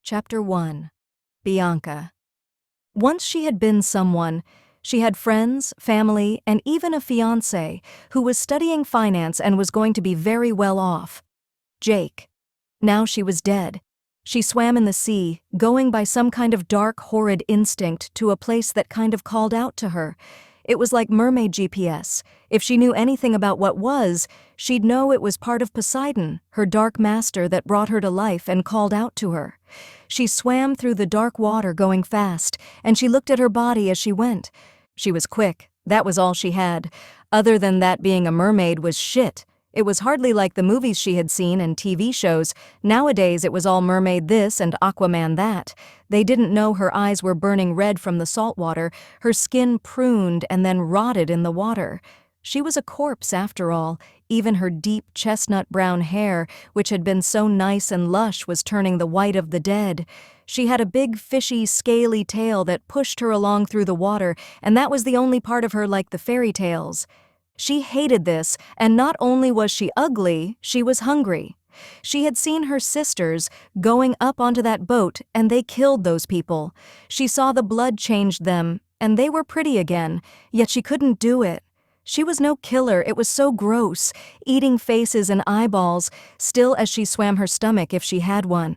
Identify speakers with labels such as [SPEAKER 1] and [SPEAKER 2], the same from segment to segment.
[SPEAKER 1] Chapter 1. Bianca. Once she had been someone. She had friends, family, and even a fiancé who was studying finance and was going to be very well off. Jake. Now she was dead. She swam in the sea, going by some kind of dark, horrid instinct to a place that kind of called out to her. It was like mermaid GPS. If she knew anything about what was, she'd know it was part of Poseidon, her dark master that brought her to life and called out to her. She swam through the dark water going fast, and she looked at her body as she went. She was quick. That was all she had. Other than that, being a mermaid was shit. It was hardly like the movies she had seen and TV shows. Nowadays it was all mermaid this and Aquaman that. They didn't know her eyes were burning red from the salt water, her skin pruned and then rotted in the water. She was a corpse after all. Even her deep chestnut brown hair, which had been so nice and lush, was turning the white of the dead. She had a big fishy, scaly tail that pushed her along through the water, and that was the only part of her like the fairy tales. She hated this, and not only was she ugly, she was hungry. She had seen her sisters going up onto that boat, and they killed those people. She saw the blood changed them, and they were pretty again, yet she couldn't do it. She was no killer, it was so gross, eating faces and eyeballs, still as she swam her stomach if she had one.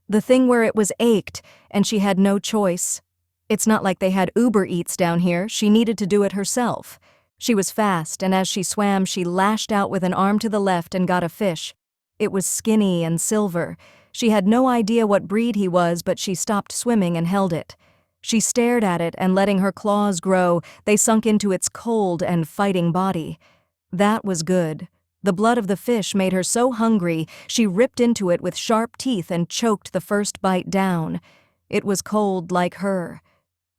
[SPEAKER 1] The thing where it was ached, and she had no choice. It's not like they had Uber Eats down here, she needed to do it herself. She was fast, and as she swam, she lashed out with an arm to the left and got a fish. It was skinny and silver. She had no idea what breed he was, but she stopped swimming and held it. She stared at it, and letting her claws grow, they sunk into its cold and fighting body. That was good. The blood of the fish made her so hungry, she ripped into it with sharp teeth and choked the first bite down. It was cold like her.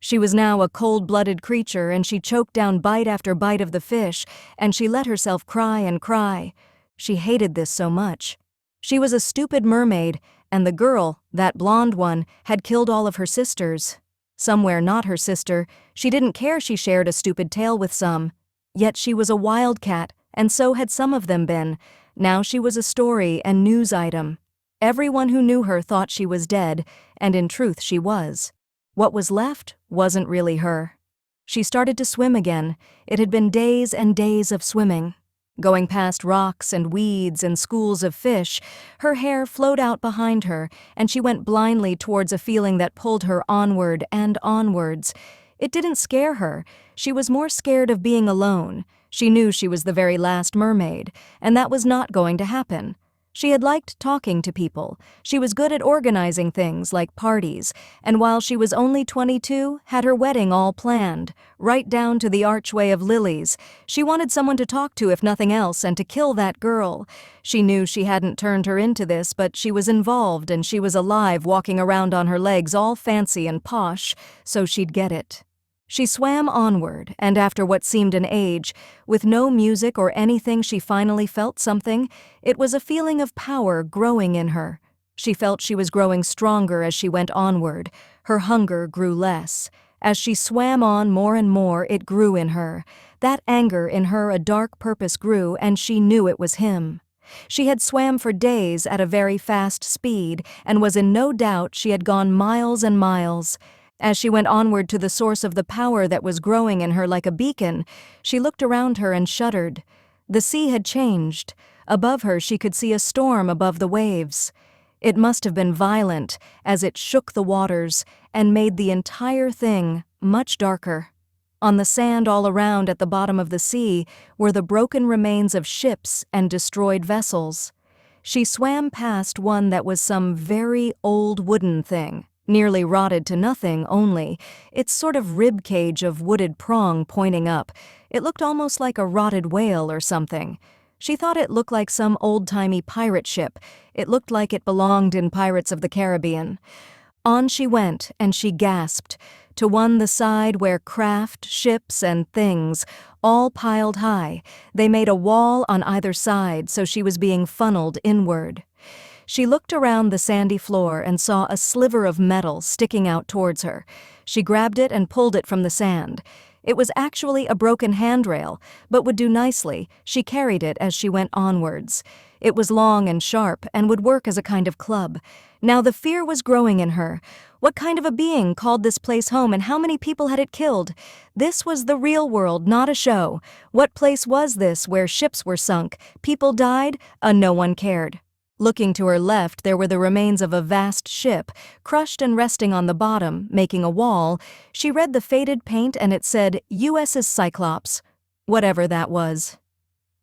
[SPEAKER 1] She was now a cold-blooded creature, and she choked down bite after bite of the fish, and she let herself cry and cry. She hated this so much. She was a stupid mermaid, and the girl, that blonde one, had killed all of her sisters. Somewhere not her sister, she didn't care she shared a stupid tale with some. Yet she was a wildcat, and so had some of them been. Now she was a story and news item. Everyone who knew her thought she was dead, and in truth she was. What was left wasn't really her. She started to swim again. It had been days and days of swimming. Going past rocks and weeds and schools of fish, her hair flowed out behind her, and she went blindly towards a feeling that pulled her onward and onwards. It didn't scare her. She was more scared of being alone. She knew she was the very last mermaid, and that was not going to happen. She had liked talking to people. She was good at organizing things like parties, and while she was only 22, had her wedding all planned, right down to the archway of lilies. She wanted someone to talk to if nothing else, and to kill that girl. She knew she hadn't turned her into this, but she was involved, and she was alive, walking around on her legs all fancy and posh, so she'd get it. She swam onward, and after what seemed an age, with no music or anything, she finally felt something. It was a feeling of power growing in her. She felt she was growing stronger as she went onward. Her hunger grew less. As she swam on more and more, it grew in her. That anger in her, a dark purpose grew, and she knew it was him. She had swam for days at a very fast speed, and was in no doubt she had gone miles and miles. As she went onward to the source of the power that was growing in her like a beacon, she looked around her and shuddered. The sea had changed. Above her she could see a storm above the waves. It must have been violent, as it shook the waters and made the entire thing much darker. On the sand all around at the bottom of the sea were the broken remains of ships and destroyed vessels. She swam past one that was some very old wooden thing, nearly rotted to nothing only, its sort of rib cage of wooded prong pointing up. It looked almost like a rotted whale or something. She thought it looked like some old-timey pirate ship. It looked like it belonged in Pirates of the Caribbean. On she went, and she gasped, to one the side where craft, ships, and things, all piled high. They made a wall on either side, so she was being funneled inward. She looked around the sandy floor and saw a sliver of metal sticking out towards her. She grabbed it and pulled it from the sand. It was actually a broken handrail, but would do nicely. She carried it as she went onwards. It was long and sharp and would work as a kind of club. Now the fear was growing in her. What kind of a being called this place home, and how many people had it killed? This was the real world, not a show. What place was this where ships were sunk, people died, no one cared? Looking to her left, there were the remains of a vast ship, crushed and resting on the bottom, making a wall. She read the faded paint and it said, USS Cyclops. Whatever that was.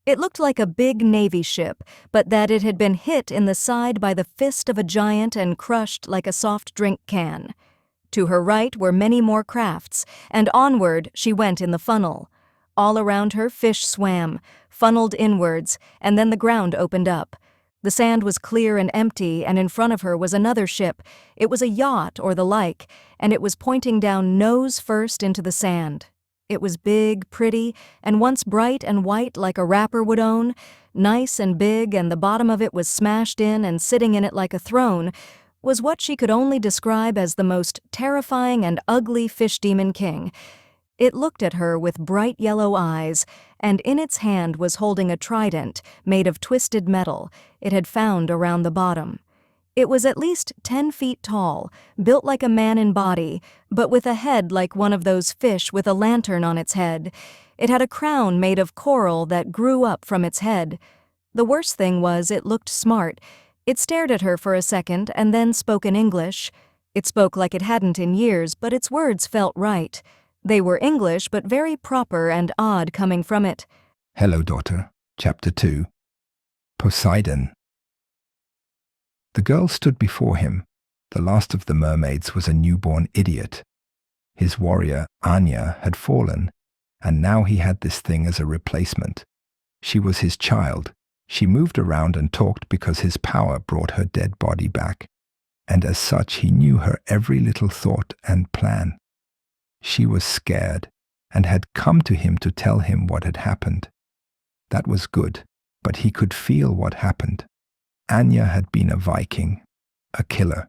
[SPEAKER 1] It looked like a big Navy ship, but that it had been hit in the side by the fist of a giant and crushed like a soft drink can. To her right were many more crafts, and onward she went in the funnel. All around her fish swam, funneled inwards, and then the ground opened up. The sand was clear and empty, and in front of her was another ship. It was a yacht or the like, and it was pointing down nose first into the sand. It was big, pretty, and once bright and white like a rapper would own, nice and big, and the bottom of it was smashed in, and sitting in it like a throne was what she could only describe as the most terrifying and ugly fish demon king. It looked at her with bright yellow eyes, and in its hand was holding a trident made of twisted metal it had found around the bottom. It was at least 10 feet tall, built like a man in body, but with a head like one of those fish with a lantern on its head. It had a crown made of coral that grew up from its head. The worst thing was it looked smart. It stared at her for a second and then spoke in English. It spoke like it hadn't in years, but its words felt right. They were English, but very proper and odd coming from it.
[SPEAKER 2] Hello, daughter. Chapter 2. Poseidon. The girl stood before him. The last of the mermaids was a newborn idiot. His warrior, Anya, had fallen, and now he had this thing as a replacement. She was his child. She moved around and talked because his power brought her dead body back, and as such he knew her every little thought and plan. She was scared, and had come to him to tell him what had happened. That was good, but he could feel what happened. Anya had been a Viking, a killer.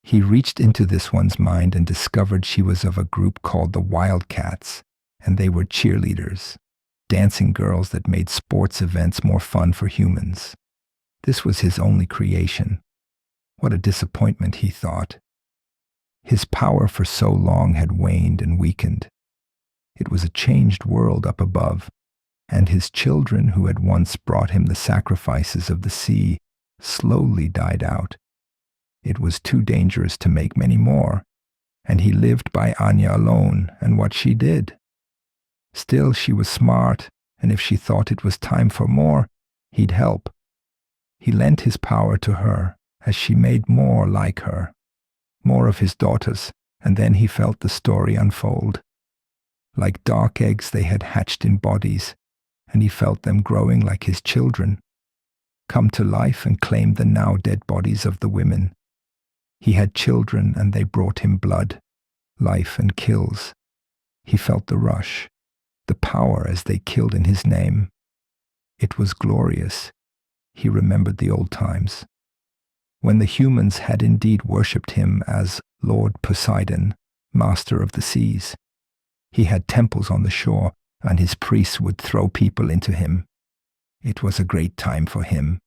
[SPEAKER 2] He reached into this one's mind and discovered she was of a group called the Wildcats, and they were cheerleaders, dancing girls that made sports events more fun for humans. This was his only creation. What a disappointment, he thought. His power for so long had waned and weakened. It was a changed world up above, and his children who had once brought him the sacrifices of the sea slowly died out. It was too dangerous to make many more, and he lived by Anya alone and what she did. Still, she was smart, and if she thought it was time for more, he'd help. He lent his power to her as she made more like her, more of his daughters, and then he felt the story unfold. Like dark eggs they had hatched in bodies, and he felt them growing like his children, come to life and claim the now dead bodies of the women. He had children and they brought him blood, life and kills. He felt the rush, the power as they killed in his name. It was glorious. He remembered the old times, when the humans had indeed worshipped him as Lord Poseidon, master of the seas. He had temples on the shore, and his priests would throw people into him. It was a great time for him.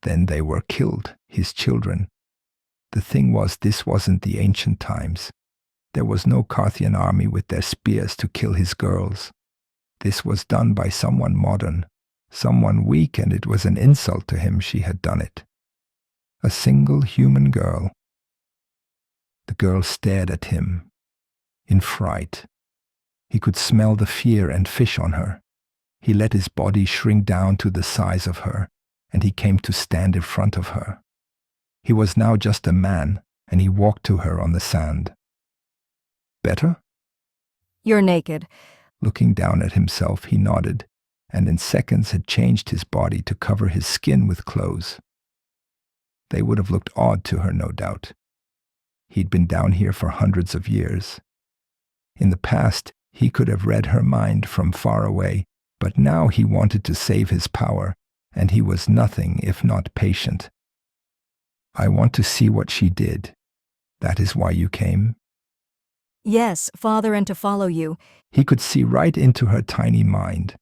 [SPEAKER 2] Then they were killed, his children. The thing was, this wasn't the ancient times. There was no Carthage army with their spears to kill his girls. This was done by someone modern, someone weak, and it was an insult to him she had done it. A single human girl. The girl stared at him in fright. He could smell the fear and fish on her. He let his body shrink down to the size of her, and he came to stand in front of her. He was now just a man, and he walked to her on the sand. Better?
[SPEAKER 1] You're naked.
[SPEAKER 2] Looking down at himself, he nodded, and in seconds had changed his body to cover his skin with clothes. They would have looked odd to her, no doubt. He'd been down here for hundreds of years. In the past, he could have read her mind from far away, but now he wanted to save his power, and he was nothing if not patient. I want to see what she did. That is why you came?
[SPEAKER 1] Yes, Father, and to follow you.
[SPEAKER 2] He could see right into her tiny mind.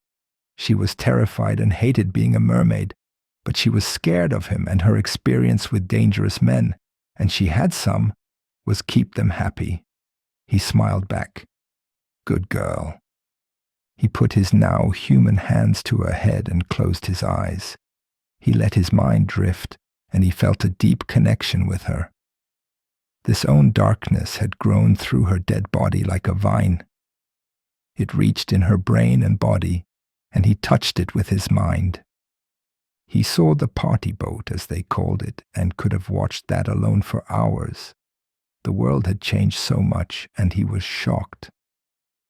[SPEAKER 2] She was terrified and hated being a mermaid, but she was scared of him and her experience with dangerous men, and she had some, was keep them happy. He smiled back. Good girl. He put his now human hands to her head and closed his eyes. He let his mind drift, and he felt a deep connection with her. This own darkness had grown through her dead body like a vine. It reached in her brain and body, and he touched it with his mind. He saw the party boat, as they called it, and could have watched that alone for hours. The world had changed so much, and he was shocked.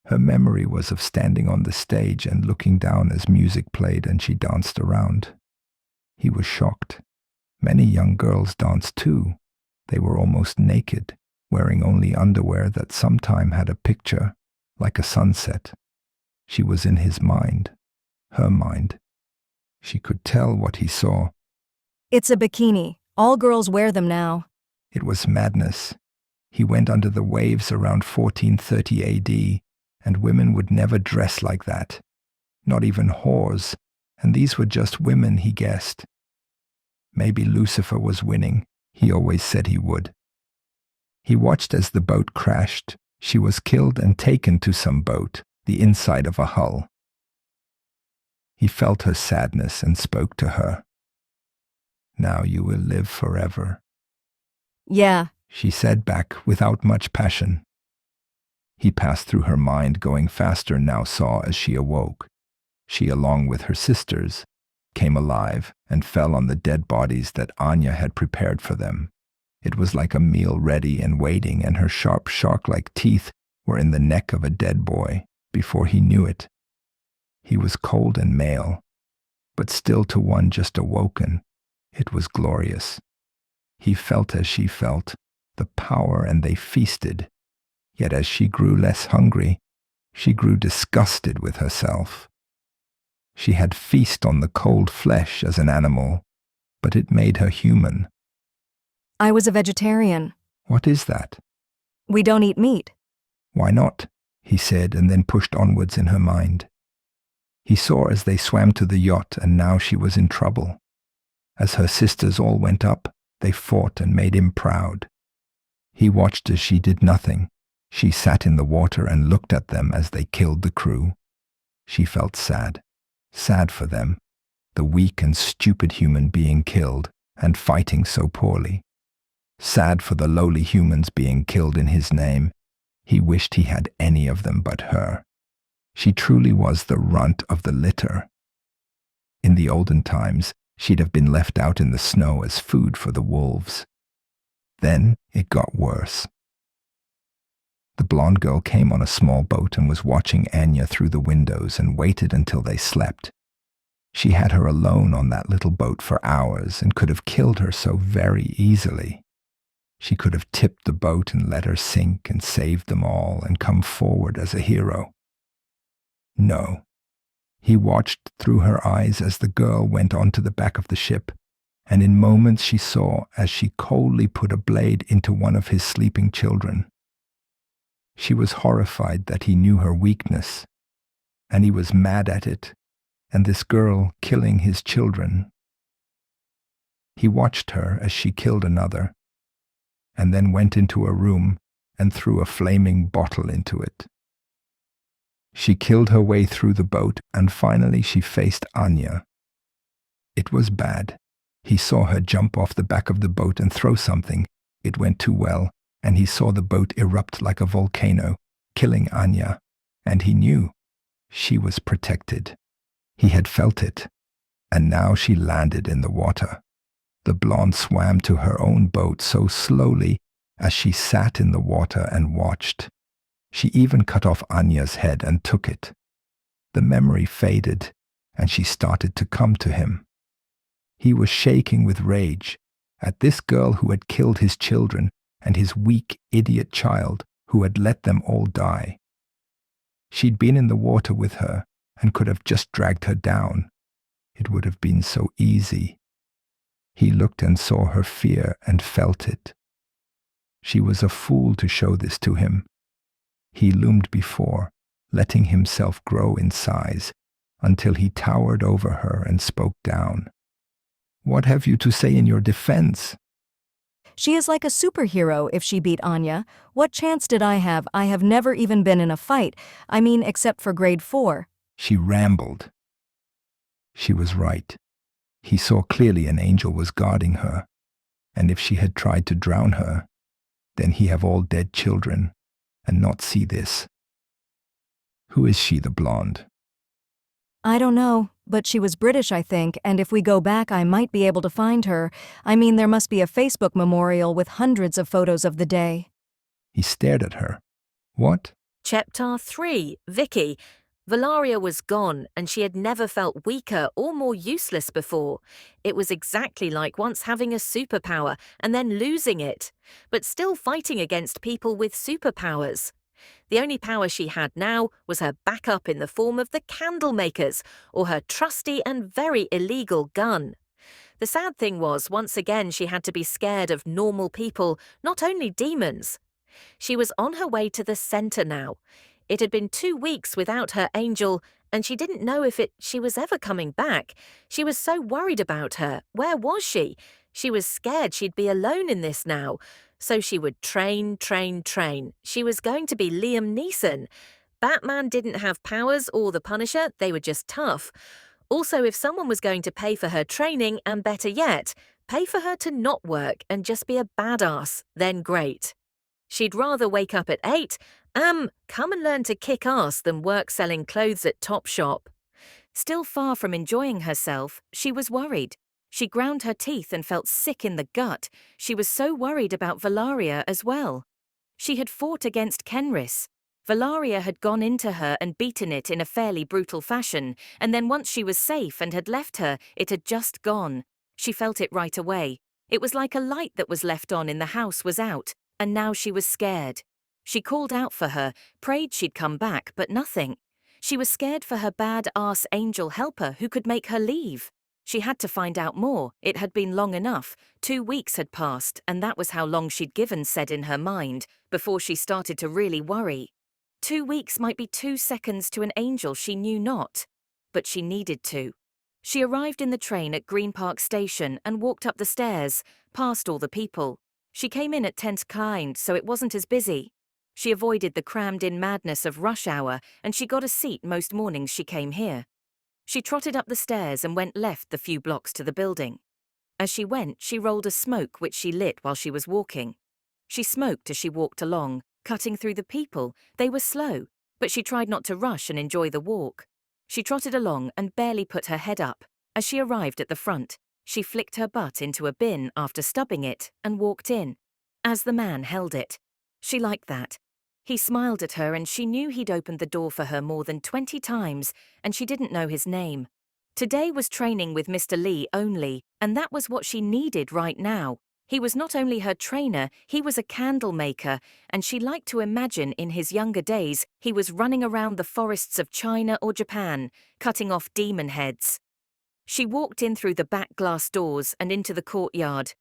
[SPEAKER 2] Her memory was of standing on the stage and looking down as music played and she danced around. He was shocked. Many young girls danced too. They were almost naked, wearing only underwear that sometime had a picture, like a sunset. She was in his mind, her mind. She could tell what he saw.
[SPEAKER 1] It's a bikini. All girls wear them now.
[SPEAKER 2] It was madness. He went under the waves around 1430 AD, and women would never dress like that. Not even whores, and these were just women, he guessed. Maybe Lucifer was winning. He always said he would. He watched as the boat crashed. She was killed and taken to some boat, the inside of a hull. He felt her sadness and spoke to her. Now you will live forever.
[SPEAKER 1] Yeah.
[SPEAKER 2] She said back without much passion. He passed through her mind, going faster, now saw as she awoke. She, along with her sisters, came alive and fell on the dead bodies that Anya had prepared for them. It was like a meal ready and waiting, and her sharp shark-like teeth were in the neck of a dead boy before he knew it. He was cold and male, but still to one just awoken, it was glorious. He felt as she felt, the power, and they feasted. Yet as she grew less hungry, she grew disgusted with herself. She had feast on the cold flesh as an animal, but it made her human.
[SPEAKER 1] I was a vegetarian.
[SPEAKER 2] What is that?
[SPEAKER 1] We don't eat meat.
[SPEAKER 2] Why not? He said, and then pushed onwards in her mind. He saw as they swam to the yacht, and now she was in trouble. As her sisters all went up, they fought and made him proud. He watched as she did nothing. She sat in the water and looked at them as they killed the crew. She felt sad. Sad for them, the weak and stupid human being killed and fighting so poorly. Sad for the lowly humans being killed in his name. He wished he had any of them but her. She truly was the runt of the litter. In the olden times, she'd have been left out in the snow as food for the wolves. Then it got worse. The blonde girl came on a small boat and was watching Anya through the windows and waited until they slept. She had her alone on that little boat for hours and could have killed her so very easily. She could have tipped the boat and let her sink and saved them all and come forward as a hero. No. He watched through her eyes as the girl went onto the back of the ship, and in moments she saw as she coldly put a blade into one of his sleeping children. She was horrified that he knew her weakness, and he was mad at it, and this girl killing his children. He watched her as she killed another, and then went into a room and threw a flaming bottle into it. She killed her way through the boat, and finally she faced Anya. It was bad. He saw her jump off the back of the boat and throw something. It went too well, and he saw the boat erupt like a volcano, killing Anya, and he knew she was protected. He had felt it, and now she landed in the water. The blonde swam to her own boat so slowly as she sat in the water and watched. She even cut off Anya's head and took it. The memory faded, and she started to come to him. He was shaking with rage at this girl who had killed his children and his weak, idiot child who had let them all die. She'd been in the water with her and could have just dragged her down. It would have been so easy. He looked and saw her fear and felt it. She was a fool to show this to him. He loomed before, letting himself grow in size, until he towered over her and spoke down. What have you to say in your defense?
[SPEAKER 1] She is like a superhero if she beat Anya. What chance did I have? I have never even been in a fight. I mean, except for grade 4.
[SPEAKER 2] She rambled. She was right. He saw clearly an angel was guarding her, and if she had tried to drown her, then he have all dead children, and not see this. Who is she, the blonde?
[SPEAKER 1] I don't know, but she was British, I think, and if we go back I might be able to find her. I mean, there must be a Facebook memorial with hundreds of photos of the day.
[SPEAKER 2] He stared at her. What?
[SPEAKER 3] Chapter 3, Vicky. Valaria was gone, and she had never felt weaker or more useless before. It was exactly like once having a superpower and then losing it, but still fighting against people with superpowers. The only power she had now was her backup in the form of the candle makers, or her trusty and very illegal gun. The sad thing was, once again she had to be scared of normal people, not only demons. She was on her way to the centre now. It had been 2 weeks without her angel, and she didn't know if she was ever coming back. She was so worried about her. Where was she? She was scared she'd be alone in this now. So she would train. She was going to be Liam Neeson. Batman didn't have powers or the Punisher, they were just tough. Also, if someone was going to pay for her training, and better yet, pay for her to not work and just be a badass, then great. She'd rather wake up at 8, come and learn to kick ass than work selling clothes at Topshop. Still far from enjoying herself, she was worried. She ground her teeth and felt sick in the gut. She was so worried about Valaria as well. She had fought against Kenris. Valaria had gone into her and beaten it in a fairly brutal fashion, and then once she was safe and had left her, it had just gone. She felt it right away. It was like a light that was left on in the house was out, and now she was scared. She called out for her, prayed she'd come back, but nothing. She was scared for her bad-ass angel helper who could make her leave. She had to find out more. It had been long enough. 2 weeks had passed, and that was how long she'd given said in her mind, before she started to really worry. 2 weeks might be 2 seconds to an angel she knew not. But she needed to. She arrived in the train at Green Park Station and walked up the stairs, past all the people. She came in at 10 to kind, so it wasn't as busy. She avoided the crammed-in madness of rush hour, and she got a seat most mornings she came here. She trotted up the stairs and went left the few blocks to the building. As she went, she rolled a smoke which she lit while she was walking. She smoked as she walked along, cutting through the people. They were slow, but she tried not to rush and enjoy the walk. She trotted along and barely put her head up. As she arrived at the front, she flicked her butt into a bin after stubbing it and walked in. As the man held it. She liked that. He smiled at her and she knew he'd opened the door for her more than 20 times, and she didn't know his name. Today was training with Mr. Lee only, and that was what she needed right now. He was not only her trainer, he was a candle maker, and she liked to imagine in his younger days he was running around the forests of China or Japan, cutting off demon heads. She walked in through the back glass doors and into the courtyard.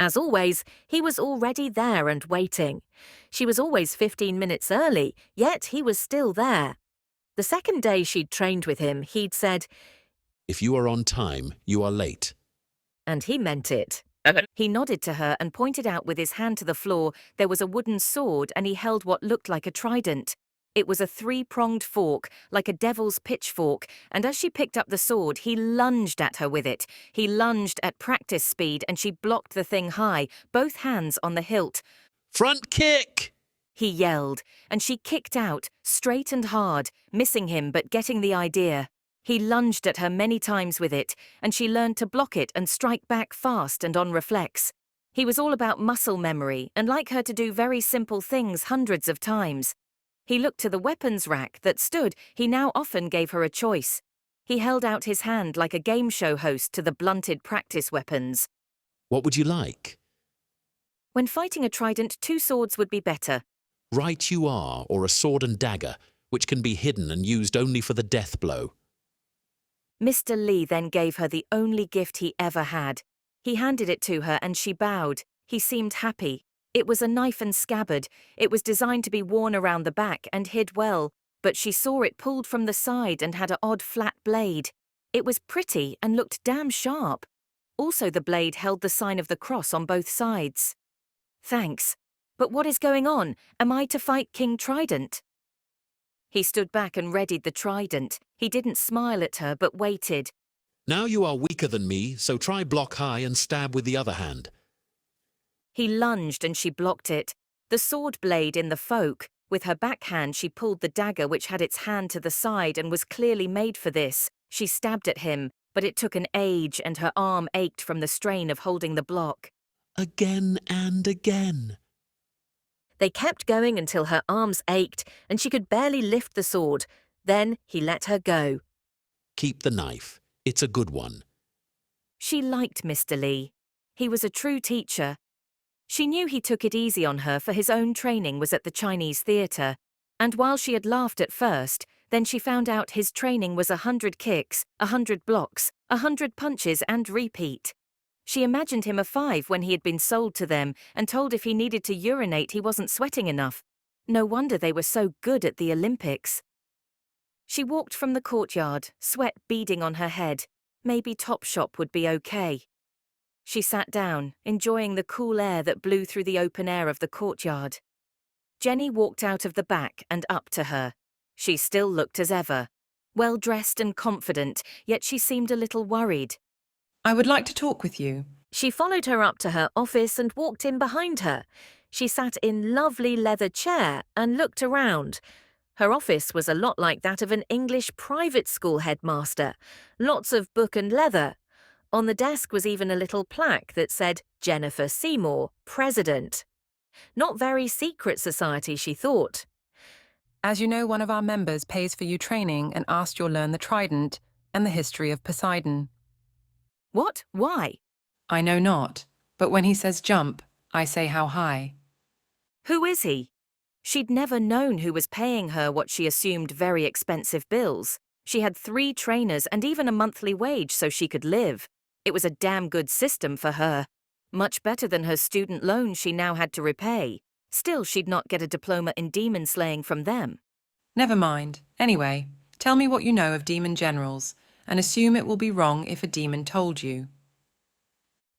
[SPEAKER 3] As always, he was already there and waiting. She was always 15 minutes early, yet he was still there. The second day she'd trained with him, he'd said,
[SPEAKER 4] "If you are on time, you are late."
[SPEAKER 3] and he meant it. He nodded to her and pointed out with his hand to the floor there was a wooden sword and he held what looked like a trident. It was a 3-pronged fork, like a devil's pitchfork, and as she picked up the sword, he lunged at her with it. He lunged at practice speed and she blocked the thing high, both hands on the hilt.
[SPEAKER 4] "Front kick!"
[SPEAKER 3] He yelled, and she kicked out, straight and hard, missing him but getting the idea. He lunged at her many times with it, and she learned to block it and strike back fast and on reflex. He was all about muscle memory and like her to do very simple things hundreds of times. He looked to the weapons rack that stood. He now often gave her a choice. He held out his hand like a game show host to the blunted practice weapons.
[SPEAKER 4] "What would you like?"
[SPEAKER 3] When fighting a trident, 2 swords would be better.
[SPEAKER 4] "Right you are, or a sword and dagger, which can be hidden and used only for the death blow."
[SPEAKER 3] Mr. Lee then gave her the only gift he ever had. He handed it to her and she bowed. He seemed happy. It was a knife and scabbard. It was designed to be worn around the back and hid well, but she saw it pulled from the side and had an odd flat blade. It was pretty and looked damn sharp. Also, the blade held the sign of the cross on both sides. Thanks. But what is going on? Am I to fight King Trident? He stood back and readied the trident. He didn't smile at her, but waited.
[SPEAKER 4] Now you are weaker than me, so try block high and stab with the other hand.
[SPEAKER 3] He lunged and she blocked it. The sword blade in the folk. With her backhand, she pulled the dagger which had its hand to the side and was clearly made for this. She stabbed at him, but it took an age and her arm ached from the strain of holding the block.
[SPEAKER 4] Again and again.
[SPEAKER 3] They kept going until her arms ached and she could barely lift the sword. Then he let her go.
[SPEAKER 4] Keep the knife. It's a good one.
[SPEAKER 3] She liked Mr. Lee. He was a true teacher. She knew he took it easy on her, for his own training was at the Chinese theatre. And while she had laughed at first, then she found out his training was 100 kicks, 100 blocks, 100 punches and repeat. She imagined him a 5 when he had been sold to them and told if he needed to urinate he wasn't sweating enough. No wonder they were so good at the Olympics. She walked from the courtyard, sweat beading on her head. Maybe Topshop would be okay. She sat down, enjoying the cool air that blew through the open air of the courtyard. Jenny walked out of the back and up to her. She still looked as ever, well-dressed and confident, yet she seemed a little worried.
[SPEAKER 5] I would like to talk with you.
[SPEAKER 3] She followed her up to her office and walked in behind her. She sat in lovely leather chair and looked around. Her office was a lot like that of an English private school headmaster. Lots of book and leather. On the desk was even a little plaque that said, Jennifer Seymour, President. Not very secret society, she thought.
[SPEAKER 5] As you know, one of our members pays for you training and asked you'll learn the trident and the history of Poseidon.
[SPEAKER 3] What? Why?
[SPEAKER 5] I know not, but when he says jump, I say how high.
[SPEAKER 3] Who is he? She'd never known who was paying her what she assumed very expensive bills. She had 3 trainers and even a monthly wage so she could live. It was a damn good system for her. Much better than her student loan she now had to repay. Still, she'd not get a diploma in demon slaying from them.
[SPEAKER 5] Never mind. Anyway, tell me what you know of demon generals, and assume it will be wrong if a demon told you.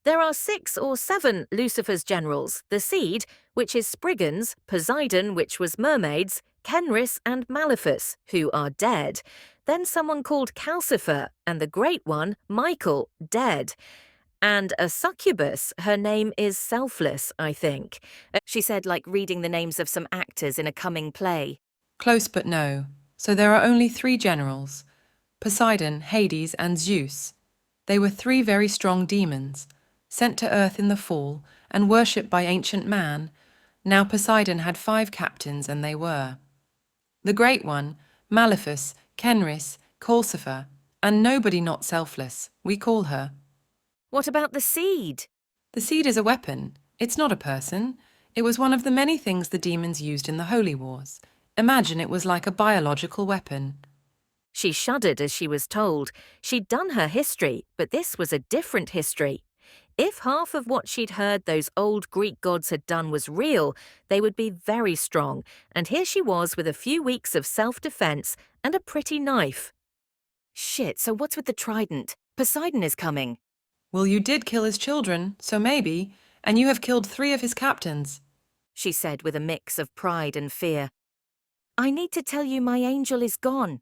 [SPEAKER 3] There are 6 or 7 Lucifer's generals, the Seed, which is Spriggans, Poseidon, which was mermaids, Kenris and Maleficus, who are dead. Then someone called Calcifer, and the Great One, Michael, dead. And a succubus, her name is Selfless, I think. She said like reading the names of some actors in a coming play.
[SPEAKER 5] Close but no. So there are only 3 generals: Poseidon, Hades, and Zeus. They were 3 very strong demons, sent to earth in the fall and worshipped by ancient man. Now Poseidon had 5 captains, and they were the Great One, Maleficus, Kenris, Calcifer, and nobody not Selfless, we call her.
[SPEAKER 3] What about the Seed?
[SPEAKER 5] The Seed is a weapon. It's not a person. It was one of the many things the demons used in the Holy Wars. Imagine it was like a biological weapon.
[SPEAKER 3] She shuddered as she was told. She'd done her history, but this was a different history. If half of what she'd heard those old Greek gods had done was real, they would be very strong, and here she was with a few weeks of self-defense and a pretty knife. Shit, so what's with the trident? Poseidon is coming.
[SPEAKER 5] Well, you did kill his children, so maybe, and you have killed 3 of his captains,
[SPEAKER 3] she said with a mix of pride and fear. I need to tell you my angel is gone.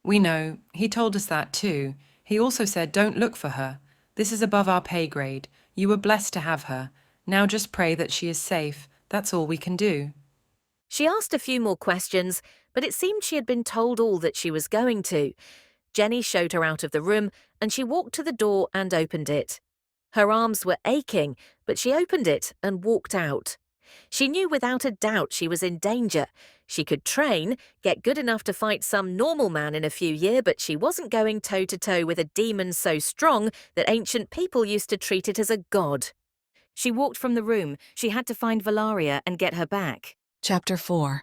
[SPEAKER 5] We know. He told us that too. He also said don't look for her. This is above our pay grade. You were blessed to have her. Now just pray that she is safe. That's all we can do.
[SPEAKER 3] She asked a few more questions, but it seemed she had been told all that she was going to. Jenny showed her out of the room, and she walked to the door and opened it. Her arms were aching, but she opened it and walked out. She knew without a doubt she was in danger. She could train, get good enough to fight some normal man in a few years, but she wasn't going toe-to-toe with a demon so strong that ancient people used to treat it as a god. She walked from the room. She had to find Valeria and get her back.
[SPEAKER 6] Chapter 4.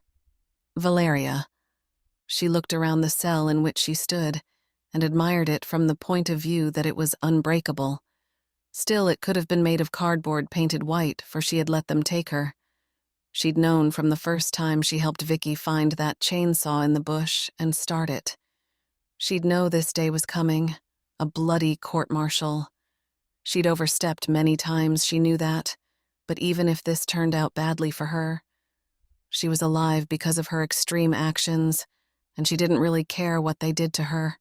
[SPEAKER 6] Valeria. She looked around the cell in which she stood and admired it from the point of view that it was unbreakable. Still, it could have been made of cardboard painted white, for she had let them take her. She'd known from the first time she helped Vicky find that chainsaw in the bush and start it. She'd know this day was coming, a bloody court-martial. She'd overstepped many times, she knew that, but even if this turned out badly for her, she was alive because of her extreme actions, and she didn't really care what they did to her.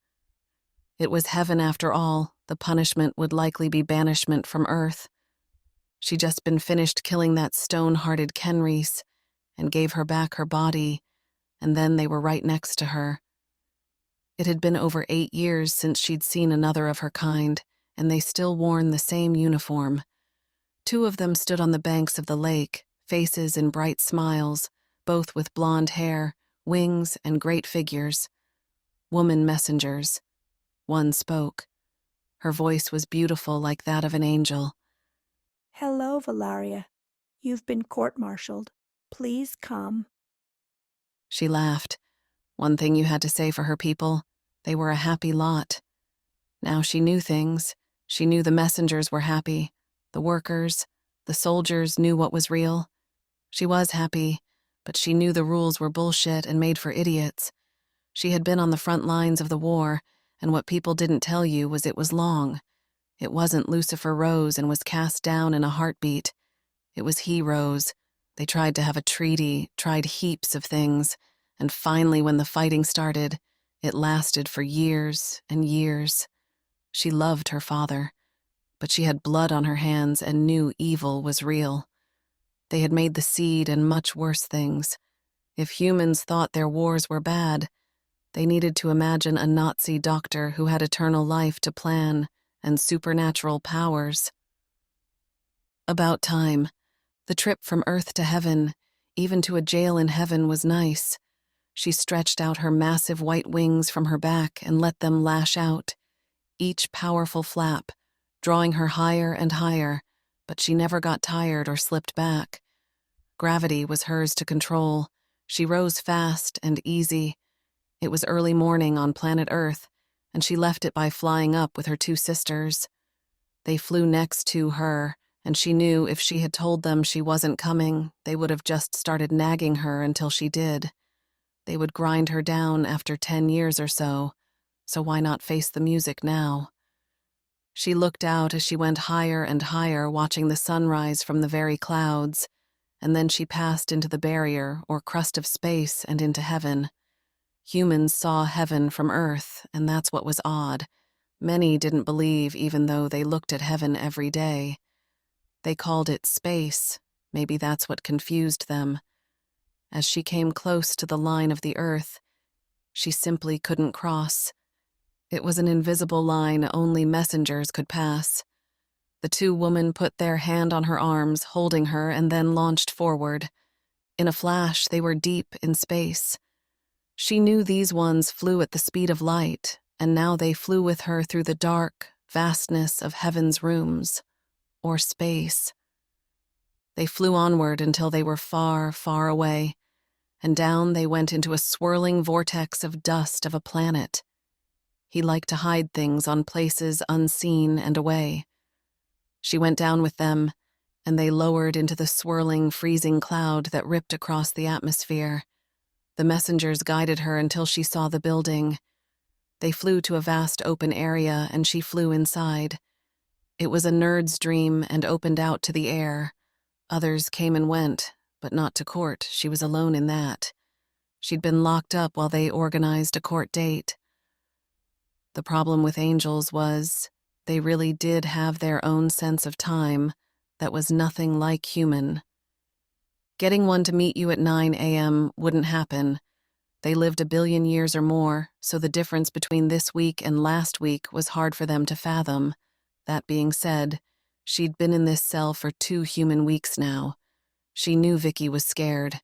[SPEAKER 6] It was heaven after all. The punishment would likely be banishment from Earth. She'd just been finished killing that stone-hearted Kenreese and gave her back her body, and then they were right next to her. It had been over 8 years since she'd seen another of her kind, and they still worn the same uniform. 2 of them stood on the banks of the lake, faces in bright smiles, both with blonde hair, wings, and great figures. Woman messengers. One spoke. Her voice was beautiful like that of an angel.
[SPEAKER 7] Hello, Valaria. You've been court-martialed. Please come.
[SPEAKER 6] She laughed. One thing you had to say for her people, they were a happy lot. Now she knew things. She knew the messengers were happy. The workers, the soldiers knew what was real. She was happy, but she knew the rules were bullshit and made for idiots. She had been on the front lines of the war, and what people didn't tell you was it was long. It wasn't Lucifer rose and was cast down in a heartbeat. It was he rose. They tried to have a treaty, tried heaps of things, and finally when the fighting started, it lasted for years and years. She loved her father, but she had blood on her hands and knew evil was real. They had made the seed and much worse things. If humans thought their wars were bad, they needed to imagine a Nazi doctor who had eternal life to plan and supernatural powers. About time. The trip from Earth to heaven, even to a jail in heaven, was nice. She stretched out her massive white wings from her back and let them lash out, each powerful flap, drawing her higher and higher, but she never got tired or slipped back. Gravity was hers to control. She rose fast and easy. It was early morning on planet Earth, and she left it by flying up with her 2 sisters. They flew next to her, and she knew if she had told them she wasn't coming, they would have just started nagging her until she did. They would grind her down after 10 years or so why not face the music now? She looked out as she went higher and higher, watching the sunrise from the very clouds, and then she passed into the barrier or crust of space and into heaven. Humans saw heaven from Earth, and that's what was odd. Many didn't believe even though they looked at heaven every day. They called it space. Maybe that's what confused them. As she came close to the line of the Earth, she simply couldn't cross. It was an invisible line only messengers could pass. The 2 women put their hand on her arms, holding her, and then launched forward. In a flash, they were deep in space. She knew these ones flew at the speed of light, and now they flew with her through the dark vastness of heaven's rooms, or space. They flew onward until they were far, far away, and down they went into a swirling vortex of dust of a planet. He liked to hide things on places unseen and away. She went down with them, and they lowered into the swirling, freezing cloud that ripped across the atmosphere. The messengers guided her until she saw the building. They flew to a vast open area, and she flew inside. It was a nerd's dream and opened out to the air. Others came and went, but not to court. She was alone in that. She'd been locked up while they organized a court date. The problem with angels was they really did have their own sense of time that was nothing like human. Getting one to meet you at 9 a.m. wouldn't happen. They lived 1 billion years or more, so the difference between this week and last week was hard for them to fathom. That being said, she'd been in this cell for 2 human weeks now. She knew Vicky was scared.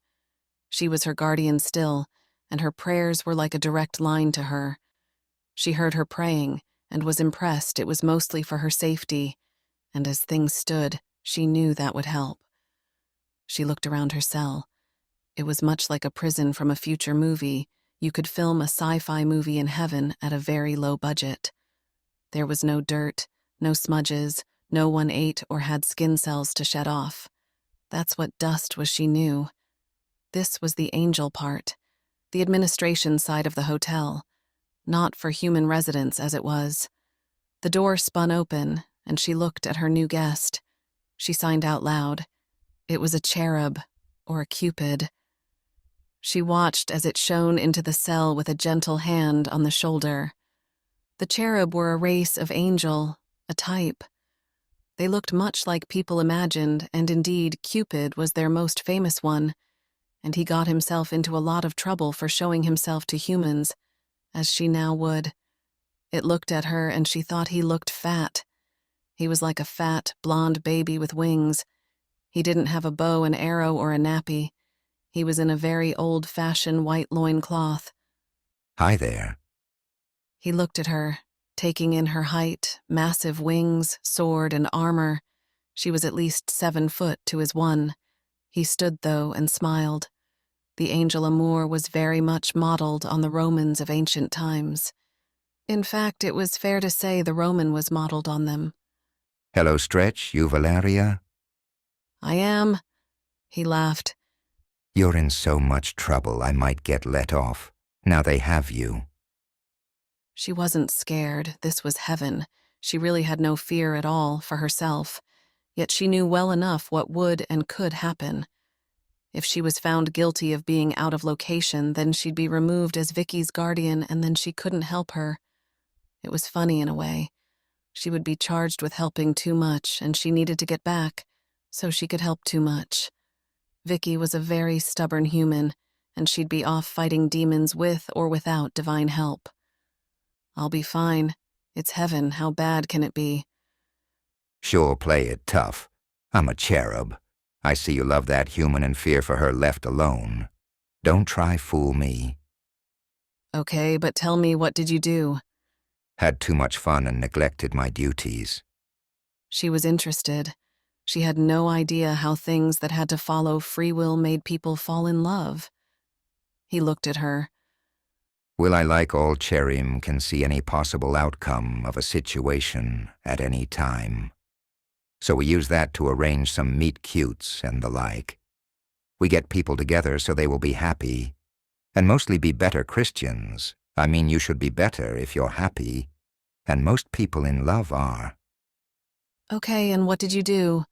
[SPEAKER 6] She was her guardian still, and her prayers were like a direct line to her. She heard her praying and was impressed it was mostly for her safety, and as things stood, she knew that would help. She looked around her cell. It was much like a prison from a future movie. You could film a sci-fi movie in heaven at a very low budget. There was no dirt, no smudges, no one ate or had skin cells to shed off. That's what dust was, she knew. This was the angel part, the administration side of the hotel, not for human residents as it was. The door spun open, and she looked at her new guest. She signed out loud. It was a cherub, or a cupid. She watched as it shone into the cell with a gentle hand on the shoulder. The cherub were a race of angel, a type. They looked much like people imagined, and indeed Cupid was their most famous one, and he got himself into a lot of trouble for showing himself to humans, as she now would. It looked at her, and she thought he looked fat. He was like a fat, blonde baby with wings. He didn't have a bow and arrow or a nappy. He was in a very old-fashioned white loincloth.
[SPEAKER 2] Hi there.
[SPEAKER 6] He looked at her, taking in her height, massive wings, sword, and armor. She was at least 7 foot to his 1. He stood, though, and smiled. The angel Amour was very much modeled on the Romans of ancient times. In fact, it was fair to say the Roman was modeled on them.
[SPEAKER 8] Hello, Stretch. You Valeria?
[SPEAKER 6] I am, he laughed.
[SPEAKER 8] You're in so much trouble I might get let off. Now they have you.
[SPEAKER 6] She wasn't scared. This was heaven. She really had no fear at all for herself. Yet she knew well enough what would and could happen. If she was found guilty of being out of location, then she'd be removed as Vicky's guardian, and then she couldn't help her. It was funny in a way. She would be charged with helping too much, and she needed to get back, so she could help too much. Vicky was a very stubborn human, and she'd be off fighting demons with or without divine help. I'll be fine. It's heaven. How bad can it be?
[SPEAKER 8] Sure, play it tough. I'm a cherub. I see you love that human and fear for her left alone. Don't try fool me.
[SPEAKER 6] Okay, but tell me, what did you do?
[SPEAKER 8] Had too much fun and neglected my duties.
[SPEAKER 6] She was interested. She had no idea how things that had to follow free will made people fall in love. He looked at her.
[SPEAKER 8] Will I like all cherim can see any possible outcome of a situation at any time. So we use that to arrange some meet-cutes and the like. We get people together so they will be happy, and mostly be better Christians. I mean, you should be better if you're happy, and most people in love are.
[SPEAKER 6] Okay, and what did you do?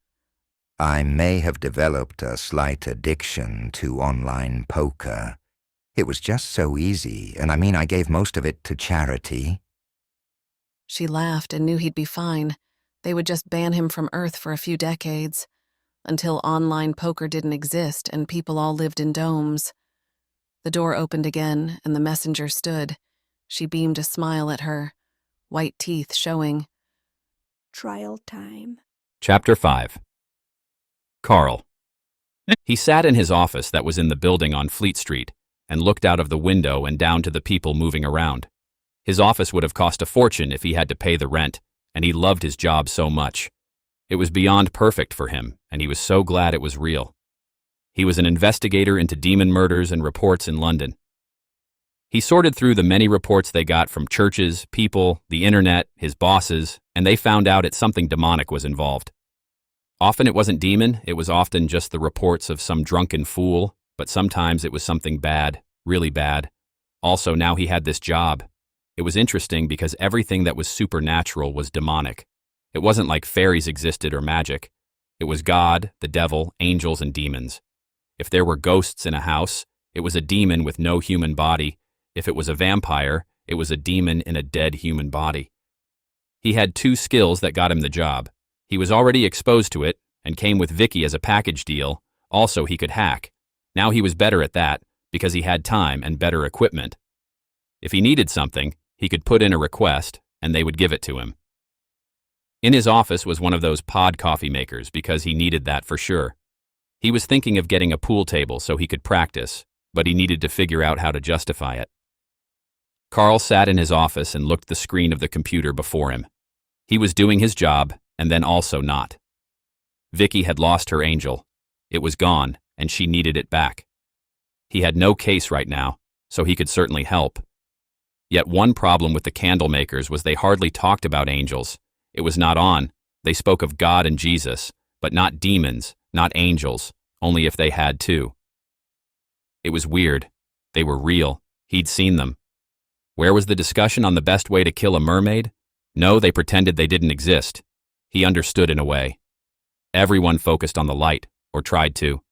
[SPEAKER 8] I may have developed a slight addiction to online poker. It was just so easy, and I mean I gave most of it to charity.
[SPEAKER 6] She laughed and knew he'd be fine. They would just ban him from Earth for a few decades, until online poker didn't exist and people all lived in domes. The door opened again, and the messenger stood. She beamed a smile at her, white teeth showing.
[SPEAKER 7] Trial time.
[SPEAKER 9] Chapter 5. Carl. He sat in his office that was in the building on Fleet Street and looked out of the window and down to the people moving around. His office would have cost a fortune if he had to pay the rent, and he loved his job so much. It was beyond perfect for him, and he was so glad it was real. He was an investigator into demon murders and reports in London. He sorted through the many reports they got from churches, people, the internet, his bosses, and they found out something demonic was involved. Often it wasn't demon, it was often just the reports of some drunken fool, but sometimes it was something bad, really bad. Also, now he had this job. It was interesting because everything that was supernatural was demonic. It wasn't like fairies existed or magic. It was God, the devil, angels, and demons. If there were ghosts in a house, it was a demon with no human body. If it was a vampire, it was a demon in a dead human body. He had 2 skills that got him the job. He was already exposed to it and came with Vicky as a package deal. Also, he could hack. Now he was better at that because he had time and better equipment. If he needed something, he could put in a request and they would give it to him. In his office was one of those pod coffee makers because he needed that for sure. He was thinking of getting a pool table so he could practice, but he needed to figure out how to justify it. Carl sat in his office and looked at the screen of the computer before him. He was doing his job and then also not. Vicky had lost her angel. It was gone, and she needed it back. He had no case right now, so he could certainly help. Yet one problem with the candle makers was they hardly talked about angels. It was not on. They spoke of God and Jesus, but not demons, not angels, only if they had to. It was weird. They were real. He'd seen them. Where was the discussion on the best way to kill a mermaid? No, they pretended they didn't exist. He understood in a way. Everyone focused on the light, or tried to.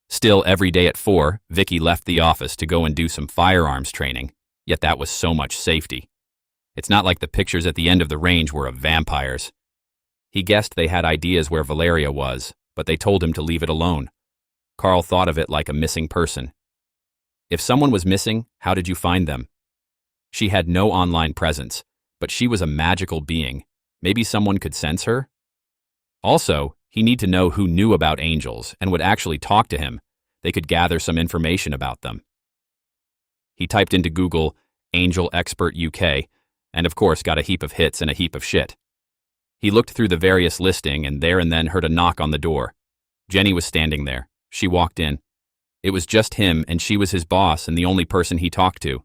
[SPEAKER 9] Still, every day at 4, Vicky left the office to go and do some firearms training, yet that was so much safety. It's not like the pictures at the end of the range were of vampires. He guessed they had ideas where Valeria was, but they told him to leave it alone. Carl thought of it like a missing person. If someone was missing, how did you find them? She had no online presence, but she was a magical being. Maybe someone could sense her? Also, he needed to know who knew about angels and would actually talk to him. They could gather some information about them. He typed into Google, Angel Expert UK, and of course got a heap of hits and a heap of shit. He looked through the various listing and there and then heard a knock on the door. Jenny was standing there. She walked in. It was just him, and she was his boss and the only person he talked to.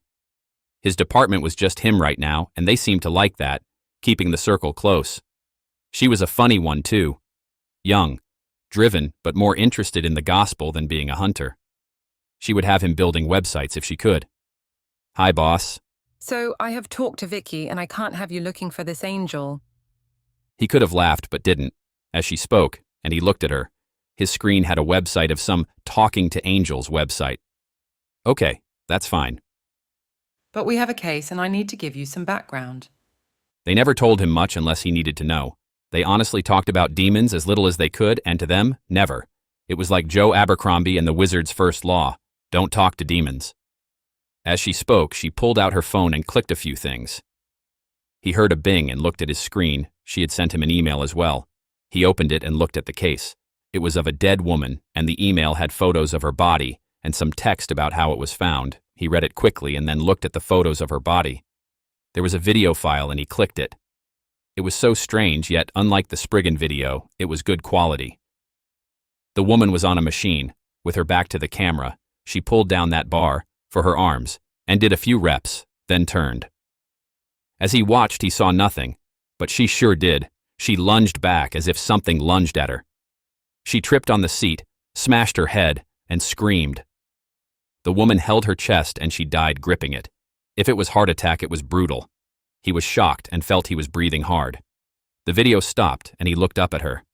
[SPEAKER 9] His department was just him right now, and they seemed to like that, keeping the circle close. She was a funny one, too. Young, driven, but more interested in the gospel than being a hunter. She would have him building websites if she could. Hi, boss.
[SPEAKER 5] So I have talked to Vicky and I can't have you looking for this angel.
[SPEAKER 9] He could have laughed, but didn't. As she spoke, and he looked at her, his screen had a website of some Talking to Angels website. Okay, that's fine.
[SPEAKER 5] But we have a case and I need to give you some background.
[SPEAKER 9] They never told him much unless he needed to know. They honestly talked about demons as little as they could, and to them, never. It was like Joe Abercrombie and the Wizard's first law. Don't talk to demons. As she spoke, she pulled out her phone and clicked a few things. He heard a bing and looked at his screen. She had sent him an email as well. He opened it and looked at the case. It was of a dead woman, and the email had photos of her body and some text about how it was found. He read it quickly and then looked at the photos of her body. There was a video file and he clicked it. It was so strange, yet unlike the Spriggan video, it was good quality. The woman was on a machine. With her back to the camera, she pulled down that bar for her arms and did a few reps, then turned. As he watched, he saw nothing, but she sure did. She lunged back as if something lunged at her. She tripped on the seat, smashed her head, and screamed. The woman held her chest and she died gripping it. If it was heart attack, it was brutal. He was shocked and felt he was breathing hard. The video stopped and he looked up at her.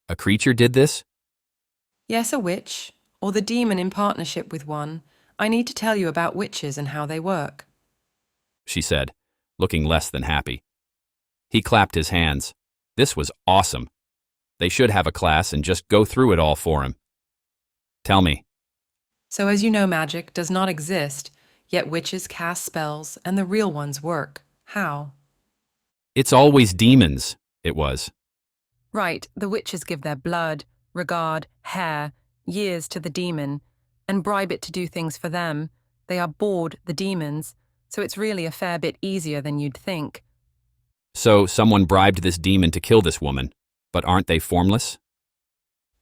[SPEAKER 9] A creature did this?
[SPEAKER 5] Yes, a witch, or the demon in partnership with one. I need to tell you about witches and how they work.
[SPEAKER 9] She said, looking less than happy. He clapped his hands. This was awesome. They should have a class and just go through it all for him. Tell me.
[SPEAKER 5] So as you know, magic does not exist, yet witches cast spells and the real ones work. How?
[SPEAKER 9] It's always demons, it was.
[SPEAKER 5] Right, the witches give their blood, regard, hair, years to the demon, and bribe it to do things for them. They are bored, the demons, so it's really a fair bit easier than you'd think.
[SPEAKER 9] So someone bribed this demon to kill this woman, but aren't they formless?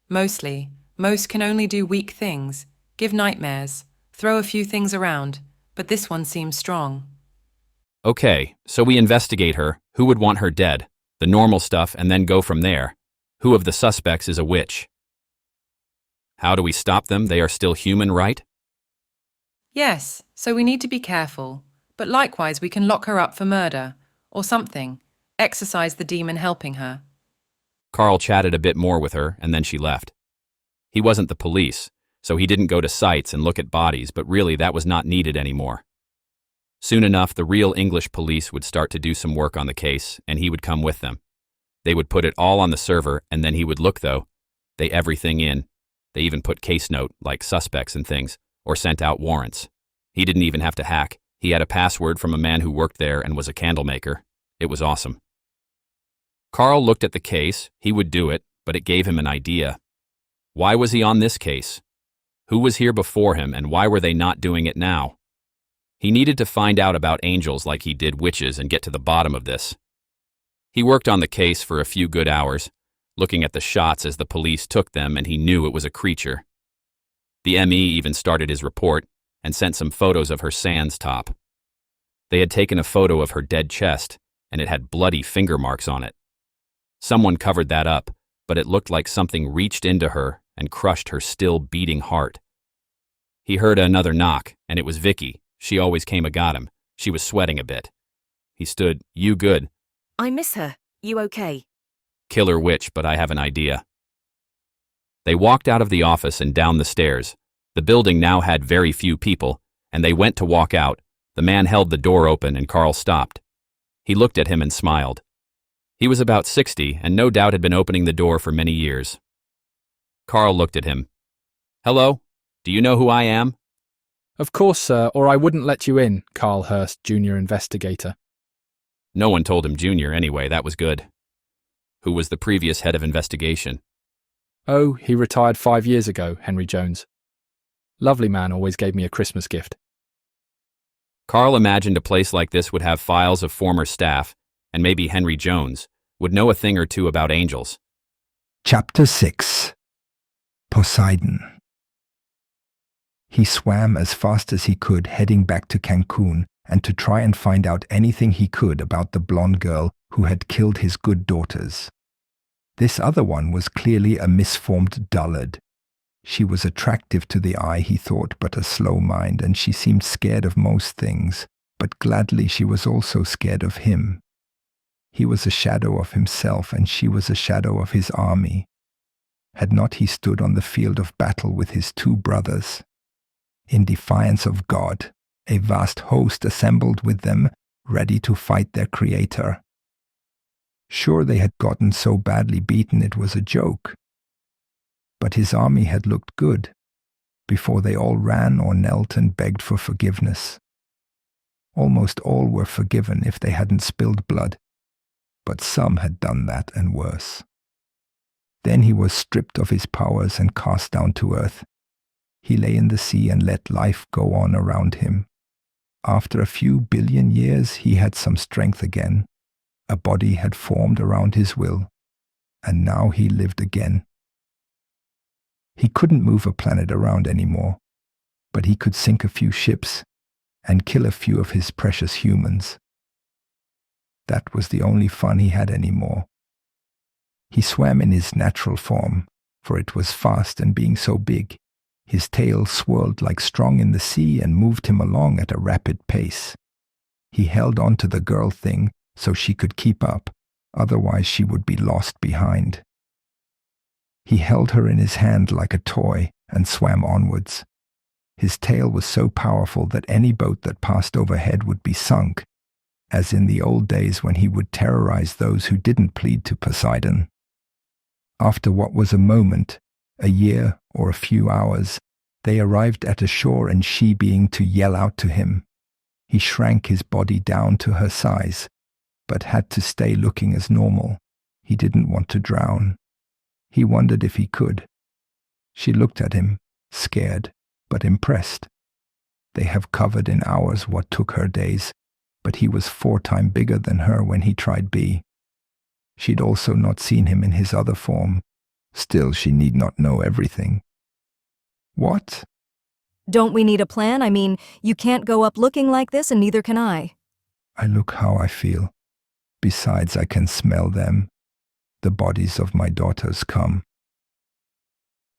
[SPEAKER 5] Mostly. Most can only do weak things, give nightmares, throw a few things around, but this one seems strong.
[SPEAKER 9] Okay, so we investigate her. Who would want her dead? The normal stuff, and then go from there. Who of the suspects is a witch? How do we stop them? They are still human, right?
[SPEAKER 5] Yes, so we need to be careful, but likewise we can lock her up for murder, or something, exorcise the demon helping her.
[SPEAKER 9] Carl chatted a bit more with her, and then she left. He wasn't the police, so he didn't go to sites and look at bodies, but really that was not needed anymore. Soon enough, the real English police would start to do some work on the case, and he would come with them. They would put it all on the server, and then he would look, though. They everything in. They even put case note, like suspects and things, or sent out warrants. He didn't even have to hack. He had a password from a man who worked there and was a candle maker. It was awesome. Carl looked at the case. He would do it, but it gave him an idea. Why was he on this case? Who was here before him, and why were they not doing it now? He needed to find out about angels like he did witches and get to the bottom of this. He worked on the case for a few good hours, looking at the shots as the police took them, and he knew it was a creature. The ME even started his report and sent some photos of her sans top. They had taken a photo of her dead chest, and it had bloody finger marks on it. Someone covered that up, but it looked like something reached into her and crushed her still beating heart. He heard another knock, and it was Vicky. She always came and got him. She was sweating a bit. He stood, "You good?"
[SPEAKER 3] I miss her. You okay?
[SPEAKER 9] Killer witch, but I have an idea. They walked out of the office and down the stairs. The building now had very few people, and they went to walk out. The man held the door open and Carl stopped. He looked at him and smiled. He was about 60 and no doubt had been opening the door for many years. Carl looked at him. Hello, do you know who I am?
[SPEAKER 10] Of course, sir, or I wouldn't let you in, Carl Hurst, junior investigator.
[SPEAKER 9] No one told him junior anyway, that was good. Who was the previous head of investigation?
[SPEAKER 10] Oh, he retired 5 years ago, Henry Jones. Lovely man, always gave me a Christmas gift.
[SPEAKER 9] Carl imagined a place like this would have files of former staff, and maybe Henry Jones would know a thing or two about angels.
[SPEAKER 2] Chapter 6. Poseidon. He swam as fast as he could, heading back to Cancun, and to try and find out anything he could about the blonde girl who had killed his good daughters. This other one was clearly a misformed dullard. She was attractive to the eye, he thought, but a slow mind, and she seemed scared of most things, but gladly she was also scared of him. He was a shadow of himself, and she was a shadow of his army. Had not he stood on the field of battle with his 2 brothers? In defiance of God, a vast host assembled with them, ready to fight their creator. Sure, they had gotten so badly beaten it was a joke. But his army had looked good, before they all ran or knelt and begged for forgiveness. Almost all were forgiven if they hadn't spilled blood, but some had done that and worse. Then he was stripped of his powers and cast down to earth. He lay in the sea and let life go on around him. After a few billion years, he had some strength again. A body had formed around his will, and now he lived again. He couldn't move a planet around anymore, but he could sink a few ships and kill a few of his precious humans. That was the only fun he had anymore. He swam in his natural form, for it was fast, and being so big, his tail swirled like strong in the sea and moved him along at a rapid pace. He held on to the girl thing so she could keep up, otherwise she would be lost behind. He held her in his hand like a toy and swam onwards. His tail was so powerful that any boat that passed overhead would be sunk, as in the old days when he would terrorize those who didn't plead to Poseidon. After what was a moment, a year, or a few hours, they arrived at a shore, and she being to yell out to him. He shrank his body down to her size, but had to stay looking as normal. He didn't want to drown. He wondered if he could. She looked at him, scared, but impressed. They have covered in hours what took her days, but he was 4 times bigger than her when he tried B. She'd also not seen him in his other form. Still, she need not know everything. What?
[SPEAKER 1] Don't we need a plan? I mean, you can't go up looking like this, and neither can I.
[SPEAKER 2] I look how I feel. Besides, I can smell them. The bodies of my daughters come.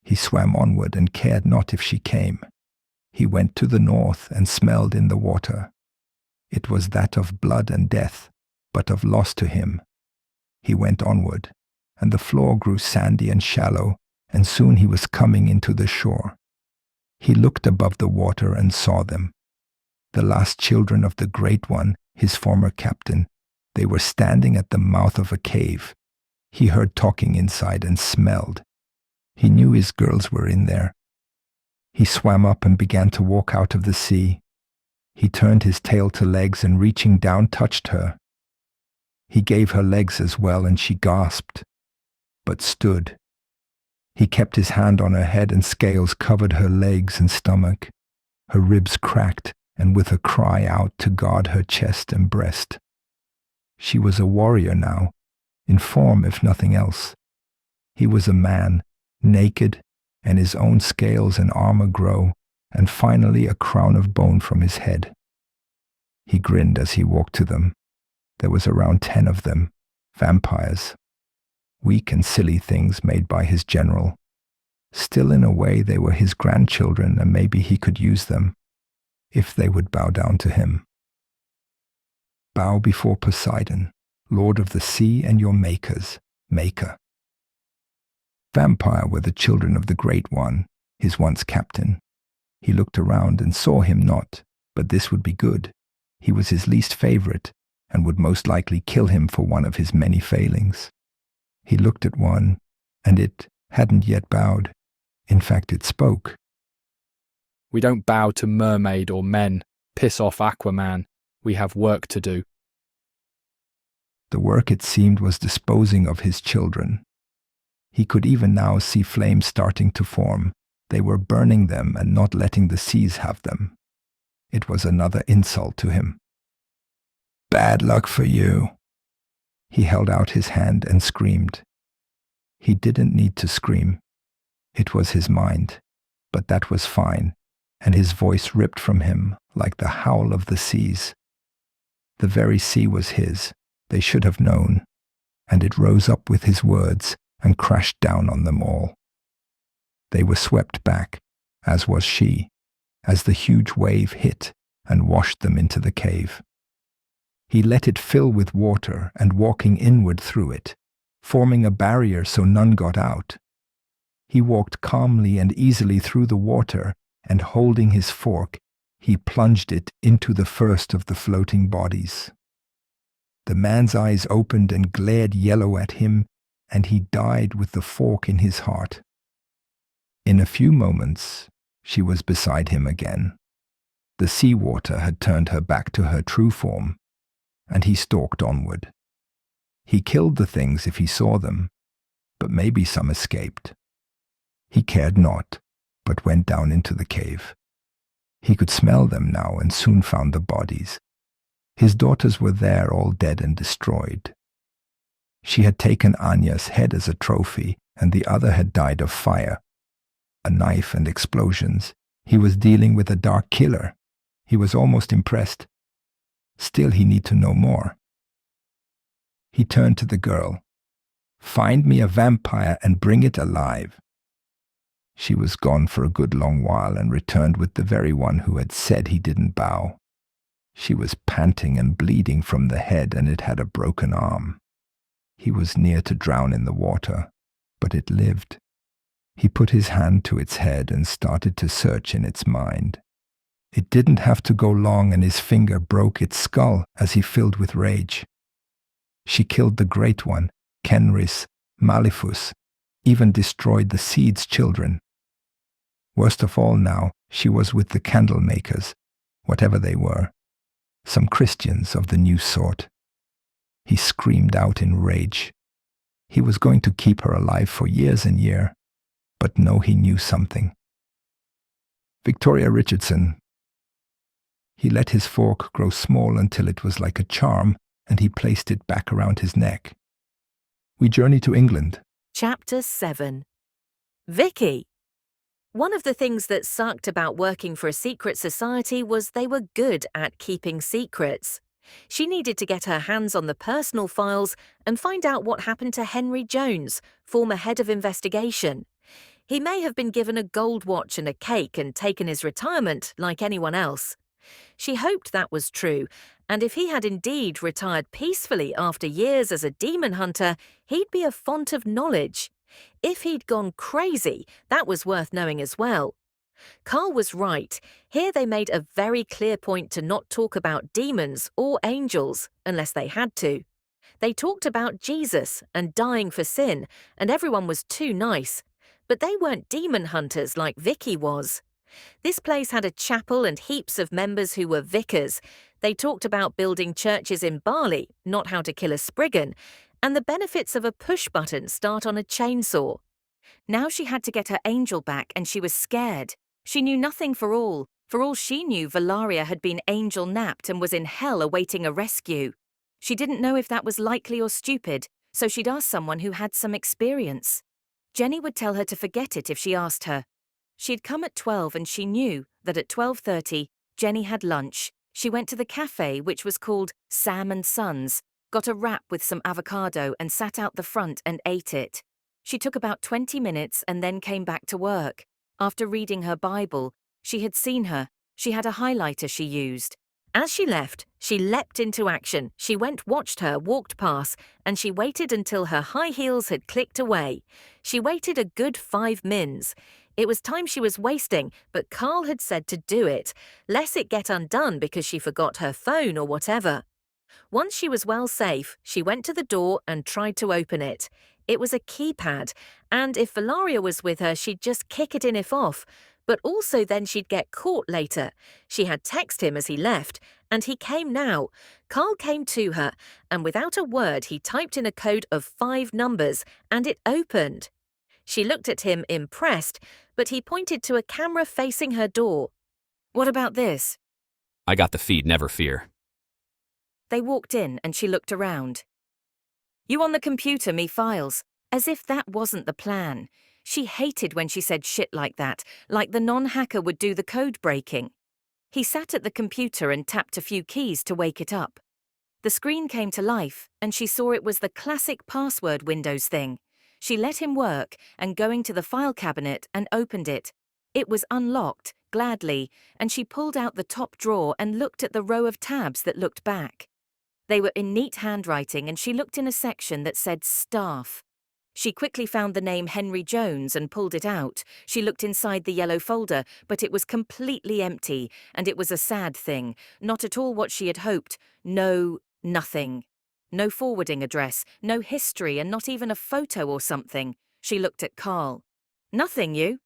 [SPEAKER 2] He swam onward and cared not if she came. He went to the north and smelled in the water. It was that of blood and death, but of loss to him. He went onward, and the floor grew sandy and shallow, and soon he was coming into the shore. He looked above the water and saw them. The last children of the Great One, his former captain. They were standing at the mouth of a cave. He heard talking inside and smelled. He knew his girls were in there. He swam up and began to walk out of the sea. He turned his tail to legs and reaching down touched her. He gave her legs as well, and she gasped, but stood. He kept his hand on her head, and scales covered her legs and stomach. Her ribs cracked, and with a cry out to guard her chest and breast. She was a warrior now, in form if nothing else. He was a man, naked, and his own scales and armor grow, and finally a crown of bone from his head. He grinned as he walked to them. There was around 10 of them, vampires. Weak and silly things made by his general. Still, in a way, they were his grandchildren, and maybe he could use them, if they would bow down to him. Bow before Poseidon, Lord of the sea and your makers, maker. Vampire were the children of the Great One, his once captain. He looked around and saw him not, but this would be good. He was his least favorite, and would most likely kill him for one of his many failings. He looked at one, and it hadn't yet bowed. In fact, it spoke.
[SPEAKER 10] We don't bow to mermaid or men. Piss off, Aquaman. We have work to do.
[SPEAKER 2] The work, it seemed, was disposing of his children. He could even now see flames starting to form. They were burning them and not letting the seas have them. It was another insult to him. Bad luck for you. He held out his hand and screamed. He didn't need to scream. It was his mind, but that was fine, and his voice ripped from him like the howl of the seas. The very sea was his, they should have known, and it rose up with his words and crashed down on them all. They were swept back, as was she, as the huge wave hit and washed them into the cave. He let it fill with water and walking inward through it, forming a barrier so none got out. He walked calmly and easily through the water, and holding his fork, he plunged it into the first of the floating bodies. The man's eyes opened and glared yellow at him, and he died with the fork in his heart. In a few moments, she was beside him again. The seawater had turned her back to her true form, and he stalked onward. He killed the things if he saw them, but maybe some escaped. He cared not, but went down into the cave. He could smell them now and soon found the bodies. His daughters were there, all dead and destroyed. She had taken Anya's head as a trophy, and the other had died of fire. A knife and explosions. He was dealing with a dark killer. He was almost impressed. Still, he needed to know more. He turned to the girl. Find me a vampire and bring it alive. She was gone for a good long while and returned with the very one who had said he didn't bow. She was panting and bleeding from the head, and it had a broken arm. He was near to drown in the water, but it lived. He put his hand to its head and started to search in its mind. It didn't have to go long, and his finger broke its skull as he filled with rage. She killed the Great One, Kenris, Malifus, even destroyed the Seed's children. Worst of all now, she was with the candle makers, whatever they were, some Christians of the new sort. He screamed out in rage. He was going to keep her alive for years and years, but no, he knew something. Victoria Richardson. He let his fork grow small until it was like a charm, and he placed it back around his neck. We journey to England.
[SPEAKER 3] Chapter 7. Vicky. One of the things that sucked about working for a secret society was they were good at keeping secrets. She needed to get her hands on the personal files and find out what happened to Henry Jones, former head of investigation. He may have been given a gold watch and a cake and taken his retirement like anyone else. She hoped that was true, and if he had indeed retired peacefully after years as a demon hunter, he'd be a font of knowledge. If he'd gone crazy, that was worth knowing as well. Carl was right. Here they made a very clear point to not talk about demons or angels, unless they had to. They talked about Jesus and dying for sin, and everyone was too nice. But they weren't demon hunters like Vicky was. This place had a chapel and heaps of members who were vicars. They talked about building churches in Bali, not how to kill a spriggan, and the benefits of a push-button start on a chainsaw. Now she had to get her angel back, and she was scared. She knew nothing for all. For all she knew, Valaria had been angel-napped and was in hell awaiting a rescue. She didn't know if that was likely or stupid, so she'd ask someone who had some experience. Jenny would tell her to forget it if she asked her. She'd come at 12 and she knew that at 12:30, Jenny had lunch. She went to the cafe, which was called Sam and Sons, got a wrap with some avocado and sat out the front and ate it. She took about 20 minutes and then came back to work. After reading her Bible, she had seen her. She had a highlighter she used. As she left, she leapt into action. She watched her, walked past, and she waited until her high heels had clicked away. She waited a good 5 mins. It was time she was wasting, but Carl had said to do it, lest it get undone because she forgot her phone or whatever. Once she was well safe, she went to the door and tried to open it. It was a keypad, and if Valaria was with her, she'd just kick it in if off. But also then she'd get caught later. She had texted him as he left, and he came now. Carl came to her, and without a word he typed in a code of 5 numbers, and it opened. She looked at him, impressed, but he pointed to a camera facing her door. "What about this?"
[SPEAKER 9] I got the feed, never fear.
[SPEAKER 3] They walked in, and she looked around. "You on the computer, me files." As if that wasn't the plan. She hated when she said shit like that, like the non-hacker would do the code breaking. He sat at the computer and tapped a few keys to wake it up. The screen came to life, and she saw it was the classic password Windows thing. She let him work, and going to the file cabinet and opened it. It was unlocked, gladly, and she pulled out the top drawer and looked at the row of tabs that looked back. They were in neat handwriting, and she looked in a section that said Staff. She quickly found the name Henry Jones and pulled it out. She looked inside the yellow folder, but it was completely empty, and it was a sad thing. Not at all what she had hoped. No, nothing. No forwarding address, no history, and not even a photo or something. She looked at Carl. "Nothing, you?"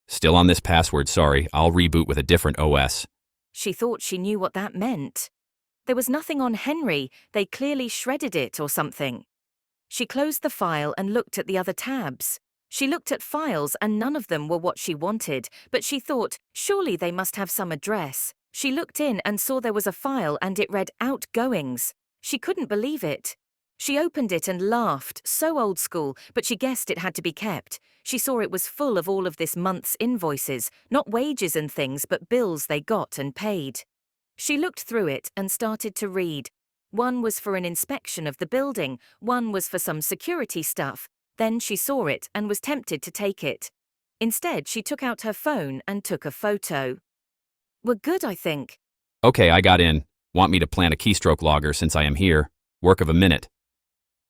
[SPEAKER 9] Still on this password, sorry. I'll reboot with a different OS.
[SPEAKER 3] She thought she knew what that meant. There was nothing on Henry. They clearly shredded it or something. She closed the file and looked at the other tabs. She looked at files and none of them were what she wanted, but she thought, surely they must have some address. She looked in and saw there was a file and it read outgoings. She couldn't believe it. She opened it and laughed, so old school, but she guessed it had to be kept. She saw it was full of all of this month's invoices, not wages and things, but bills they got and paid. She looked through it and started to read. One was for an inspection of the building, one was for some security stuff. Then she saw it and was tempted to take it. Instead, she took out her phone and took a photo. "We're good, I think."
[SPEAKER 9] Okay, I got in. Want me to plant a keystroke logger since I am here? Work of a minute.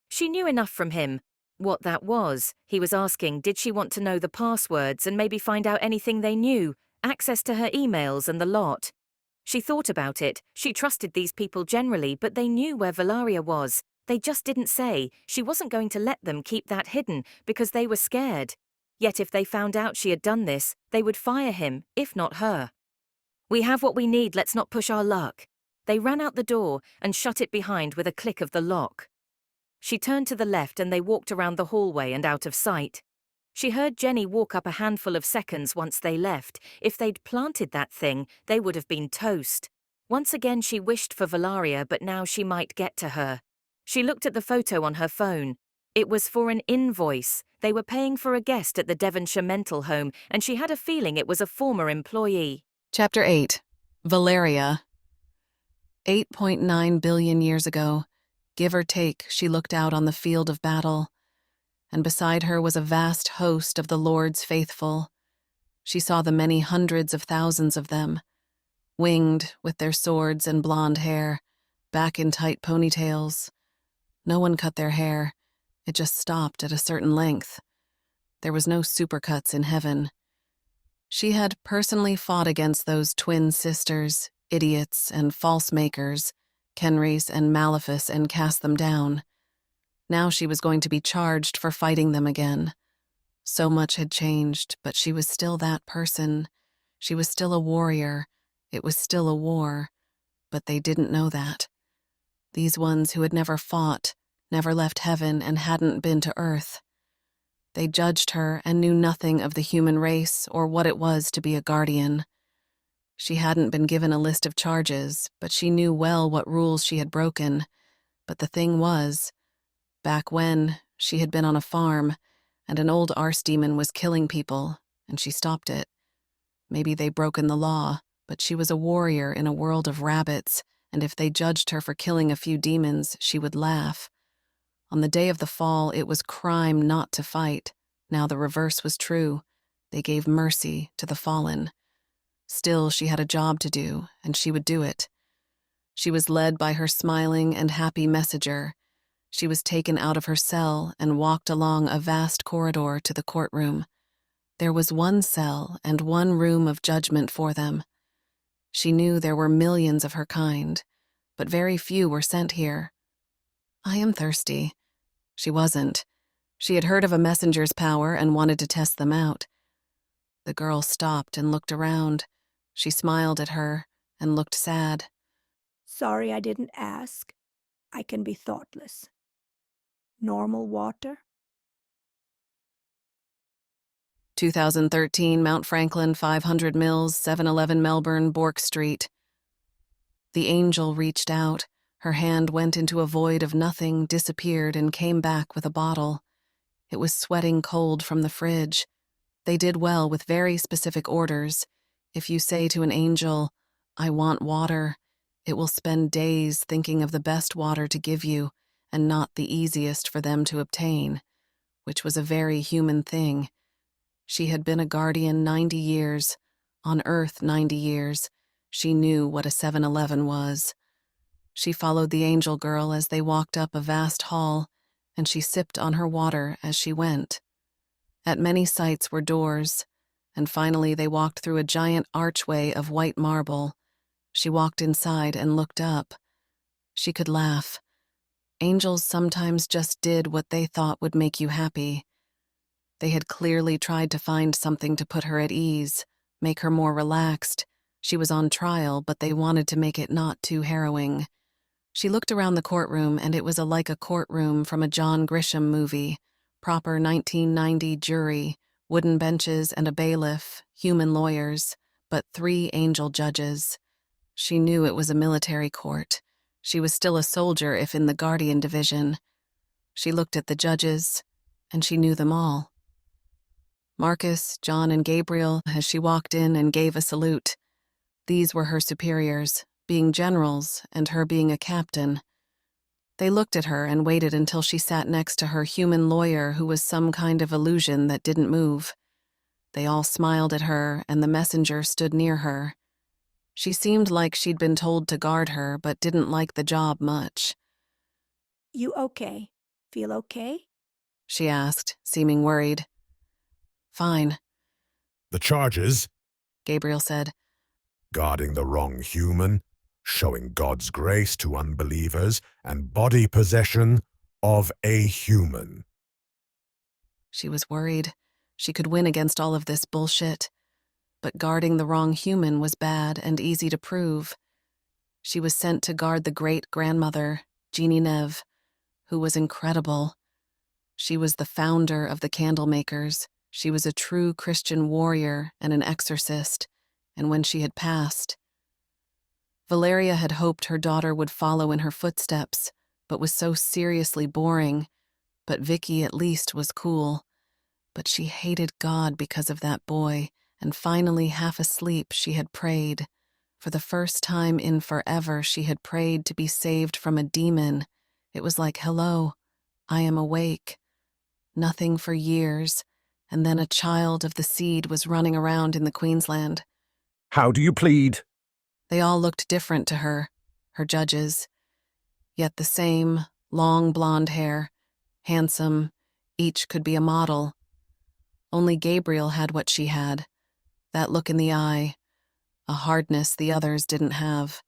[SPEAKER 3] She knew enough from him. What that was. He was asking, did she want to know the passwords and maybe find out anything they knew, access to her emails and the lot. She thought about it. She trusted these people generally, but they knew where Valaria was. They just didn't say. She wasn't going to let them keep that hidden because they were scared. Yet if they found out she had done this, they would fire him, if not her. "We have what we need, let's not push our luck." They ran out the door and shut it behind with a click of the lock. She turned to the left and they walked around the hallway and out of sight. She heard Jenny walk up a handful of seconds once they left. If they'd planted that thing, they would have been toast. Once again she wished for Valaria, but now she might get to her. She looked at the photo on her phone. It was for an invoice. They were paying for a guest at the Devonshire mental home, and she had a feeling it was a former employee.
[SPEAKER 6] Chapter 8. Valeria. 8.9 billion years ago, give or take, she looked out on the field of battle, and beside her was a vast host of the Lord's faithful. She saw the many hundreds of thousands of them, winged with their swords and blonde hair, back in tight ponytails. No one cut their hair. It just stopped at a certain length. There was no supercuts in heaven. She had personally fought against those twin sisters, idiots and false makers, Kenrys and Maleficus, and cast them down. Now she was going to be charged for fighting them again. So much had changed, but she was still that person. She was still a warrior. It was still a war. But they didn't know that. These ones who had never fought, never left heaven, and hadn't been to earth. They judged her and knew nothing of the human race or what it was to be a guardian. She hadn't been given a list of charges, but she knew well what rules she had broken. But the thing was, back when, she had been on a farm, and an old arse demon was killing people, and she stopped it. Maybe they'd broken the law, but she was a warrior in a world of rabbits, and if they judged her for killing a few demons, she would laugh. On the day of the fall, it was crime not to fight. Now the reverse was true. They gave mercy to the fallen. Still, she had a job to do, and she would do it. She was led by her smiling and happy messenger. She was taken out of her cell and walked along a vast corridor to the courtroom. There was one cell and one room of judgment for them. She knew there were millions of her kind, but very few were sent here. "I am thirsty." She wasn't. She had heard of a messenger's power and wanted to test them out. The girl stopped and looked around. She smiled at her and looked sad.
[SPEAKER 7] Sorry I didn't ask. I can be thoughtless. Normal water?
[SPEAKER 6] 2013 Mount Franklin, 500 Mills, 711 Melbourne, Bourke Street. The angel reached out. Her hand went into a void of nothing, disappeared, and came back with a bottle. It was sweating cold from the fridge. They did well with very specific orders. If you say to an angel, "I want water," it will spend days thinking of the best water to give you and not the easiest for them to obtain, which was a very human thing. She had been a guardian 90 years, on Earth 90 years. She knew what a 7-Eleven was. She followed the angel girl as they walked up a vast hall, and she sipped on her water as she went. At many sites were doors, and finally they walked through a giant archway of white marble. She walked inside and looked up. She could laugh. Angels sometimes just did what they thought would make you happy. They had clearly tried to find something to put her at ease, make her more relaxed. She was on trial, but they wanted to make it not too harrowing. She looked around the courtroom, and it was like a courtroom from a John Grisham movie. Proper 1990 jury, wooden benches and a bailiff, human lawyers, but 3 angel judges. She knew it was a military court. She was still a soldier if in the Guardian Division. She looked at the judges, and she knew them all. Marcus, John, and Gabriel as she walked in and gave a salute. These were her superiors, being generals and her being a captain. They looked at her and waited until she sat next to her human lawyer who was some kind of illusion that didn't move. They all smiled at her, and the messenger stood near her. She seemed like she'd been told to guard her, but didn't like the job much.
[SPEAKER 7] You okay? Feel okay?
[SPEAKER 6] She asked, seeming worried. "Fine,"
[SPEAKER 11] The charges:
[SPEAKER 6] Gabriel said.
[SPEAKER 11] guarding the wrong human, showing God's grace to unbelievers, and body possession of a human.
[SPEAKER 6] She was worried. She could win against all of this bullshit. But guarding the wrong human was bad and easy to prove. She was sent to guard the great-grandmother, Jeannie Nev, who was incredible. She was the founder of the Candlemakers. She was a true Christian warrior and an exorcist, and when she had passed, Valeria had hoped her daughter would follow in her footsteps, but was so seriously boring. But Vicky at least was cool. But she hated God because of that boy, and finally, half asleep, she had prayed. For the first time in forever, she had prayed to be saved from a demon. It was like, hello, I am awake. Nothing for years, and then a child of the seed was running around in the Queensland.
[SPEAKER 11] How do you plead?
[SPEAKER 6] They all looked different to her judges. Yet the same, long blonde hair, handsome, each could be a model. Only Gabriel had what she had, that look in the eye, a hardness the others didn't have.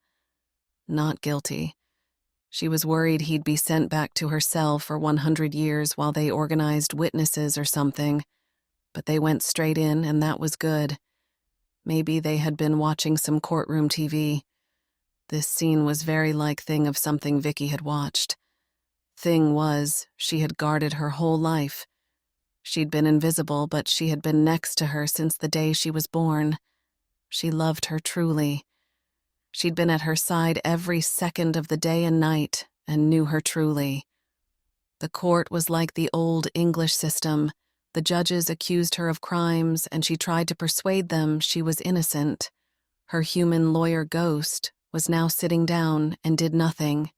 [SPEAKER 6] Not guilty. She was worried he'd be sent back to her cell for 100 years while they organized witnesses or something, but they went straight in, and that was good. Maybe they had been watching some courtroom TV. This scene was very like thing of something Vicky had watched. Thing was, she had guarded her whole life. She'd been invisible, but she had been next to her since the day she was born. She loved her truly. She'd been at her side every second of the day and night, and knew her truly. The court was like the old English system. The judges accused her of crimes, and she tried to persuade them she was innocent. Her human lawyer ghost was now sitting down and did nothing.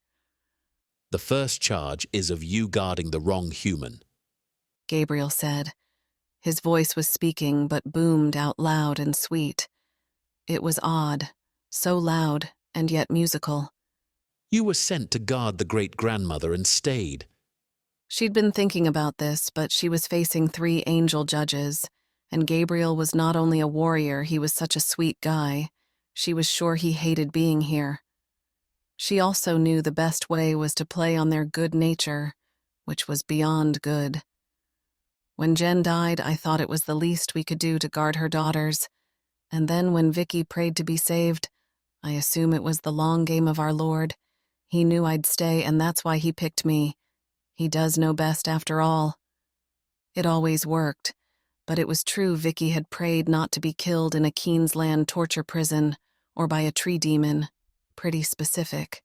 [SPEAKER 4] The first charge is of you guarding the wrong human.
[SPEAKER 6] Gabriel said. His voice was speaking, but boomed out loud and sweet. It was odd, so loud and yet musical.
[SPEAKER 4] You were sent to guard the great-grandmother and stayed.
[SPEAKER 6] She'd been thinking about this, but she was facing 3 angel judges, and Gabriel was not only a warrior, he was such a sweet guy. She was sure he hated being here. She also knew the best way was to play on their good nature, which was beyond good. When Jen died, I thought it was the least we could do to guard her daughters, and then when Vicky prayed to be saved, I assume it was the long game of our Lord. He knew I'd stay, and that's why he picked me. He does know best after all. It always worked, but it was true Vicky had prayed not to be killed in a Queensland torture prison or by a tree demon. Pretty specific.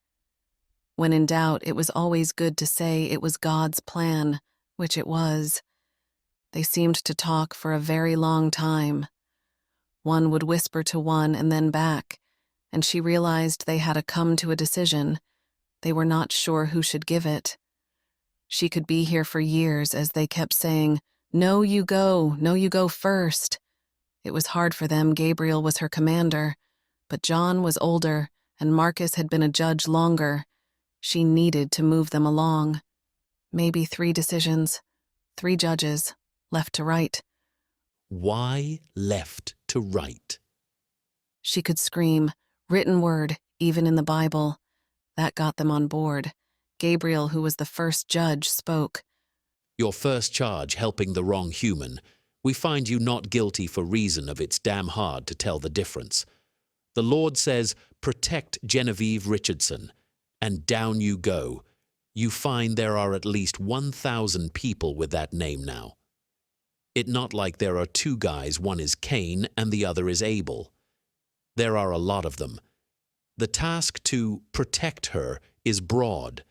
[SPEAKER 6] When in doubt, it was always good to say it was God's plan, which it was. They seemed to talk for a very long time. One would whisper to one and then back, and she realized they had to come to a decision. They were not sure who should give it. She could be here for years as they kept saying, "No, you go first." It was hard for them. Gabriel was her commander, but John was older and Marcus had been a judge longer. She needed to move them along. Maybe 3 decisions, 3 judges, left to right.
[SPEAKER 4] Why left to right?
[SPEAKER 6] She could scream, written word, even in the Bible. That got them on board. Gabriel, who was the first judge, spoke.
[SPEAKER 4] Your first charge, helping the wrong human. We find you not guilty for reason of it's damn hard to tell the difference. The Lord says, protect Genevieve Richardson. And down you go. You find there are at least 1,000 people with that name now. It not like there are 2 guys, one is Cain and the other is Abel. There are a lot of them. The task to protect her is broad.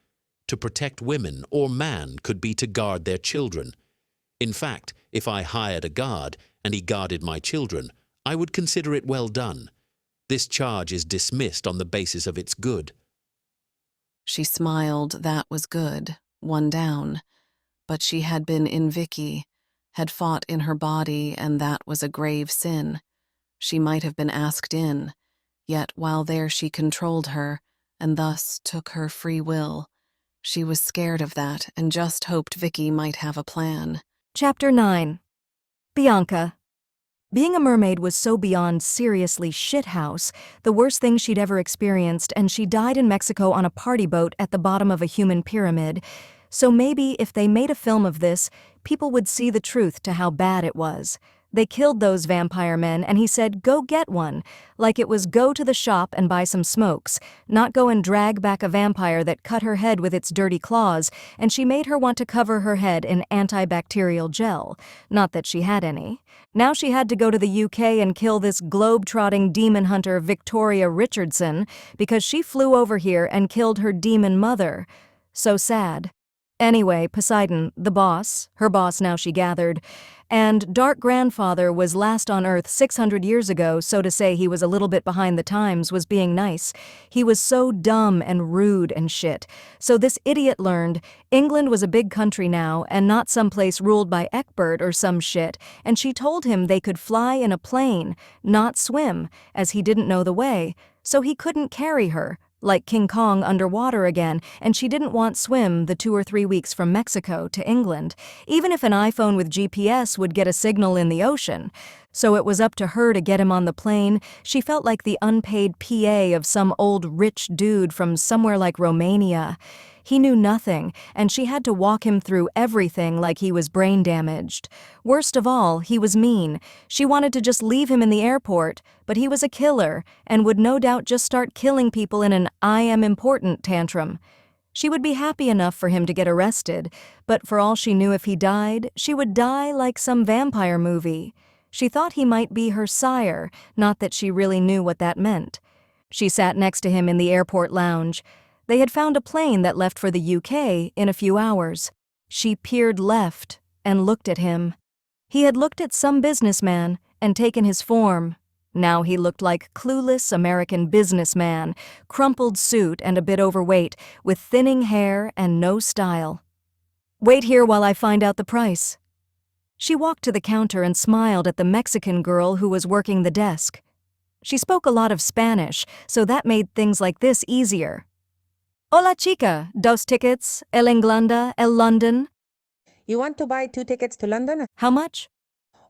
[SPEAKER 4] To protect women or man could be to guard their children. In fact, if I hired a guard and he guarded my children, I would consider it well done. This charge is dismissed on the basis of its good.
[SPEAKER 6] She smiled. That was good. 1 down. But she had been in Vicky, had fought in her body, and that was a grave sin. She might have been asked in, yet while there she controlled her, and thus took her free will. She was scared of that and just hoped Vicky might have a plan.
[SPEAKER 1] Chapter 9. Bianca. Being a mermaid was so beyond seriously shithouse, the worst thing she'd ever experienced, and she died in Mexico on a party boat at the bottom of a human pyramid. So maybe if they made a film of this, people would see the truth to how bad it was. They killed those vampire men, and he said, go get one, like it was go to the shop and buy some smokes, not go and drag back a vampire that cut her head with its dirty claws, and she made her want to cover her head in antibacterial gel. Not that she had any. Now she had to go to the UK and kill this globe-trotting demon hunter Victoria Richardson because she flew over here and killed her demon mother. So sad. Anyway, Poseidon, the boss, her boss now she gathered, and Dark Grandfather was last on Earth 600 years ago, so to say he was a little bit behind the times was being nice. He was so dumb and rude and shit. So this idiot learned England was a big country now and not someplace ruled by Egbert or some shit, and she told him they could fly in a plane, not swim, as he didn't know the way, so he couldn't carry her. Like King Kong underwater again, and she didn't want swim the 2 or 3 weeks from Mexico to England, even if an iPhone with GPS would get a signal in the ocean. So it was up to her to get him on the plane. She felt like the unpaid PA of some old rich dude from somewhere like Romania. He knew nothing, and she had to walk him through everything like he was brain damaged. Worst of all, he was mean. She wanted to just leave him in the airport, but he was a killer, and would no doubt just start killing people in an I am important tantrum. She would be happy enough for him to get arrested, but for all she knew if he died, she would die like some vampire movie. She thought he might be her sire, not that she really knew what that meant. She sat next to him in the airport lounge. They had found a plane that left for the UK in a few hours. She peered left and looked at him. He had looked at some businessman and taken his form. Now he looked like clueless American businessman, crumpled suit and a bit overweight, with thinning hair and no style. Wait here while I find out the price. She walked to the counter and smiled at the Mexican girl who was working the desk. She spoke a lot of Spanish, so that made things like this easier. Hola chica, dos tickets, el England, el London.
[SPEAKER 12] You want to buy 2 tickets to London?
[SPEAKER 1] How much?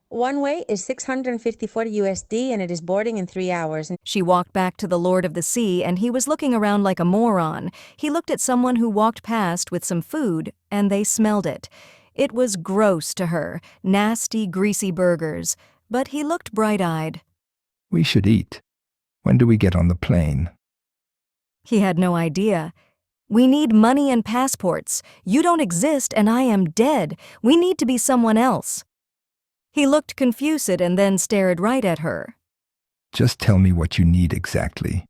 [SPEAKER 12] One way is 654 USD and it is boarding in 3 hours.
[SPEAKER 1] She walked back to the Lord of the Sea and he was looking around like a moron. He looked at someone who walked past with some food and they smelled it. It was gross to her, nasty, greasy burgers, but he looked bright-eyed.
[SPEAKER 2] We should eat. When do we get on the plane?
[SPEAKER 1] He had no idea. We need money and passports. You don't exist and I am dead. We need to be someone else. He looked confused and then stared right at her.
[SPEAKER 2] Just tell me what you need exactly.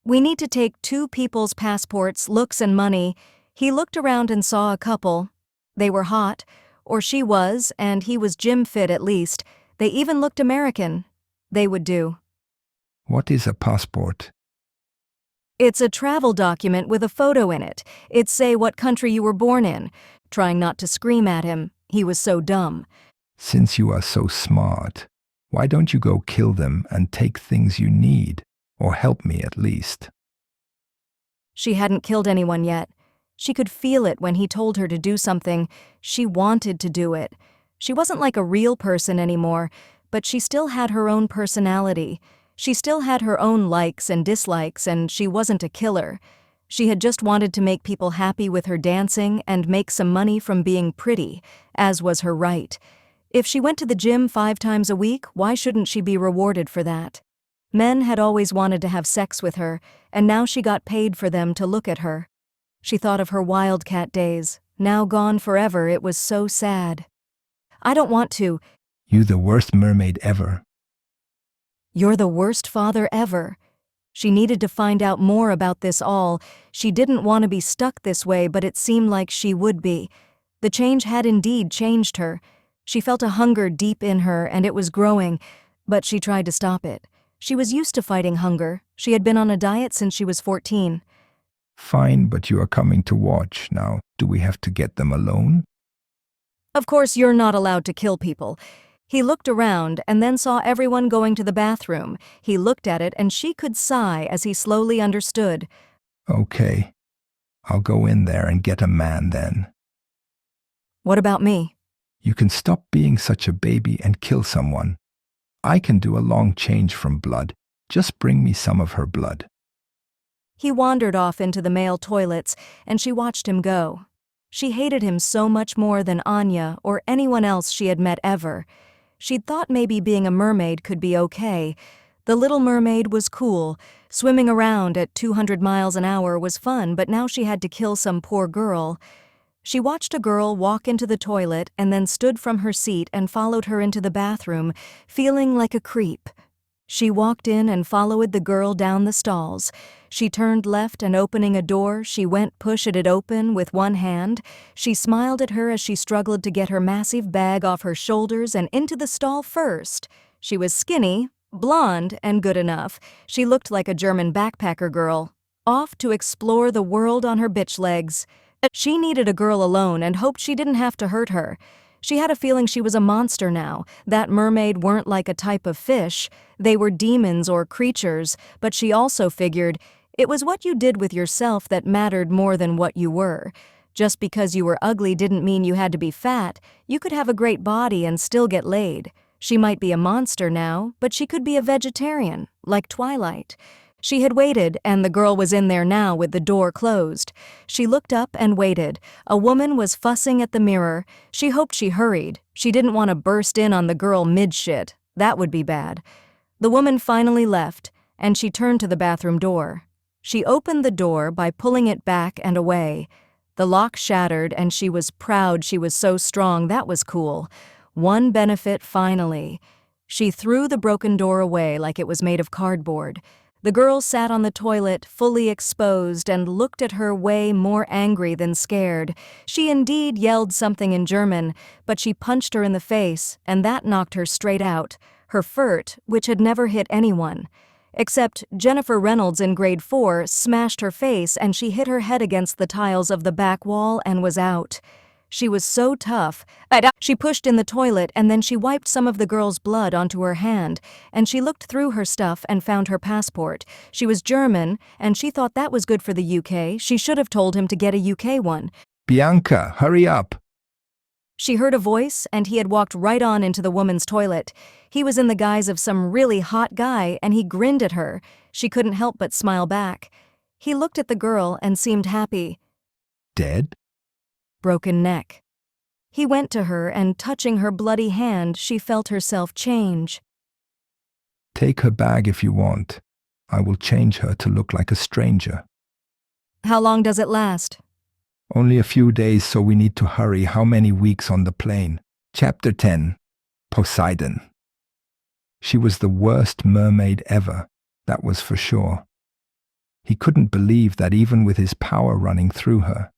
[SPEAKER 1] We need to take 2 people's passports, looks and money. He looked around and saw a couple. They were hot, or she was, and he was gym fit at least. They even looked American. They would do.
[SPEAKER 2] What is a passport?
[SPEAKER 1] It's a travel document with a photo in it. It say what country you were born in. Trying not to scream at him. He was so dumb.
[SPEAKER 2] Since you are so smart, why don't you go kill them and take things you need, or help me at least?
[SPEAKER 1] She hadn't killed anyone yet. She could feel it when he told her to do something. She wanted to do it. She wasn't like a real person anymore, but she still had her own personality. She still had her own likes and dislikes, and she wasn't a killer. She had just wanted to make people happy with her dancing and make some money from being pretty, as was her right. If she went to the gym 5 times a week, why shouldn't she be rewarded for that? Men had always wanted to have sex with her, and now she got paid for them to look at her. She thought of her wildcat days. Now gone forever, it was so sad. I don't want to.
[SPEAKER 2] You the worst mermaid ever.
[SPEAKER 1] You're the worst father ever. She needed to find out more about this all. She didn't want to be stuck this way, but it seemed like she would be. The change had indeed changed her. She felt a hunger deep in her, and it was growing, but she tried to stop it. She was used to fighting hunger. She had been on a diet since she was 14.
[SPEAKER 2] Fine, but you are coming to watch. Now, do we have to get them alone?
[SPEAKER 1] Of course, you're not allowed to kill people. He looked around and then saw everyone going to the bathroom. He looked at it and she could sigh as he slowly understood.
[SPEAKER 2] Okay. I'll go in there and get a man then.
[SPEAKER 1] What about me?
[SPEAKER 2] You can stop being such a baby and kill someone. I can do a long change from blood. Just bring me some of her blood.
[SPEAKER 1] He wandered off into the male toilets, and she watched him go. She hated him so much more than Anya or anyone else she had met ever. She'd thought maybe being a mermaid could be okay. The little mermaid was cool. Swimming around at 200 miles an hour was fun, but now she had to kill some poor girl. She watched a girl walk into the toilet and then stood from her seat and followed her into the bathroom, feeling like a creep. She walked in and followed the girl down the stalls. She turned left and opening a door, she pushed it open with one hand. She smiled at her as she struggled to get her massive bag off her shoulders and into the stall first. She was skinny, blonde, and good enough. She looked like a German backpacker girl, off to explore the world on her bitch legs. She needed a girl alone and hoped she didn't have to hurt her. She had a feeling she was a monster now. That mermaid weren't like a type of fish. They were demons or creatures, but she also figured it was what you did with yourself that mattered more than what you were. Just because you were ugly didn't mean you had to be fat. You could have a great body and still get laid. She might be a monster now, but she could be a vegetarian, like Twilight. She had waited, and the girl was in there now with the door closed. She looked up and waited. A woman was fussing at the mirror. She hoped she hurried. She didn't want to burst in on the girl mid-shit. That would be bad. The woman finally left, and she turned to the bathroom door. She opened the door by pulling it back and away. The lock shattered, and she was proud she was so strong. That was cool. One benefit finally. She threw the broken door away like it was made of cardboard. The girl sat on the toilet, fully exposed, and looked at her way more angry than scared. She indeed yelled something in German, but she punched her in the face, and that knocked her straight out. Her furt, which had never hit anyone. Except Jennifer Reynolds in grade 4 smashed her face and she hit her head against the tiles of the back wall and was out. She was so tough. She pushed in the toilet and then she wiped some of the girl's blood onto her hand, and she looked through her stuff and found her passport. She was German, and she thought that was good for the UK. She should have told him to get a UK one.
[SPEAKER 2] Bianca, hurry up!
[SPEAKER 1] She heard a voice, and he had walked right on into the woman's toilet. He was in the guise of some really hot guy, and he grinned at her. She couldn't help but smile back. He looked at the girl and seemed happy.
[SPEAKER 2] Dead?
[SPEAKER 1] Broken neck. He went to her, and touching her bloody hand, she felt herself change.
[SPEAKER 2] Take her bag if you want. I will change her to look like a stranger.
[SPEAKER 1] How long does it last?
[SPEAKER 2] Only a few days, so we need to hurry. How many weeks on the plane? Chapter 10. Poseidon. She was the worst mermaid ever, that was for sure. He couldn't believe that even with his power running through her,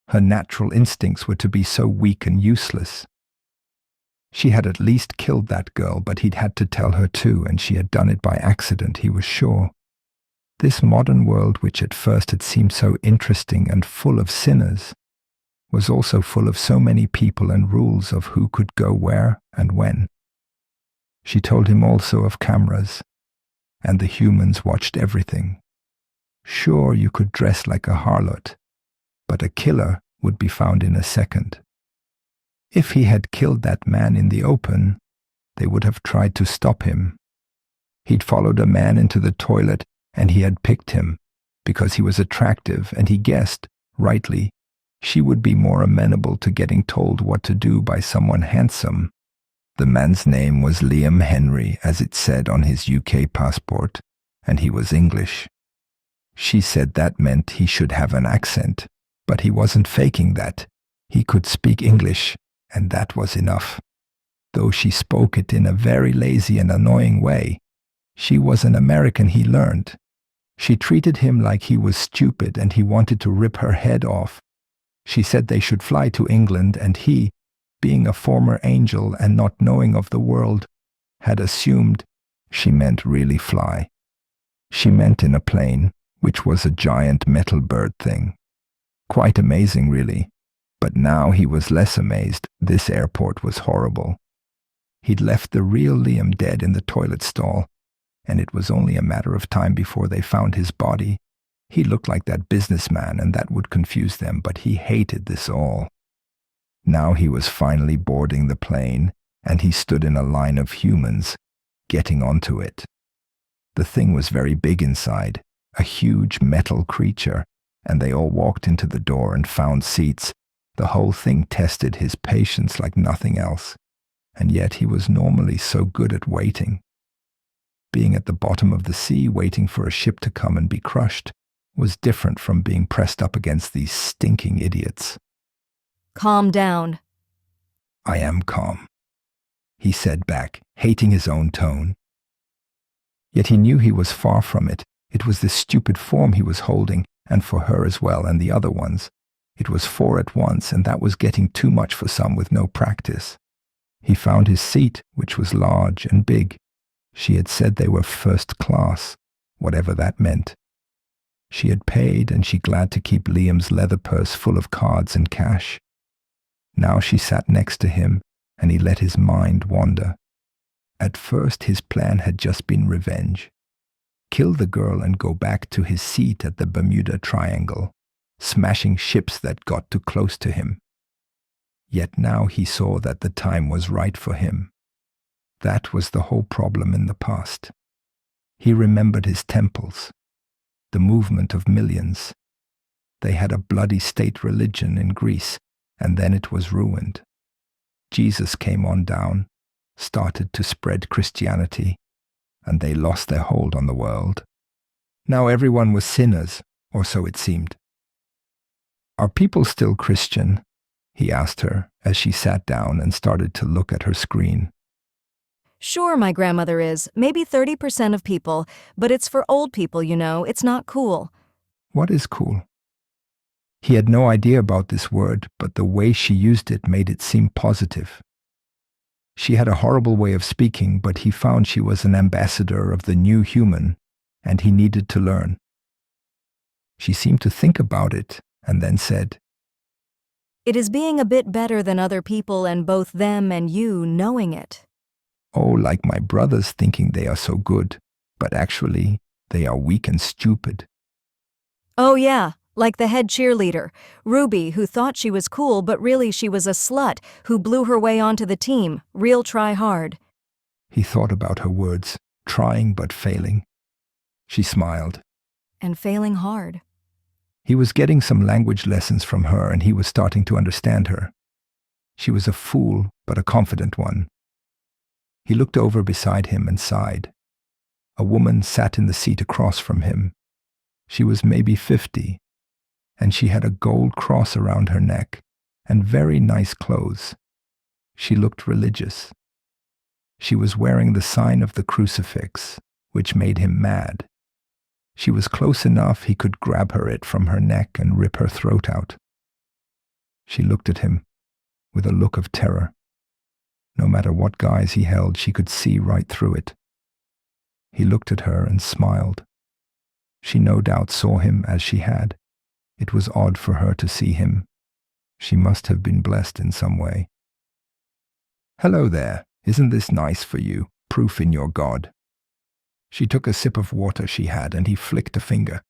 [SPEAKER 2] her natural instincts were to be so weak and useless. She had at least killed that girl, but he'd had to tell her too, and she had done it by accident, he was sure. This modern world, which at first had seemed so interesting and full of sinners, was also full of so many people and rules of who could go where and when. She told him also of cameras, and the humans watched everything. Sure, you could dress like a harlot, but a killer would be found in a second. If he had killed that man in the open, they would have tried to stop him. He'd followed a man into the toilet, and he had picked him because he was attractive, and he guessed, rightly, she would be more amenable to getting told what to do by someone handsome. The man's name was Liam Henry, as it said on his UK passport, and he was English. She said that meant he should have an accent, but he wasn't faking that. He could speak English, and that was enough. Though she spoke it in a very lazy and annoying way, she was an American, he learned. She treated him like he was stupid and he wanted to rip her head off. She said they should fly to England, and he, being a former angel and not knowing of the world, had assumed she meant really fly. She meant in a plane, which was a giant metal bird thing. Quite amazing, really. But now he was less amazed. This airport was horrible. He'd left the real Liam dead in the toilet stall, and it was only a matter of time before they found his body. He looked like that businessman, and that would confuse them, but he hated this all. Now he was finally boarding the plane, and he stood in a line of humans, getting onto it. The thing was very big inside, a huge metal creature, and they all walked into the door and found seats. The whole thing tested his patience like nothing else, and yet he was normally so good at waiting. Being at the bottom of the sea, waiting for a ship to come and be crushed, was different from being pressed up against these stinking idiots.
[SPEAKER 1] Calm down.
[SPEAKER 2] I am calm, he said back, hating his own tone. Yet he knew he was far from it. It was this stupid form he was holding, and for her as well, and the other ones. It was four at once, and that was getting too much for some with no practice. He found his seat, which was large and big. She had said they were first class, whatever that meant. She had paid, and she glad to keep Liam's leather purse full of cards and cash. Now she sat next to him, and he let his mind wander. At first his plan had just been revenge. Kill the girl and go back to his seat at the Bermuda Triangle, smashing ships that got too close to him. Yet now he saw that the time was right for him. That was the whole problem in the past. He remembered his temples, the movement of millions. They had a bloody state religion in Greece, and then it was ruined. Jesus came on down, started to spread Christianity, and they lost their hold on the world. Now everyone was sinners, or so it seemed. Are people still Christian? He asked her as she sat down and started to look at her screen.
[SPEAKER 1] Sure, my grandmother is. Maybe 30% of people, but it's for old people, you know. It's not cool.
[SPEAKER 2] What is cool? He had no idea about this word, but the way she used it made it seem positive. She had a horrible way of speaking, but he found she was an ambassador of the new human, and he needed to learn. She seemed to think about it, and then said,
[SPEAKER 1] It is being a bit better than other people and both them and you knowing it.
[SPEAKER 2] Oh, like my brothers thinking they are so good, but actually they are weak and stupid.
[SPEAKER 1] Oh yeah, like the head cheerleader, Ruby, who thought she was cool but really she was a slut who blew her way onto the team, real try hard.
[SPEAKER 2] He thought about her words, trying but failing. She smiled.
[SPEAKER 1] And failing hard.
[SPEAKER 2] He was getting some language lessons from her and he was starting to understand her. She was a fool, but a confident one. He looked over beside him and sighed. A woman sat in the seat across from him. She was maybe 50, and she had a gold cross around her neck and very nice clothes. She looked religious. She was wearing the sign of the crucifix, which made him mad. She was close enough he could grab it from her neck and rip her throat out. She looked at him with a look of terror. No matter what guise he held, she could see right through it. He looked at her and smiled. She no doubt saw him as she had. It was odd for her to see him. She must have been blessed in some way. "Hello there. Isn't this nice for you? Proof in your God." She took a sip of water she had and he flicked a finger.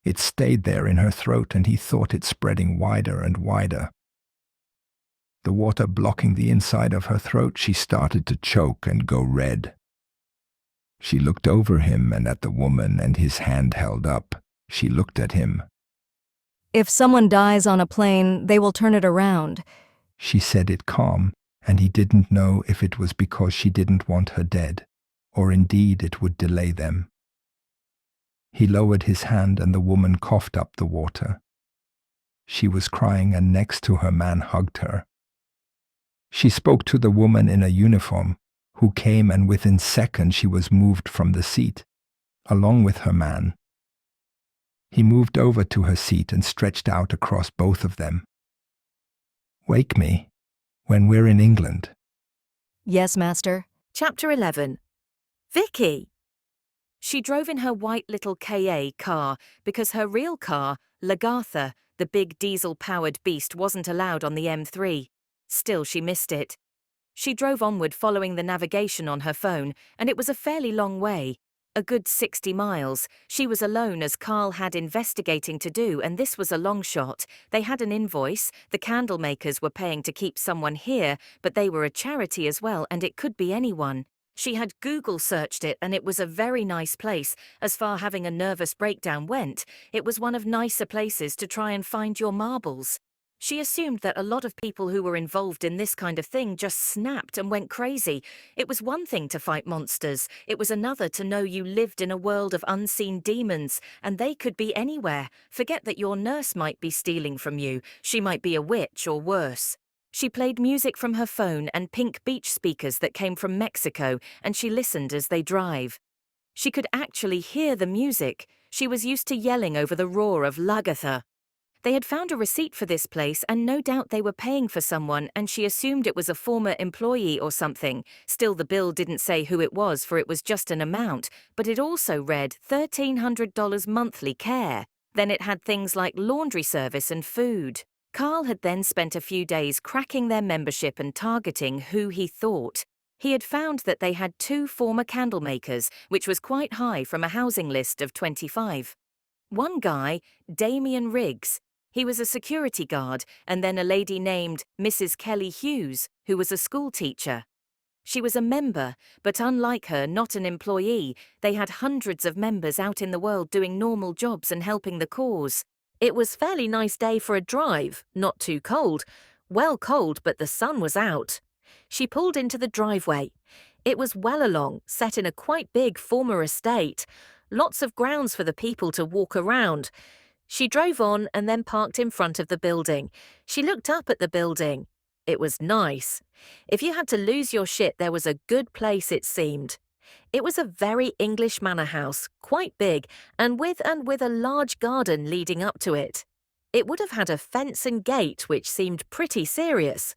[SPEAKER 2] It stayed there in her throat and he thought it spreading wider and wider. The water blocking the inside of her throat, she started to choke and go red. She looked over him and at the woman and his hand held up. She looked at him.
[SPEAKER 1] If someone dies on a plane, they will turn it around.
[SPEAKER 2] She said it calm, and he didn't know if it was because she didn't want her dead, or indeed it would delay them. He lowered his hand and the woman coughed up the water. She was crying and next to her man hugged her. She spoke to the woman in a uniform, who came and within seconds she was moved from the seat, along with her man. He moved over to her seat and stretched out across both of them. "Wake me when we're in England."
[SPEAKER 1] Yes, master.
[SPEAKER 3] Chapter 11. Vicky! She drove in her white little KA car because her real car, Lagartha, the big diesel-powered beast, wasn't allowed on the M3. Still, she missed it. She drove onward following the navigation on her phone, and it was a fairly long way. A good 60 miles. She was alone as Carl had investigating to do, and this was a long shot. They had an invoice, the candle makers were paying to keep someone here, but they were a charity as well, and it could be anyone. She had Google searched it, and it was a very nice place. As far having a nervous breakdown went, it was one of nicer places to try and find your marbles. She assumed that a lot of people who were involved in this kind of thing just snapped and went crazy. It was one thing to fight monsters. It was another to know you lived in a world of unseen demons, and they could be anywhere. Forget that your nurse might be stealing from you. She might be a witch or worse. She played music from her phone and pink beach speakers that came from Mexico, and she listened as they drive. She could actually hear the music. She was used to yelling over the roar of Lagartha. They had found a receipt for this place and no doubt they were paying for someone, and she assumed it was a former employee or something. Still, the bill didn't say who it was, for it was just an amount, but it also read $1,300 monthly care. Then it had things like laundry service and food. Carl had then spent a few days cracking their membership and targeting who he thought. He had found that they had 2 former candle makers, which was quite high from a housing list of 25. One guy, Damien Riggs, he was a security guard, and then a lady named Mrs. Kelly Hughes, who was a school teacher. She was a member, but unlike her, not an employee. They had hundreds of members out in the world doing normal jobs and helping the cause. It was a fairly nice day for a drive, not too cold. Well, cold, but the sun was out. She pulled into the driveway. It was well along, set in a quite big former estate. Lots of grounds for the people to walk around. She drove on and then parked in front of the building. She looked up at the building. It was nice. If you had to lose your shit, there was a good place, it seemed. It was a very English manor house, quite big, and with a large garden leading up to it. It would have had a fence and gate, which seemed pretty serious.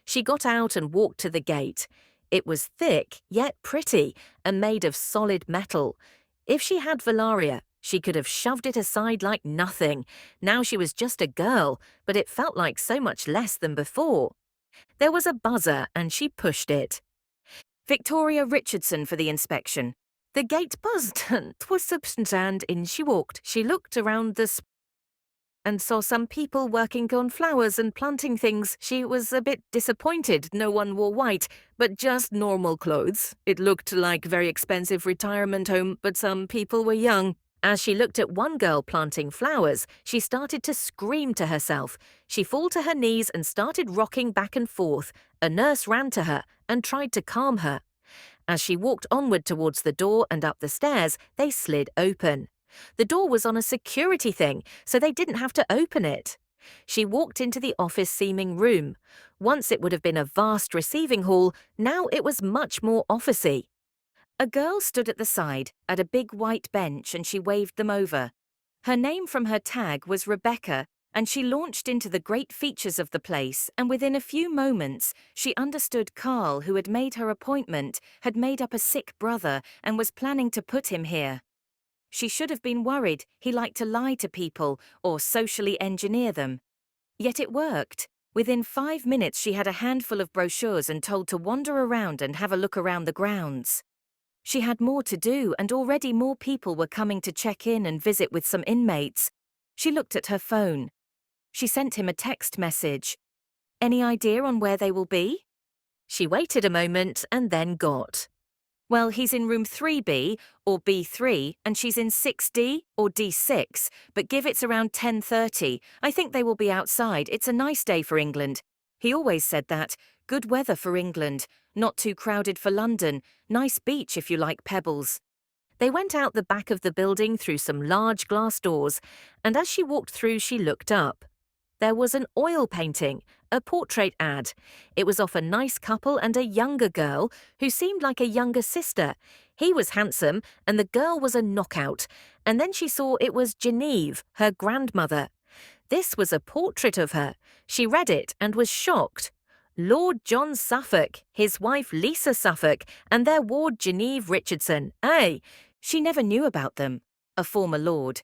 [SPEAKER 3] She got out and walked to the gate. It was thick, yet pretty, and made of solid metal. If she had Valaria, She could have shoved it aside like nothing. Now she was just a girl, but it felt like so much less than before. There was a buzzer, and she pushed it. Victoria Richardson for the inspection. The gate buzzed, 'twas substance, and in she walked. She looked around and saw some people working on flowers and planting things. She was a bit disappointed no one wore white, but just normal clothes. It looked like very expensive retirement home, but some people were young. As she looked at one girl planting flowers, she started to scream to herself. She fell to her knees and started rocking back and forth. A nurse ran to her and tried to calm her. As she walked onward towards the door and up the stairs, they slid open. The door was on a security thing, so they didn't have to open it. She walked into the office-seeming room. Once it would have been a vast receiving hall, now it was much more officey. A girl stood at the side, at a big white bench, and she waved them over. Her name from her tag was Rebecca, and she launched into the great features of the place, and within a few moments she understood Carl, who had made her appointment, had made up a sick brother, and was planning to put him here. She should have been worried. He liked to lie to people or socially engineer them. Yet it worked. Within 5 minutes she had a handful of brochures and told to wander around and have a look around the grounds. She had more to do, and already more people were coming to check in and visit with some inmates. She looked at her phone. She sent him a text message. Any idea on where they will be? She waited a moment and then got. Well, he's in room 3B or B3, and she's in 6D or D6, but give it's around 10:30. I think they will be outside. It's a nice day for England. He always said that. Good weather for England. Not too crowded for London. Nice beach if you like pebbles. They went out the back of the building through some large glass doors, and as she walked through, she looked up. There was an oil painting, a portrait ad. It was of a nice couple and a younger girl who seemed like a younger sister. He was handsome and the girl was a knockout. And then she saw it was Genevieve, her grandmother. This was a portrait of her. She read it and was shocked. Lord John Suffolk, his wife Lisa Suffolk, and their ward Genevieve Richardson. She never knew about them. A former lord.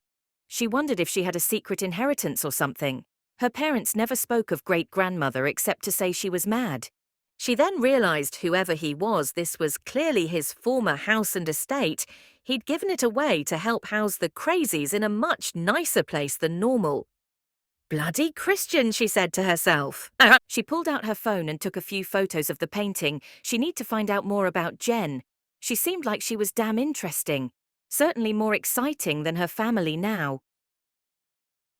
[SPEAKER 3] She wondered if she had a secret inheritance or something. Her parents never spoke of great-grandmother except to say she was mad. She then realized whoever he was, this was clearly his former house and estate. He'd given it away to help house the crazies in a much nicer place than normal. Bloody Christian, she said to herself. She pulled out her phone and took a few photos of the painting. She needed to find out more about Jen. She seemed like she was damn interesting. Certainly more exciting than her family now.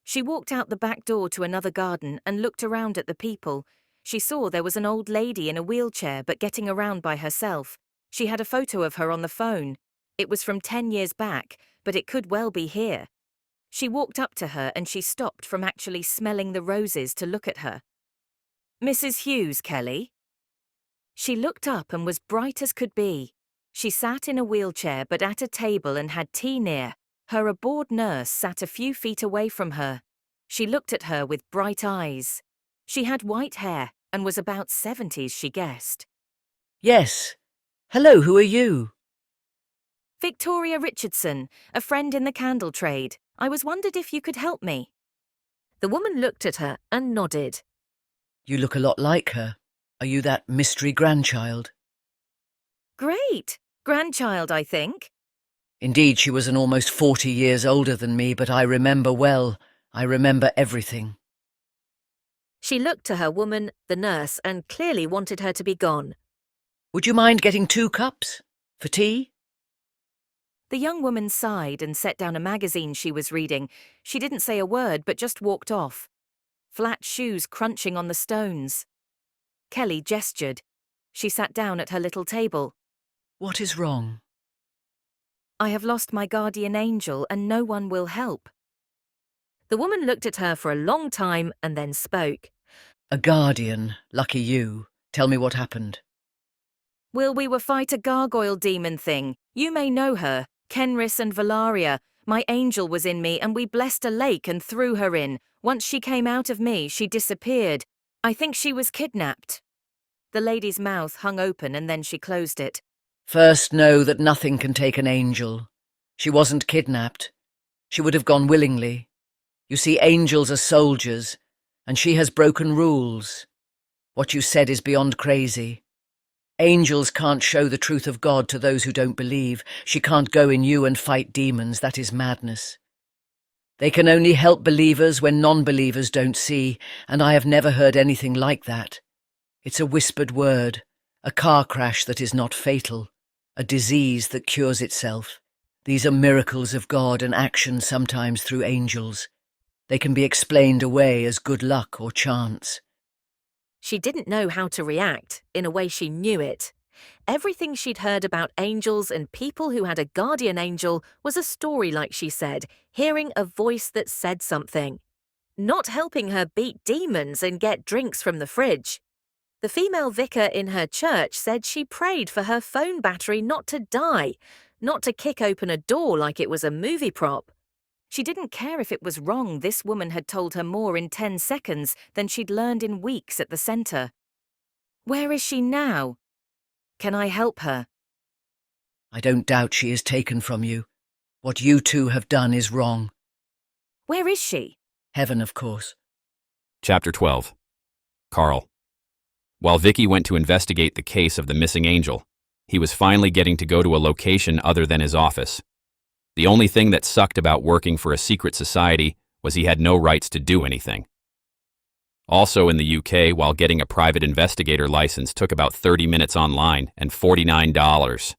[SPEAKER 3] She walked out the back door to another garden and looked around at the people. She saw there was an old lady in a wheelchair but getting around by herself. She had a photo of her on the phone. It was from 10 years back, but it could well be here. She walked up to her and she stopped from actually smelling the roses to look at her. Mrs. Hughes, Kelly? She looked up and was bright as could be. She sat in a wheelchair but at a table and had tea near. Her abhorred nurse sat a few feet away from her. She looked at her with bright eyes. She had white hair and was about 70s, she guessed.
[SPEAKER 13] Yes. Hello, who are you?
[SPEAKER 3] Victoria Richardson, a friend in the candle trade. I was wondered if you could help me. The woman looked at her and nodded.
[SPEAKER 13] You look a lot like her. Are you that mystery grandchild?
[SPEAKER 3] Great. Grandchild, I think.
[SPEAKER 13] Indeed, she was an almost 40 years older than me, but I remember well. I remember everything.
[SPEAKER 3] She looked to her woman, the nurse, and clearly wanted her to be gone.
[SPEAKER 13] Would you mind getting 2 cups? For tea?
[SPEAKER 3] The young woman sighed and set down a magazine she was reading. She didn't say a word, but just walked off. Flat shoes crunching on the stones. Kelly gestured. She sat down at her little table.
[SPEAKER 13] What is wrong?
[SPEAKER 3] I have lost my guardian angel and no one will help. The woman looked at her for a long time and then spoke.
[SPEAKER 13] A guardian, lucky you. Tell me what happened.
[SPEAKER 3] Will we were fight a gargoyle demon thing. You may know her, Kenris and Valaria. My angel was in me and we blessed a lake and threw her in. Once she came out of me, she disappeared. I think she was kidnapped. The lady's mouth hung open and then she closed it.
[SPEAKER 13] First know that nothing can take an angel. She wasn't kidnapped. She would have gone willingly. You see, angels are soldiers, and she has broken rules. What you said is beyond crazy. Angels can't show the truth of God to those who don't believe. She can't go in you and fight demons. That is madness. They can only help believers when non-believers don't see, and I have never heard anything like that. It's a whispered word, a car crash that is not fatal, a disease that cures itself. These are miracles of God and action sometimes through angels. They can be explained away as good luck or chance.
[SPEAKER 3] She didn't know how to react, in a way she knew it. Everything she'd heard about angels and people who had a guardian angel was a story, like she said, hearing a voice that said something. Not helping her beat demons and get drinks from the fridge. The female vicar in her church said she prayed for her phone battery not to die, not to kick open a door like it was a movie prop. She didn't care if it was wrong. This woman had told her more in 10 seconds than she'd learned in weeks at the centre. Where is she now? Can I help her?
[SPEAKER 13] I don't doubt she is taken from you. What you two have done is wrong.
[SPEAKER 3] Where is she?
[SPEAKER 13] Heaven, of course.
[SPEAKER 9] Chapter 12. Carl. While Vicky went to investigate the case of the missing angel, he was finally getting to go to a location other than his office. The only thing that sucked about working for a secret society was he had no rights to do anything. Also in the UK, while getting a private investigator license took about 30 minutes online and $49.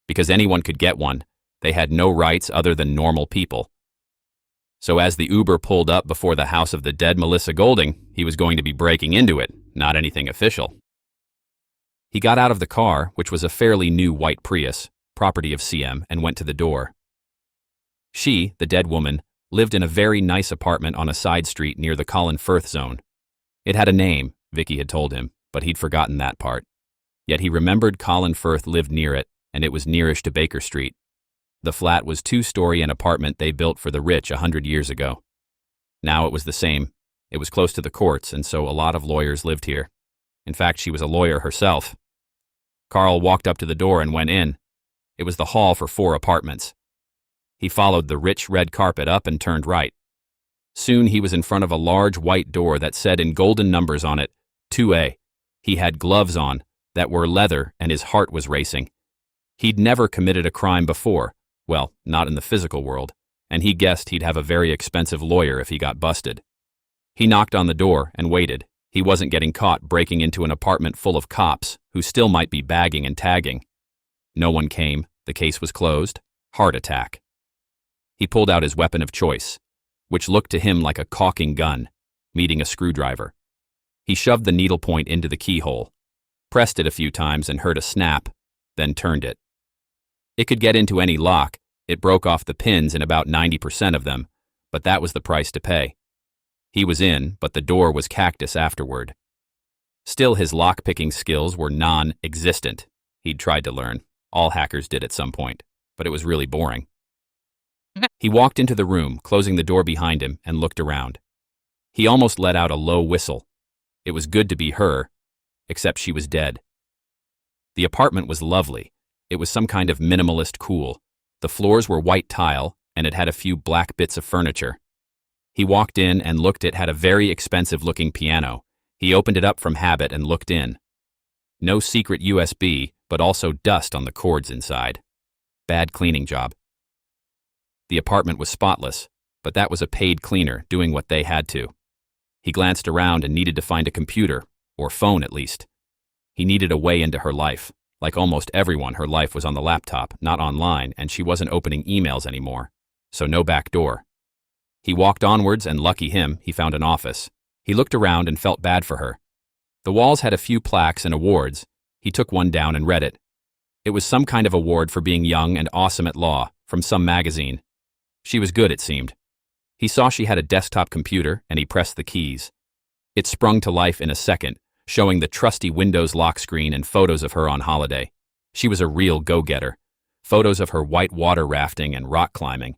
[SPEAKER 9] Because anyone could get one, they had no rights other than normal people. So as the Uber pulled up before the house of the dead Melissa Golding, he was going to be breaking into it, not anything official. He got out of the car, which was a fairly new white Prius, property of CM, and went to the door. She, the dead woman, lived in a very nice apartment on a side street near the Colin Firth zone. It had a name, Vicky had told him, but he'd forgotten that part. Yet he remembered Colin Firth lived near it, and it was nearish to Baker Street. The flat was 2-story an apartment they built for the rich 100 years ago. Now it was the same. It was close to the courts, and so a lot of lawyers lived here. In fact, she was a lawyer herself. Carl walked up to the door and went in. It was the hall for 4 apartments. He followed the rich red carpet up and turned right. Soon he was in front of a large white door that said in golden numbers on it, 2A. He had gloves on that were leather, and his heart was racing. He'd never committed a crime before. Well, not in the physical world, and he guessed he'd have a very expensive lawyer if he got busted. He knocked on the door and waited. He wasn't getting caught breaking into an apartment full of cops who still might be bagging and tagging. No one came. The case was closed. Heart attack. He pulled out his weapon of choice, which looked to him like a caulking gun, meeting a screwdriver. He shoved the needle point into the keyhole, pressed it a few times and heard a snap, then turned it. It could get into any lock. It broke off the pins in about 90% of them, but that was the price to pay. He was in, but the door was cactus afterward. Still, his lock-picking skills were non-existent. He'd tried to learn. All hackers did at some point, but it was really boring. He walked into the room, closing the door behind him, and looked around. He almost let out a low whistle. It was good to be her, except she was dead. The apartment was lovely. It was some kind of minimalist cool. The floors were white tile, and it had a few black bits of furniture. He walked in and looked. It had a very expensive-looking piano. He opened it up from habit and looked in. No secret USB, but also dust on the cords inside. Bad cleaning job. The apartment was spotless, but that was a paid cleaner doing what they had to. He glanced around and needed to find a computer, or phone at least. He needed a way into her life. Like almost everyone, her life was on the laptop, not online, and she wasn't opening emails anymore, so no back door. He walked onwards, and lucky him, he found an office. He looked around and felt bad for her. The walls had a few plaques and awards. He took one down and read it. It was some kind of award for being young and awesome at law, from some magazine. She was good, it seemed. He saw she had a desktop computer, and he pressed the keys. It sprung to life in a second, showing the trusty Windows lock screen and photos of her on holiday. She was a real go-getter. Photos of her white water rafting and rock climbing.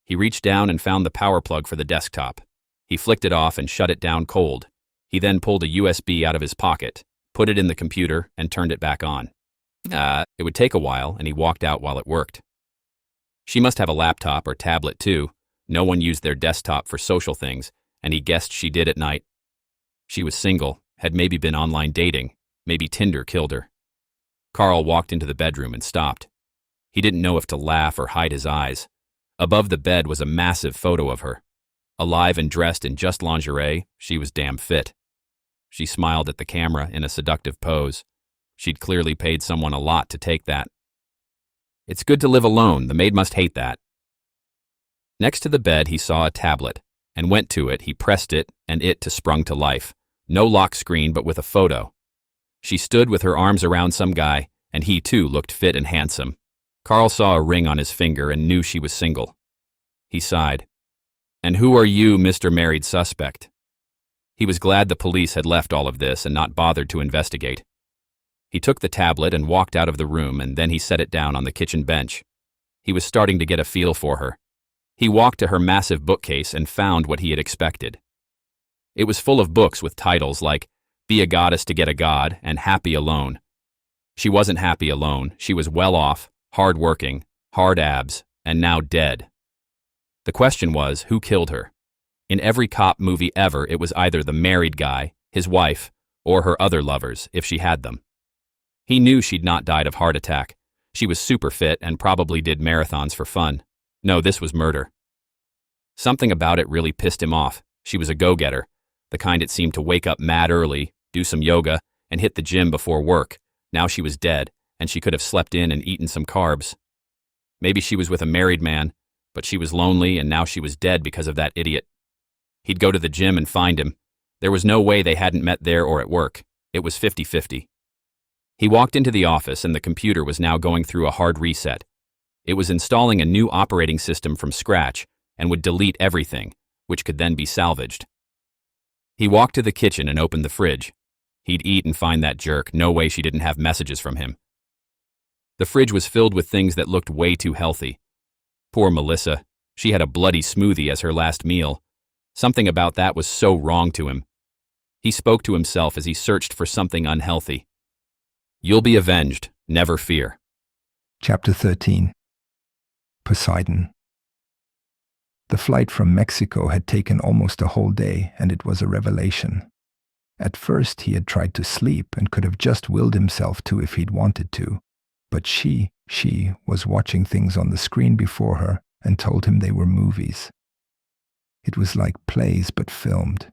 [SPEAKER 9] He reached down and found the power plug for the desktop. He flicked it off and shut it down cold. He then pulled a USB out of his pocket, put it in the computer, and turned it back on. It would take a while, and he walked out while it worked. She must have a laptop or tablet too. No one used their desktop for social things, and he guessed she did at night. She was single, had maybe been online dating, maybe Tinder killed her. Carl walked into the bedroom and stopped. He didn't know if to laugh or hide his eyes. Above the bed was a massive photo of her. Alive and dressed in just lingerie, she was damn fit. She smiled at the camera in a seductive pose. She'd clearly paid someone a lot to take that. It's good to live alone, the maid must hate that. Next to the bed he saw a tablet, and went to it, he pressed it, and it sprung to life. No lock screen, but with a photo. She stood with her arms around some guy, and he too looked fit and handsome. Carl saw a ring on his finger and knew she was single. He sighed. And who are you, Mr. Married Suspect? He was glad the police had left all of this and not bothered to investigate. He took the tablet and walked out of the room, and then he set it down on the kitchen bench. He was starting to get a feel for her. He walked to her massive bookcase and found what he had expected. It was full of books with titles like Be a Goddess to Get a God and Happy Alone. She wasn't happy alone. She was well off, hard-working, hard abs, and now dead. The question was, who killed her? In every cop movie ever, it was either the married guy, his wife, or her other lovers, if she had them. He knew she'd not died of heart attack. She was super fit and probably did marathons for fun. No, this was murder. Something about it really pissed him off. She was a go-getter, the kind that seemed to wake up mad early, do some yoga, and hit the gym before work. Now she was dead, and she could have slept in and eaten some carbs. Maybe she was with a married man, but she was lonely and now she was dead because of that idiot. He'd go to the gym and find him. There was no way they hadn't met there or at work. It was 50-50. He walked into the office and the computer was now going through a hard reset. It was installing a new operating system from scratch and would delete everything, which could then be salvaged. He walked to the kitchen and opened the fridge. He'd eat and find that jerk. No way she didn't have messages from him. The fridge was filled with things that looked way too healthy. Poor Melissa. She had a bloody smoothie as her last meal. Something about that was so wrong to him. He spoke to himself as he searched for something unhealthy. You'll be avenged, never fear.
[SPEAKER 2] Chapter 13. Poseidon. The flight from Mexico had taken almost a whole day, and it was a revelation. At first he had tried to sleep and could have just willed himself to if he'd wanted to. But she was watching things on the screen before her and told him they were movies. It was like plays but filmed.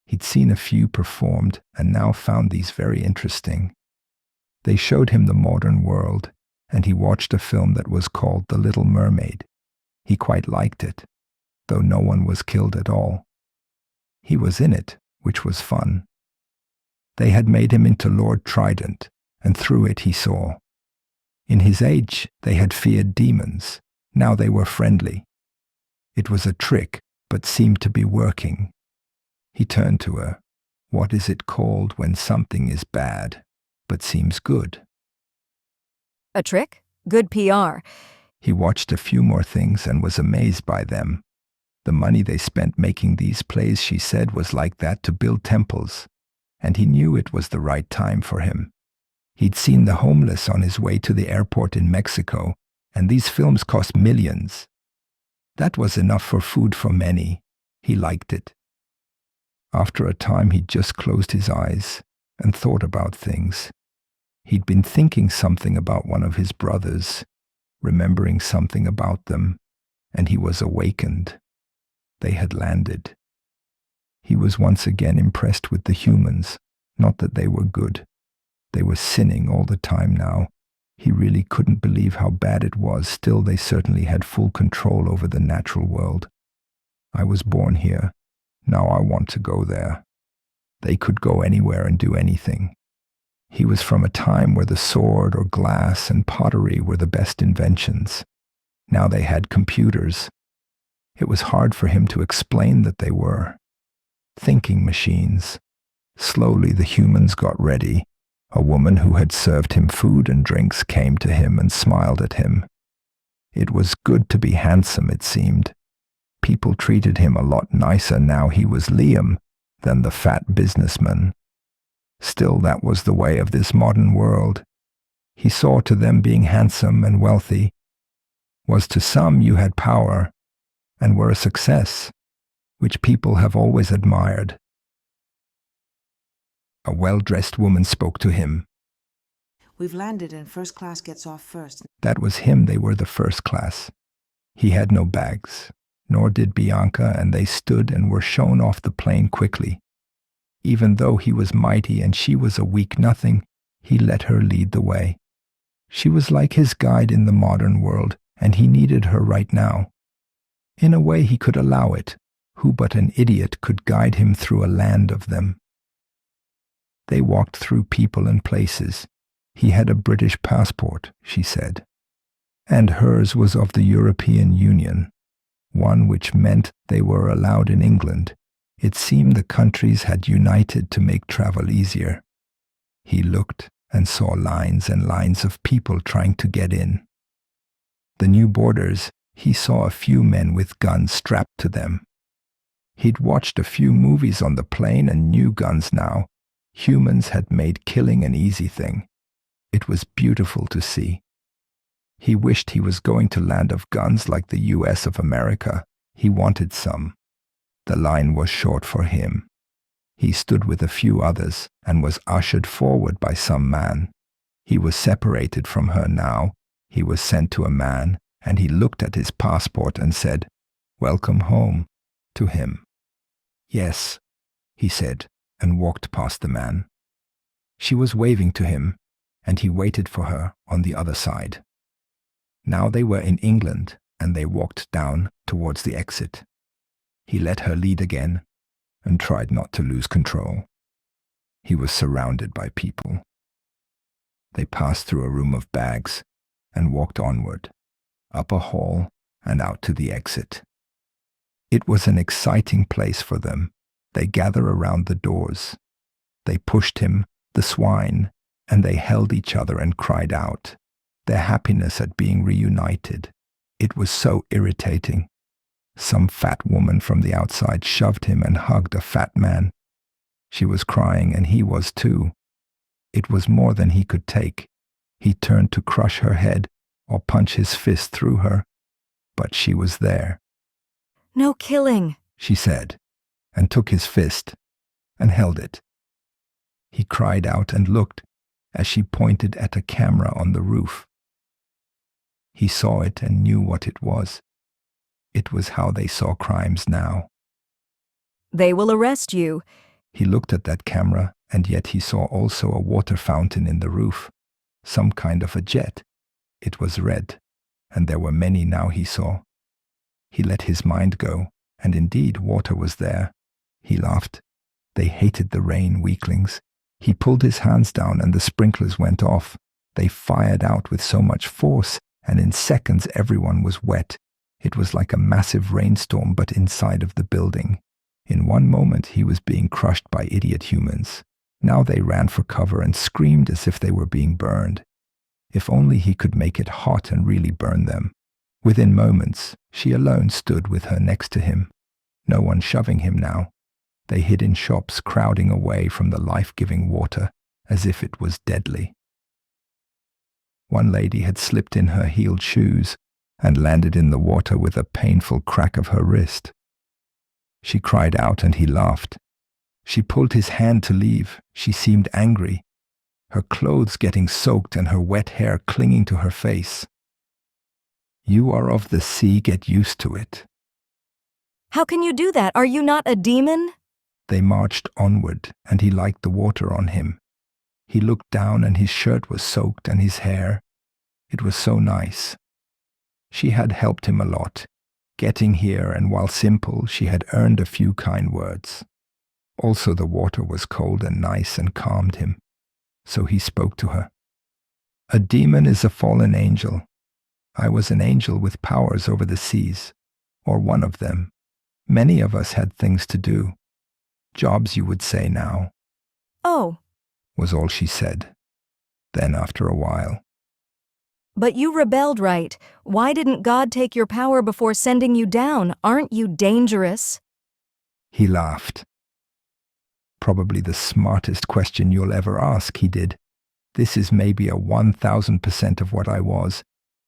[SPEAKER 2] He'd seen a few performed and now found these very interesting. They showed him the modern world, and he watched a film that was called The Little Mermaid. He quite liked it, though no one was killed at all. He was in it, which was fun. They had made him into Lord Trident, and through it he saw. In his age, they had feared demons. Now they were friendly. It was a trick, but seemed to be working. He turned to her. What is it called when something is bad, but seems good?
[SPEAKER 1] A trick? Good PR.
[SPEAKER 2] He watched a few more things and was amazed by them. The money they spent making these plays, she said, was like that to build temples, and he knew it was the right time for him. He'd seen the homeless on his way to the airport in Mexico, and these films cost millions. That was enough for food for many. He liked it. After a time he'd just closed his eyes and thought about things. He'd been thinking something about one of his brothers, remembering something about them, and he was awakened. They had landed. He was once again impressed with the humans, not that they were good. They were sinning all the time now. He really couldn't believe how bad it was. Still, they certainly had full control over the natural world. I was born here. Now I want to go there. They could go anywhere and do anything. He was from a time where the sword or glass and pottery were the best inventions. Now they had computers. It was hard for him to explain that they were. Thinking machines. Slowly the humans got ready. A woman who had served him food and drinks came to him and smiled at him. It was good to be handsome, it seemed. People treated him a lot nicer now he was Liam than the fat businessman. Still, that was the way of this modern world. He saw to them being handsome and wealthy. was to some you had power and were a success, which people have always admired. A well-dressed woman spoke to him.
[SPEAKER 14] We've landed and first class gets off first.
[SPEAKER 2] That was him, they were the first class. He had no bags, nor did Bianca, and they stood and were shown off the plane quickly. Even though he was mighty and she was a weak nothing, he let her lead the way. She was like his guide in the modern world, and he needed her right now. In a way he could allow it. Who but an idiot could guide him through a land of them? They walked through people and places. He had a British passport, she said, and hers was of the European Union, one which meant they were allowed in England. It seemed the countries had united to make travel easier. He looked and saw lines and lines of people trying to get in. The new borders, he saw a few men with guns strapped to them. He'd watched a few movies on the plane and knew guns now. Humans had made killing an easy thing. It was beautiful to see. He wished he was going to land of guns like the US of America. He wanted some. The line was short for him. He stood with a few others and was ushered forward by some man. He was separated from her now. He was sent to a man, and he looked at his passport and said, "Welcome home," to him. "Yes," he said, and walked past the man. She was waving to him, and he waited for her on the other side. Now they were in England, and they walked down towards the exit. He let her lead again, and tried not to lose control. He was surrounded by people. They passed through a room of bags, and walked onward, up a hall, and out to the exit. It was an exciting place for them. They gathered around the doors. They pushed him, the swine, and they held each other and cried out, their happiness at being reunited. It was so irritating. Some fat woman from the outside shoved him and hugged a fat man. She was crying, and he was too. It was more than he could take. He turned to crush her head or punch his fist through her, but she was there.
[SPEAKER 1] "No killing,"
[SPEAKER 2] she said, and took his fist and held it. He cried out and looked as she pointed at a camera on the roof. He saw it and knew what it was. It was how they saw crimes now.
[SPEAKER 1] "They will arrest you."
[SPEAKER 2] He looked at that camera, and yet he saw also a water fountain in the roof, some kind of a jet. It was red, and there were many now he saw. He let his mind go, and indeed water was there. He laughed. They hated the rain, weaklings. He pulled his hands down, and the sprinklers went off. They fired out with so much force, and in seconds everyone was wet. It was like a massive rainstorm, but inside of the building. In one moment he was being crushed by idiot humans. Now they ran for cover and screamed as if they were being burned. If only he could make it hot and really burn them. Within moments, she alone stood with her next to him. No one shoving him now. They hid in shops, crowding away from the life-giving water, as if it was deadly. One lady had slipped in her heeled shoes and landed in the water with a painful crack of her wrist. She cried out, and he laughed. She pulled his hand to leave. She seemed angry, her clothes getting soaked and her wet hair clinging to her face. "You are of the sea, get used to it."
[SPEAKER 1] "How can you do that? Are you not a demon?"
[SPEAKER 2] They marched onward, and he liked the water on him. He looked down, and his shirt was soaked, and his hair. It was so nice. She had helped him a lot. Getting here, and while simple, she had earned a few kind words. Also the water was cold and nice and calmed him. So he spoke to her. "A demon is a fallen angel. I was an angel with powers over the seas, or one of them. Many of us had things to do. Jobs, you would say now,"
[SPEAKER 1] "Oh,
[SPEAKER 2] was all she said. Then after a while,
[SPEAKER 1] but you rebelled, right? Why didn't God take your power before sending you down? Aren't you dangerous?"
[SPEAKER 2] he laughed. "Probably the smartest question you'll ever ask," he did. "This is maybe a 1000% of what I was.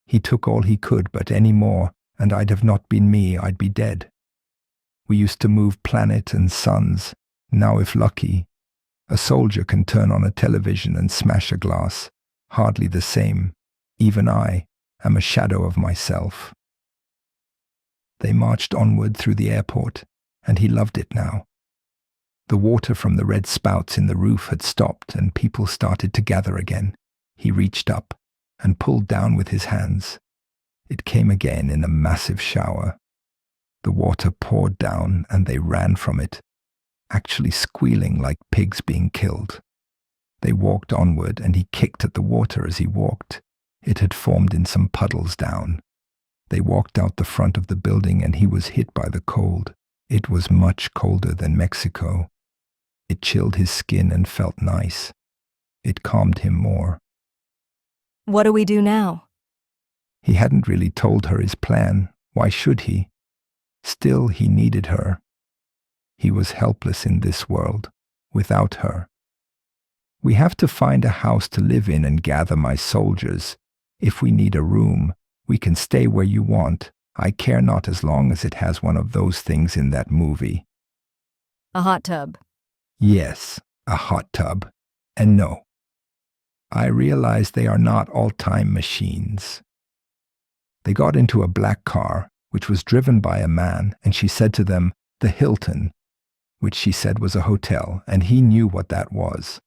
[SPEAKER 2] He took all he could, but any more, and I'd have not been me, I'd be dead. We used to move planet and suns. Now, if lucky, a soldier can turn on a television and smash a glass. Hardly the same. Even I am a shadow of myself. They marched onward through the airport, and he loved it now. The water from the red spouts in the roof had stopped, and people started to gather again. He reached up and pulled down with his hands. It came again in a massive shower. The water poured down, and they ran from it, actually squealing like pigs being killed. They walked onward, and he kicked at the water as he walked. It had formed in some puddles down. They walked out the front of the building, and he was hit by the cold. It was much colder than Mexico. It chilled his skin and felt nice. It calmed him more.
[SPEAKER 1] What do we do now?
[SPEAKER 2] He hadn't really told her his plan. Why should he? Still, he needed her. He was helpless in this world, without her. We have to find a house to live in and gather my soldiers. If we need a room, we can stay where you want. I care not as long as it has one of those things in that movie.
[SPEAKER 1] A hot tub.
[SPEAKER 2] Yes, a hot tub. And no, I realize they are not all time machines. They got into a black car, which was driven by a man, and she said to them, the Hilton, which she said was a hotel, and he knew what that was.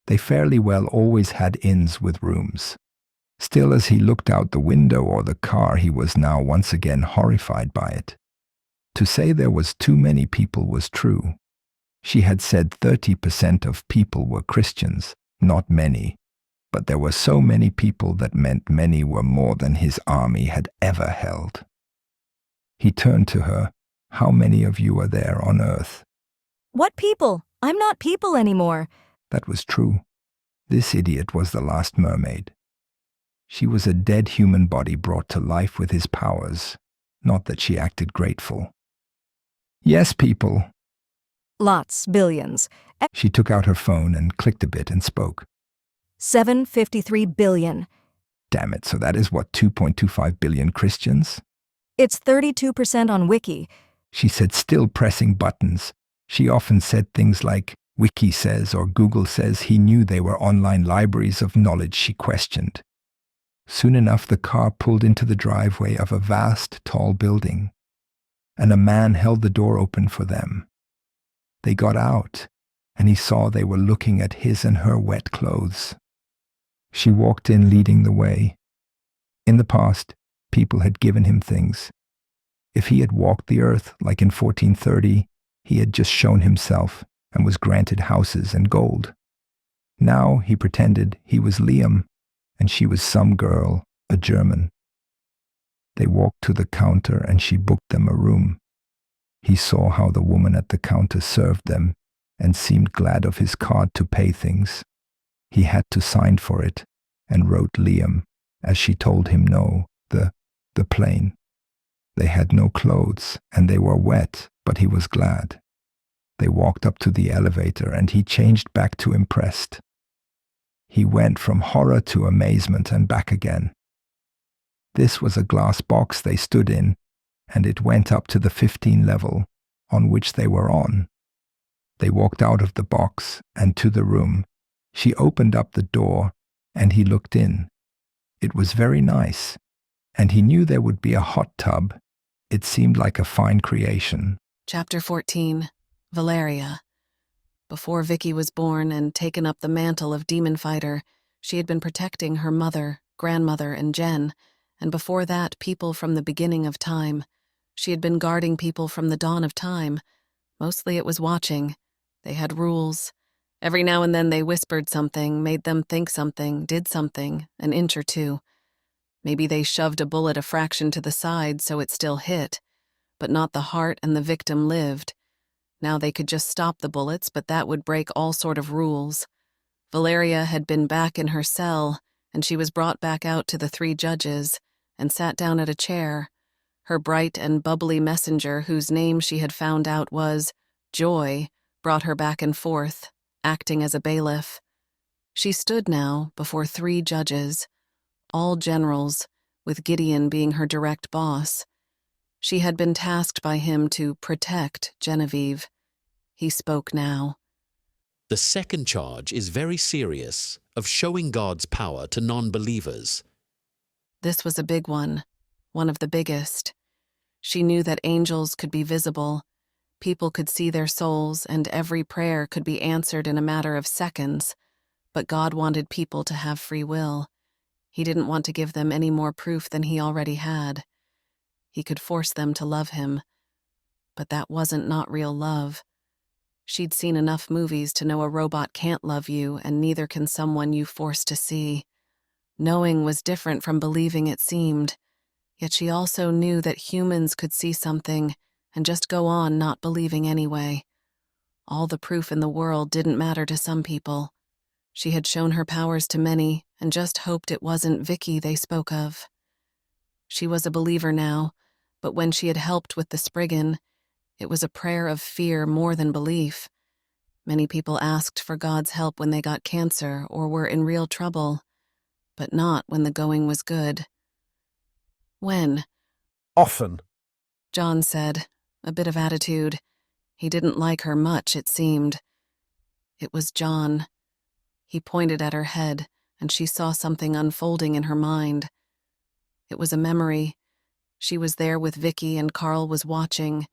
[SPEAKER 2] They fairly well always had inns with rooms. Still, as he looked out the window or the car, he was now once again horrified by it. To say there was too many people was true. She had said 30% of people were Christians, not many. But there were so many people that meant many were more than his army had ever held. He turned to her. How many of you are there on earth?
[SPEAKER 1] What people? I'm not people anymore.
[SPEAKER 2] That was true. This idiot was the last mermaid. She was a dead human body brought to life with his powers, not that she acted grateful. Yes, people.
[SPEAKER 1] Lots, billions.
[SPEAKER 2] She took out her phone and clicked a bit and spoke.
[SPEAKER 1] 753 billion.
[SPEAKER 2] Damn it, so that is what, 2.25 billion Christians?
[SPEAKER 1] It's 32% on Wiki.
[SPEAKER 2] She said, still pressing buttons. She often said things like, Wiki says or Google says. He knew they were online libraries of knowledge she questioned. Soon enough, the car pulled into the driveway of a vast, tall building, and a man held the door open for them. They got out, and he saw they were looking at his and her wet clothes. She walked in, leading the way. In the past, people had given him things. If he had walked the earth, like in 1430, he had just shown himself and was granted houses and gold. Now he pretended he was Liam, and she was some girl, a German. They walked to the counter, and she booked them a room. He saw how the woman at the counter served them, and seemed glad of his card to pay things. He had to sign for it, and wrote Liam, as she told him no, the plane. They had no clothes, and they were wet, but he was glad. They walked up to the elevator, and he changed back to impressed. He went from horror to amazement and back again. This was a glass box they stood in, and it went up to the 15 level, on which they were on. They walked out of the box and to the room. She opened up the door, and he looked in. It was very nice, and he knew there would be a hot tub. It seemed like a fine creation.
[SPEAKER 6] Chapter 14. Valeria. Before Vicky was born and taken up the mantle of demon fighter, she had been protecting her mother, grandmother, and Jen, and before that, people from the beginning of time. She had been guarding people from the dawn of time. Mostly it was watching. They had rules. Every now and then they whispered something, made them think something, did something, an inch or two. Maybe they shoved a bullet a fraction to the side so it still hit, but not the heart, and the victim lived. Now they could just stop the bullets, but that would break all sort of rules. Valeria had been back in her cell, and she was brought back out to the 3 judges and sat down at a chair. Her bright and bubbly messenger, whose name she had found out was Joy, brought her back and forth, acting as a bailiff. She stood now before 3 judges, all generals, with Gideon being her direct boss. She had been tasked by him to protect Genevieve. He spoke now.
[SPEAKER 4] The second charge is very serious, of showing God's power to non-believers.
[SPEAKER 6] This was a big one of the biggest. She knew that angels could be visible, people could see their souls, and every prayer could be answered in a matter of seconds, but God wanted people to have free will. He didn't want to give them any more proof than he already had. He could force them to love him, but that wasn't not real love. She'd seen enough movies to know a robot can't love you, and neither can someone you force to see. Knowing was different from believing, it seemed. Yet she also knew that humans could see something and just go on not believing anyway. All the proof in the world didn't matter to some people. She had shown her powers to many and just hoped it wasn't Vicky they spoke of. She was a believer now, but when she had helped with the Spriggan, it was a prayer of fear more than belief. Many people asked for God's help when they got cancer or were in real trouble, but not when the going was good. When?
[SPEAKER 15] Often,
[SPEAKER 6] John said, a bit of attitude. He didn't like her much, it seemed. It was John. He pointed at her head, and she saw something unfolding in her mind. It was a memory. She was there with Vicky and Carl was watching.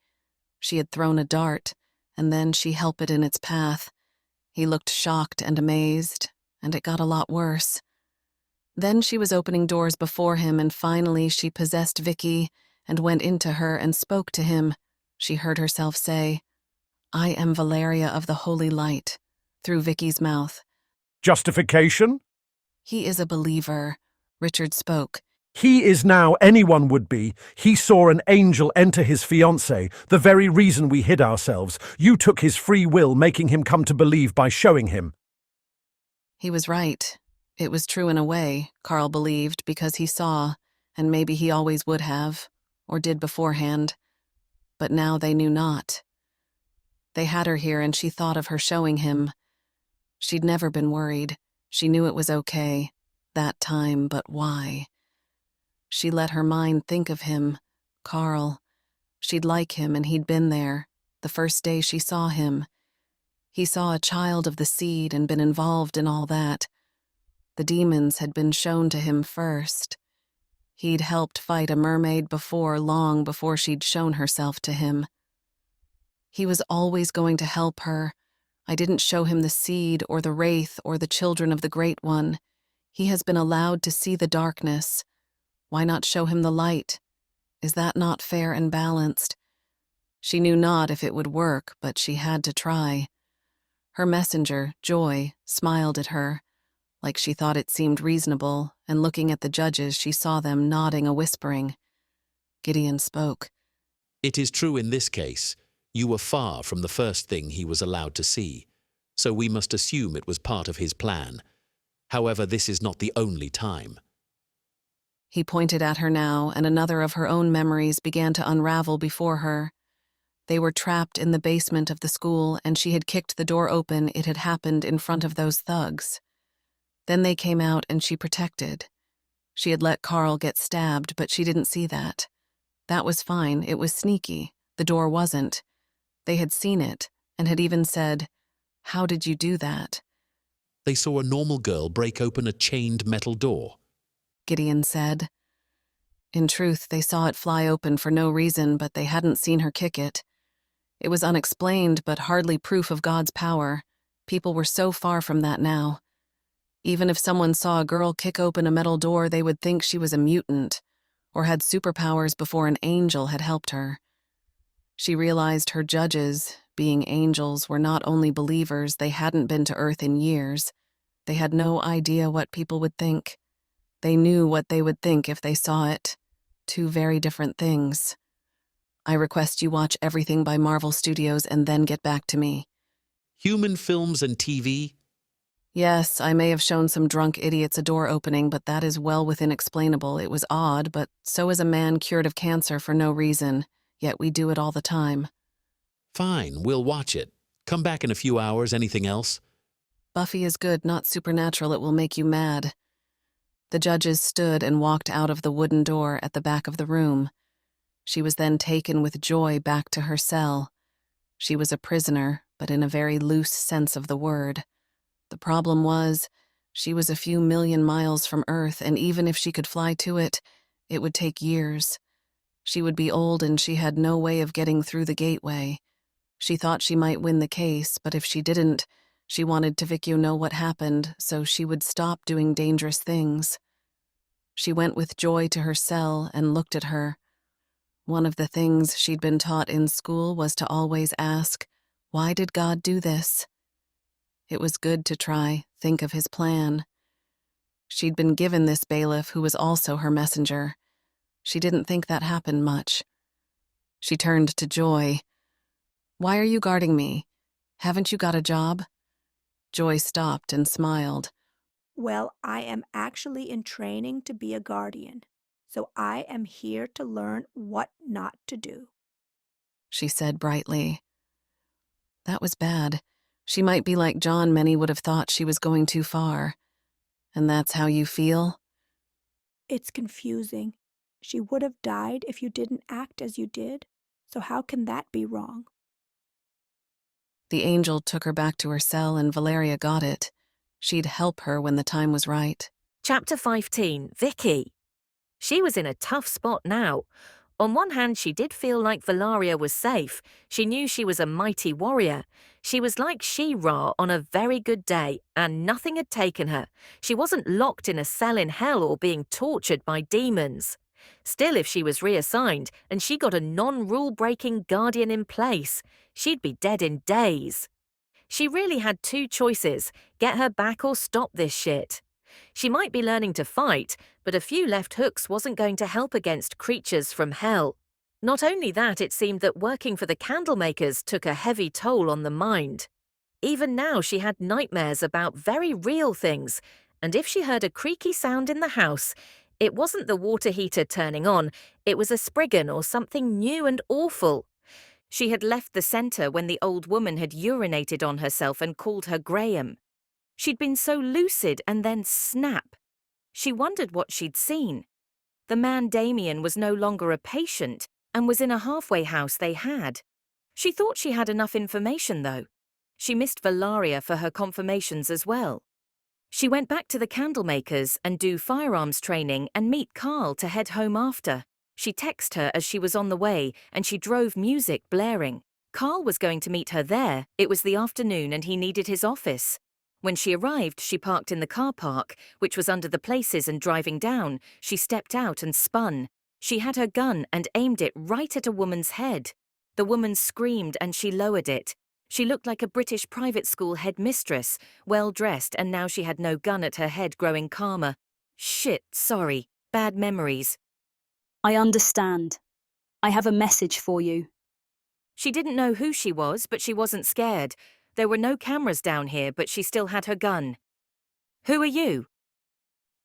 [SPEAKER 6] She had thrown a dart, and then she helped it in its path. He looked shocked and amazed, and it got a lot worse. Then she was opening doors before him, and finally she possessed Vicky and went into her and spoke to him. She heard herself say, "I am Valeria of the Holy Light," through Vicky's mouth.
[SPEAKER 15] justification?
[SPEAKER 6] He is a believer, Richard spoke.
[SPEAKER 15] He is now, anyone would be. He saw an angel enter his fiancée, the very reason we hid ourselves. You took his free will, making him come to believe by showing him.
[SPEAKER 6] He was right. It was true in a way, Carl believed, because he saw, and maybe he always would have, or did beforehand. But now they knew not. They had her here, and she thought of her showing him. She'd never been worried. She knew it was okay, that time, but why? She let her mind think of him, Carl. She'd like him, and he'd been there, the first day she saw him. He saw a child of the seed and been involved in all that. The demons had been shown to him first. He'd helped fight a mermaid before, long before she'd shown herself to him. He was always going to help her. I didn't show him the seed or the wraith or the children of the Great One. He has been allowed to see the darkness. Why not show him the light? Is that not fair and balanced? She knew not if it would work, but she had to try. Her messenger, Joy, smiled at her, like she thought it seemed reasonable, and looking at the judges she saw them nodding a whispering. Gideon spoke.
[SPEAKER 4] It is true in this case. You were far from the first thing he was allowed to see, so we must assume it was part of his plan. However, this is not the only time.
[SPEAKER 6] He pointed at her now, and another of her own memories began to unravel before her. They were trapped in the basement of the school, and she had kicked the door open. It had happened in front of those thugs. Then they came out, and she protected. She had let Carl get stabbed, but she didn't see that. That was fine. It was sneaky. The door wasn't. They had seen it, and had even said, "How did you do that?"
[SPEAKER 4] They saw a normal girl break open a chained metal door.
[SPEAKER 6] Gideon said. In truth, they saw it fly open for no reason, but they hadn't seen her kick it. It was unexplained, but hardly proof of God's power. People were so far from that now. Even if someone saw a girl kick open a metal door, they would think she was a mutant, or had superpowers before an angel had helped her. She realized her judges, being angels, were not only believers, they hadn't been to Earth in years. They had no idea what people would think. They knew what they would think if they saw it. Two very different things. I request you watch everything by Marvel Studios and then get back to me.
[SPEAKER 4] Human films and TV?
[SPEAKER 6] Yes, I may have shown some drunk idiots a door opening, but that is well within explainable. It was odd, but so is a man cured of cancer for no reason. Yet we do it all the time.
[SPEAKER 4] Fine, we'll watch it. Come back in a few hours. Anything else?
[SPEAKER 6] Buffy is good, not supernatural. It will make you mad. The judges stood and walked out of the wooden door at the back of the room. She was then taken with joy back to her cell. She was a prisoner, but in a very loose sense of the word. The problem was, she was a few million miles from Earth, and even if she could fly to it, it would take years. She would be old and she had no way of getting through the gateway. She thought she might win the case, but if she didn't, she wanted to Vicky know what happened so she would stop doing dangerous things. She went with joy to her cell and looked at her. One of the things she'd been taught in school was to always ask, why did God do this? It was good to try, think of his plan. She'd been given this bailiff who was also her messenger. She didn't think that happened much. She turned to Joy. Why are you guarding me? Haven't you got a job? Joy stopped and smiled.
[SPEAKER 7] Well, I am actually in training to be a guardian, so I am here to learn what not to do,
[SPEAKER 6] She said brightly. That was bad. She might be like John. Many would have thought she was going too far. And that's how you feel?
[SPEAKER 7] It's confusing. She would have died if you didn't act as you did, so how can that be wrong?
[SPEAKER 6] The angel took her back to her cell and Valeria got it. She'd help her when the time was right.
[SPEAKER 3] Chapter 15, Vicky. She was in a tough spot now. On one hand, she did feel like Valeria was safe. She knew she was a mighty warrior. She was like She-Ra on a very good day, and nothing had taken her. She wasn't locked in a cell in hell or being tortured by demons. Still, if she was reassigned and she got a non-rule-breaking guardian in place, she'd be dead in days. She really had two choices, get her back or stop this shit. She might be learning to fight, but a few left hooks wasn't going to help against creatures from hell. Not only that, it seemed that working for the candlemakers took a heavy toll on the mind. Even now she had nightmares about very real things, and if she heard a creaky sound in the house, it wasn't the water heater turning on, it was a Spriggan or something new and awful. She had left the centre when the old woman had urinated on herself and called her Graham. She'd been so lucid and then snap. She wondered what she'd seen. The man Damien was no longer a patient and was in a halfway house they had. She thought she had enough information, though. She missed Valeria for her confirmations as well. She went back to the candlemakers and do firearms training and meet Carl to head home after. She texted her as she was on the way and she drove music blaring. Carl was going to meet her there. It was the afternoon and he needed his office. When she arrived, she parked in the car park, which was under the places, and driving down, she stepped out and spun. She had her gun and aimed it right at a woman's head. The woman screamed and she lowered it. She looked like a British private school headmistress, well-dressed, and now she had no gun at her head, growing calmer. Shit, sorry. Bad memories.
[SPEAKER 16] I understand. I have a message for you.
[SPEAKER 3] She didn't know who she was, but she wasn't scared. There were no cameras down here, but she still had her gun. Who are you?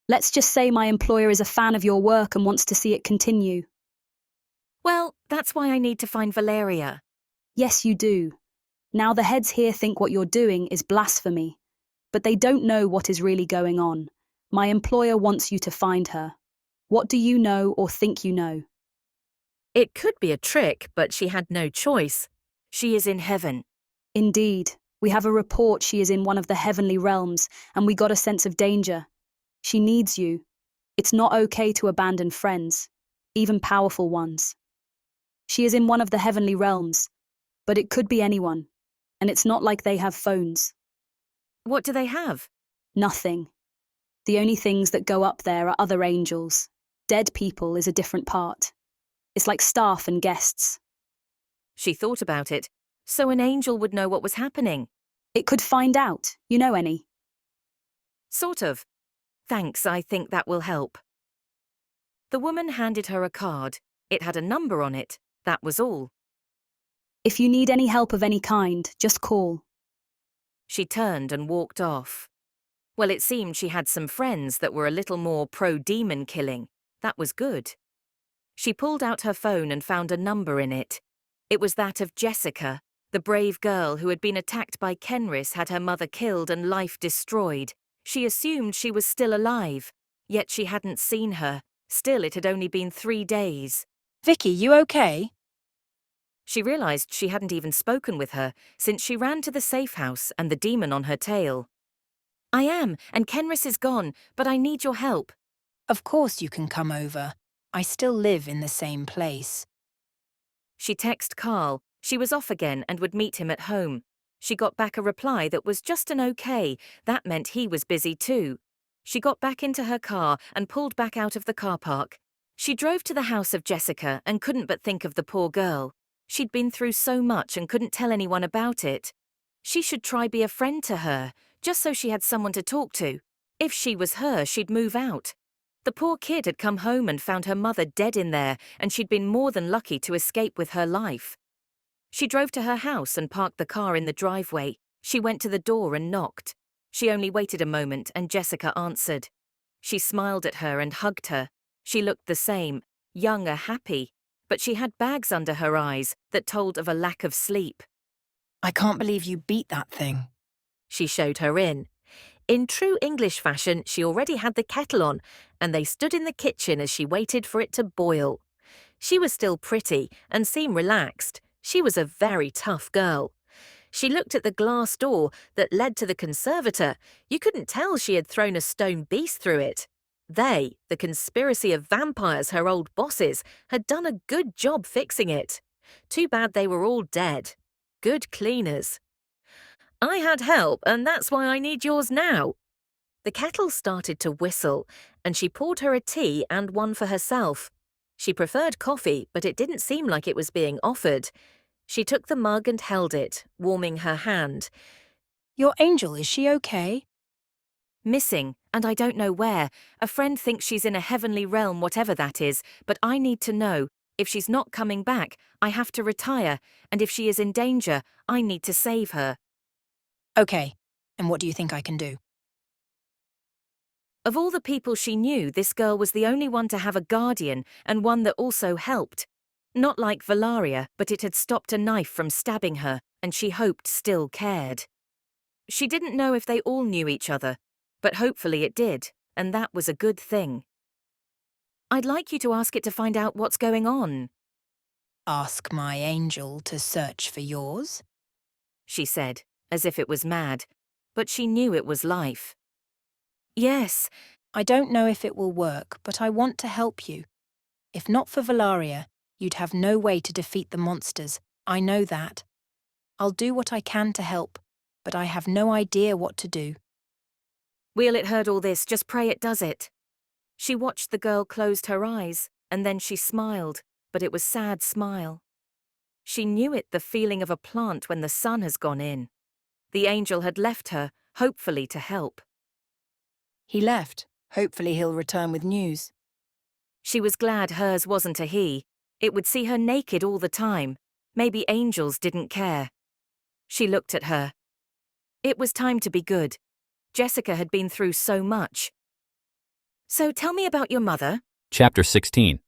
[SPEAKER 16] Let's just say my employer is a fan of your work and wants to see it continue.
[SPEAKER 3] Well, that's why I need to find Valeria.
[SPEAKER 16] Yes, you do. Now the heads here think what you're doing is blasphemy, but they don't know what is really going on. My employer wants you to find her. What do you know or think you know?
[SPEAKER 3] It could be a trick, but she had no choice. She is in heaven.
[SPEAKER 16] Indeed. We have a report she is in one of the heavenly realms, and we got a sense of danger. She needs you. It's not okay to abandon friends, even powerful ones. She is in one of the heavenly realms, but it could be anyone, and it's not like they have phones.
[SPEAKER 3] What do they have?
[SPEAKER 16] Nothing. The only things that go up there are other angels. Dead people is a different part. It's like staff and guests.
[SPEAKER 3] She thought about it. So an angel would know what was happening.
[SPEAKER 16] It could find out. You know any?
[SPEAKER 3] Sort of. Thanks, I think that will help. The woman handed her a card. It had a number on it. That was all.
[SPEAKER 16] If you need any help of any kind, just call.
[SPEAKER 3] She turned and walked off. Well, it seemed she had some friends that were a little more pro-demon killing. That was good. She pulled out her phone and found a number in it. It was that of Jessica, the brave girl who had been attacked by Kenris, had her mother killed and life destroyed. She assumed she was still alive. Yet she hadn't seen her. Still, it had only been 3 days.
[SPEAKER 1] Vicky, you okay?
[SPEAKER 3] She realized she hadn't even spoken with her since she ran to the safe house and the demon on her tail. I am, and Kenris is gone, but I need your help.
[SPEAKER 17] Of course you can come over. I still live in the same place.
[SPEAKER 3] She texted Carl. She was off again and would meet him at home. She got back a reply that was just an okay. That meant he was busy too. She got back into her car and pulled back out of the car park. She drove to the house of Jessica and couldn't but think of the poor girl. She'd been through so much and couldn't tell anyone about it. She should try be a friend to her, just so she had someone to talk to. If she was her, she'd move out. The poor kid had come home and found her mother dead in there, and she'd been more than lucky to escape with her life. She drove to her house and parked the car in the driveway. She went to the door and knocked. She only waited a moment and Jessica answered. She smiled at her and hugged her. She looked the same, young or happy, but she had bags under her eyes that told of a lack of sleep.
[SPEAKER 17] I can't believe you beat that thing.
[SPEAKER 3] She showed her in. In true English fashion, she already had the kettle on, and they stood in the kitchen as she waited for it to boil. She was still pretty and seemed relaxed. She was a very tough girl. She looked at the glass door that led to the conservator. You couldn't tell she had thrown a stone beast through it. They, the conspiracy of vampires, her old bosses, had done a good job fixing it. Too bad they were all dead. Good cleaners. I had help, and that's why I need yours now. The kettle started to whistle, and she poured her a tea and one for herself. She preferred coffee, but it didn't seem like it was being offered. She took the mug and held it, warming her hand.
[SPEAKER 17] Your angel, is she okay?
[SPEAKER 3] Missing, and I don't know where. A friend thinks she's in a heavenly realm, whatever that is, but I need to know. If she's not coming back, I have to retire, and if she is in danger, I need to save her.
[SPEAKER 17] Okay, and what do you think I can do?
[SPEAKER 3] Of all the people she knew, this girl was the only one to have a guardian and one that also helped. Not like Valaria, but it had stopped a knife from stabbing her, and she hoped still cared. She didn't know if they all knew each other, but hopefully it did, and that was a good thing. I'd like you to ask it to find out what's going on.
[SPEAKER 17] Ask my angel to search for yours?
[SPEAKER 3] She said, as if it was mad, but she knew it was life. Yes.
[SPEAKER 17] I don't know if it will work, but I want to help you. If not for Valaria, you'd have no way to defeat the monsters. I know that. I'll do what I can to help, but I have no idea what to do.
[SPEAKER 3] Wheel it heard all this, just pray it does it. She watched the girl closed her eyes, and then she smiled, but it was sad smile. She knew it, the feeling of a plant when the sun has gone in. The angel had left her, hopefully to help.
[SPEAKER 17] He left. Hopefully he'll return with news.
[SPEAKER 3] She was glad hers wasn't a he. It would see her naked all the time. Maybe angels didn't care. She looked at her. It was time to be good. Jessica had been through so much. So tell me about your mother.
[SPEAKER 9] Chapter 16.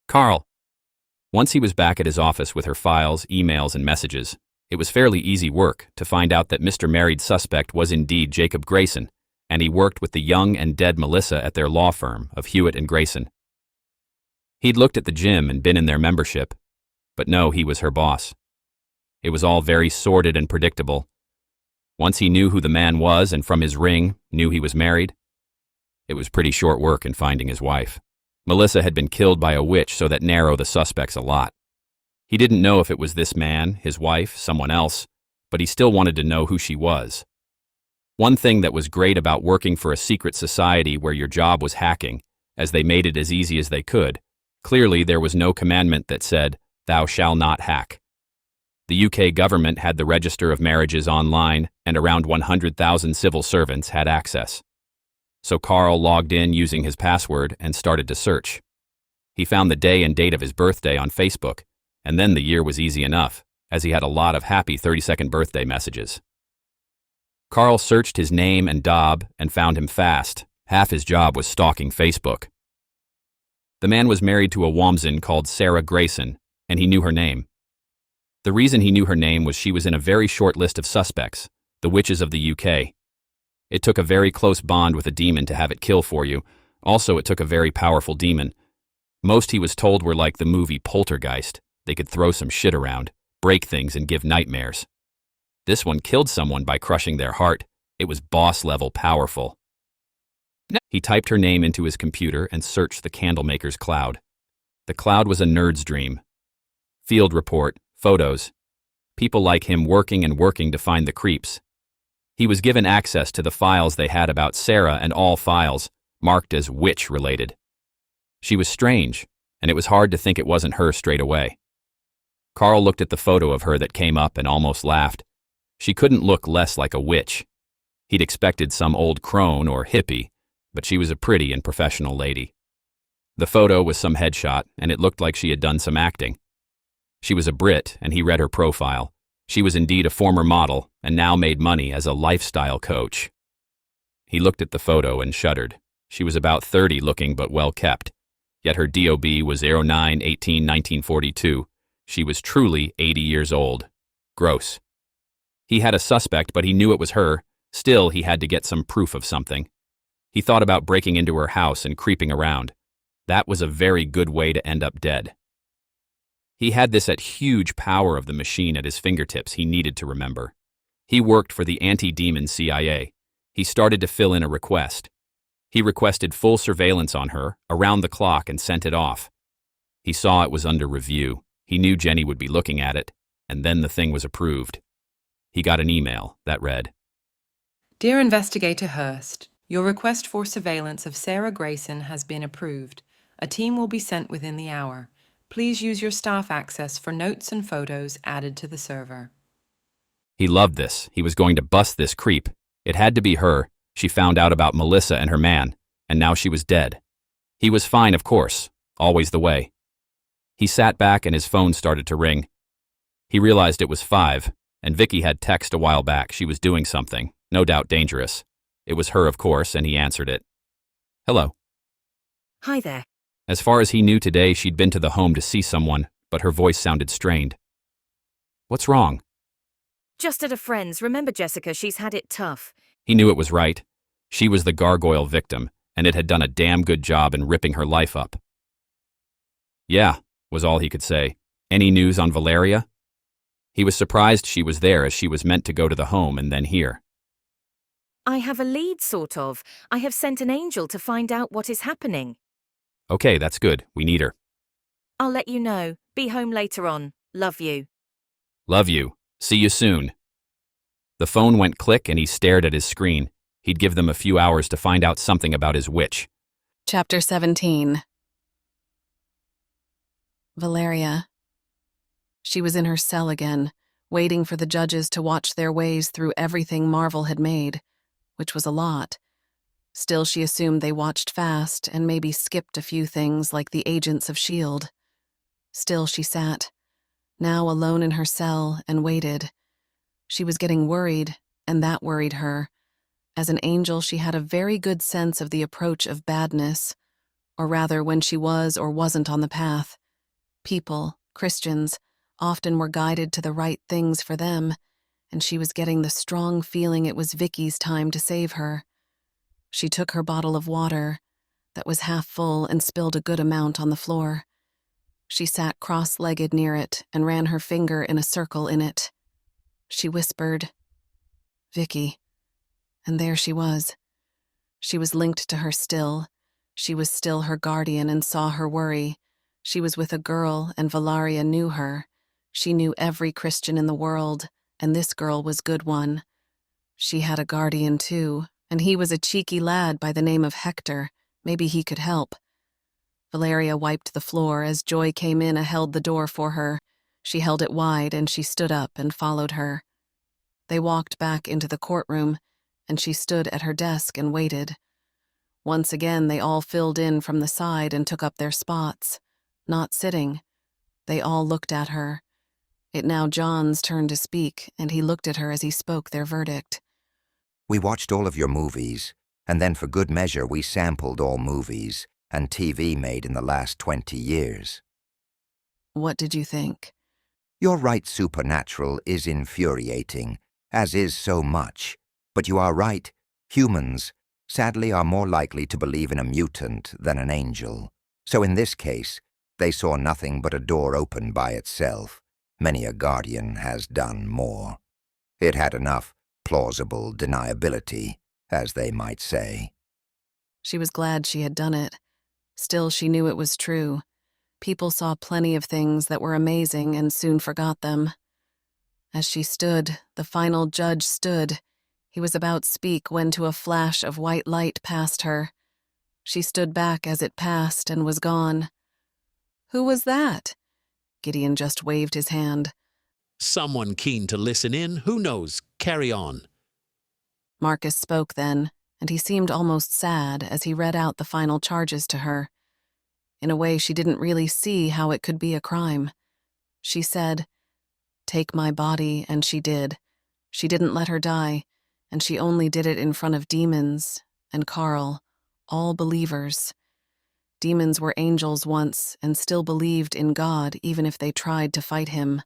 [SPEAKER 9] Carl. Once he was back at his office with her files, emails, and messages, it was fairly easy work to find out that Mr. Married suspect was indeed Jacob Grayson, and he worked with the young and dead Melissa at their law firm of Hewitt and Grayson. He'd looked at the gym and been in their membership, but no, he was her boss. It was all very sordid and predictable. Once he knew who the man was and from his ring knew he was married, it was pretty short work in finding his wife. Melissa had been killed by a witch, so that narrowed the suspects a lot. He didn't know if it was this man, his wife, someone else, but he still wanted to know who she was. One thing that was great about working for a secret society where your job was hacking, as they made it as easy as they could, clearly there was no commandment that said, "Thou shalt not hack." The UK government had the Register of Marriages online, and around 100,000 civil servants had access. So Carl logged in using his password and started to search. He found the day and date of his birthday on Facebook, and then the year was easy enough, as he had a lot of happy 32nd birthday messages. Carl searched his name and job and found him fast. Half his job was stalking Facebook. The man was married to a Wamsin called Sarah Grayson, and he knew her name. The reason he knew her name was she was in a very short list of suspects, the witches of the UK. It took a very close bond with a demon to have it kill for you, Also, it took a very powerful demon. Most he was told were like the movie Poltergeist. They could throw some shit around, break things, and give nightmares. This one killed someone by crushing their heart. It was boss-level powerful. He typed her name into his computer and searched the Candlemaker's cloud. The cloud was a nerd's dream. Field report, photos. People like him working and working to find the creeps. He was given access to the files they had about Sarah, and all files marked as witch-related. She was strange, and it was hard to think it wasn't her straight away. Carl looked at the photo of her that came up and almost laughed. She couldn't look less like a witch. He'd expected some old crone or hippie, but she was a pretty and professional lady. The photo was some headshot, and it looked like she had done some acting. She was a Brit, and he read her profile. She was indeed a former model, and now made money as a lifestyle coach. He looked at the photo and shuddered. She was about 30 looking but well kept, yet her DOB was 09/18/1942. She was truly 80 years old. Gross. He had a suspect, but he knew it was her. Still, he had to get some proof of something. He thought about breaking into her house and creeping around. That was a very good way to end up dead. He had this at huge power of the machine at his fingertips he needed to remember. He worked for the anti-demon CIA. He started to fill in a request. He requested full surveillance on her, around the clock, and sent it off. He saw it was under review. He knew Jenny would be looking at it, and then the thing was approved. He got an email that read,
[SPEAKER 5] Dear Investigator Hurst, your request for surveillance of Sarah Grayson has been approved. A team will be sent within the hour. Please use your staff access for notes and photos added to the server.
[SPEAKER 9] He loved this. He was going to bust this creep. It had to be her. She found out about Melissa and her man, and now she was dead. He was fine, of course, always the way. He sat back and his phone started to ring. He realized it was 5, and Vicky had text a while back. She was doing something, no doubt dangerous. It was her, of course, and he answered it. Hello.
[SPEAKER 3] Hi there.
[SPEAKER 9] As far as he knew today, she'd been to the home to see someone, but her voice sounded strained. What's wrong?
[SPEAKER 3] Just at a friend's. Remember, Jessica, she's had it tough.
[SPEAKER 9] He knew it was right. She was the gargoyle victim, and it had done a damn good job in ripping her life up. Yeah, was all he could say. Any news on Valeria? He was surprised she was there, as she was meant to go to the home and then here.
[SPEAKER 3] I have a lead, sort of. I have sent an angel to find out what is happening.
[SPEAKER 9] Okay, that's good. We need her.
[SPEAKER 3] I'll let you know. Be home later on. Love you.
[SPEAKER 9] Love you. See you soon. The phone went click and he stared at his screen. He'd give them a few hours to find out something about his witch.
[SPEAKER 6] Chapter 17. Valeria. She was in her cell again, waiting for the judges to watch their ways through everything Marvel had made, which was a lot. Still, she assumed they watched fast and maybe skipped a few things like the agents of S.H.I.E.L.D. Still, she sat, now alone in her cell, and waited. She was getting worried, and that worried her. As an angel, she had a very good sense of the approach of badness, or rather when she was or wasn't on the path. People, Christians, often were guided to the right things for them, and she was getting the strong feeling it was Vicky's time to save her. She took her bottle of water, that was half full, and spilled a good amount on the floor. She sat cross-legged near it and ran her finger in a circle in it. She whispered, Vicky. And there she was. She was linked to her still. She was still her guardian and saw her worry. She was with a girl, and Valeria knew her. She knew every Christian in the world, and this girl was good one. She had a guardian, too, and he was a cheeky lad by the name of Hector. Maybe he could help. Valeria wiped the floor as Joy came in and held the door for her. She held it wide, and she stood up and followed her. They walked back into the courtroom, and she stood at her desk and waited. Once again, they all filled in from the side and took up their spots, not sitting. They all looked at her. It now John's turn to speak, and he looked at her as he spoke their verdict.
[SPEAKER 8] We watched all of your movies, and then for good measure we sampled all movies and TV made in the last 20 years.
[SPEAKER 6] What did you think?
[SPEAKER 8] Your right supernatural is infuriating, as is so much. But you are right. Humans, sadly are more likely to believe in a mutant than an angel. So in this case, they saw nothing but a door open by itself. Many a guardian has done more. It had enough plausible deniability, as they might say.
[SPEAKER 6] She was glad she had done it. Still, she knew it was true. People saw plenty of things that were amazing and soon forgot them. As she stood, the final judge stood. He was about to speak when to a flash of white light passed her. She stood back as it passed and was gone. Who was that? Gideon just waved his hand.
[SPEAKER 4] Someone keen to listen in, who knows? Carry on.
[SPEAKER 6] Marcus spoke then, and he seemed almost sad as he read out the final charges to her. In a way, she didn't really see how it could be a crime. She said, "Take my body," and she did. She didn't let her die, and she only did it in front of demons and Carl, all believers. Demons were angels once and still believed in God even if they tried to fight him.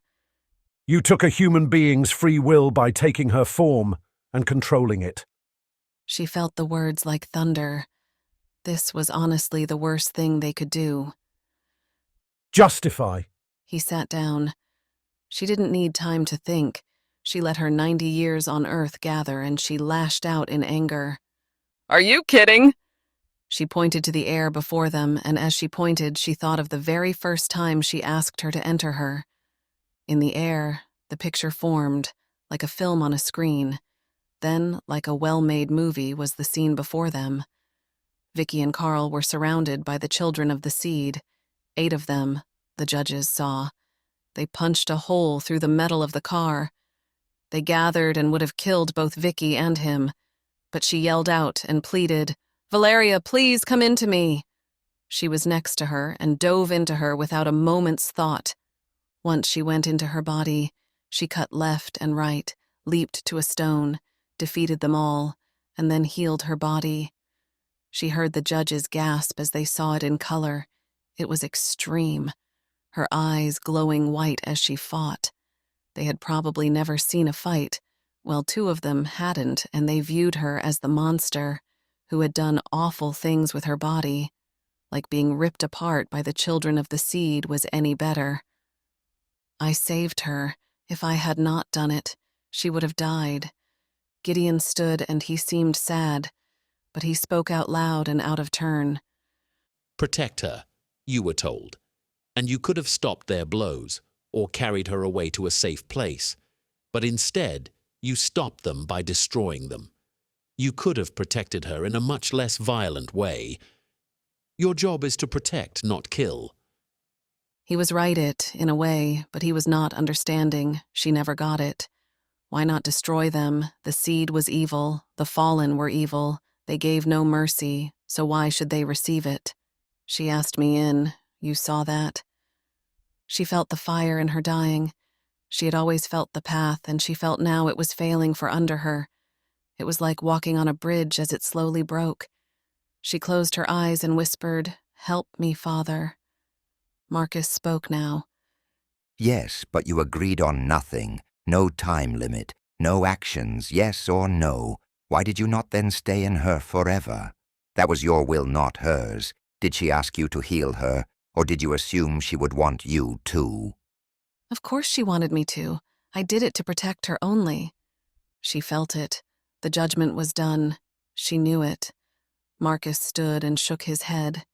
[SPEAKER 15] You took a human being's free will by taking her form and controlling it.
[SPEAKER 6] She felt the words like thunder. This was honestly the worst thing they could do.
[SPEAKER 15] Justify.
[SPEAKER 6] He sat down. She didn't need time to think. She let her 90 years on Earth gather, and she lashed out in anger. "Are you kidding?" She pointed to the air before them, and as she pointed, she thought of the very first time she asked her to enter her. In the air, the picture formed, like a film on a screen. Then, like a well-made movie, was the scene before them. Vicky and Carl were surrounded by the children of the seed. 8 of them, the judges saw. They punched a hole through the metal of the car. They gathered and would have killed both Vicky and him. But she yelled out and pleaded, "Valeria, please come into me." She was next to her and dove into her without a moment's thought. Once she went into her body, she cut left and right, leaped to a stone, defeated them all, and then healed her body. She heard the judges gasp as they saw it in color. It was extreme, her eyes glowing white as she fought. They had probably never seen a fight. Well, 2 of them hadn't, and they viewed her as the monster who had done awful things with her body, like being ripped apart by the children of the seed was any better. "I saved her. If I had not done it, she would have died." Gideon stood and he seemed sad, but he spoke out loud and out of turn.
[SPEAKER 4] Protect her, you were told. And you could have stopped their blows, or carried her away to a safe place. But instead, you stopped them by destroying them. You could have protected her in a much less violent way. Your job is to protect, not kill.
[SPEAKER 6] He was right in a way, but he was not understanding. She never got it. Why not destroy them? The seed was evil, the fallen were evil. They gave no mercy, so why should they receive it? She asked me in. You saw that? She felt the fire in her dying. She had always felt the path, and she felt now it was failing for under her. It was like walking on a bridge as it slowly broke. She closed her eyes and whispered, "Help me, Father." Marcus spoke now.
[SPEAKER 8] Yes, but you agreed on nothing. No time limit. No actions, yes or no. Why did you not then stay in her forever? That was your will, not hers. Did she ask you to heal her, or did you assume she would want you too?
[SPEAKER 6] Of course she wanted me to. I did it to protect her only. She felt it. The judgment was done. She knew it. Marcus stood and shook his head.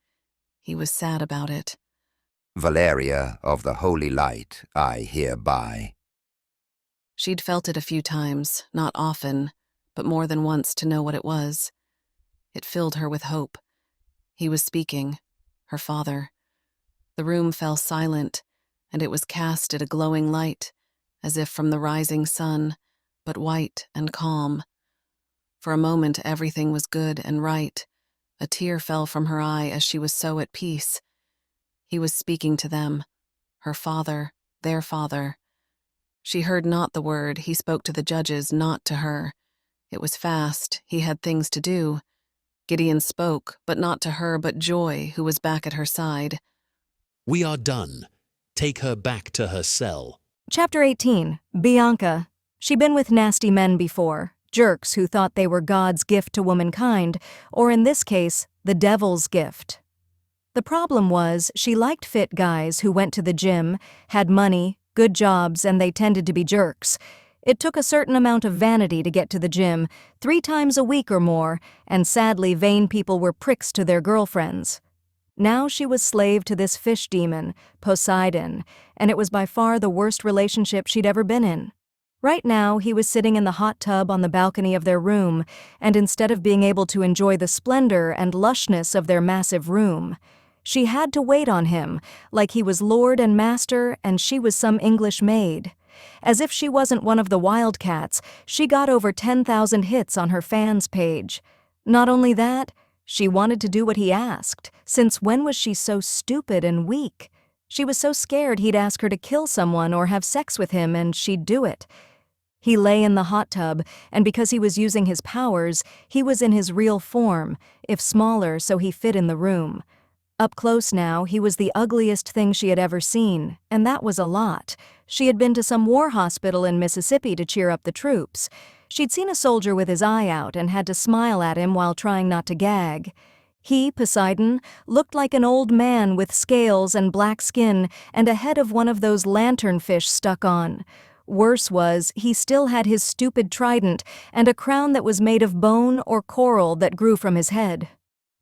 [SPEAKER 6] He was sad about it.
[SPEAKER 8] Valeria of the Holy Light, I hereby.
[SPEAKER 6] She'd felt it a few times, not often, but more than once to know what it was. It filled her with hope. He was speaking, her father. The room fell silent, and it was cast at a glowing light, as if from the rising sun, but white and calm. For a moment everything was good and right. A tear fell from her eye as she was so at peace. He was speaking to them, her father, their father. She heard not the word. He spoke to the judges, not to her. It was fast. He had things to do. Gideon spoke, but not to her, but Joy, who was back at her side.
[SPEAKER 4] We are done. Take her back to her cell.
[SPEAKER 1] Chapter 18. Bianca. She'd been with nasty men before. jerks who thought they were God's gift to womankind, or in this case, the devil's gift. The problem was she liked fit guys who went to the gym, had money, good jobs, and they tended to be jerks. It took a certain amount of vanity to get to the gym, 3 times a week or more, and sadly vain people were pricks to their girlfriends. Now she was slave to this fish demon, Posdein, and it was by far the worst relationship she'd ever been in. Right now, he was sitting in the hot tub on the balcony of their room, and instead of being able to enjoy the splendor and lushness of their massive room, she had to wait on him, like he was lord and master and she was some English maid. As if she wasn't one of the wildcats, she got over 10,000 hits on her fans page. Not only that, she wanted to do what he asked. Since when was she so stupid and weak? She was so scared he'd ask her to kill someone or have sex with him, and she'd do it. He lay in the hot tub, and because he was using his powers, he was in his real form, if smaller so he fit in the room. Up close now, he was the ugliest thing she had ever seen, and that was a lot. She had been to some war hospital in Mississippi to cheer up the troops. She'd seen a soldier with his eye out and had to smile at him while trying not to gag. He, Posdein, looked like an old man with scales and black skin and a head of one of those lanternfish stuck on. Worse was, he still had his stupid trident and a crown that was made of bone or coral that grew from his head.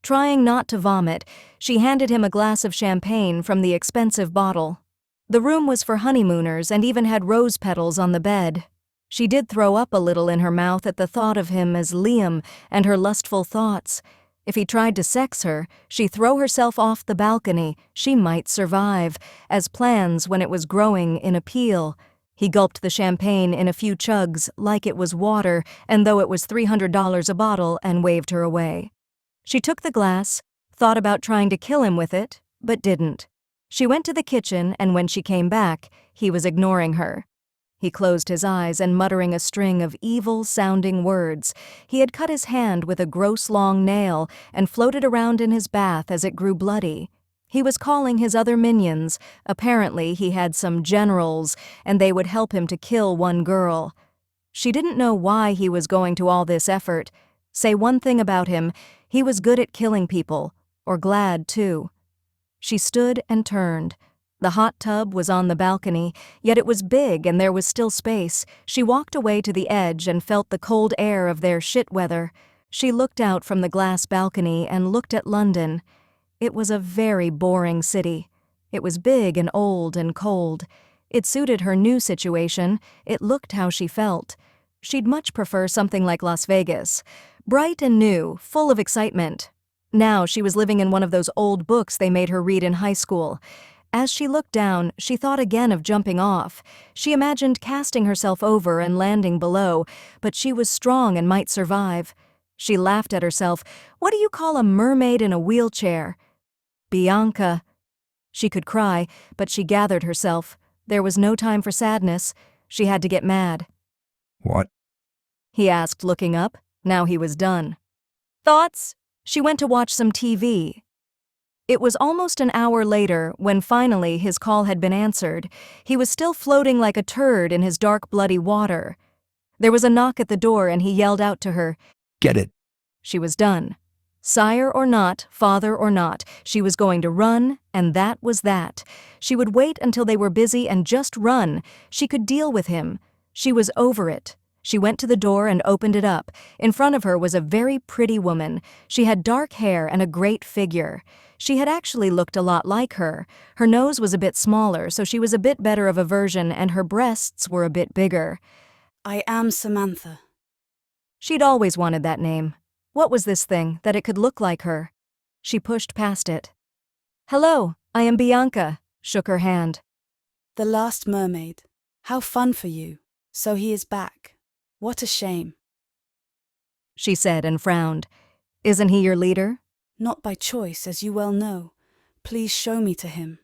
[SPEAKER 1] Trying not to vomit, she handed him a glass of champagne from the expensive bottle. The room was for honeymooners and even had rose petals on the bed. She did throw up a little in her mouth at the thought of him as Liam and her lustful thoughts. If he tried to sex her, she'd throw herself off the balcony. She might survive, as plans when it was growing in appeal. He gulped the champagne in a few chugs like it was water, and though it was $300 a bottle, and waved her away. She took the glass, thought about trying to kill him with it, but didn't. She went to the kitchen, and when she came back, he was ignoring her. He closed his eyes and muttering a string of evil-sounding words. He had cut his hand with a gross long nail and floated around in his bath as it grew bloody. He was calling his other minions. Apparently, he had some generals, and they would help him to kill one girl. She didn't know why he was going to all this effort. Say one thing about him, he was good at killing people, or glad, too. She stood and turned. The hot tub was on the balcony, yet it was big and there was still space. She walked away to the edge and felt the cold air of their shit weather. She looked out from the glass balcony and looked at London. It was a very boring city. It was big and old and cold. It suited her new situation. It looked how she felt. She'd much prefer something like Las Vegas. Bright and new, full of excitement. Now she was living in one of those old books they made her read in high school. As she looked down, she thought again of jumping off. She imagined casting herself over and landing below, but she was strong and might survive. She laughed at herself. What do you call a mermaid in a wheelchair? Bianca. She could cry, but she gathered herself. There was no time for sadness. She had to get mad.
[SPEAKER 2] What?
[SPEAKER 1] He asked, looking up. Now he was done. Thoughts? She went to watch some TV. It was almost an hour later when finally his call had been answered. He was still floating like a turd in his dark, bloody water. There was a knock at the door and he yelled out to her,
[SPEAKER 2] "Get it."
[SPEAKER 1] She was done. Sire or not, father or not, she was going to run, and that was that. She would wait until they were busy and just run. She could deal with him. She was over it. She went to the door and opened it up. In front of her was a very pretty woman. She had dark hair and a great figure. She had actually looked a lot like her. Her nose was a bit smaller, so she was a bit better of a version, and her breasts were a bit bigger.
[SPEAKER 18] I am Samantha.
[SPEAKER 1] She'd always wanted that name. What was this thing, that it could look like her? She pushed past it. Hello, I am Bianca, shook her hand.
[SPEAKER 18] The last mermaid. How fun for you. So he is back. What a shame.
[SPEAKER 1] She said and frowned. Isn't he your leader?
[SPEAKER 18] Not by choice, as you well know. Please show me to him.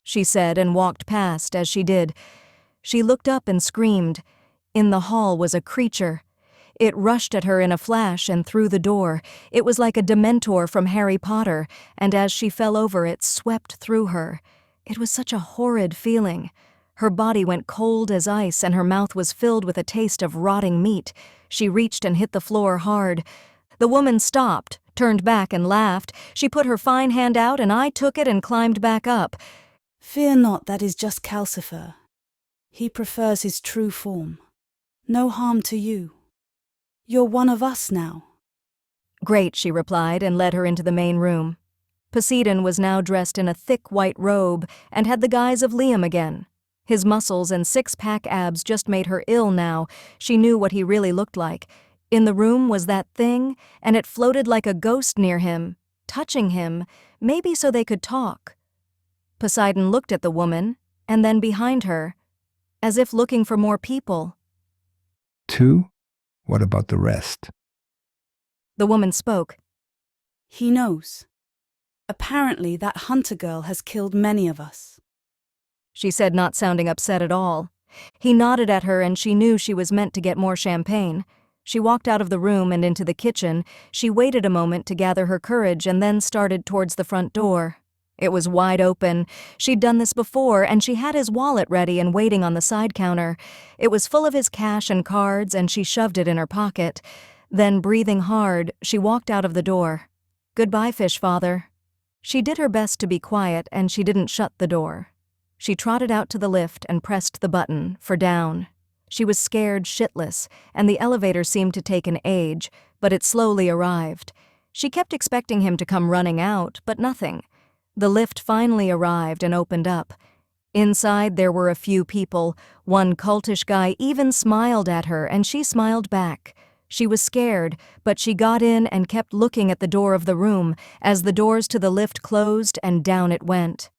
[SPEAKER 1] She said and walked past as she did. She looked up and screamed. In the hall was a creature. It rushed at her in a flash and through the door. It was like a Dementor from Harry Potter, and as she fell over it swept through her. It was such a horrid feeling. Her body went cold as ice and her mouth was filled with a taste of rotting meat. She reached and hit the floor hard. The woman stopped, turned back and laughed. She put her fine hand out and I took it and climbed back up.
[SPEAKER 18] Fear not, that is just Calcifer. He prefers his true form. No harm to you. You're one of us now.
[SPEAKER 1] Great, she replied and led her into the main room. Posdein was now dressed in a thick white robe and had the guise of Liam again. His muscles and six-pack abs just made her ill now. She knew what he really looked like. In the room was that thing, and it floated like a ghost near him, touching him, maybe so they could talk. Posdein looked at the woman, and then behind her, as if looking for more people.
[SPEAKER 2] 2? What about the rest?
[SPEAKER 1] The woman spoke.
[SPEAKER 18] He knows. Apparently that hunter girl has killed many of us.
[SPEAKER 1] She said, not sounding upset at all. He nodded at her and she knew she was meant to get more champagne. She walked out of the room and into the kitchen. She waited a moment to gather her courage and then started towards the front door. It was wide open. She'd done this before, and she had his wallet ready and waiting on the side counter. It was full of his cash and cards, and she shoved it in her pocket. Then, breathing hard, she walked out of the door. Goodbye, fish father. She did her best to be quiet, and she didn't shut the door. She trotted out to the lift and pressed the button for down. She was scared shitless, and the elevator seemed to take an age, but it slowly arrived. She kept expecting him to come running out, but nothing. The lift finally arrived and opened up. Inside there were a few people. One cultish guy even smiled at her, and she smiled back. She was scared, but she got in and kept looking at the door of the room as the doors to the lift closed and down it went.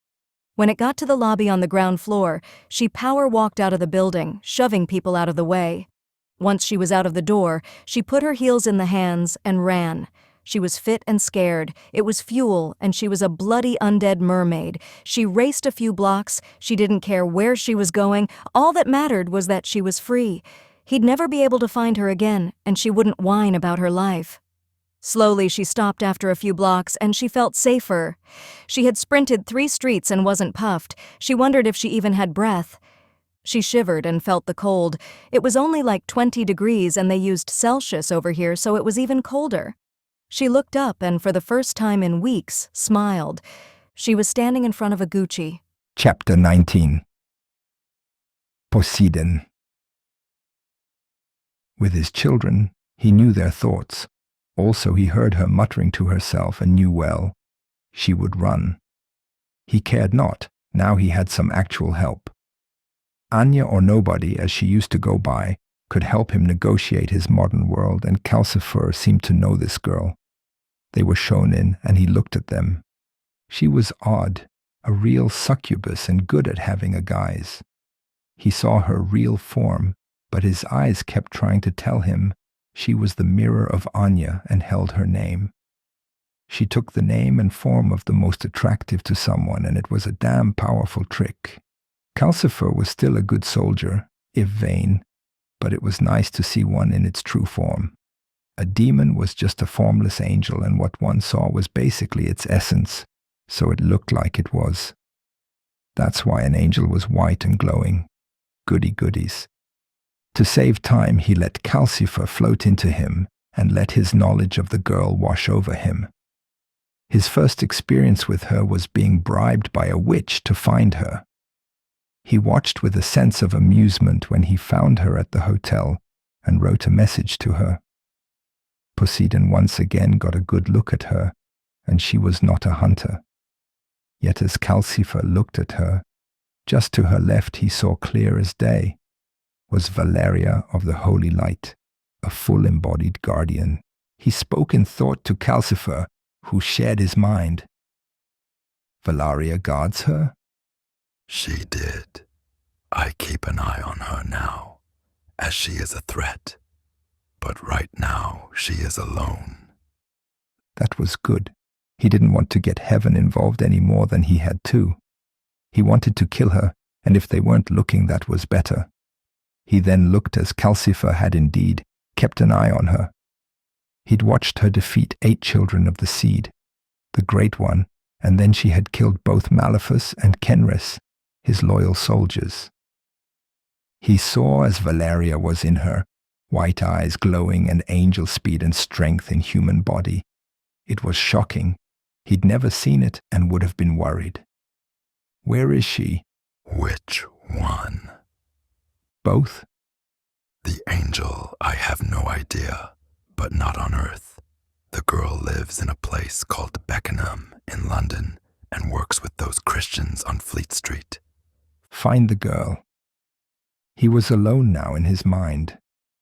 [SPEAKER 1] When it got to the lobby on the ground floor, she power-walked out of the building, shoving people out of the way. Once she was out of the door, she put her heels in the hands and ran. She was fit and scared. It was fuel, and she was a bloody undead mermaid. She raced a few blocks. She didn't care where she was going. All that mattered was that she was free. He'd never be able to find her again, and she wouldn't whine about her life. Slowly she stopped after a few blocks, and she felt safer. She had sprinted 3 streets and wasn't puffed. She wondered if she even had breath. She shivered and felt the cold. It was only like 20 degrees, and they used Celsius over here, so it was even colder. She looked up and, for the first time in weeks, smiled. She was standing in front of a Gucci.
[SPEAKER 2] Chapter 19. Posdein. With his children, he knew their thoughts. Also, he heard her muttering to herself and knew well. She would run. He cared not. Now he had some actual help. Anya, or nobody, as she used to go by, could help him negotiate his modern world, and Calcifer seemed to know this girl. They were shown in, and he looked at them. She was odd, a real succubus and good at having a guise. He saw her real form, but his eyes kept trying to tell him she was the mirror of Anya and held her name. She took the name and form of the most attractive to someone, and it was a damn powerful trick. Calcifer was still a good soldier, if vain, but it was nice to see one in its true form. A demon was just a formless angel, and what one saw was basically its essence, so it looked like it was. That's why an angel was white and glowing. Goody-goodies. To save time, he let Calcifer float into him and let his knowledge of the girl wash over him. His first experience with her was being bribed by a witch to find her. He watched with a sense of amusement when he found her at the hotel and wrote a message to her. Posdein once again got a good look at her, and she was not a hunter. Yet as Calcifer looked at her, just to her left he saw clear as day, was Valeria of the Holy Light, a full-embodied guardian. He spoke in thought to Calcifer, who shared his mind. Valeria guards her?
[SPEAKER 19] She did. I keep an eye on her now, as she is a threat. But right now, she is alone.
[SPEAKER 2] That was good. He didn't want to get heaven involved any more than he had to. He wanted to kill her, and if they weren't looking, that was better. He then looked as Calcifer had indeed kept an eye on her. He'd watched her defeat 8 children of the seed, the Great One, and then she had killed both Maleficus and Kenris, his loyal soldiers. He saw as Valeria was in her, white eyes glowing and angel speed and strength in human body. It was shocking. He'd never seen it and would have been worried. Where is she?
[SPEAKER 19] Which one?
[SPEAKER 2] Both?
[SPEAKER 19] The angel, I have no idea, but not on Earth. The girl lives in a place called Beckenham in London and works with those Christians on Fleet Street.
[SPEAKER 2] Find the girl. He was alone now in his mind.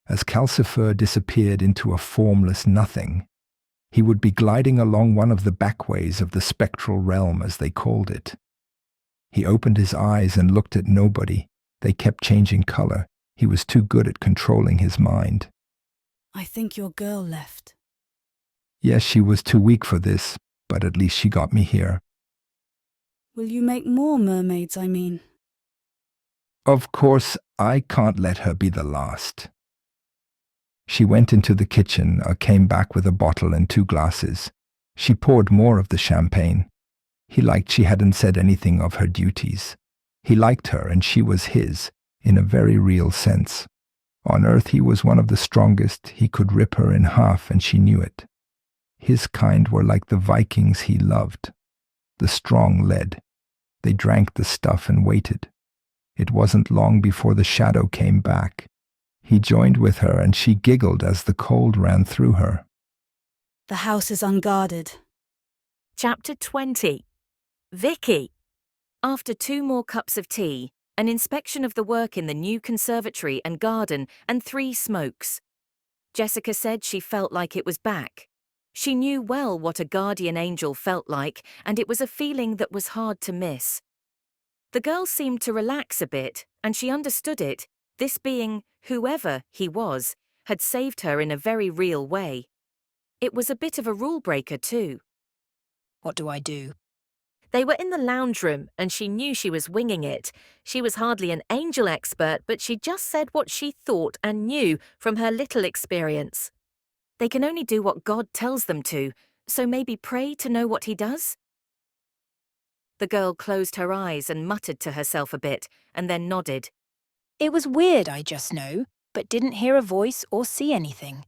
[SPEAKER 2] As Calcifer disappeared into a formless nothing, he would be gliding along one of the backways of the spectral realm, as they called it. He opened his eyes and looked at nobody. They kept changing color. He was too good at controlling his mind.
[SPEAKER 18] I think your girl left.
[SPEAKER 2] Yes, she was too weak for this, but at least she got me here.
[SPEAKER 18] Will you make more mermaids, I mean?
[SPEAKER 2] Of course, I can't let her be the last. She went into the kitchen, came back with a bottle and 2 glasses. She poured more of the champagne. He liked she hadn't said anything of her duties. He liked her and she was his, in a very real sense. On Earth he was one of the strongest. He could rip her in half and she knew it. His kind were like the Vikings he loved. The strong led. They drank the stuff and waited. It wasn't long before the shadow came back. He joined with her and she giggled as the cold ran through her.
[SPEAKER 18] The house is unguarded.
[SPEAKER 3] Chapter 20. Vicky. After 2 more cups of tea, an inspection of the work in the new conservatory and garden, and 3 smokes, Jessica said she felt like it was back. She knew well what a guardian angel felt like, and it was a feeling that was hard to miss. The girl seemed to relax a bit, and she understood it. This being, whoever he was, had saved her in a very real way. It was a bit of a rule breaker too.
[SPEAKER 17] What do I do?
[SPEAKER 3] They were in the lounge room, and she knew she was winging it. She was hardly an angel expert, but she just said what she thought and knew from her little experience. They can only do what God tells them to, so maybe pray to know what he does? The girl closed her eyes and muttered to herself a bit, and then nodded.
[SPEAKER 17] It was weird, I just know, but didn't hear a voice or see anything.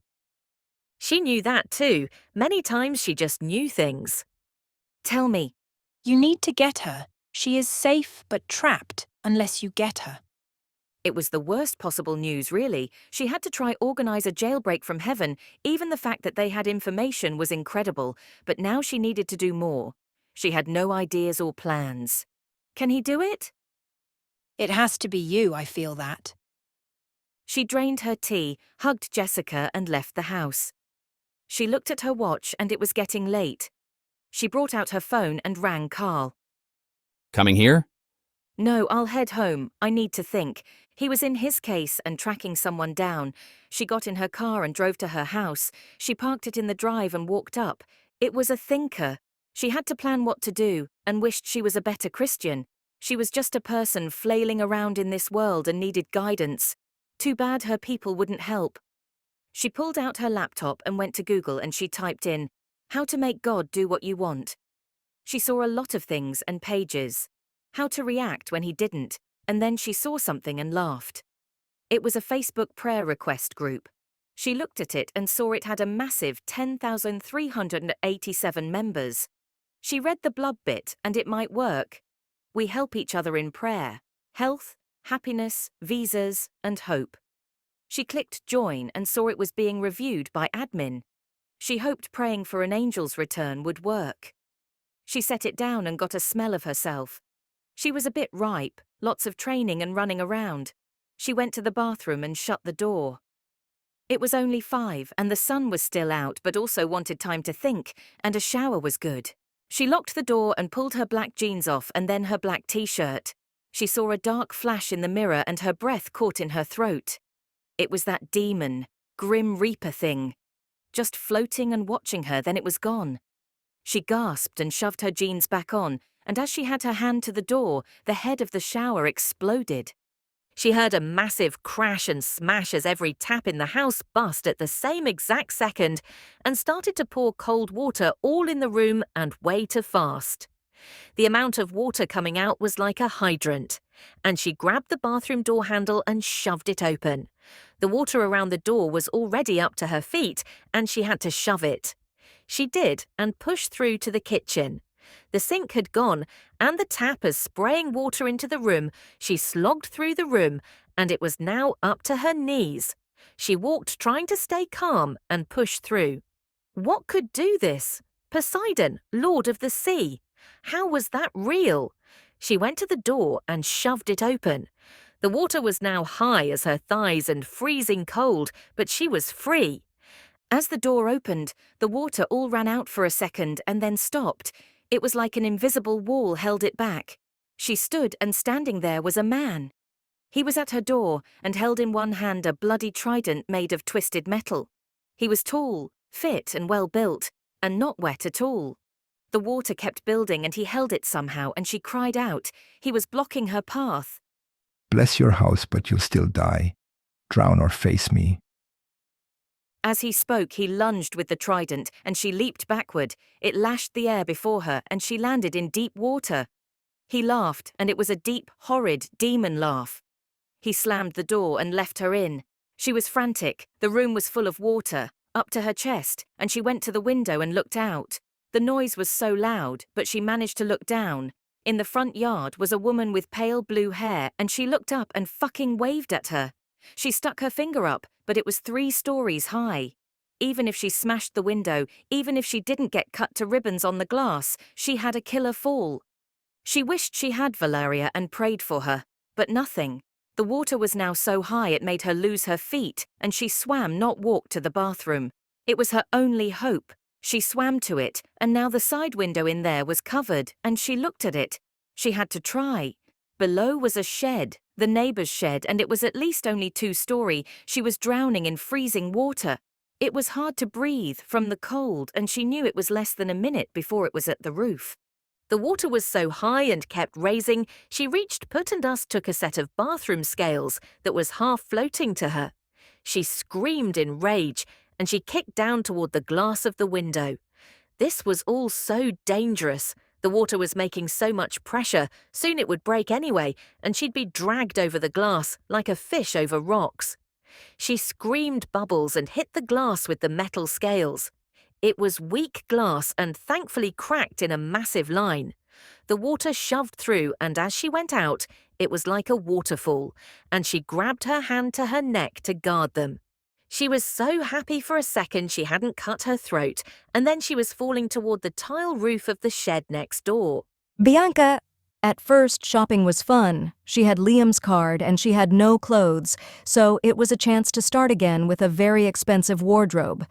[SPEAKER 3] She knew that too. Many times she just knew things. Tell me.
[SPEAKER 17] You need to get her. She is safe but trapped unless you get her.
[SPEAKER 3] It was the worst possible news, really. She had to try organize a jailbreak from heaven. Even the fact that they had information was incredible, but now she needed to do more. She had no ideas or plans. Can he do it?
[SPEAKER 17] It has to be you, I feel that.
[SPEAKER 3] She drained her tea, hugged Jessica, and left the house. She looked at her watch and it was getting late. She brought out her phone and rang Carl.
[SPEAKER 9] Coming here?
[SPEAKER 3] No, I'll head home. I need to think. He was in his case and tracking someone down. She got in her car and drove to her house. She parked it in the drive and walked up. It was a thinker. She had to plan what to do and wished she was a better Christian. She was just a person flailing around in this world and needed guidance. Too bad her people wouldn't help. She pulled out her laptop and went to Google and she typed in, "How to make God do what you want." She saw a lot of things and pages. How to react when he didn't, and then she saw something and laughed. It was a Facebook prayer request group. She looked at it and saw it had a massive 10,387 members. She read the blub bit and it might work. We help each other in prayer, health, happiness, visas, and hope. She clicked join and saw it was being reviewed by admin. She hoped praying for an angel's return would work. She set it down and got a smell of herself. She was a bit ripe, lots of training and running around. She went to the bathroom and shut the door. It was only 5 and the sun was still out but also wanted time to think, and a shower was good. She locked the door and pulled her black jeans off and then her black t-shirt. She saw a dark flash in the mirror and her breath caught in her throat. It was that demon, Grim Reaper thing. Just floating and watching her, then it was gone. She gasped and shoved her jeans back on, and as she had her hand to the door, the head of the shower exploded. She heard a massive crash and smash as every tap in the house bust at the same exact second and started to pour cold water all in the room and way too fast. The amount of water coming out was like a hydrant. and she grabbed the bathroom door handle and shoved it open. The water around the door was already up to her feet, and she had to shove it. She did, and pushed through to the kitchen. The sink had gone, and the tap is spraying water into the room. She slogged through the room, and it was now up to her knees. She walked, trying to stay calm, and pushed through. What could do this? Poseidon, Lord of the Sea. How was that real? She went to the door and shoved it open. The water was now high as her thighs and freezing cold, but she was free. As the door opened, the water all ran out for a second and then stopped. It was like an invisible wall held it back. She stood, and standing there was a man. He was at her door and held in one hand a bloody trident made of twisted metal. He was tall, fit and well built, and not wet at all. The water kept building and he held it somehow, and she cried out. He was blocking her path.
[SPEAKER 2] Bless your house, but you'll still die. Drown or face me.
[SPEAKER 3] As he spoke, he lunged with the trident, and she leaped backward. It lashed the air before her, and she landed in deep water. He laughed, and it was a deep, horrid demon laugh. He slammed the door and left her in. She was frantic. The room was full of water, up to her chest, and she went to the window and looked out. The noise was so loud, but she managed to look down. In the front yard was a woman with pale blue hair, and she looked up and fucking waved at her. She stuck her finger up, but it was 3 stories high. Even if she smashed the window, even if she didn't get cut to ribbons on the glass, she had a killer fall. She wished she had Valeria and prayed for her, but nothing. The water was now so high it made her lose her feet, and she swam, not walked, to the bathroom. It was her only hope. She swam to it, and now the side window in there was covered, and she looked at it. She had to try. Below was a shed, the neighbor's shed, and it was at least only 2-story. She was drowning in freezing water. It was hard to breathe from the cold, and she knew it was less than a minute before it was at the roof. The water was so high and kept raising, she reached Put and Us took a set of bathroom scales that was half floating to her. She screamed in rage, and she kicked down toward the glass of the window. This was all so dangerous. The water was making so much pressure, soon it would break anyway, and she'd be dragged over the glass like a fish over rocks. She screamed bubbles and hit the glass with the metal scales. It was weak glass and thankfully cracked in a massive line. The water shoved through, and as she went out, it was like a waterfall, and she grabbed her hand to her neck to guard them. She was so happy for a second she hadn't cut her throat, and then she was falling toward the tile roof of the shed next door.
[SPEAKER 1] Bianca, at first shopping was fun. She had Liam's card and she had no clothes, so it was a chance to start again with a very expensive wardrobe.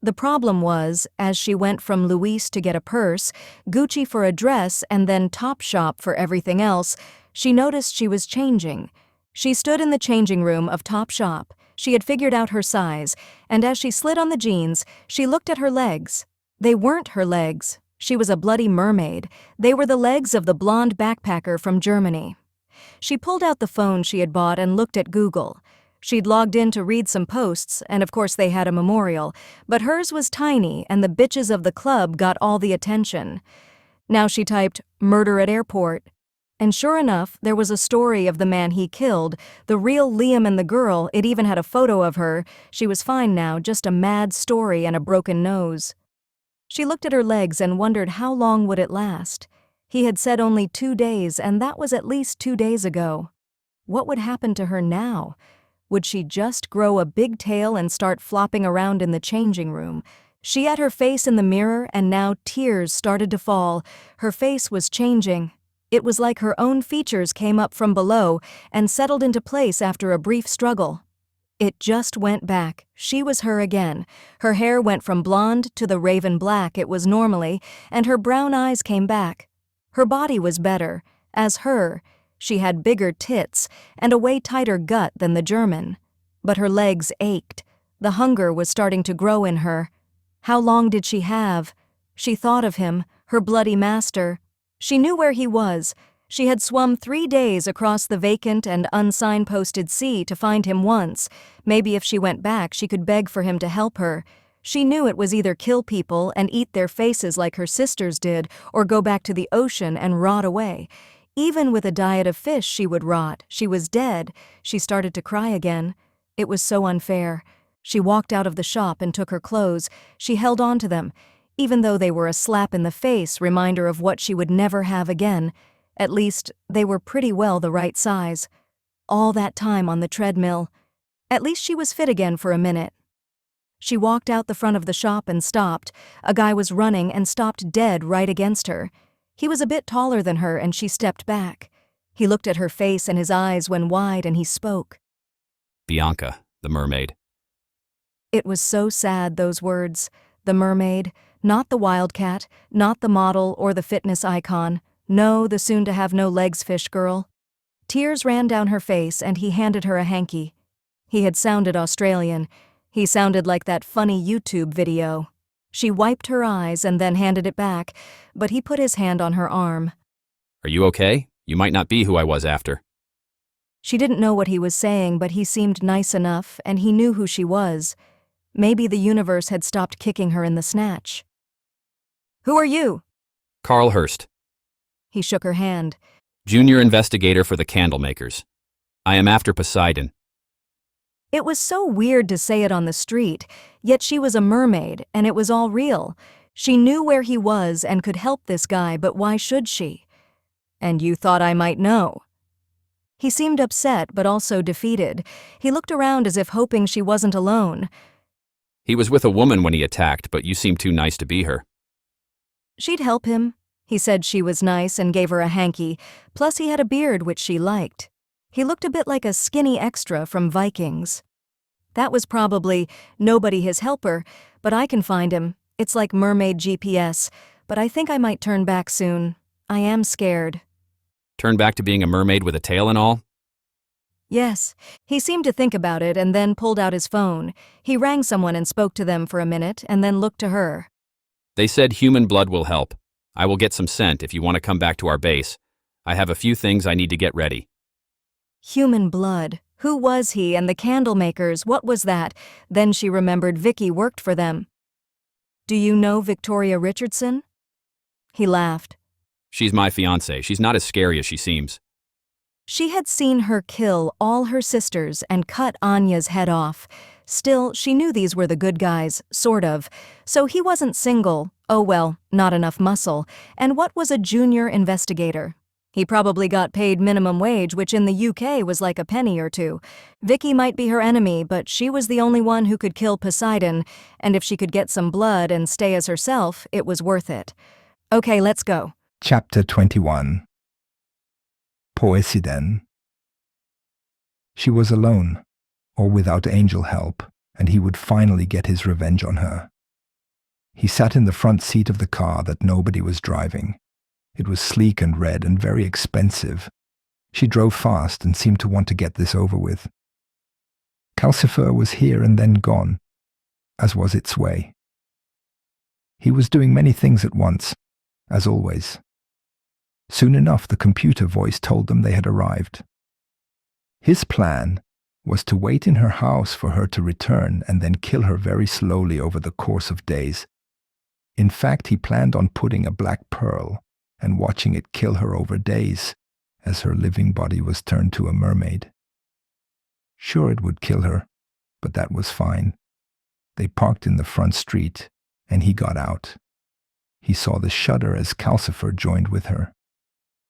[SPEAKER 1] The problem was, as she went from Luis to get a purse, Gucci for a dress, and then Topshop for everything else, she noticed she was changing. She stood in the changing room of Topshop. She had figured out her size, and as she slid on the jeans, she looked at her legs. They weren't her legs. She was a bloody mermaid. They were the legs of the blonde backpacker from Germany. She pulled out the phone she had bought and looked at Google. She'd logged in to read some posts, and of course they had a memorial, but hers was tiny and the bitches of the club got all the attention. Now she typed, "murder at airport." And sure enough, there was a story of the man he killed, the real Liam and the girl. It even had a photo of her. She was fine now, just a mad story and a broken nose. She looked at her legs and wondered how long would it last. He had said only 2 days, and that was at least 2 days ago. What would happen to her now? Would she just grow a big tail and start flopping around in the changing room? She had her face in the mirror, and now tears started to fall. Her face was changing. It was like her own features came up from below and settled into place after a brief struggle. It just went back. She was her again. Her hair went from blonde to the raven black it was normally, and her brown eyes came back. Her body was better. As her, she had bigger tits and a way tighter gut than the German. But her legs ached. The hunger was starting to grow in her. How long did she have? She thought of him, her bloody master. She knew where he was. She had swum 3 days across the vacant and unsignposted sea to find him once. Maybe if she went back, she could beg for him to help her. She knew it was either kill people and eat their faces like her sisters did, or go back to the ocean and rot away. Even with a diet of fish, she would rot. She was dead. She started to cry again. It was so unfair. She walked out of the shop and took her clothes. She held on to them, even though they were a slap in the face, reminder of what she would never have again. At least, they were pretty well the right size. All that time on the treadmill. At least she was fit again for a minute. She walked out the front of the shop and stopped. A guy was running and stopped dead right against her. He was a bit taller than her and she stepped back. He looked at her face and his eyes went wide and he spoke.
[SPEAKER 9] Bianca, the mermaid.
[SPEAKER 1] It was so sad, those words. The mermaid, not the wildcat, not the model or the fitness icon. No, the soon-to-have-no-legs fish girl. Tears ran down her face and he handed her a hanky. He had sounded Australian. He sounded like that funny YouTube video. She wiped her eyes and then handed it back, but he put his hand on her arm.
[SPEAKER 9] Are you okay? You might not be who I was after.
[SPEAKER 1] She didn't know what he was saying, but he seemed nice enough, and he knew who she was. Maybe the universe had stopped kicking her in the snatch. Who are you?
[SPEAKER 9] Carl Hurst.
[SPEAKER 1] He shook her hand.
[SPEAKER 9] Junior investigator for the Candlemakers. I am after Poseidon.
[SPEAKER 1] It was so weird to say it on the street, yet she was a mermaid, and it was all real. She knew where he was and could help this guy, but why should she? And you thought I might know. He seemed upset, but also defeated. He looked around as if hoping she wasn't alone.
[SPEAKER 9] He was with a woman when he attacked, but you seemed too nice to be her.
[SPEAKER 1] She'd help him. He said she was nice and gave her a hanky, plus he had a beard which she liked. He looked a bit like a skinny extra from Vikings. That was probably nobody his helper, but I can find him. It's like mermaid GPS, but I think I might turn back soon. I am scared.
[SPEAKER 9] Turn back to being a mermaid with a tail and all?
[SPEAKER 1] Yes. He seemed to think about it and then pulled out his phone. He rang someone and spoke to them for a minute and then looked to her.
[SPEAKER 9] They said human blood will help. I will get some scent if you want to come back to our base. I have a few things I need to get ready.
[SPEAKER 1] Human blood. Who was he and the Candlemakers? What was that? Then she remembered Vicky worked for them. Do you know Victoria Richardson? He laughed.
[SPEAKER 9] She's my fiancée. She's not as scary as she seems.
[SPEAKER 1] She had seen her kill all her sisters and cut Anya's head off. Still, she knew these were the good guys, sort of. So he wasn't single. Oh well, not enough muscle. And what was a junior investigator? He probably got paid minimum wage, which in the UK was like a penny or two. Vicky might be her enemy, but she was the only one who could kill Poseidon, and if she could get some blood and stay as herself, it was worth it. Okay, let's go.
[SPEAKER 2] Chapter 21. Posdein. She was alone, or without angel help, and he would finally get his revenge on her. He sat in the front seat of the car that nobody was driving. It was sleek and red and very expensive. She drove fast and seemed to want to get this over with. Calcifer was here and then gone, as was its way. He was doing many things at once, as always. Soon enough, the computer voice told them they had arrived. His plan was to wait in her house for her to return and then kill her very slowly over the course of days. In fact, he planned on putting a black pearl and watching it kill her over days, as her living body was turned to a mermaid. Sure, it would kill her, but that was fine. They parked in the front street, and he got out. He saw the shudder as Calcifer joined with her.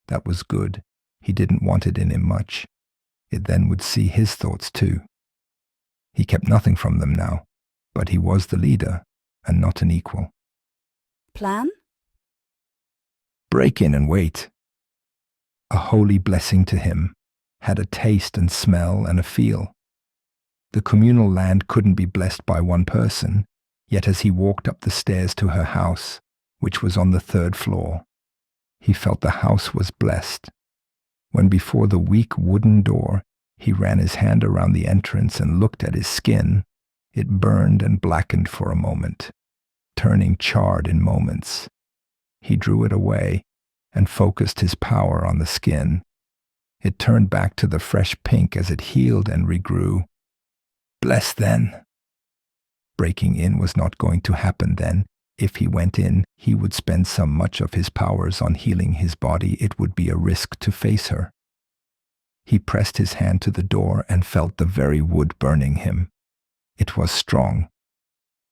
[SPEAKER 2] That was good. He didn't want it in him much. It then would see his thoughts too. He kept nothing from them now, but he was the leader, and not an equal.
[SPEAKER 18] Plan?
[SPEAKER 2] Break in and wait. A holy blessing to him, had a taste and smell and a feel. The communal land couldn't be blessed by one person, yet as he walked up the stairs to her house, which was on the 3rd floor, he felt the house was blessed. When before the weak wooden door, he ran his hand around the entrance and looked at his skin, it burned and blackened for a moment, turning charred in moments. He drew it away and focused his power on the skin. It turned back to the fresh pink as it healed and regrew. Bless then. Breaking in was not going to happen then. If he went in, he would spend so much of his powers on healing his body it would be a risk to face her. He pressed his hand to the door and felt the very wood burning him. It was strong.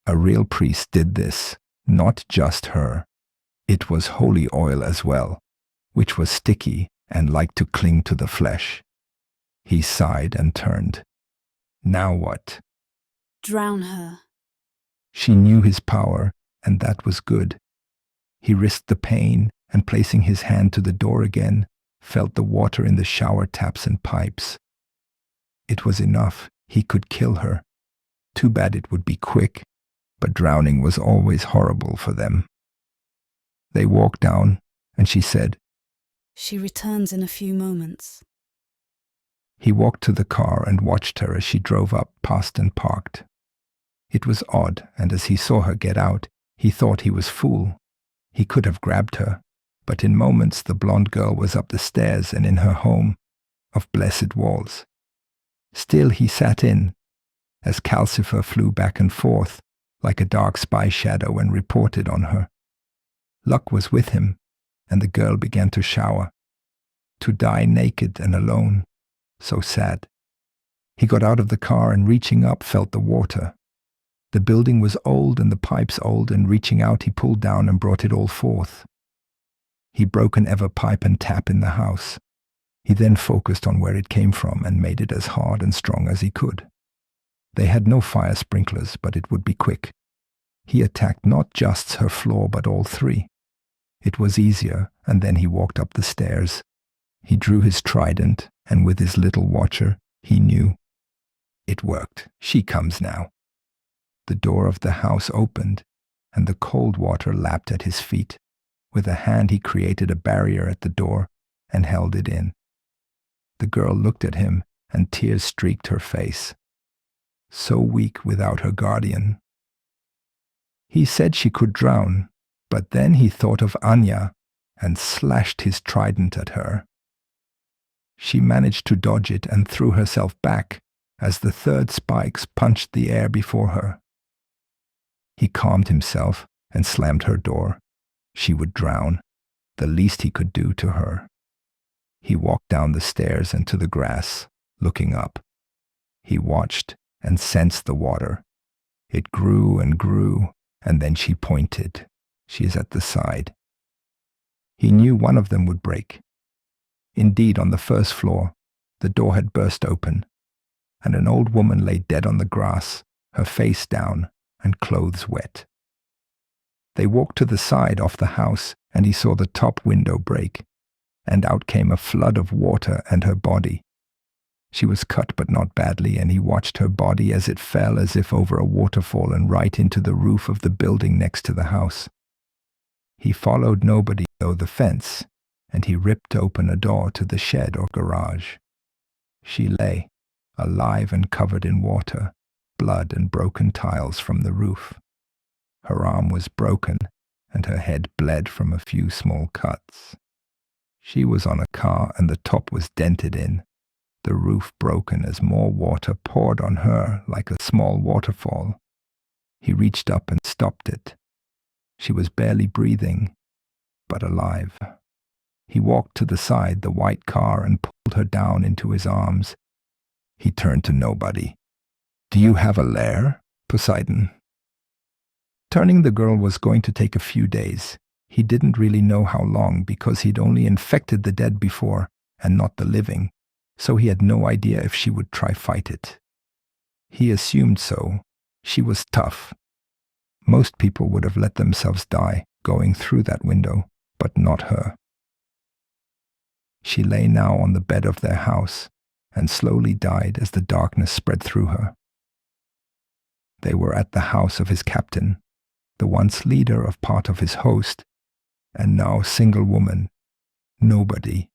[SPEAKER 2] A real priest did this, not just her. It was holy oil as well, which was sticky and liked to cling to the flesh. He sighed and turned. Now what?
[SPEAKER 18] Drown her.
[SPEAKER 2] She knew his power, and that was good. He risked the pain, and placing his hand to the door again, felt the water in the shower taps and pipes. It was enough. He could kill her. Too bad it would be quick, but drowning was always horrible for them. They walked down, and she said,
[SPEAKER 18] She returns in a few moments.
[SPEAKER 2] He walked to the car and watched her as she drove up past and parked. It was odd, and as he saw her get out, he thought he was fool. He could have grabbed her, but in moments the blonde girl was up the stairs and in her home, of blessed walls. Still he sat in, as Calcifer flew back and forth, like a dark spy shadow, and reported on her. Luck was with him, and the girl began to shower. To die naked and alone, so sad. He got out of the car and reaching up felt the water. The building was old and the pipes old, and reaching out he pulled down and brought it all forth. He broke an ever pipe and tap in the house. He then focused on where it came from and made it as hard and strong as he could. They had no fire sprinklers, but it would be quick. He attacked not just her floor but all three. It was easier, and then he walked up the stairs. He drew his trident, and with his little watcher, he knew. It worked. She comes now. The door of the house opened, and the cold water lapped at his feet. With a hand he created a barrier at the door and held it in. The girl looked at him, and tears streaked her face. So weak without her guardian. He said she could drown, but then he thought of Anya and slashed his trident at her. She managed to dodge it and threw herself back as the third spikes punched the air before her. He calmed himself and slammed her door. She would drown, the least he could do to her. He walked down the stairs and to the grass, looking up. He watched and sensed the water. It grew and grew, and then she pointed. She is at the side. He knew one of them would break. Indeed, on the first floor, the door had burst open, and an old woman lay dead on the grass, her face down and clothes wet. They walked to the side off the house, and he saw the top window break, and out came a flood of water and her body. She was cut but not badly, and he watched her body as it fell as if over a waterfall and right into the roof of the building next to the house. He followed nobody though the fence, and he ripped open a door to the shed or garage. She lay, alive and covered in water, blood and broken tiles from the roof. Her arm was broken, and her head bled from a few small cuts. She was on a car, and the top was dented in, the roof broken as more water poured on her like a small waterfall. He reached up and stopped it. She was barely breathing, but alive. He walked to the side, the white car, and pulled her down into his arms. He turned to nobody. "Do you have a lair, Poseidon?" Turning the girl was going to take a few days. He didn't really know how long because he'd only infected the dead before and not the living, so he had no idea if she would try fight it. He assumed so. She was tough. Most people would have let themselves die going through that window, but not her. She lay now on the bed of their house and slowly died as the darkness spread through her. They were at the house of his captain, the once leader of part of his host, and now single woman, nobody.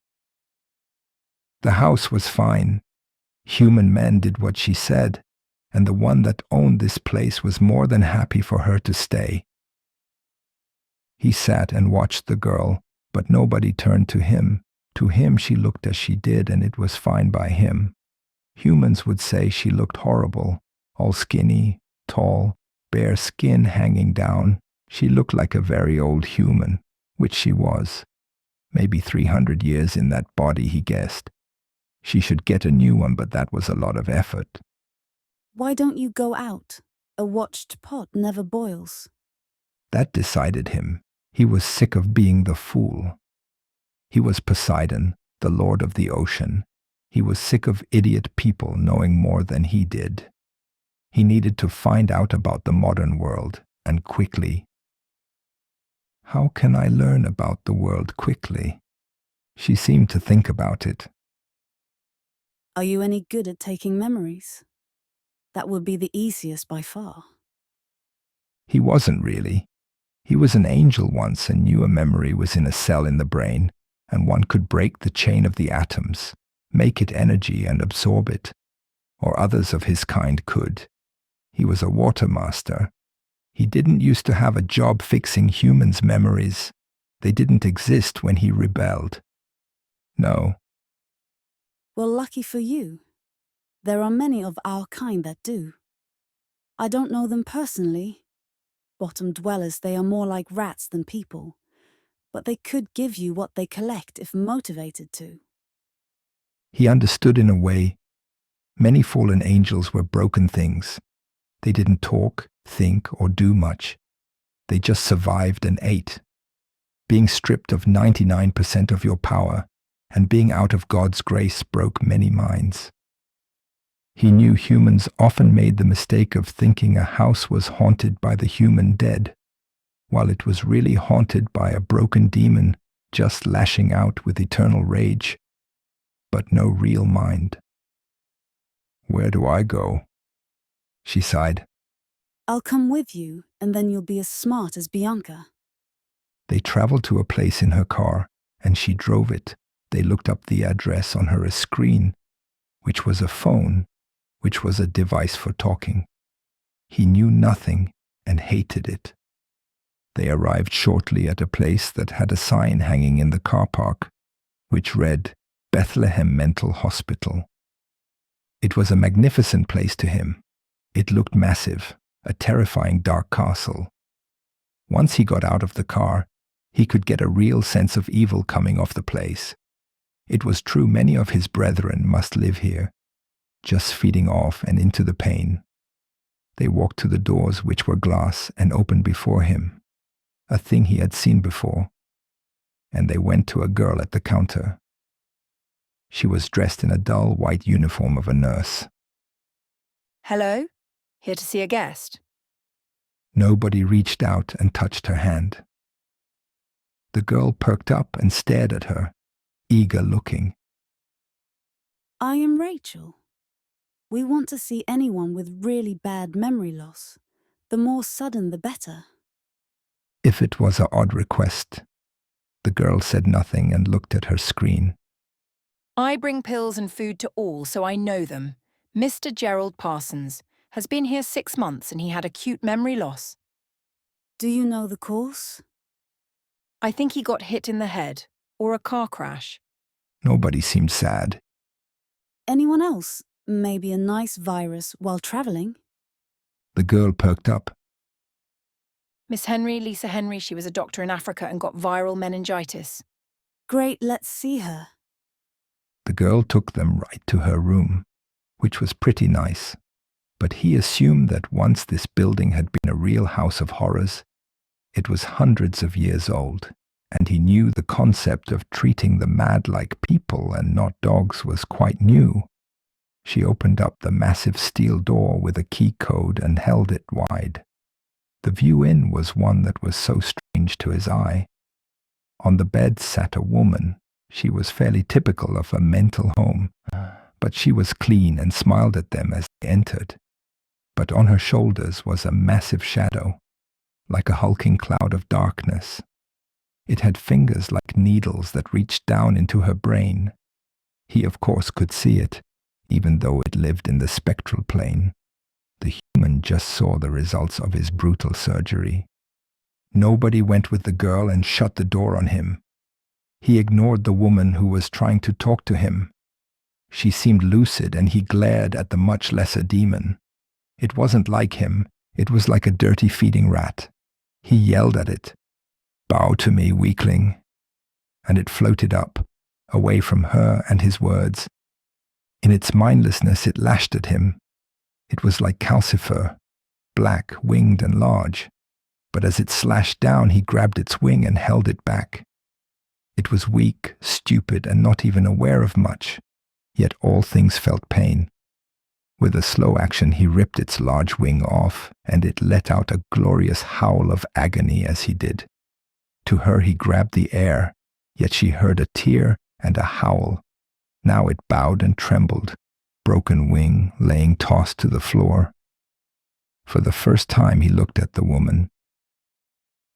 [SPEAKER 2] The house was fine. Human men did what she said, and the one that owned this place was more than happy for her to stay. He sat and watched the girl, but nobody turned to him. To him she looked as she did, and it was fine by him. Humans would say she looked horrible, all skinny, tall, bare skin hanging down, She looked like a very old human, which she was. Maybe 300 years in that body, he guessed. She should get a new one, but that was a lot of effort.
[SPEAKER 18] Why don't you go out? A watched pot never boils.
[SPEAKER 2] That decided him. He was sick of being the fool. He was Poseidon, the lord of the ocean. He was sick of idiot people knowing more than he did. He needed to find out about the modern world, and quickly. How can I learn about the world quickly? She seemed to think about it.
[SPEAKER 18] Are you any good at taking memories? That would be the easiest by far.
[SPEAKER 2] He wasn't really. He was an angel once and knew a memory was in a cell in the brain, and one could break the chain of the atoms, make it energy and absorb it. Or others of his kind could. He was a water master. He didn't used to have a job fixing humans' memories. They didn't exist when he rebelled. No.
[SPEAKER 18] Well, lucky for you. There are many of our kind that do. I don't know them personally. Bottom dwellers, they are more like rats than people. But they could give you what they collect if motivated to.
[SPEAKER 2] He understood in a way. Many fallen angels were broken things. They didn't talk, think, or do much. They just survived and ate. Being stripped of 99% of your power and being out of God's grace broke many minds. He knew humans often made the mistake of thinking a house was haunted by the human dead, while it was really haunted by a broken demon just lashing out with eternal rage, but no real mind. Where do I go? She sighed.
[SPEAKER 18] I'll come with you, and then you'll be as smart as Bianca.
[SPEAKER 2] They traveled to a place in her car, and she drove it. They looked up the address on her screen, which was a phone, which was a device for talking. He knew nothing and hated it. They arrived shortly at a place that had a sign hanging in the car park, which read, Bethlehem Mental Hospital. It was a magnificent place to him. It looked massive, a terrifying dark castle. Once he got out of the car, he could get a real sense of evil coming off the place. It was true many of his brethren must live here, just feeding off and into the pain. They walked to the doors, which were glass and opened before him, a thing he had seen before, and they went to a girl at the counter. She was dressed in a dull white uniform of a nurse.
[SPEAKER 20] Hello? Here to see a guest?
[SPEAKER 2] Nobody reached out and touched her hand. The girl perked up and stared at her, eager looking.
[SPEAKER 18] I am Rachel. We want to see anyone with really bad memory loss. The more sudden, the better.
[SPEAKER 2] If it was an odd request. The girl said nothing and looked at her screen.
[SPEAKER 20] I bring pills and food to all, so I know them. Mr. Gerald Parsons has been here 6 months and he had acute memory loss.
[SPEAKER 18] Do you know the cause?
[SPEAKER 20] I think he got hit in the head, or a car crash.
[SPEAKER 2] Nobody seemed sad.
[SPEAKER 18] Anyone else? Maybe a nice virus while traveling?
[SPEAKER 2] The girl perked up.
[SPEAKER 20] Miss Henry, Lisa Henry, she was a doctor in Africa and got viral meningitis.
[SPEAKER 18] Great, let's see her.
[SPEAKER 2] The girl took them right to her room, which was pretty nice. But he assumed that once this building had been a real house of horrors, it was hundreds of years old, and he knew the concept of treating the mad like people and not dogs was quite new. She opened up the massive steel door with a key code and held it wide. The view in was one that was so strange to his eye. On the bed sat a woman. She was fairly typical of a mental home, but she was clean and smiled at them as they entered. But on her shoulders was a massive shadow, like a hulking cloud of darkness. It had fingers like needles that reached down into her brain. He, of course, could see it, even though it lived in the spectral plane. The human just saw the results of his brutal surgery. Nobody went with the girl and shut the door on him. He ignored the woman who was trying to talk to him. She seemed lucid and he glared at the much lesser demon. It wasn't like him, it was like a dirty feeding rat. He yelled at it, "Bow to me, weakling," and it floated up, away from her and his words. In its mindlessness it lashed at him. It was like Calcifer, black, winged and large, but as it slashed down he grabbed its wing and held it back. It was weak, stupid, and not even aware of much, yet all things felt pain. With a slow action he ripped its large wing off, and it let out a glorious howl of agony as he did. To her he grabbed the air, yet she heard a tear and a howl. Now it bowed and trembled, broken wing laying tossed to the floor. For the first time he looked at the woman.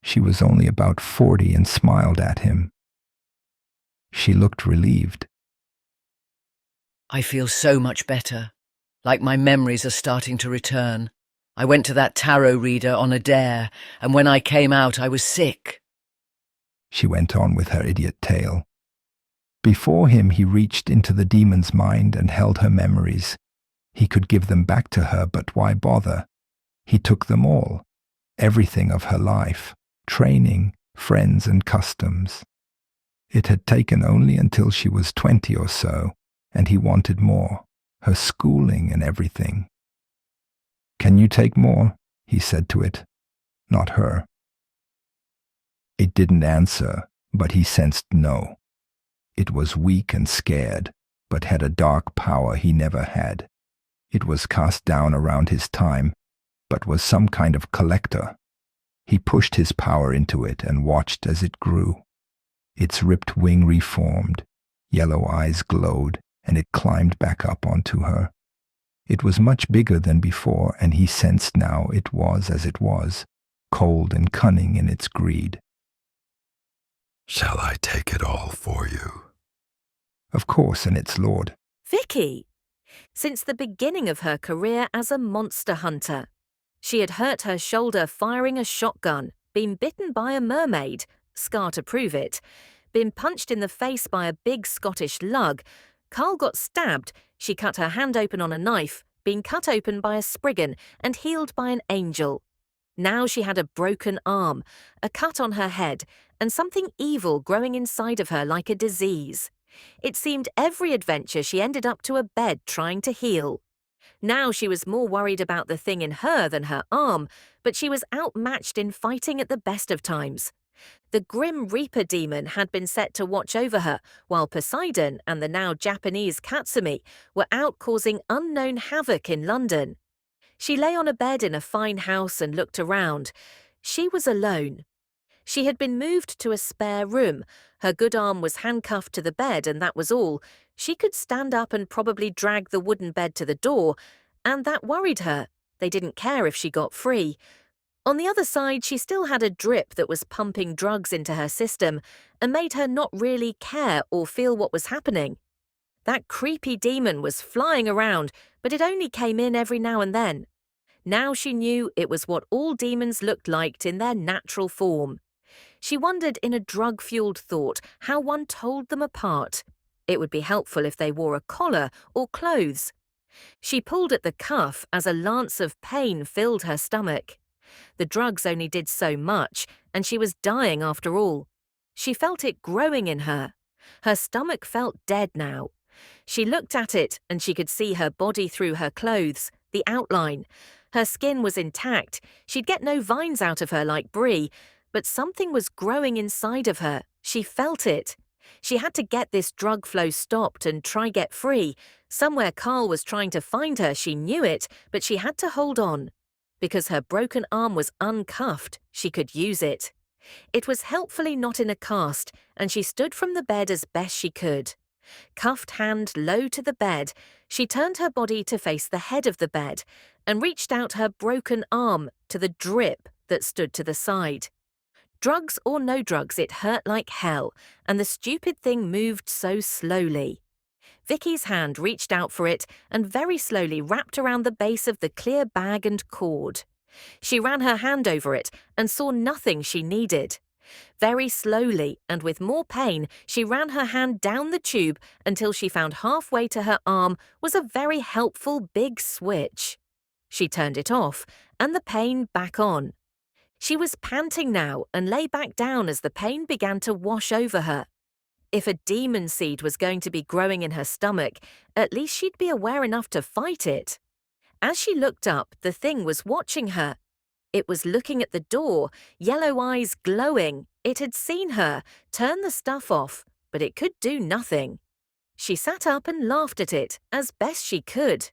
[SPEAKER 2] She was only about 40 and smiled at him. She looked relieved.
[SPEAKER 13] I feel so much better, like my memories are starting to return. I went to that tarot reader on a dare, and when I came out I was sick.
[SPEAKER 2] She went on with her idiot tale. Before him he reached into the demon's mind and held her memories. He could give them back to her, but why bother? He took them all, everything of her life, training, friends and customs. It had taken only until she was 20 or so, and he wanted more, her schooling and everything. "Can you take more?" he said to it, not her. It didn't answer, but he sensed no. It was weak and scared, but had a dark power he never had. It was cast down around his time, but was some kind of collector. He pushed his power into it and watched as it grew. Its ripped wing reformed, yellow eyes glowed, and it climbed back up onto her. It was much bigger than before, and he sensed now it was as it was, cold and cunning in its greed.
[SPEAKER 19] "Shall I take it all for you?"
[SPEAKER 2] Of course, and its lord.
[SPEAKER 3] Vicky! Since the beginning of her career as a monster hunter. She had hurt her shoulder firing a shotgun, been bitten by a mermaid, scar to prove it, been punched in the face by a big Scottish lug, Carl got stabbed, she cut her hand open on a knife, been cut open by a spriggan, and healed by an angel. Now she had a broken arm, a cut on her head, and something evil growing inside of her like a disease. It seemed every adventure she ended up to a bed trying to heal. Now she was more worried about the thing in her than her arm, but she was outmatched in fighting at the best of times. The Grim Reaper demon had been set to watch over her, while Poseidon and the now Japanese Katsumi were out causing unknown havoc in London. She lay on a bed in a fine house and looked around. She was alone. She had been moved to a spare room. Her good arm was handcuffed to the bed, and that was all. She could stand up and probably drag the wooden bed to the door, and that worried her. They didn't care if she got free. On the other side, she still had a drip that was pumping drugs into her system and made her not really care or feel what was happening. That creepy demon was flying around, but it only came in every now and then. Now she knew it was what all demons looked like in their natural form. She wondered in a drug-fueled thought how one told them apart. It would be helpful if they wore a collar or clothes. She pulled at the cuff as a lance of pain filled her stomach. The drugs only did so much, and she was dying after all. She felt it growing in her. Her stomach felt dead now. She looked at it, and she could see her body through her clothes, the outline. Her skin was intact. She'd get no vines out of her like Brie, but something was growing inside of her. She felt it. She had to get this drug flow stopped and try get free. Somewhere Carl was trying to find her, she knew it, but she had to hold on. Because her broken arm was uncuffed, she could use it. It was helpfully not in a cast, and she stood from the bed as best she could. Cuffed hand low to the bed, she turned her body to face the head of the bed and reached out her broken arm to the drip that stood to the side. Drugs or no drugs, it hurt like hell, and the stupid thing moved so slowly. Vicky's hand reached out for it and very slowly wrapped around the base of the clear bag and cord. She ran her hand over it and saw nothing she needed. Very slowly and with more pain, she ran her hand down the tube until she found halfway to her arm was a very helpful big switch. She turned it off and the pain back on. She was panting now and lay back down as the pain began to wash over her. If a demon seed was going to be growing in her stomach, at least she'd be aware enough to fight it. As she looked up, the thing was watching her. It was looking at the door, yellow eyes glowing. It had seen her, turn the stuff off, but it could do nothing. She sat up and laughed at it, as best she could.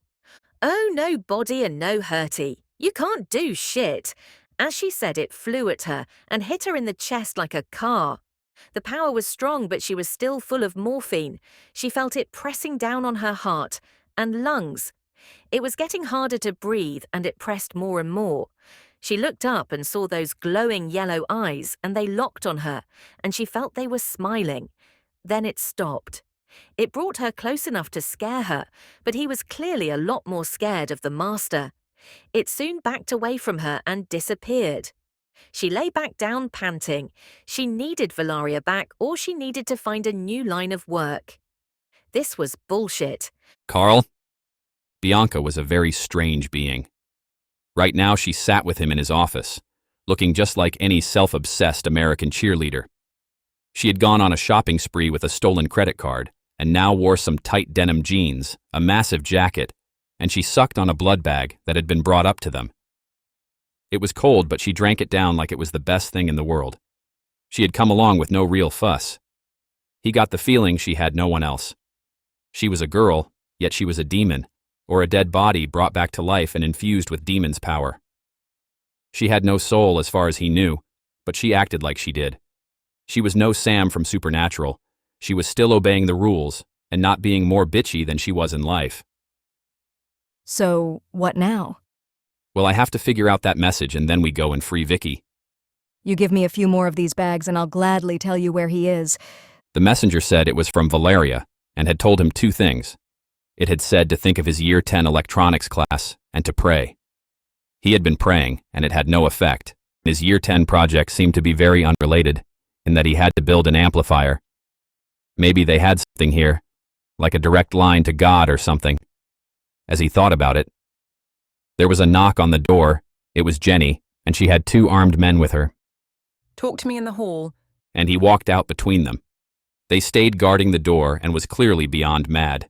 [SPEAKER 3] "Oh, no body and no hurty. You can't do shit." As she said, it flew at her and hit her in the chest like a car. The power was strong, but she was still full of morphine. She felt it pressing down on her heart and lungs. It was getting harder to breathe, and it pressed more and more. She looked up and saw those glowing yellow eyes, and they locked on her, and she felt they were smiling. Then it stopped. It brought her close enough to scare her, but he was clearly a lot more scared of the master. It soon backed away from her and disappeared. She lay back down panting. She needed Valaria back, or she needed to find a new line of work. This was bullshit.
[SPEAKER 9] Carl? Bianca was a very strange being. Right now she sat with him in his office, looking just like any self-obsessed American cheerleader. She had gone on a shopping spree with a stolen credit card, and now wore some tight denim jeans, a massive jacket, and she sucked on a blood bag that had been brought up to them. It was cold, but she drank it down like it was the best thing in the world. She had come along with no real fuss. He got the feeling she had no one else. She was a girl, yet she was a demon, or a dead body brought back to life and infused with demon's power. She had no soul as far as he knew, but she acted like she did. She was no Sam from Supernatural. She was still obeying the rules and not being more bitchy than she was in life.
[SPEAKER 1] So, what now?
[SPEAKER 9] Well, I have to figure out that message and then we go and free Vicky.
[SPEAKER 1] You give me a few more of these bags and I'll gladly tell you where he is.
[SPEAKER 9] The messenger said it was from Valeria and had told him two things. It had said to think of his Year 10 electronics class and to pray. He had been praying, and it had no effect. His Year 10 project seemed to be very unrelated, in that he had to build an amplifier. Maybe they had something here, like a direct line to God or something. As he thought about it, there was a knock on the door. It was Jenny, and she had 2 armed men with her.
[SPEAKER 5] Talk to me in the hall.
[SPEAKER 9] And he walked out between them. They stayed guarding the door and was clearly beyond mad.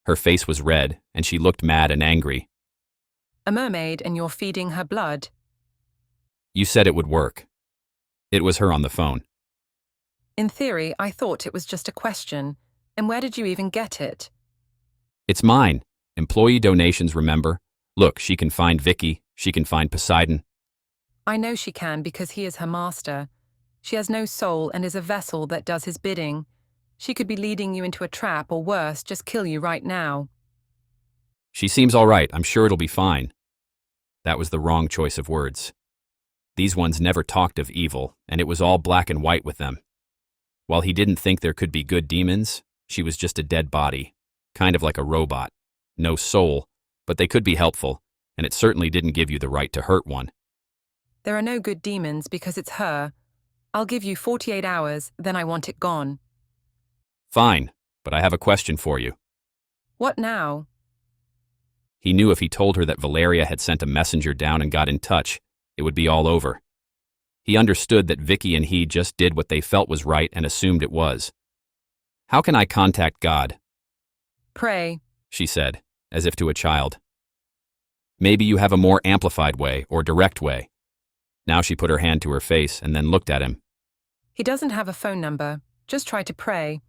[SPEAKER 9] Her face was red, and she looked mad and angry.
[SPEAKER 5] A mermaid, and you're feeding her blood.
[SPEAKER 9] You said it would work. It was her on the phone.
[SPEAKER 5] In theory, I thought it was just a question. And where did you even get it?
[SPEAKER 9] It's mine. Employee donations, remember? Look, she can find Vicky. She can find Poseidon.
[SPEAKER 5] I know she can because he is her master. She has no soul and is a vessel that does his bidding. She could be leading you into a trap or worse, just kill you right now.
[SPEAKER 9] She seems all right. I'm sure it'll be fine. That was the wrong choice of words. These ones never talked of evil, and it was all black and white with them. While he didn't think there could be good demons, she was just a dead body, kind of like a robot. No soul, but they could be helpful, and it certainly didn't give you the right to hurt one.
[SPEAKER 5] There are no good demons because it's her. I'll give you 48 hours, then I want it gone.
[SPEAKER 9] Fine, but I have a question for you.
[SPEAKER 5] What now?
[SPEAKER 9] He knew if he told her that Valeria had sent a messenger down and got in touch, it would be all over. He understood that Vicky and he just did what they felt was right and assumed it was. How can I contact God?
[SPEAKER 5] Pray,
[SPEAKER 9] she said, as if to a child. Maybe you have a more amplified way or direct way. Now she put her hand to her face and then looked at him.
[SPEAKER 5] He doesn't have a phone number. Just try to pray.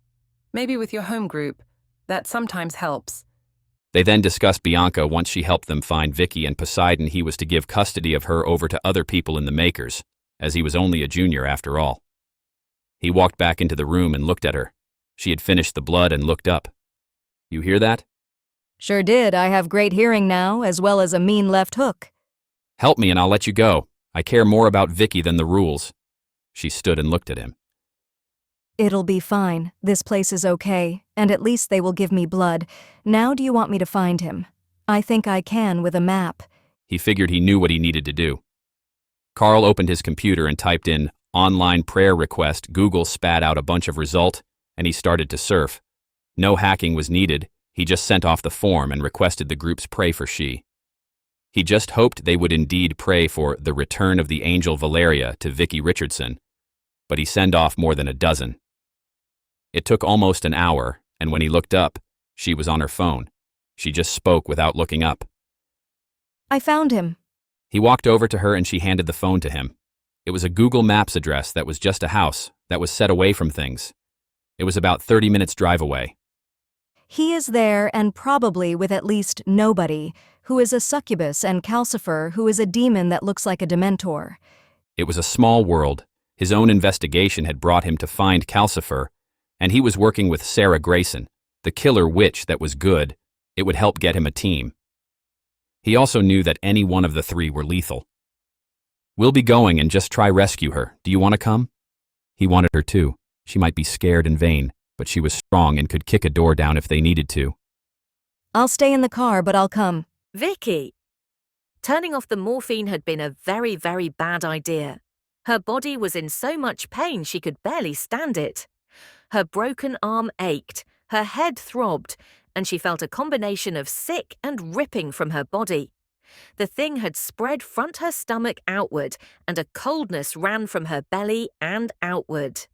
[SPEAKER 5] Maybe with your home group. That sometimes helps.
[SPEAKER 9] They then discussed Bianca. Once she helped them find Vicky and Poseidon, he was to give custody of her over to other people in the Makers, as he was only a junior after all. He walked back into the room and looked at her. She had finished the blood and looked up. You hear that?
[SPEAKER 1] Sure did. I have great hearing now, as well as a mean left hook.
[SPEAKER 9] Help me and I'll let you go. I care more about Vicky than the rules. She stood and looked at him.
[SPEAKER 1] It'll be fine. This place is okay, and at least they will give me blood. Now do you want me to find him? I think I can with a map.
[SPEAKER 9] He figured he knew what he needed to do. Carl opened his computer and typed in online prayer request. Google spat out a bunch of result, and he started to surf. No hacking was needed. He just sent off the form and requested the groups pray for she. He just hoped they would indeed pray for the return of the angel Valeria to Vicky Richardson, but he sent off more than a dozen. It took almost an hour, and when he looked up, she was on her phone. She just spoke without looking up.
[SPEAKER 1] I found him.
[SPEAKER 9] He walked over to her and she handed the phone to him. It was a Google Maps address that was just a house that was set away from things. It was about 30 minutes drive away.
[SPEAKER 1] He is there and probably with at least nobody, who is a succubus, and Calcifer, who is a demon that looks like a dementor.
[SPEAKER 9] It was a small world. His own investigation had brought him to find Calcifer, and he was working with Sarah Grayson, the killer witch that was good. It would help get him a team. He also knew that any one of the three were lethal. We'll be going and just try rescue her. Do you want to come? He wanted her too. She might be scared and vain, but she was strong and could kick a door down if they needed to.
[SPEAKER 1] I'll stay in the car, but I'll come.
[SPEAKER 3] Vicky! Turning off the morphine had been a very, very bad idea. Her body was in so much pain she could barely stand it. Her broken arm ached, her head throbbed, and she felt a combination of sick and ripping from her body. The thing had spread front her stomach outward, and a coldness ran from her belly and outward.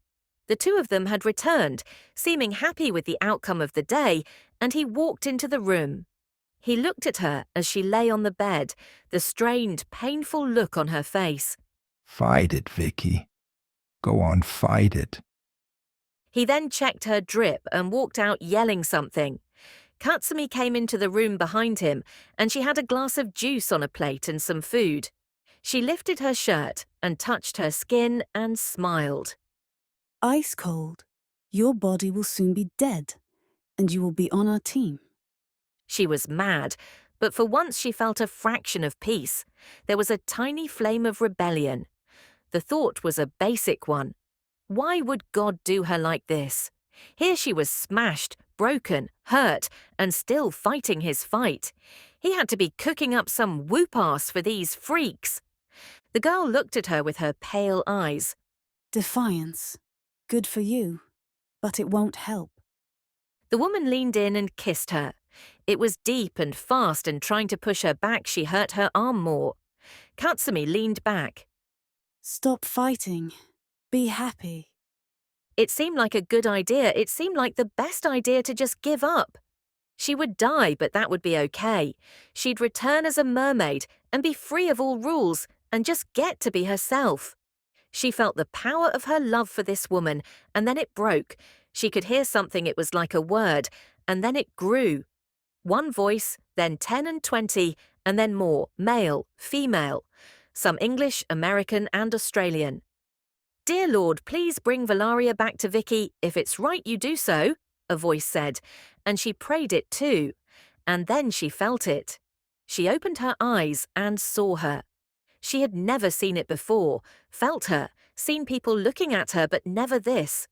[SPEAKER 3] The two of them had returned, seeming happy with the outcome of the day, and he walked into the room. He looked at her as she lay on the bed, the strained, painful look on her face.
[SPEAKER 2] Fight it, Vicky. Go on, fight it.
[SPEAKER 3] He then checked her drip and walked out yelling something. Katsumi came into the room behind him, and she had a glass of juice on a plate and some food. She lifted her shirt and touched her skin and smiled.
[SPEAKER 18] Ice cold. Your body will soon be dead, and you will be on our team.
[SPEAKER 3] She was mad, but for once she felt a fraction of peace. There was a tiny flame of rebellion. The thought was a basic one. Why would God do her like this? Here she was smashed, broken, hurt, and still fighting his fight. He had to be cooking up some whoop-ass for these freaks. The girl looked at her with her pale eyes.
[SPEAKER 18] Defiance. Good for you, but it won't help.
[SPEAKER 3] The woman leaned in and kissed her. It was deep and fast, and trying to push her back, she hurt her arm more. Katsumi leaned back.
[SPEAKER 18] Stop fighting. Be happy.
[SPEAKER 3] It seemed like a good idea. It seemed like the best idea to just give up. She would die, but that would be okay. She'd return as a mermaid and be free of all rules and just get to be herself. She felt the power of her love for this woman, and then it broke. She could hear something. It was like a word, and then it grew. One voice, then 10 and 20, and then more, male, female, some English, American, and Australian. Dear Lord, please bring Valeria back to Vicky. If it's right, you do so, a voice said, and she prayed it too. And then she felt it. She opened her eyes and saw her. She had never seen it before, felt her, seen people looking at her, but never this.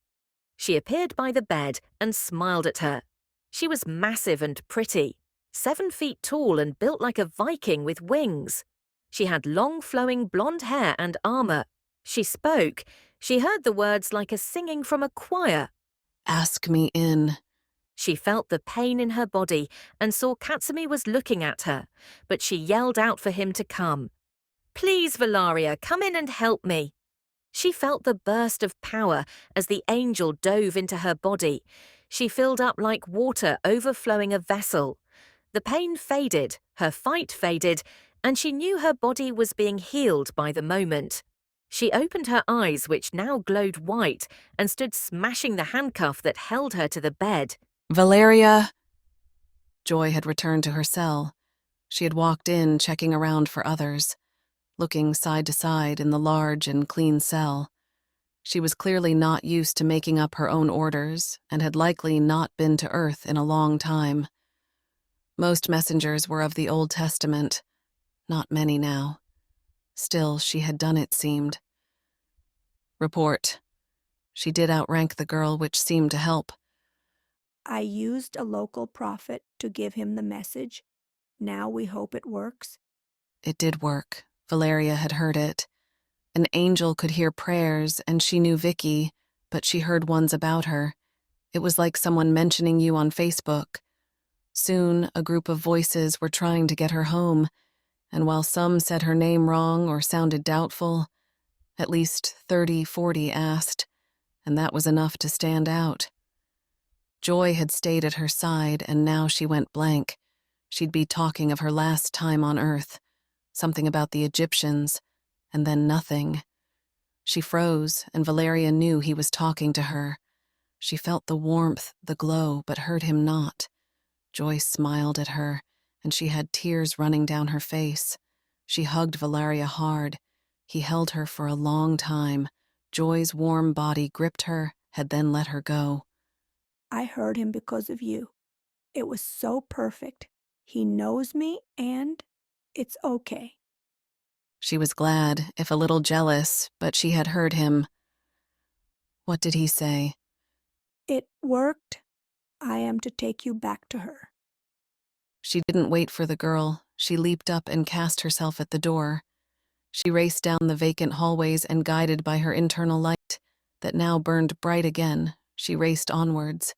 [SPEAKER 3] She appeared by the bed and smiled at her. She was massive and pretty, 7 feet tall and built like a Viking with wings. She had long flowing blonde hair and armor. She spoke. She heard the words like a singing from a choir.
[SPEAKER 6] Ask me in.
[SPEAKER 3] She felt the pain in her body and saw Katsumi was looking at her, but she yelled out for him to come. Please, Valeria, come in and help me. She felt the burst of power as the angel dove into her body. She filled up like water overflowing a vessel. The pain faded, her fight faded, and she knew her body was being healed by the moment. She opened her eyes, which now glowed white, and stood smashing the handcuff that held her to the bed.
[SPEAKER 6] Valeria! Joy had returned to her cell. She had walked in, checking around for others, looking side to side in the large and clean cell. She was clearly not used to making up her own orders and had likely not been to Earth in a long time. Most messengers were of the Old Testament, not many now. Still, she had done it seemed. Report. She did outrank the girl, which seemed to help.
[SPEAKER 7] I used a local prophet to give him the message. Now we hope it works.
[SPEAKER 6] It did work. Valeria had heard it. An angel could hear prayers, and she knew Vicky, but she heard ones about her. It was like someone mentioning you on Facebook. Soon, a group of voices were trying to get her home, and while some said her name wrong or sounded doubtful, at least 30, 40 asked, and that was enough to stand out. Joy had stayed at her side, and now she went blank. She'd be talking of her last time on Earth, something about the Egyptians, and then nothing. She froze, and Valeria knew he was talking to her. She felt the warmth, the glow, but heard him not. Joy smiled at her, and she had tears running down her face. She hugged Valeria hard. He held her for a long time. Joy's warm body gripped her, had then let her go.
[SPEAKER 7] I heard him because of you. It was so perfect. He knows me, and it's okay.
[SPEAKER 6] She was glad, if a little jealous, but she had heard him. What did he say?
[SPEAKER 7] It worked. I am to take you back to her.
[SPEAKER 6] She didn't wait for the girl. She leaped up and cast herself at the door. She raced down the vacant hallways and, guided by her internal light that now burned bright again, she raced onwards.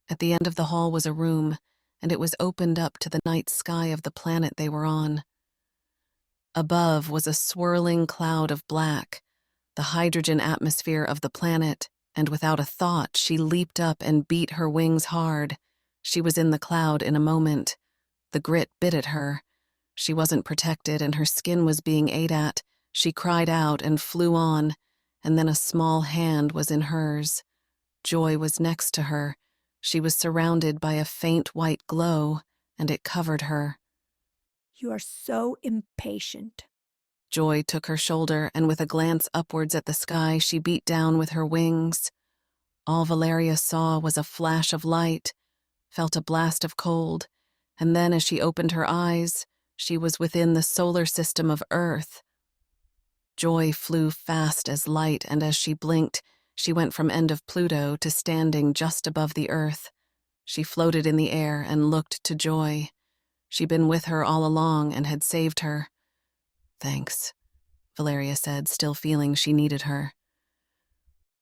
[SPEAKER 6] At the end of the hall was a room, and it was opened up to the night sky of the planet they were on. Above was a swirling cloud of black, the hydrogen atmosphere of the planet, and without a thought she leaped up and beat her wings hard. She was in the cloud in a moment. The grit bit at her. She wasn't protected, and her skin was being ate at. She cried out and flew on, and then a small hand was in hers. Joy was next to her. She was surrounded by a faint white glow, and it covered her.
[SPEAKER 7] You are so impatient.
[SPEAKER 6] Joy took her shoulder, and with a glance upwards at the sky, she beat down with her wings. All Valeria saw was a flash of light, felt a blast of cold, and then as she opened her eyes, she was within the solar system of Earth. Joy flew fast as light, and as she blinked, she went from end of Pluto to standing just above the Earth. She floated in the air and looked to Joy. She'd been with her all along and had saved her. Thanks, Valeria said, still feeling she needed her.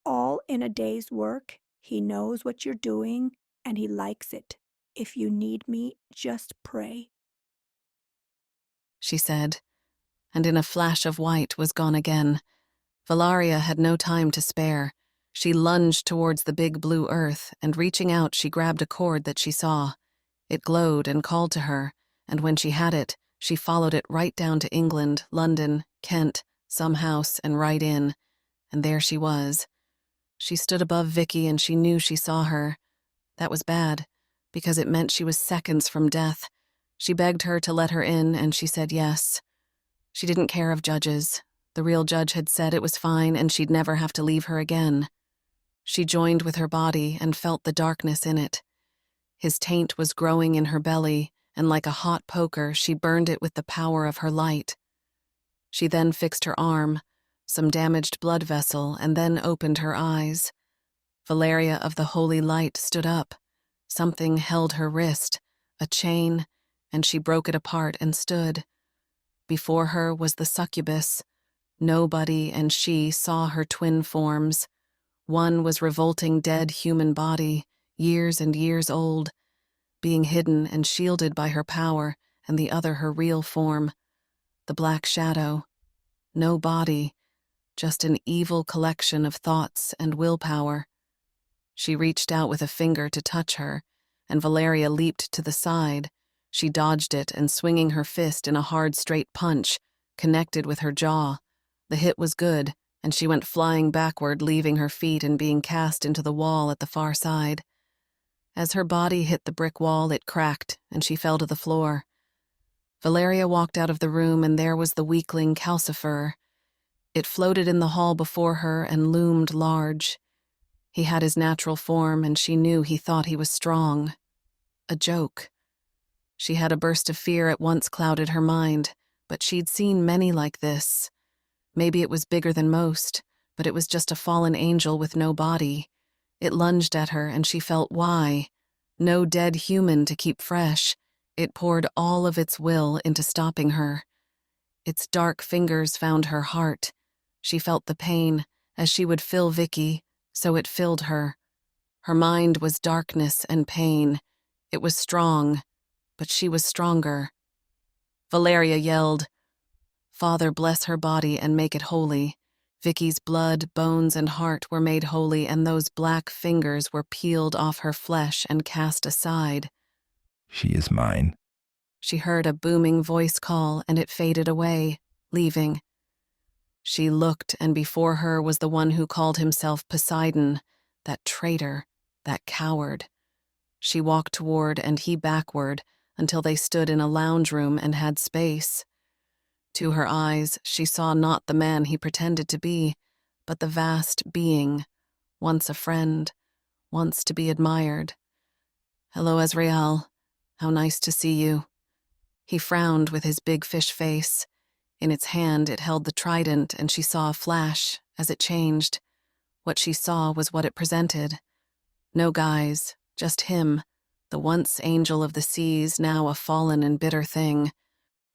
[SPEAKER 7] All in a day's work. He knows what you're doing, and he likes it. If you need me, just pray,
[SPEAKER 6] she said, and in a flash of white was gone again. Valeria had no time to spare. She lunged towards the big blue earth, and reaching out, she grabbed a cord that she saw. It glowed and called to her, and when she had it, she followed it right down to England, London, Kent, some house, and right in. And there she was. She stood above Vicky, and she knew she saw her. That was bad, because it meant she was seconds from death. She begged her to let her in, and she said yes. She didn't care of judges. The real judge had said it was fine, and she'd never have to leave her again. She joined with her body and felt the darkness in it. His taint was growing in her belly, and like a hot poker, she burned it with the power of her light. She then fixed her arm, some damaged blood vessel, and then opened her eyes. Valeria of the Holy Light stood up. Something held her wrist, a chain, and she broke it apart and stood. Before her was the succubus. Nobody and she saw her twin forms. One was revolting dead human body, years and years old, being hidden and shielded by her power, and the other her real form. The black shadow. No body, just an evil collection of thoughts and willpower. She reached out with a finger to touch her, and Valeria leaped to the side. She dodged it and, swinging her fist in a hard, straight punch, connected with her jaw. The hit was good, and she went flying backward, leaving her feet and being cast into the wall at the far side. As her body hit the brick wall, it cracked, and she fell to the floor. Valeria walked out of the room, and there was the weakling Calcifer. It floated in the hall before her and loomed large. He had his natural form, and she knew he thought he was strong. A joke. She had a burst of fear at once clouded her mind, but she'd seen many like this. Maybe it was bigger than most, but it was just a fallen angel with no body. It lunged at her, and she felt why. No dead human to keep fresh. It poured all of its will into stopping her. Its dark fingers found her heart. She felt the pain, as she would fill Vicky, so it filled her. Her mind was darkness and pain. It was strong, but she was stronger. Valeria yelled, "Father, bless her body and make it holy." Vicky's blood, bones, and heart were made holy, and those black fingers were peeled off her flesh and cast aside.
[SPEAKER 2] She is mine.
[SPEAKER 6] She heard a booming voice call, and it faded away, leaving. She looked, and before her was the one who called himself Poseidon, that traitor, that coward. She walked toward and he backward until they stood in a lounge room and had space. To her eyes, she saw not the man he pretended to be, but the vast being, once a friend, once to be admired. "Hello, Azrael. How nice to see you." He frowned with his big fish face. In its hand it held the trident, and she saw a flash as it changed. What she saw was what it presented. No guise, just him, the once angel of the seas, now a fallen and bitter thing.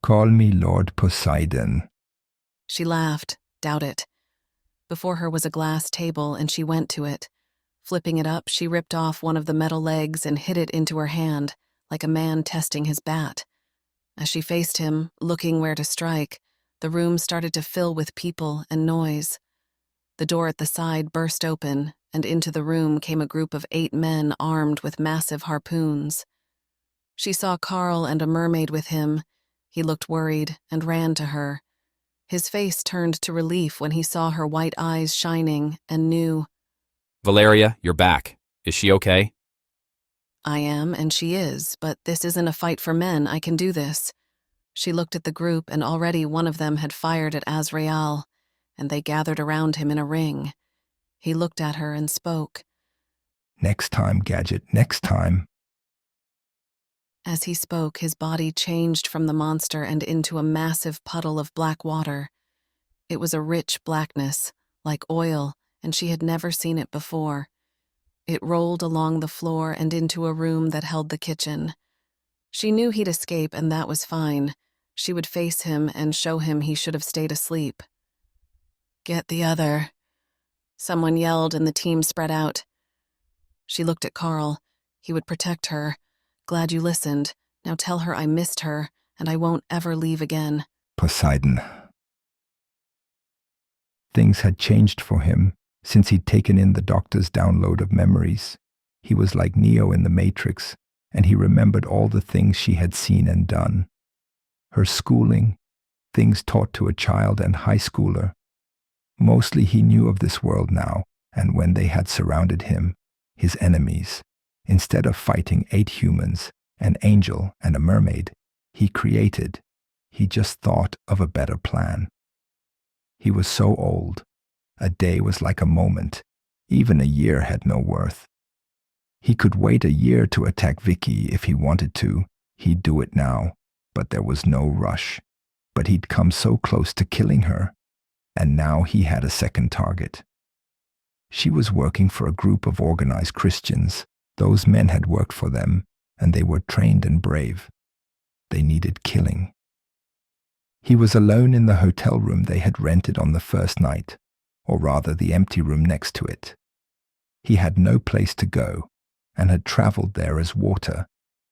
[SPEAKER 2] Call me Lord Poseidon.
[SPEAKER 6] She laughed, doubt it. Before her was a glass table, and she went to it. Flipping it up, she ripped off one of the metal legs and hid it into her hand, like a man testing his bat. As she faced him, looking where to strike, the room started to fill with people and noise. The door at the side burst open, and into the room came a group of 8 men armed with massive harpoons. She saw Carl and a mermaid with him. He looked worried and ran to her. His face turned to relief when he saw her white eyes shining and knew.
[SPEAKER 9] "Valeria, you're back. Is she okay?"
[SPEAKER 6] "I am, and she is, but this isn't a fight for men. I can do this." She looked at the group, and already one of them had fired at Azrael, and they gathered around him in a ring. He looked at her and spoke.
[SPEAKER 2] Next time, Gadget, next time.
[SPEAKER 6] As he spoke, his body changed from the monster and into a massive puddle of black water. It was a rich blackness, like oil, and she had never seen it before. It rolled along the floor and into a room that held the kitchen. She knew he'd escape, and that was fine. She would face him and show him he should have stayed asleep. "Get the other," someone yelled, and the team spread out. She looked at Carl. He would protect her. "Glad you listened. Now tell her I missed her, and I won't ever leave again."
[SPEAKER 2] Poseidon. Things had changed for him since he'd taken in the doctor's download of memories. He was like Neo in the Matrix, and he remembered all the things she had seen and done. Her schooling, things taught to a child and high schooler. Mostly he knew of this world now, and when they had surrounded him, his enemies, instead of fighting 8 humans, an angel and a mermaid, he just thought of a better plan. He was so old. A day was like a moment. Even a year had no worth. He could wait a year to attack Vicky if he wanted to. He'd do it now, but there was no rush. But he'd come so close to killing her, and now he had a second target. She was working for a group of organized Christians. Those men had worked for them, and they were trained and brave. They needed killing. He was alone in the hotel room they had rented on the first night, or rather the empty room next to it. He had no place to go, and had traveled there as water,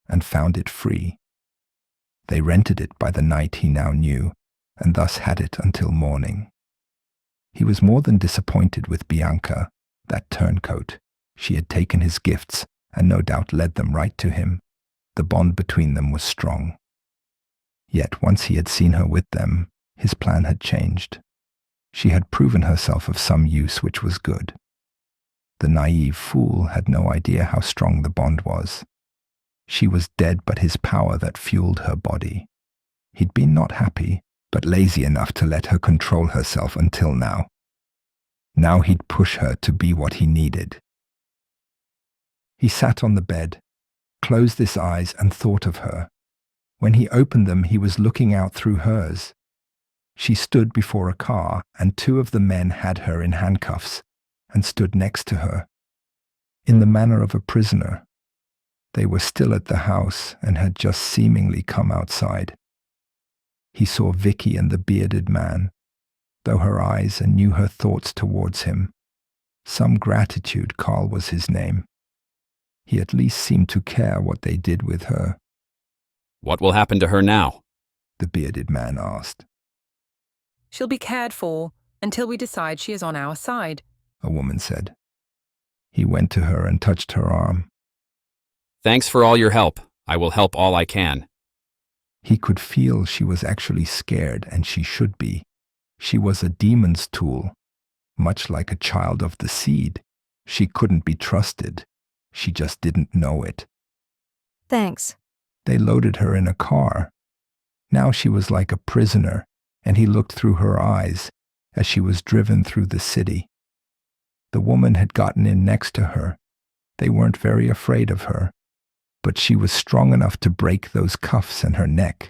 [SPEAKER 2] and found it free. They rented it by the night he now knew, and thus had it until morning. He was more than disappointed with Bianca, that turncoat. She had taken his gifts, and no doubt led them right to him. The bond between them was strong. Yet once he had seen her with them, his plan had changed. She had proven herself of some use, which was good. The naive fool had no idea how strong the bond was. She was dead, but his power that fueled her body. He'd been not happy, but lazy enough to let her control herself until now. Now he'd push her to be what he needed. He sat on the bed, closed his eyes, and thought of her. When he opened them, he was looking out through hers. She stood before a car, and 2 of the men had her in handcuffs and stood next to her, in the manner of a prisoner. They were still at the house and had just seemingly come outside. He saw Vicky and the bearded man, though her eyes, and knew her thoughts towards him. Some gratitude, Carl was his name. He at least seemed to care what they did with her.
[SPEAKER 9] "What will happen to her now?"
[SPEAKER 2] the bearded man asked.
[SPEAKER 20] She'll be cared for until we decide she is on our side,
[SPEAKER 2] A woman said. He went to her and touched her arm.
[SPEAKER 9] Thanks for all your help. I will help all I can.
[SPEAKER 2] He could feel she was actually scared, and she should be. She was a demon's tool, much like a child of the seed. She couldn't be trusted. She just didn't know it.
[SPEAKER 1] Thanks.
[SPEAKER 2] They loaded her in a car. Now she was like a prisoner, and he looked through her eyes as she was driven through the city. The woman had gotten in next to her. They weren't very afraid of her, but she was strong enough to break those cuffs in her neck.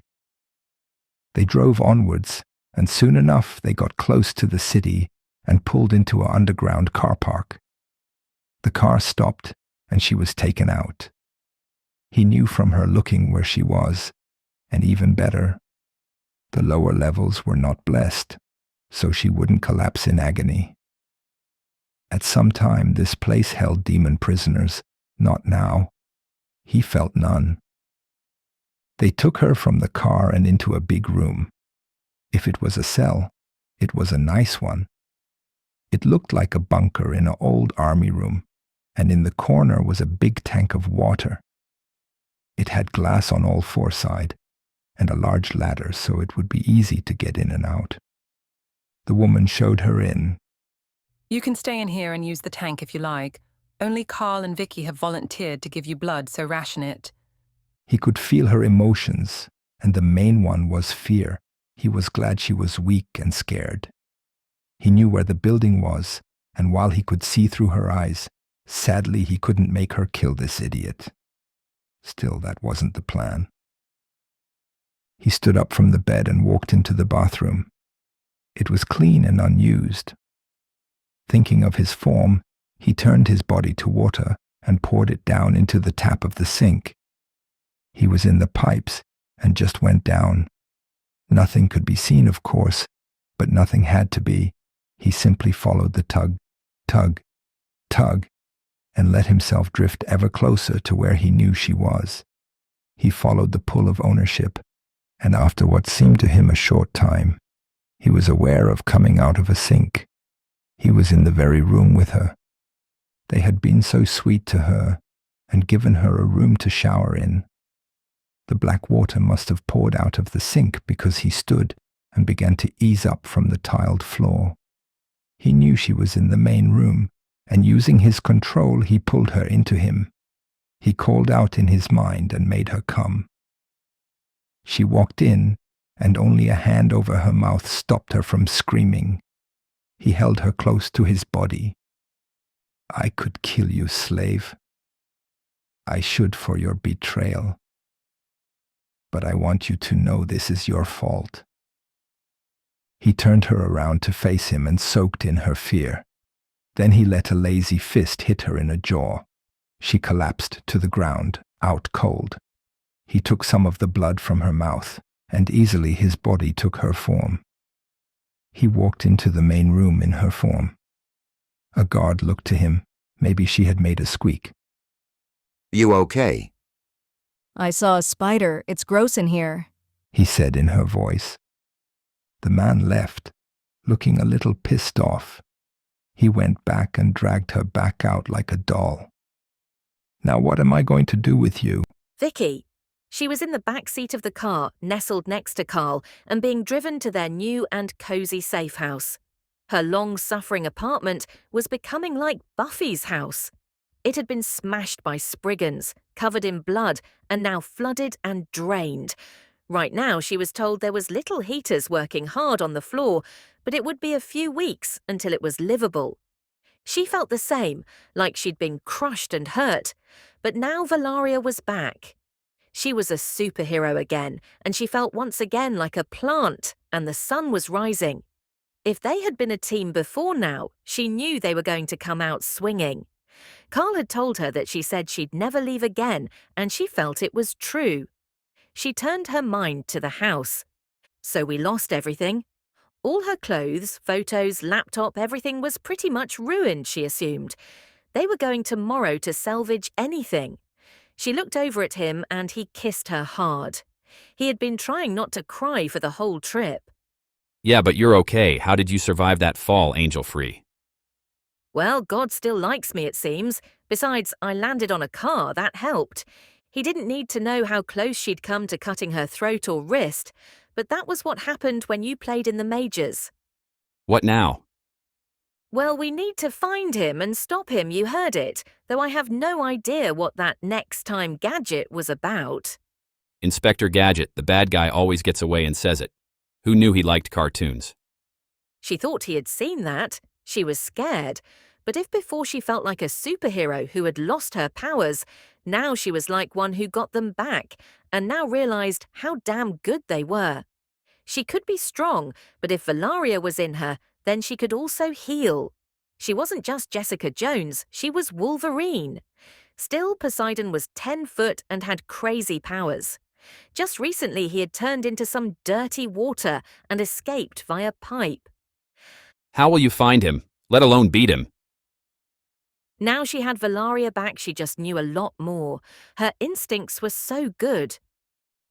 [SPEAKER 2] They drove onwards, and soon enough they got close to the city and pulled into an underground car park. The car stopped, and she was taken out. He knew from her looking where she was, and even better, the lower levels were not blessed, so she wouldn't collapse in agony. At some time this place held demon prisoners, not now. He felt none. They took her from the car and into a big room. If it was a cell, it was a nice one. It looked like a bunker in an old army room, and in the corner was a big tank of water. It had glass on all four sides, and a large ladder so it would be easy to get in and out. The woman showed her in.
[SPEAKER 20] You can stay in here and use the tank if you like. Only Carl and Vicky have volunteered to give you blood, so ration it.
[SPEAKER 2] He could feel her emotions, and the main one was fear. He was glad she was weak and scared. He knew where the building was, and while he could see through her eyes, sadly he couldn't make her kill this idiot. Still, that wasn't the plan. He stood up from the bed and walked into the bathroom. It was clean and unused. Thinking of his form, he turned his body to water and poured it down into the tap of the sink. He was in the pipes and just went down. Nothing could be seen, of course, but nothing had to be. He simply followed the tug, tug, tug, and let himself drift ever closer to where he knew she was. He followed the pull of ownership, and after what seemed to him a short time, he was aware of coming out of a sink. He was in the very room with her. They had been so sweet to her and given her a room to shower in. The black water must have poured out of the sink because he stood and began to ease up from the tiled floor. He knew she was in the main room, and using his control, he pulled her into him. He called out in his mind and made her come. She walked in, and only a hand over her mouth stopped her from screaming. He held her close to his body. I could kill you, slave. I should for your betrayal. But I want you to know this is your fault. He turned her around to face him and soaked in her fear. Then he let a lazy fist hit her in a jaw. She collapsed to the ground, out cold. He took some of the blood from her mouth, and easily his body took her form. He walked into the main room in her form. A guard looked to him. Maybe she had made a squeak.
[SPEAKER 8] You okay?
[SPEAKER 1] I saw a spider. It's gross in here.
[SPEAKER 2] He said in her voice. The man left, looking a little pissed off. He went back and dragged her back out like a doll. Now what am I going to do with you?
[SPEAKER 3] Vicky. She was in the back seat of the car, nestled next to Carl, and being driven to their new and cozy safe house. Her long-suffering apartment was becoming like Buffy's house. It had been smashed by Spriggans, covered in blood, and now flooded and drained. Right now, she was told there was little heaters working hard on the floor, but it would be a few weeks until it was livable. She felt the same, like she'd been crushed and hurt, but now Valaria was back. She was a superhero again, and she felt once again like a plant, and the sun was rising. If they had been a team before now, she knew they were going to come out swinging. Carl had told her that she said she'd never leave again, and she felt it was true. She turned her mind to the house. So we lost everything. All her clothes, photos, laptop, everything was pretty much ruined, she assumed. They were going tomorrow to salvage anything. She looked over at him and he kissed her hard. He had been trying not to cry for the whole trip.
[SPEAKER 9] Yeah, but you're okay. How did you survive that fall, Angel Free?
[SPEAKER 3] Well, God still likes me, it seems. Besides, I landed on a car, that helped. He didn't need to know how close she'd come to cutting her throat or wrist, but that was what happened when you played in the majors.
[SPEAKER 9] What now?
[SPEAKER 3] Well, we need to find him and stop him, you heard it, though I have no idea what that next time gadget was about.
[SPEAKER 9] Inspector Gadget, the bad guy, always gets away and says it. Who knew he liked cartoons?
[SPEAKER 3] She thought he had seen that. She was scared. But if before she felt like a superhero who had lost her powers, now she was like one who got them back, and now realized how damn good they were. She could be strong, but if Valaria was in her, then she could also heal. She wasn't just Jessica Jones, she was Wolverine. Still, Poseidon was 10 foot and had crazy powers. Just recently he had turned into some dirty water and escaped via pipe.
[SPEAKER 9] How will you find him, let alone beat him?
[SPEAKER 3] Now she had Valaria back, she just knew a lot more. Her instincts were so good.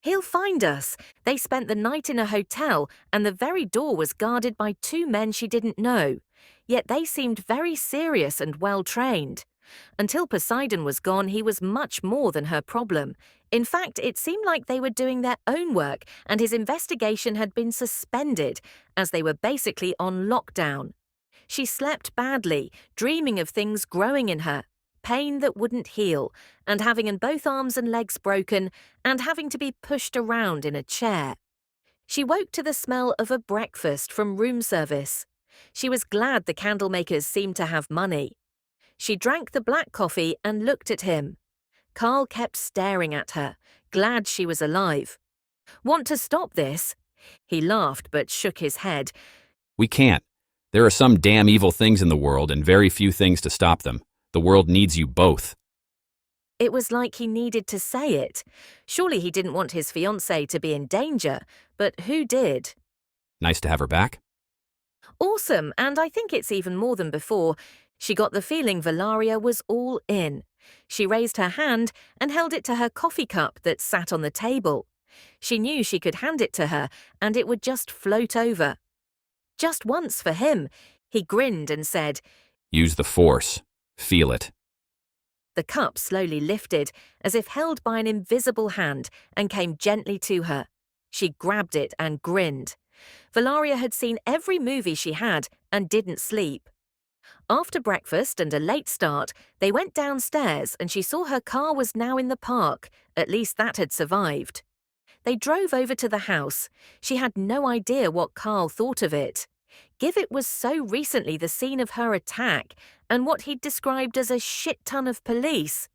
[SPEAKER 3] He'll find us. They spent the night in a hotel, and the very door was guarded by 2 men she didn't know. Yet they seemed very serious and well-trained. Until Poseidon was gone, he was much more than her problem. In fact, it seemed like they were doing their own work, and his investigation had been suspended, as they were basically on lockdown. She slept badly, dreaming of things growing in her, pain that wouldn't heal, and having both arms and legs broken, and having to be pushed around in a chair. She woke to the smell of a breakfast from room service. She was glad the candle makers seemed to have money. She drank the black coffee and looked at him. Carl kept staring at her, glad she was alive. Want to stop this? He laughed but shook his head.
[SPEAKER 9] We can't. There are some damn evil things in the world and very few things to stop them. The world needs you both.
[SPEAKER 3] It was like he needed to say it. Surely he didn't want his fiancée to be in danger, but who did?
[SPEAKER 9] Nice to have her back.
[SPEAKER 3] Awesome, and I think it's even more than before. She got the feeling Valaria was all in. She raised her hand and held it to her coffee cup that sat on the table. She knew she could hand it to her, and it would just float over. Just once for him. He grinned and said,
[SPEAKER 9] Use the force. Feel it.
[SPEAKER 3] The cup slowly lifted, as if held by an invisible hand, and came gently to her. She grabbed it and grinned. Valaria had seen every movie she had and didn't sleep. After breakfast and a late start, they went downstairs and she saw her car was now in the park. At least that had survived. They drove over to the house. She had no idea what Carl thought of it. Givet was so recently the scene of her attack and what he'd described as a shit ton of police.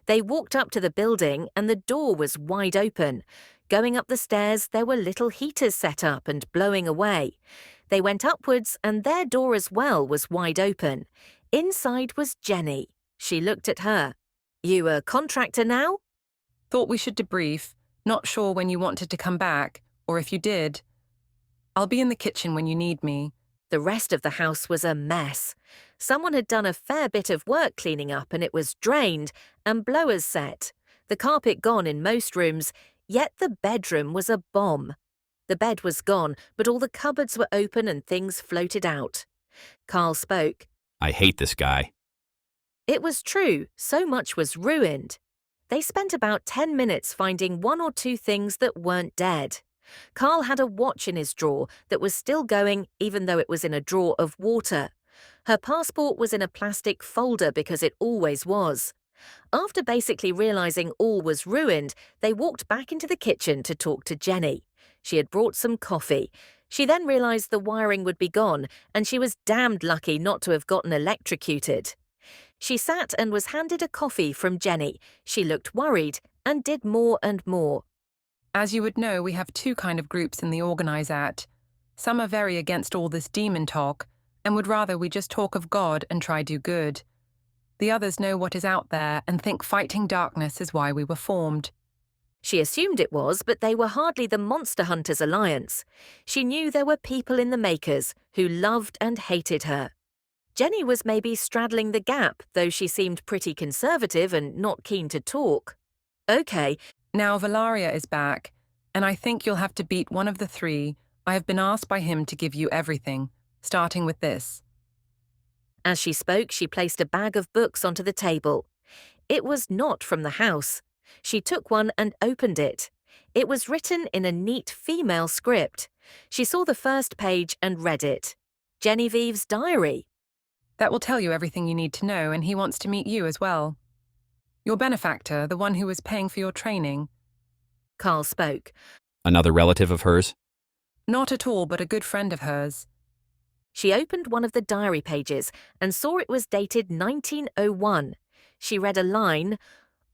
[SPEAKER 3] They walked up to the building and the door was wide open. Going up the stairs, there were little heaters set up and blowing away. They went upwards and their door as well was wide open. Inside was Jenny. She looked at her. You a contractor now?
[SPEAKER 5] Thought we should debrief. Not sure when you wanted to come back, or if you did. I'll be in the kitchen when you need me.
[SPEAKER 3] The rest of the house was a mess. Someone had done a fair bit of work cleaning up and it was drained and blowers set. The carpet gone in most rooms, yet the bedroom was a bomb. The bed was gone, but all the cupboards were open and things floated out. Carl spoke.
[SPEAKER 9] I hate this guy.
[SPEAKER 3] It was true, so much was ruined. They spent about 10 minutes finding 1 or 2 things that weren't dead. Carl had a watch in his drawer that was still going even though it was in a drawer of water. Her passport was in a plastic folder because it always was. After basically realizing all was ruined, they walked back into the kitchen to talk to Jenny. She had brought some coffee. She then realized the wiring would be gone, and she was damned lucky not to have gotten electrocuted. She sat and was handed a coffee from Jenny. She looked worried and did more and more.
[SPEAKER 5] As you would know, we have 2 kind of groups in the Organize At. Some are very against all this demon talk, and would rather we just talk of God and try do good. The others know what is out there and think fighting darkness is why we were formed.
[SPEAKER 3] She assumed it was, but they were hardly the Monster Hunters Alliance. She knew there were people in the Makers who loved and hated her. Jenny was maybe straddling the gap, though she seemed pretty conservative and not keen to talk. Okay.
[SPEAKER 5] Now Valaria is back. and I think you'll have to beat one of the three. I have been asked by him to give you everything, starting with this.
[SPEAKER 3] As she spoke, she placed a bag of books onto the table. It was not from the house. She took one and opened it. It was written in a neat female script. She saw the first page and read it. Genevieve's diary.
[SPEAKER 5] That will tell you everything you need to know, and he wants to meet you as well. Your benefactor, the one who was paying for your training.
[SPEAKER 3] Carl spoke.
[SPEAKER 9] Another relative of hers?
[SPEAKER 5] Not at all, but a good friend of hers.
[SPEAKER 3] She opened one of the diary pages and saw it was dated 1901. She read a line,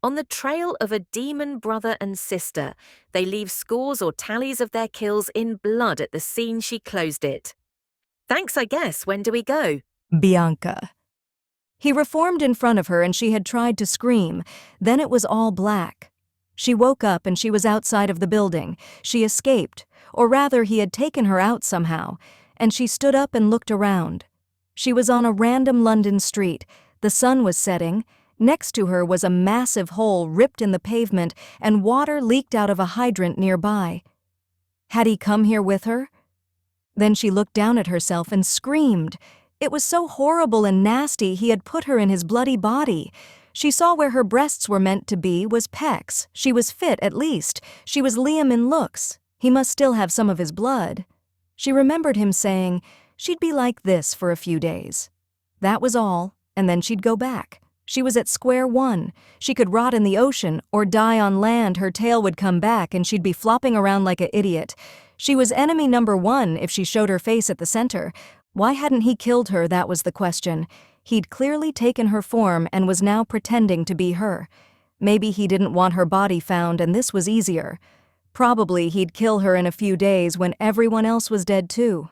[SPEAKER 3] "On the trail of a demon brother and sister, they leave scores or tallies of their kills in blood at the scene she closed it. Thanks, I guess. When do we go?"
[SPEAKER 1] Bianca. He reformed in front of her and she had tried to scream. Then it was all black. She woke up and she was outside of the building. She escaped, or rather he had taken her out somehow, and she stood up and looked around. She was on a random London street. The sun was setting. Next to her was a massive hole ripped in the pavement and water leaked out of a hydrant nearby. Had he come here with her? Then she looked down at herself and screamed. It was so horrible and nasty he had put her in his bloody body. She saw where her breasts were meant to be was pecs. She was fit, at least. She was Liam in looks. He must still have some of his blood. She remembered him saying she'd be like this for a few days. That was all, and then she'd go back. She was at square one. She could rot in the ocean or die on land. Her tail would come back and she'd be flopping around like an idiot. She was enemy number one if she showed her face at the center. Why hadn't he killed her, that was the question. He'd clearly taken her form and was now pretending to be her. Maybe he didn't want her body found and this was easier. Probably he'd kill her in a few days when everyone else was dead too.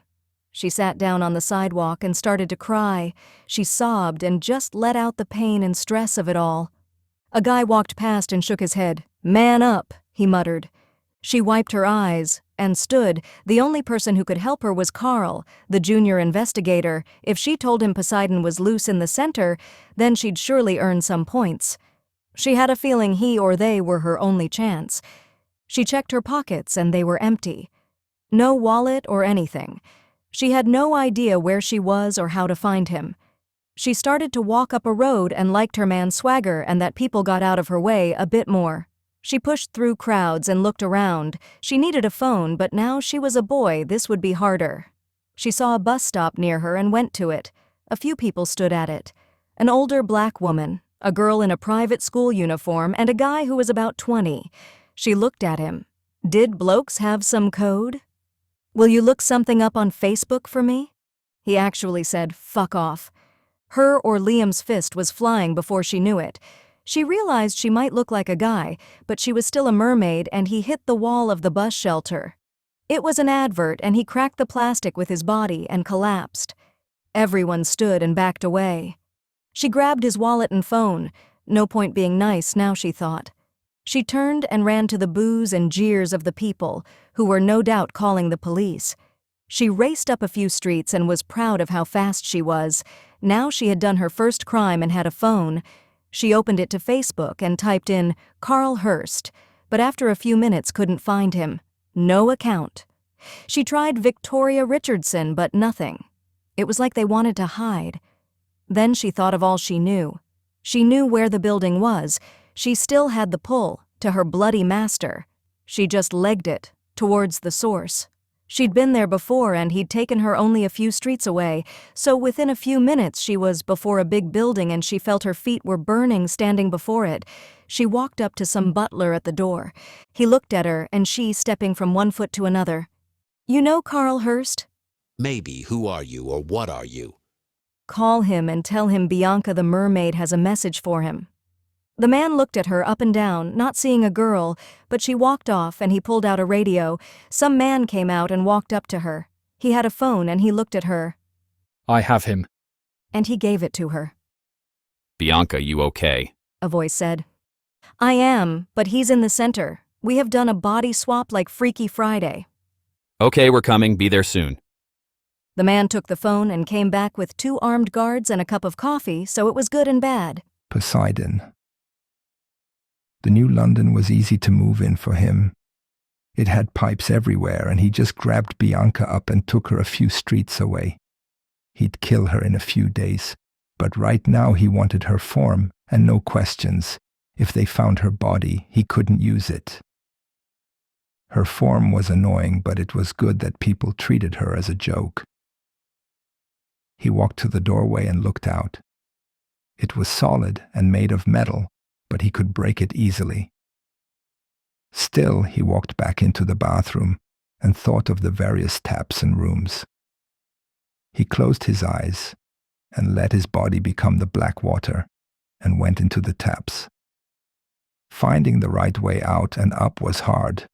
[SPEAKER 1] She sat down on the sidewalk and started to cry. She sobbed and just let out the pain and stress of it all. A guy walked past and shook his head. "Man up," he muttered. She wiped her eyes and stood. The only person who could help her was Carl, the junior investigator. If she told him Poseidon was loose in the center, then she'd surely earn some points. She had a feeling he or they were her only chance. She checked her pockets and they were empty. No wallet or anything. She had no idea where she was or how to find him. She started to walk up a road and liked her man's swagger and that people got out of her way a bit more. She pushed through crowds and looked around. She needed a phone, but now she was a boy, this would be harder. She saw a bus stop near her and went to it. A few people stood at it. An older black woman, a girl in a private school uniform, and a guy who was about 20. She looked at him. Did blokes have some code? "Will you look something up on Facebook for me?" He actually said, "Fuck off." Her or Liam's fist was flying before she knew it. She realized she might look like a guy, but she was still a mermaid and he hit the wall of the bus shelter. It was an advert and he cracked the plastic with his body and collapsed. Everyone stood and backed away. She grabbed his wallet and phone. No point being nice now, she thought. She turned and ran to the boos and jeers of the people, who were no doubt calling the police. She raced up a few streets and was proud of how fast she was. Now she had done her first crime and had a phone. She opened it to Facebook and typed in Carl Hurst, but after a few minutes couldn't find him. No account. She tried Victoria Richardson, but nothing. It was like they wanted to hide. Then she thought of all she knew. She knew where the building was. She still had the pull to her bloody master. She just legged it towards the source. She'd been there before and he'd taken her only a few streets away, so within a few minutes she was before a big building and she felt her feet were burning standing before it. She walked up to some butler at the door. He looked at her and she stepping from one foot to another. "You know Carl Hurst?"
[SPEAKER 4] Maybe. Who are you or what are you?
[SPEAKER 1] "Call him and tell him Bianca the mermaid has a message for him." The man looked at her up and down, not seeing a girl, but she walked off and he pulled out a radio. Some man came out and walked up to her. He had a phone and he looked at her.
[SPEAKER 10] "I have him."
[SPEAKER 1] And he gave it to her.
[SPEAKER 9] "Bianca, you okay?"
[SPEAKER 1] A voice said. "I am, but he's in the center. We have done a body swap like Freaky Friday."
[SPEAKER 9] "Okay, we're coming. Be there soon."
[SPEAKER 1] The man took the phone and came back with 2 armed guards and a cup of coffee, so it was good and bad.
[SPEAKER 2] Poseidon. The new London was easy to move in for him. It had pipes everywhere, and he just grabbed Bianca up and took her a few streets away. He'd kill her in a few days, but right now he wanted her form, and no questions. If they found her body, he couldn't use it. Her form was annoying, but it was good that people treated her as a joke. He walked to the doorway and looked out. It was solid and made of metal, but he could break it easily. Still, he walked back into the bathroom and thought of the various taps and rooms. He closed his eyes and let his body become the black water and went into the taps. Finding the right way out and up was hard,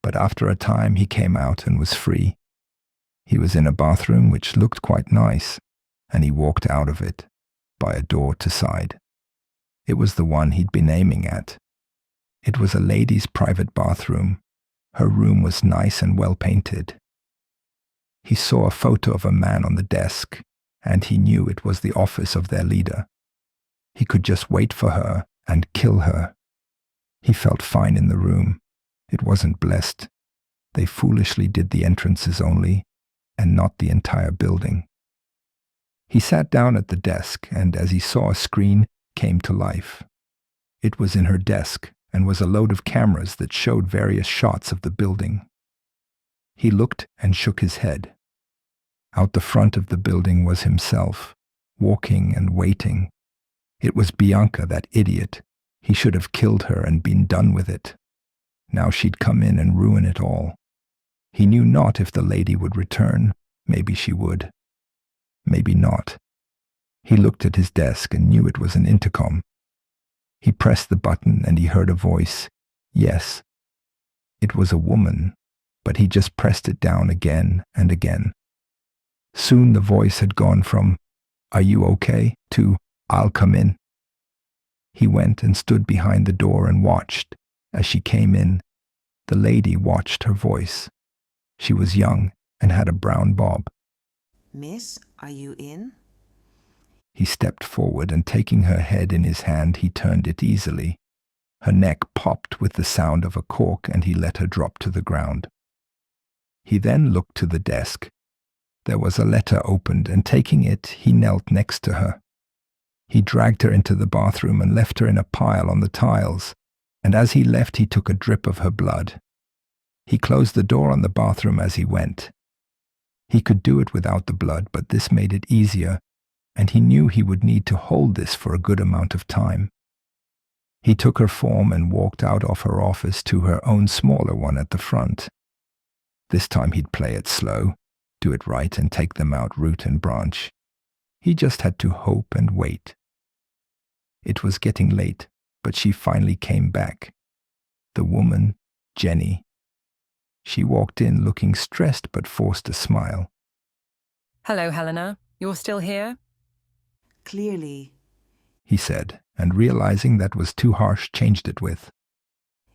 [SPEAKER 2] but after a time he came out and was free. He was in a bathroom which looked quite nice, and he walked out of it by a door to side. It was the one he'd been aiming at. It was a lady's private bathroom. Her room was nice and well painted. He saw a photo of a man on the desk, and he knew it was the office of their leader. He could just wait for her and kill her. He felt fine in the room. It wasn't blessed. They foolishly did the entrances only, and not the entire building. He sat down at the desk, and as he saw a screen, came to life. It was in her desk, and was a load of cameras that showed various shots of the building. He looked and shook his head. Out the front of the building was himself, walking and waiting. It was Bianca, that idiot. He should have killed her and been done with it. Now she'd come in and ruin it all. He knew not if the lady would return. Maybe she would. Maybe not. He looked at his desk and knew it was an intercom. He pressed the button and he heard a voice. Yes. It was a woman, but he just pressed it down again and again. Soon the voice had gone from, "Are you okay?" to, "I'll come in." He went and stood behind the door and watched. As she came in, the lady watched her voice. She was young and had a brown bob.
[SPEAKER 14] Miss, are you in?
[SPEAKER 2] He stepped forward and taking her head in his hand, he turned it easily. Her neck popped with the sound of a cork and he let her drop to the ground. He then looked to the desk. There was a letter opened, and taking it, he knelt next to her. He dragged her into the bathroom and left her in a pile on the tiles, and as he left he took a drip of her blood. He closed the door on the bathroom as he went. He could do it without the blood, but this made it easier, and he knew he would need to hold this for a good amount of time. He took her form and walked out of her office to her own smaller one at the front. This time he'd play it slow, do it right, and take them out root and branch. He just had to hope and wait. It was getting late, but she finally came back. The woman, Jenny. She walked in looking stressed but forced a smile.
[SPEAKER 20] Hello, Helena. You're still here?
[SPEAKER 14] Clearly.
[SPEAKER 2] He said, and realizing that was too harsh, changed it with,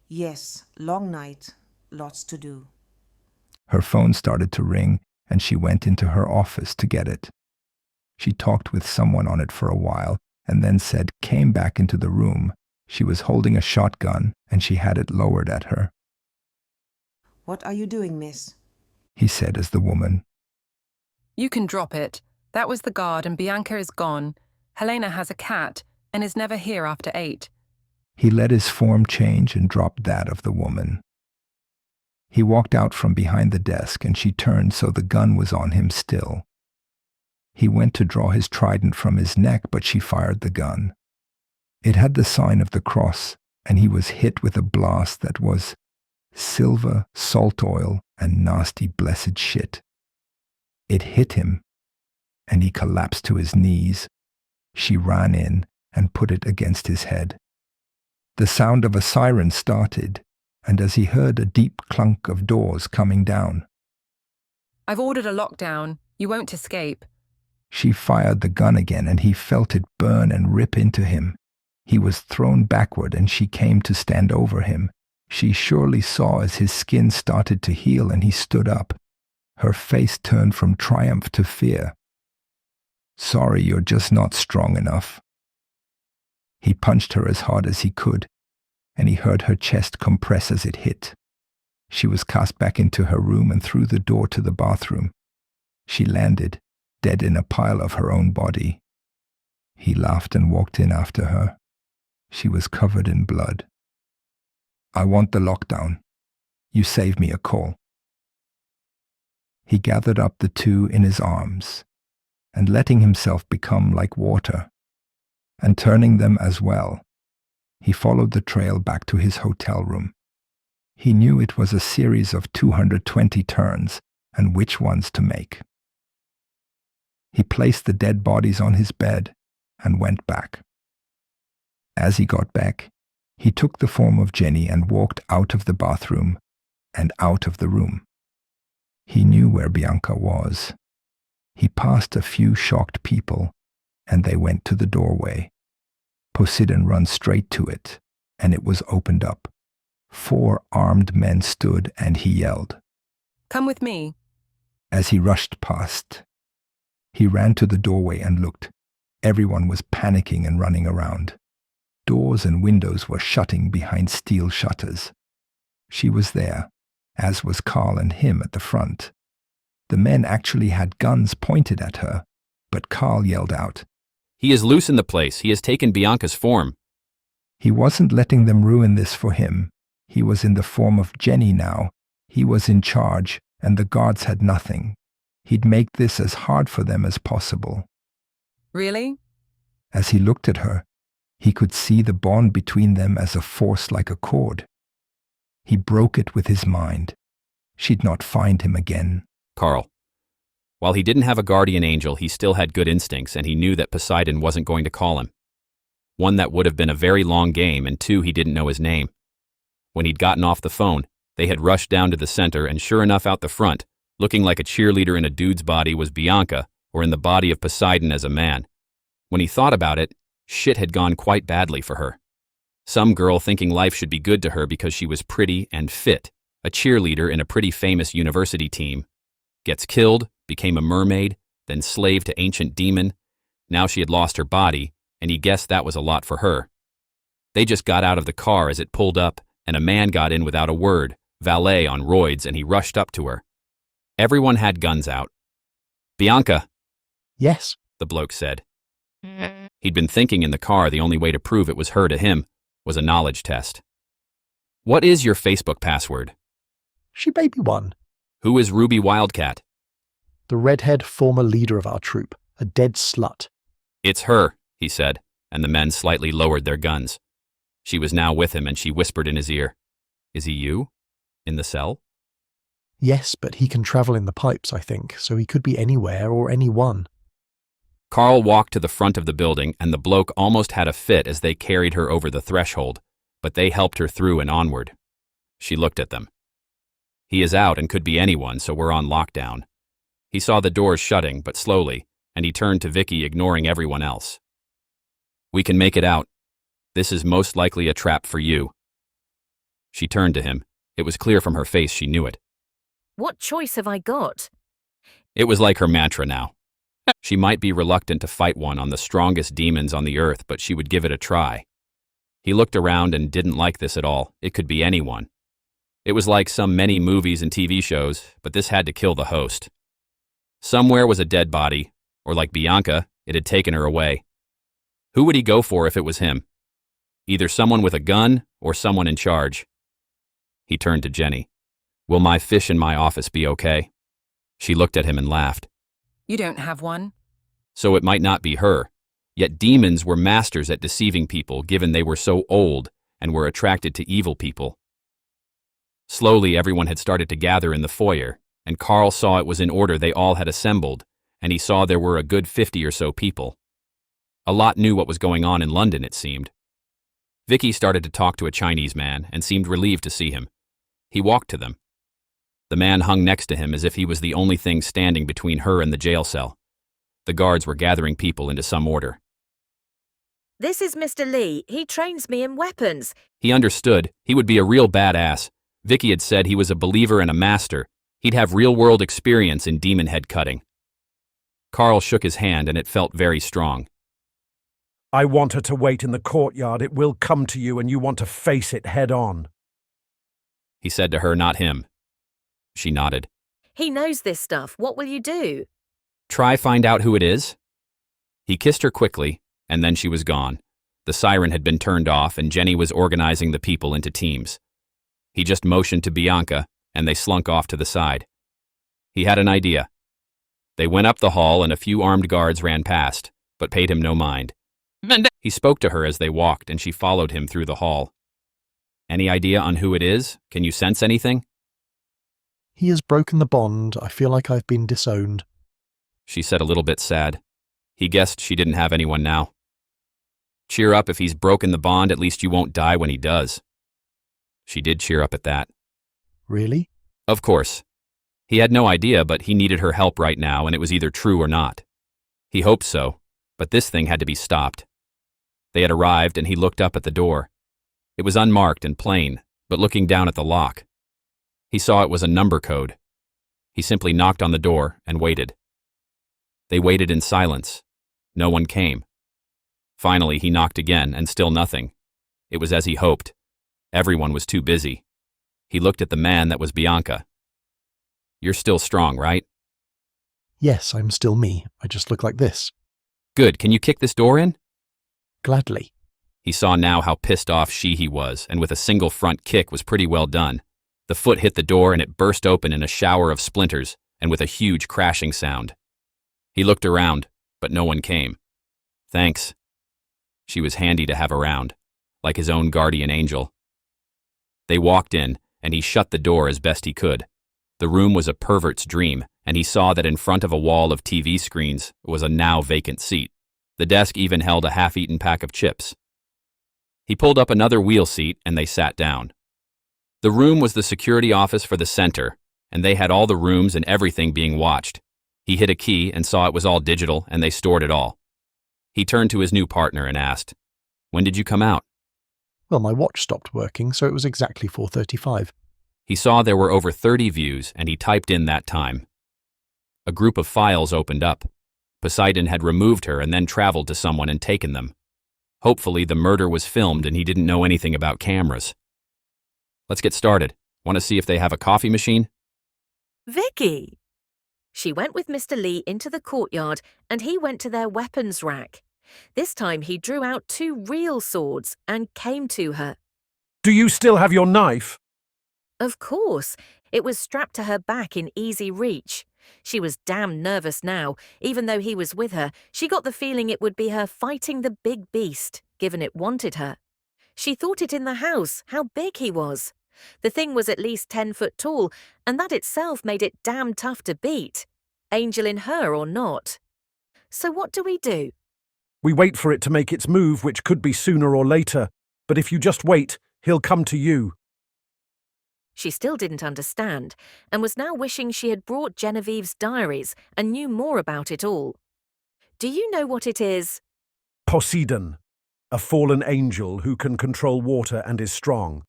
[SPEAKER 14] Yes, long night, lots to do.
[SPEAKER 2] Her phone started to ring, and she went into her office to get it. She talked with someone on it for a while, and then came back into the room. She was holding a shotgun, and she had it lowered at her.
[SPEAKER 14] What are you doing, miss?
[SPEAKER 2] He said as the woman.
[SPEAKER 20] You can drop it. That was the guard and Bianca is gone. Helena has a cat and is never here after 8.
[SPEAKER 2] He let his form change and dropped that of the woman. He walked out from behind the desk and she turned so the gun was on him still. He went to draw his trident from his neck, but she fired the gun. It had the sign of the cross, and he was hit with a blast that was silver, salt oil, and nasty blessed shit. It hit him, and he collapsed to his knees. She ran in and put it against his head. The sound of a siren started, and as he heard a deep clunk of doors coming down.
[SPEAKER 20] I've ordered a lockdown. You won't escape.
[SPEAKER 2] She fired the gun again, and he felt it burn and rip into him. He was thrown backward, and she came to stand over him. She surely saw as his skin started to heal, and he stood up. Her face turned from triumph to fear. Sorry, you're just not strong enough. He punched her as hard as he could, and he heard her chest compress as it hit. She was cast back into her room and through the door to the bathroom. She landed, dead in a pile of her own body. He laughed and walked in after her. She was covered in blood. I want the lockdown. You saved me a call. He gathered up the two in his arms, and letting himself become like water, and turning them as well, he followed the trail back to his hotel room. He knew it was a series of 220 turns, and which ones to make. He placed the dead bodies on his bed and went back. As he got back, he took the form of Jenny and walked out of the bathroom and out of the room. He knew where Bianca was. He passed a few shocked people, and they went to the doorway. Posdien ran straight to it, and it was opened up. 4 armed men stood, and he yelled,
[SPEAKER 21] "Come with me."
[SPEAKER 2] As he rushed past, he ran to the doorway and looked. Everyone was panicking and running around. Doors and windows were shutting behind steel shutters. She was there, as was Carl and him at the front. The men actually had guns pointed at her, but Carl yelled out,
[SPEAKER 9] "He is loose in the place. He has taken Bianca's form."
[SPEAKER 2] He wasn't letting them ruin this for him. He was in the form of Jenny now. He was in charge, and the guards had nothing. He'd make this as hard for them as possible.
[SPEAKER 21] Really?
[SPEAKER 2] As he looked at her, he could see the bond between them as a force like a cord. He broke it with his mind. She'd not find him again.
[SPEAKER 9] Carl. While he didn't have a guardian angel, he still had good instincts, and he knew that Posdien wasn't going to call him. 1, that would have been a very long game, and 2, he didn't know his name. When he'd gotten off the phone, they had rushed down to the center, and sure enough out the front, looking like a cheerleader in a dude's body, was Bianca, or in the body of Posdien as a man. When he thought about it, shit had gone quite badly for her. Some girl thinking life should be good to her because she was pretty and fit, a cheerleader in a pretty famous university team, gets killed, became a mermaid, then slave to ancient demon. Now she had lost her body, and he guessed that was a lot for her. They just got out of the car as it pulled up, and a man got in without a word, valet on roids, and he rushed up to her. Everyone had guns out. "Bianca."
[SPEAKER 22] "Yes,"
[SPEAKER 9] the bloke said. He'd been thinking in the car the only way to prove it was her to him was a knowledge test. "What is your Facebook password?"
[SPEAKER 22] "She may be one."
[SPEAKER 9] "Who is Ruby Wildcat?"
[SPEAKER 22] "The redhead former leader of our troop, a dead slut."
[SPEAKER 9] "It's her," he said, and the men slightly lowered their guns. She was now with him, and she whispered in his ear, "Is he you? In the cell?"
[SPEAKER 22] "Yes, but he can travel in the pipes, I think, so he could be anywhere or anyone."
[SPEAKER 9] Carl walked to the front of the building, and the bloke almost had a fit as they carried her over the threshold, but they helped her through and onward. She looked at them. "He is out and could be anyone, so we're on lockdown." He saw the doors shutting, but slowly, and he turned to Vicky, ignoring everyone else. "We can make it out. This is most likely a trap for you." She turned to him. It was clear from her face she knew it.
[SPEAKER 3] What choice have I got?
[SPEAKER 9] It was like her mantra now. She might be reluctant to fight one on the strongest demons on the earth, but she would give it a try. He looked around and didn't like this at all. It could be anyone. It was like some many movies and TV shows, but this had to kill the host. Somewhere was a dead body, or like Bianca, it had taken her away. Who would he go for if it was him? Either someone with a gun or someone in charge. He turned to Jenny. "Will my fish in my office be okay?" She looked at him and laughed.
[SPEAKER 20] "You don't have one."
[SPEAKER 9] So it might not be her. Yet demons were masters at deceiving people, given they were so old and were attracted to evil people. Slowly, everyone had started to gather in the foyer, and Carl saw it was in order they all had assembled, and he saw there were a good 50 or so people. A lot knew what was going on in London, it seemed. Vicky started to talk to a Chinese man and seemed relieved to see him. He walked to them. The man hung next to him as if he was the only thing standing between her and the jail cell. The guards were gathering people into some order.
[SPEAKER 3] This is Mr. Lee. He trains me in weapons.
[SPEAKER 9] He understood. He would be a real badass. Vicky had said he was a believer and a master. He'd have real-world experience in demon head cutting. Carl shook his hand, and it felt very strong.
[SPEAKER 15] "I want her to wait in the courtyard. It will come to you, and you want to face it head on."
[SPEAKER 9] He said to her, not him. She nodded.
[SPEAKER 3] He knows this stuff. What will you do?
[SPEAKER 9] Try find out who it is? He kissed her quickly, and then she was gone. The siren had been turned off, and Jenny was organizing the people into teams. He just motioned to Bianca, and they slunk off to the side. He had an idea. They went up the hall, and a few armed guards ran past, but paid him no mind. He spoke to her as they walked, and she followed him through the hall. Any idea on who it is? Can you sense anything?
[SPEAKER 22] He has broken the bond. I feel like I've been disowned.
[SPEAKER 9] She said, a little bit sad. He guessed she didn't have anyone now. Cheer up, if he's broken the bond, at least you won't die when he does. She did cheer up at that.
[SPEAKER 22] Really?
[SPEAKER 9] Of course. He had no idea, but he needed her help right now, and it was either true or not. He hoped so, but this thing had to be stopped. They had arrived, and he looked up at the door. It was unmarked and plain, but looking down at the lock, he saw it was a number code. He simply knocked on the door and waited. They waited in silence. No one came. Finally, he knocked again, and still nothing. It was as he hoped. Everyone was too busy. He looked at the man that was Bianca. You're still strong, right?
[SPEAKER 22] Yes, I'm still me. I just look like this.
[SPEAKER 9] Good. Can you kick this door in?
[SPEAKER 22] Gladly.
[SPEAKER 9] He saw now how pissed off he was, and with a single front kick was pretty well done. The foot hit the door, and it burst open in a shower of splinters, and with a huge crashing sound. He looked around, but no one came. Thanks. She was handy to have around, like his own guardian angel. They walked in, and he shut the door as best he could. The room was a pervert's dream, and he saw that in front of a wall of TV screens was a now vacant seat. The desk even held a half-eaten pack of chips. He pulled up another wheel seat, and they sat down. The room was the security office for the center, and they had all the rooms and everything being watched. He hit a key and saw it was all digital, and they stored it all. He turned to his new partner and asked, "When did you come out?"
[SPEAKER 22] Well, my watch stopped working, so it was exactly 4:35.
[SPEAKER 9] He saw there were over 30 views, and he typed in that time. A group of files opened up. Poseidon had removed her and then traveled to someone and taken them. Hopefully the murder was filmed and he didn't know anything about cameras. Let's get started. Want to see if they have a coffee machine?
[SPEAKER 3] Vicky! She went with Mr. Lee into the courtyard, and he went to their weapons rack. This time he drew out 2 real swords and came to her.
[SPEAKER 15] Do you still have your knife?
[SPEAKER 3] Of course. It was strapped to her back in easy reach. She was damn nervous now. Even though he was with her, she got the feeling it would be her fighting the big beast, given it wanted her. She thought it in the house, how big he was. The thing was at least 10 foot tall, and that itself made it damn tough to beat. Angel in her or not. So what do we do?
[SPEAKER 15] We wait for it to make its move, which could be sooner or later. But if you just wait, he'll come to you.
[SPEAKER 3] She still didn't understand, and was now wishing she had brought Genevieve's diaries and knew more about it all. Do you know what it is?
[SPEAKER 15] Posdein, a fallen angel who can control water and is strong.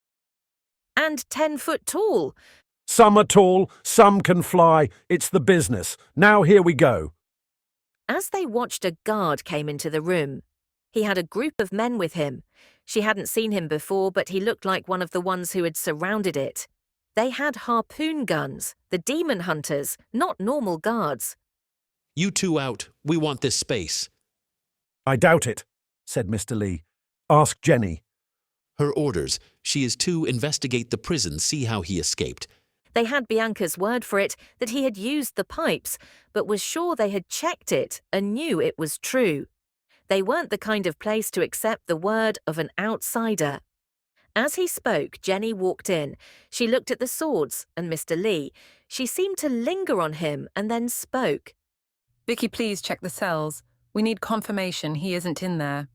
[SPEAKER 3] And 10 foot tall.
[SPEAKER 15] Some are tall, some can fly. It's the business. Now here we go.
[SPEAKER 3] As they watched, a guard came into the room. He had a group of men with him. She hadn't seen him before, but he looked like one of the ones who had surrounded it. They had harpoon guns, the demon hunters, not normal guards.
[SPEAKER 4] You two out. We want this space.
[SPEAKER 15] I doubt it, said Mr. Lee. Ask Jenny.
[SPEAKER 4] Her orders. She is to investigate the prison, see how he escaped.
[SPEAKER 3] They had Bianca's word for it that he had used the pipes, but was sure they had checked it and knew it was true. They weren't the kind of place to accept the word of an outsider. As he spoke, Jenny walked in. She looked at the swords and Mr. Lee. She seemed to linger on him and then spoke.
[SPEAKER 20] Vicky, please check the cells. We need confirmation he isn't in there.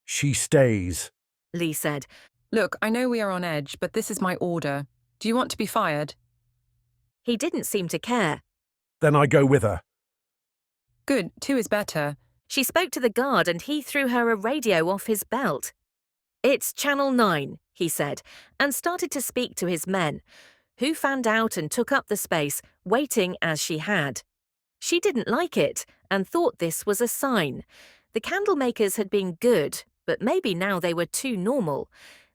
[SPEAKER 15] She stays,
[SPEAKER 3] Lee said.
[SPEAKER 20] Look, I know we are on edge, but this is my order. Do you want to be fired?
[SPEAKER 3] He didn't seem to care.
[SPEAKER 15] Then I go with her.
[SPEAKER 20] Good, 2 is better.
[SPEAKER 3] She spoke to the guard and he threw her a radio off his belt. It's Channel 9, he said, and started to speak to his men, who fanned out and took up the space, waiting as she had. She didn't like it and thought this was a sign. The candle makers had been good, but maybe now they were too normal.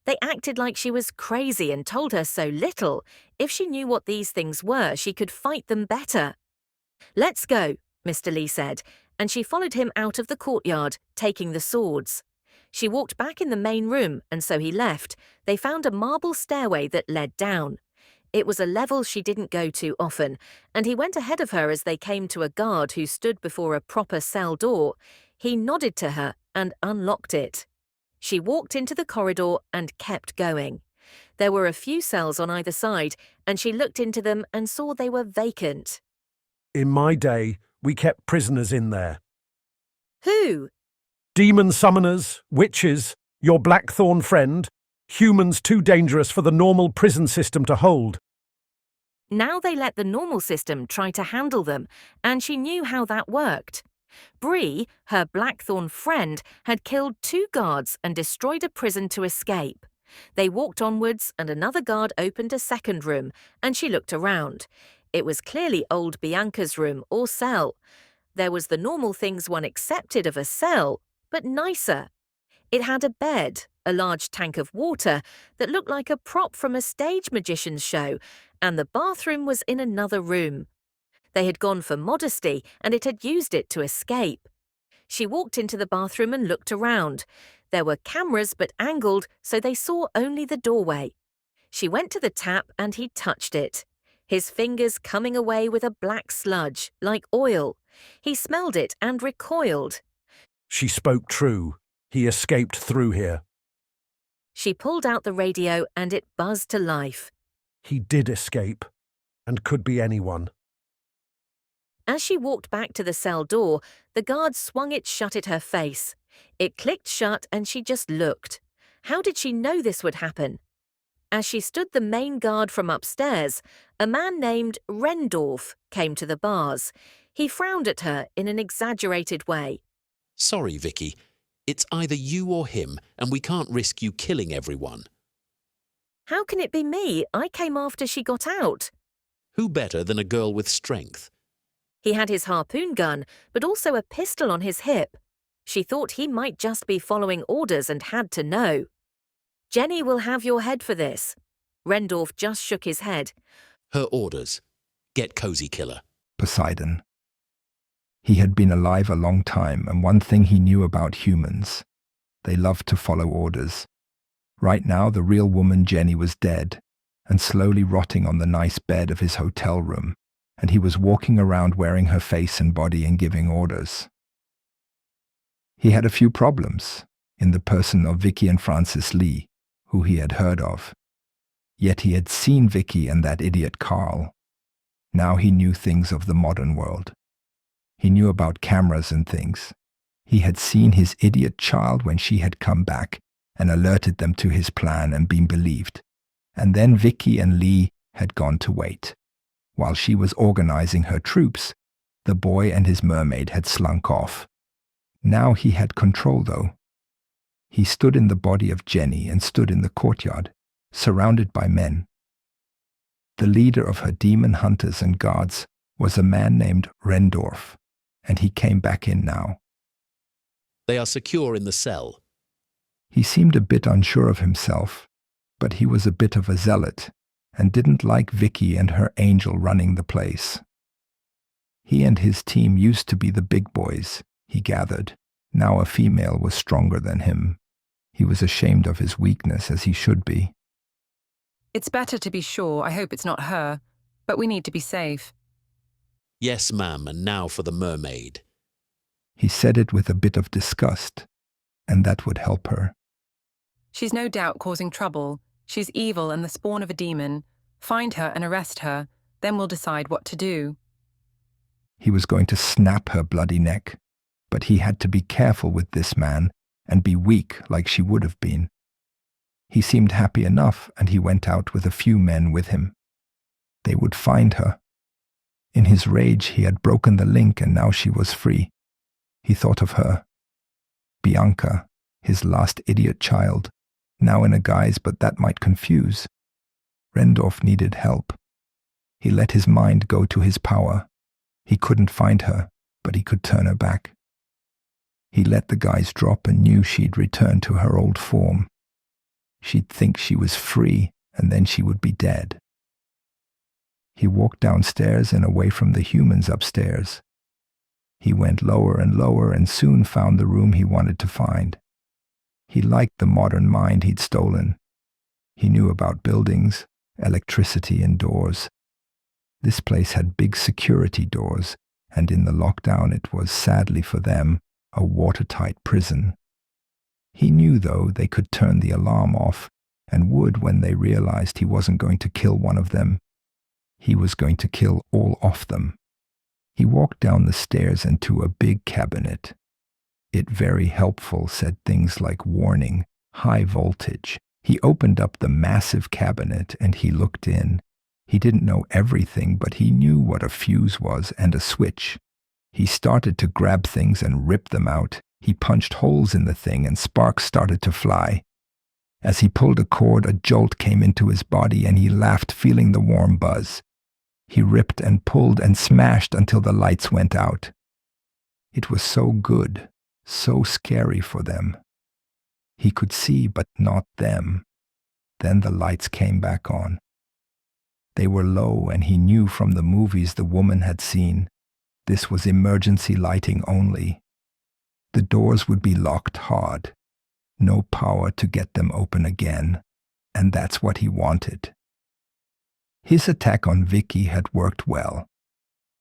[SPEAKER 3] They acted like she was crazy and told her so little. If she knew what these things were, she could fight them better. "Let's go," Mr. Lee said, and she followed him out of the courtyard, taking the swords. She walked back in the main room, and so he left. They found a marble stairway that led down. It was a level she didn't go to often, and he went ahead of her as they came to a guard who stood before a proper cell door. He nodded to her and unlocked it. She walked into the corridor and kept going. There were a few cells on either side, and she looked into them and saw they were vacant.
[SPEAKER 15] In my day, we kept prisoners in there.
[SPEAKER 3] Who?
[SPEAKER 15] Demon summoners, witches, your blackthorn friend, humans too dangerous for the normal prison system to hold.
[SPEAKER 3] Now they let the normal system try to handle them, and she knew how that worked. Bree, her blackthorn friend, had killed 2 guards and destroyed a prison to escape. They walked onwards, and another guard opened a second room, and she looked around. It was clearly old Bianca's room or cell. There was the normal things one accepted of a cell, but nicer. It had a bed, a large tank of water that looked like a prop from a stage magician's show, and the bathroom was in another room. They had gone for modesty, and it had used it to escape. She walked into the bathroom and looked around. There were cameras, but angled, so they saw only the doorway. She went to the tap and he touched it, his fingers coming away with a black sludge, like oil. He smelled it and recoiled.
[SPEAKER 15] She spoke true. He escaped through here.
[SPEAKER 3] She pulled out the radio and it buzzed to life.
[SPEAKER 15] He did escape, and could be anyone.
[SPEAKER 3] As she walked back to the cell door, the guard swung it shut at her face. It clicked shut and she just looked. How did she know this would happen? As she stood the main guard from upstairs, a man named Rendorf came to the bars. He frowned at her in an exaggerated way.
[SPEAKER 4] "Sorry, Vicky. It's either you or him, and we can't risk you killing everyone."
[SPEAKER 3] "How can it be me? I came after she got out."
[SPEAKER 4] Who better than a girl with strength?
[SPEAKER 3] He had his harpoon gun, but also a pistol on his hip. She thought he might just be following orders and had to know. "Jenny will have your head for this." Rendorf just shook his head.
[SPEAKER 4] Her orders. Get cozy, killer.
[SPEAKER 2] Poseidon. He had been alive a long time, and one thing he knew about humans: they loved to follow orders. Right now, the real woman Jenny was dead and slowly rotting on the nice bed of his hotel room, and he was walking around wearing her face and body and giving orders. He had a few problems in the person of Vicky and Francis Lee, who he had heard of. Yet he had seen Vicky and that idiot Carl. Now he knew things of the modern world. He knew about cameras and things. He had seen his idiot child when she had come back and alerted them to his plan and been believed. And then Vicky and Lee had gone to wait. While she was organizing her troops, the boy and his mermaid had slunk off. Now he had control, though. He stood in the body of Jenny and stood in the courtyard, surrounded by men. The leader of her demon hunters and guards was a man named Rendorf, and he came back in now.
[SPEAKER 4] They are secure in the cell.
[SPEAKER 2] He seemed a bit unsure of himself, but he was a bit of a zealot and didn't like Vicky and her angel running the place. He and his team used to be the big boys, he gathered. Now a female was stronger than him. He was ashamed of his weakness, as he should be.
[SPEAKER 20] It's better to be sure. I hope it's not her, but we need to be safe.
[SPEAKER 4] Yes, ma'am, and now for the mermaid.
[SPEAKER 2] He said it with a bit of disgust, and that would help her.
[SPEAKER 20] She's no doubt causing trouble. She's evil and the spawn of a demon. Find her and arrest her, then we'll decide what to do.
[SPEAKER 2] He was going to snap her bloody neck, but he had to be careful with this man and be weak like she would have been. He seemed happy enough, and he went out with a few men with him. They would find her. In his rage, he had broken the link, and now she was free. He thought of her. Bianca, his last idiot child, now in a guise, but that might confuse. Rendorf needed help. He let his mind go to his power. He couldn't find her, but he could turn her back. He let the guys drop and knew she'd return to her old form. She'd think she was free, and then she would be dead. He walked downstairs and away from the humans upstairs. He went lower and lower and soon found the room he wanted to find. He liked the modern mind he'd stolen. He knew about buildings, electricity, and doors. This place had big security doors, and in the lockdown it was, sadly for them, a watertight prison. He knew, though, they could turn the alarm off, and would when they realized he wasn't going to kill one of them. He was going to kill all of them. He walked down the stairs and to a big cabinet. It very helpful said things like warning, high voltage. He opened up the massive cabinet and he looked in. He didn't know everything, but he knew what a fuse was and a switch. He started to grab things and rip them out. He punched holes in the thing and sparks started to fly. As he pulled a cord, a jolt came into his body and he laughed, feeling the warm buzz. He ripped and pulled and smashed until the lights went out. It was so good, so scary for them. He could see, but not them. Then the lights came back on. They were low, and he knew from the movies the woman had seen. This was emergency lighting only. The doors would be locked hard. No power to get them open again. And that's what he wanted. His attack on Vicky had worked well,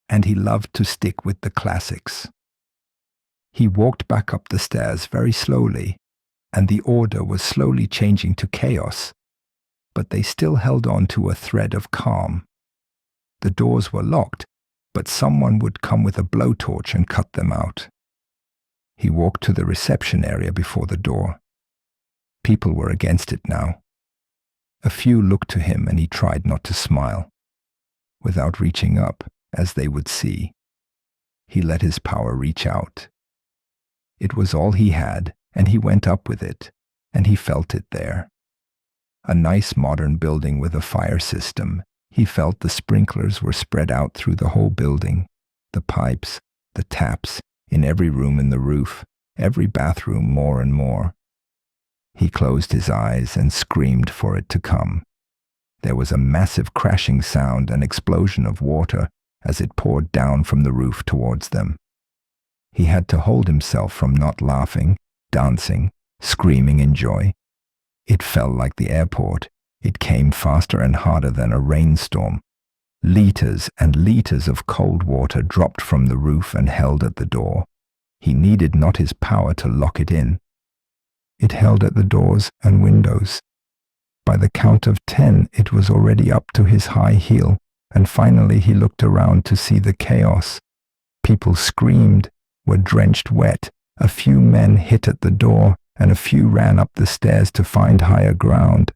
[SPEAKER 2] and he loved to stick with the classics. He walked back up the stairs very slowly, and the order was slowly changing to chaos, but they still held on to a thread of calm. The doors were locked, but someone would come with a blowtorch and cut them out. He walked to the reception area before the door. People were against it now. A few looked to him and he tried not to smile. Without reaching up, as they would see, he let his power reach out. It was all he had, and he went up with it, and he felt it there. A nice modern building with a fire system. He felt the sprinklers were spread out through the whole building, the pipes, the taps, in every room in the roof, every bathroom more and more. He closed his eyes and screamed for it to come. There was a massive crashing sound, an explosion of water, as it poured down from the roof towards them. He had to hold himself from not laughing, dancing, screaming in joy. It felt like the airport. It came faster and harder than a rainstorm. Liters and liters of cold water dropped from the roof and held at the door. He needed not his power to lock it in. It held at the doors and windows. By the count of 10, it was already up to his high heel, and finally he looked around to see the chaos. People screamed, were drenched wet, a few men hit at the door, and a few ran up the stairs to find higher ground.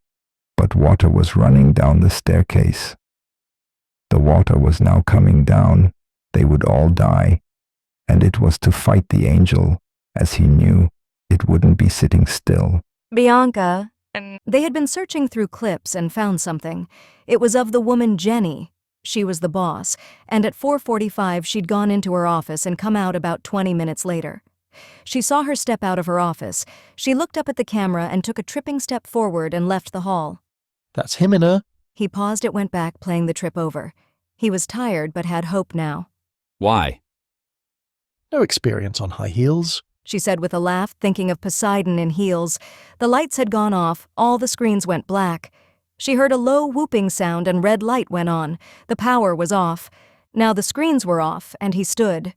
[SPEAKER 2] But water was running down the staircase. The water was now coming down. They would all die, and it was to fight the angel, as he knew it wouldn't be sitting still.
[SPEAKER 1] Bianca. They had been searching through clips and found something. It was of the woman Jenny. She was the boss, and at 4:45 she'd gone into her office and come out about 20 minutes later. She saw her step out of her office. She looked up at the camera and took a tripping step forward and left the hall.
[SPEAKER 22] That's him in her.
[SPEAKER 1] He paused it went back, playing the trip over. He was tired but had hope now.
[SPEAKER 9] Why?
[SPEAKER 22] No experience on high heels.
[SPEAKER 1] She said with a laugh, thinking of Poseidon in heels. The lights had gone off, all the screens went black. She heard a low whooping sound and red light went on. The power was off. Now the screens were off, and he stood.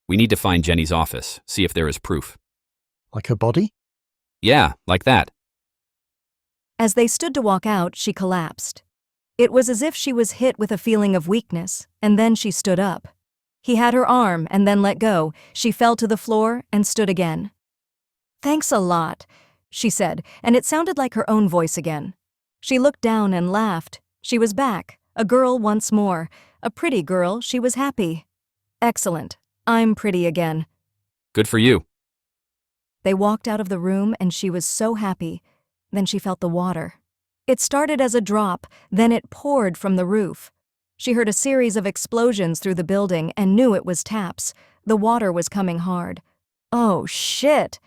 [SPEAKER 9] We need to find Jenny's office, see if there is proof.
[SPEAKER 22] Like her body?
[SPEAKER 9] Yeah, like that.
[SPEAKER 1] As they stood to walk out, she collapsed. It was as if she was hit with a feeling of weakness, and then she stood up. He had her arm and then let go. She fell to the floor and stood again. "Thanks a lot," she said, and it sounded like her own voice again. She looked down and laughed. She was back, a girl once more. A pretty girl, she was happy. "Excellent. I'm pretty again."
[SPEAKER 9] Good for you.
[SPEAKER 1] They walked out of the room and she was so happy. Then she felt the water. It started as a drop, then it poured from the roof. She heard a series of explosions through the building and knew it was taps. The water was coming hard. "Oh, shit!"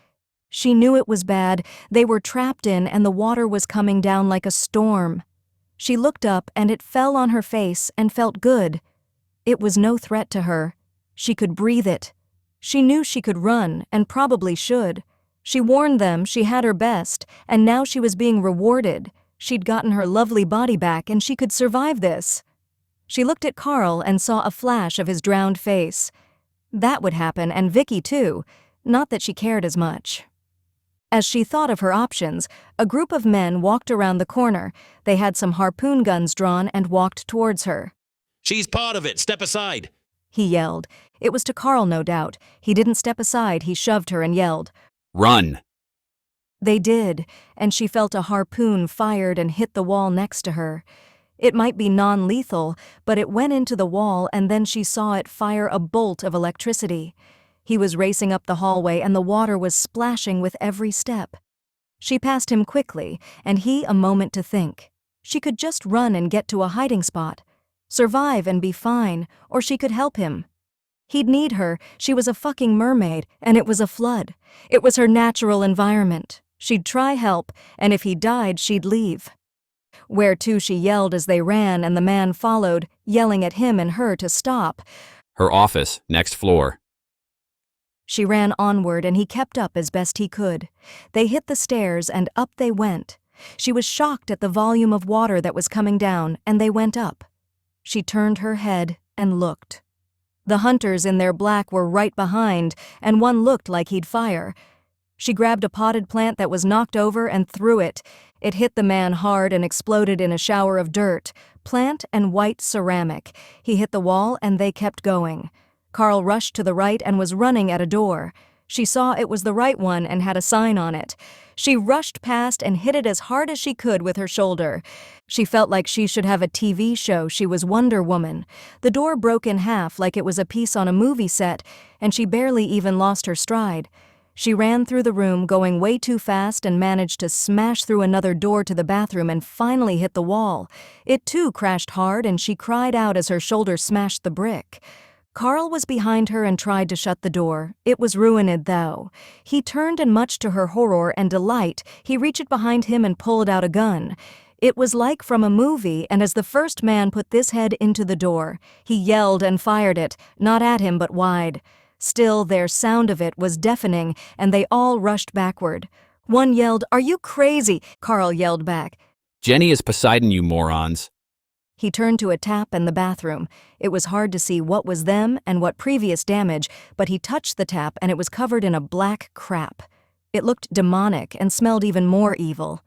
[SPEAKER 1] She knew it was bad. They were trapped in, and the water was coming down like a storm. She looked up, and it fell on her face and felt good. It was no threat to her. She could breathe it. She knew she could run, and probably should. She warned them she had her best, and now she was being rewarded. She'd gotten her lovely body back, and she could survive this. She looked at Carl and saw a flash of his drowned face. That would happen, and Vicky too. Not that she cared as much. As she thought of her options, a group of men walked around the corner. They had some harpoon guns drawn and walked towards her.
[SPEAKER 4] She's part of it. Step aside.
[SPEAKER 1] He yelled. It was to Carl, no doubt. He didn't step aside. He shoved her and yelled.
[SPEAKER 9] Run!
[SPEAKER 1] They did, and she felt a harpoon fired and hit the wall next to her. It might be non-lethal, but it went into the wall, and then she saw it fire a bolt of electricity. He was racing up the hallway, and the water was splashing with every step. She passed him quickly, and he a moment to think. She could just run and get to a hiding spot. Survive and be fine, or she could help him. He'd need her. She was a fucking mermaid, and it was a flood. It was her natural environment. She'd try help, and if he died, she'd leave. Where to, she yelled as they ran, and the man followed, yelling at him and her to stop.
[SPEAKER 9] Her office, next floor.
[SPEAKER 1] She ran onward, and he kept up as best he could. They hit the stairs, and up they went. She was shocked at the volume of water that was coming down, and they went up. She turned her head and looked. The hunters in their black were right behind, and one looked like he'd fire. She grabbed a potted plant that was knocked over and threw it. It hit the man hard and exploded in a shower of dirt, plant and white ceramic. He hit the wall, and they kept going. Carl rushed to the right and was running at a door. She saw it was the right one and had a sign on it. She rushed past and hit it as hard as she could with her shoulder. She felt like she should have a TV show. She was Wonder Woman. The door broke in half like it was a piece on a movie set, and she barely even lost her stride. She ran through the room, going way too fast, and managed to smash through another door to the bathroom and finally hit the wall. It too crashed hard, and she cried out as her shoulder smashed the brick. Carl was behind her and tried to shut the door. It was ruined, though. He turned, and much to her horror and delight, he reached behind him and pulled out a gun. It was like from a movie, and as the first man put this head into the door, he yelled and fired it, not at him but wide. Still, their sound of it was deafening, and they all rushed backward. One yelled, "Are you crazy?" Carl yelled back.
[SPEAKER 9] Jenny is Poseidon, you morons.
[SPEAKER 1] He turned to a tap in the bathroom. It was hard to see what was them and what previous damage, but he touched the tap and it was covered in a black crap. It looked demonic and smelled even more evil.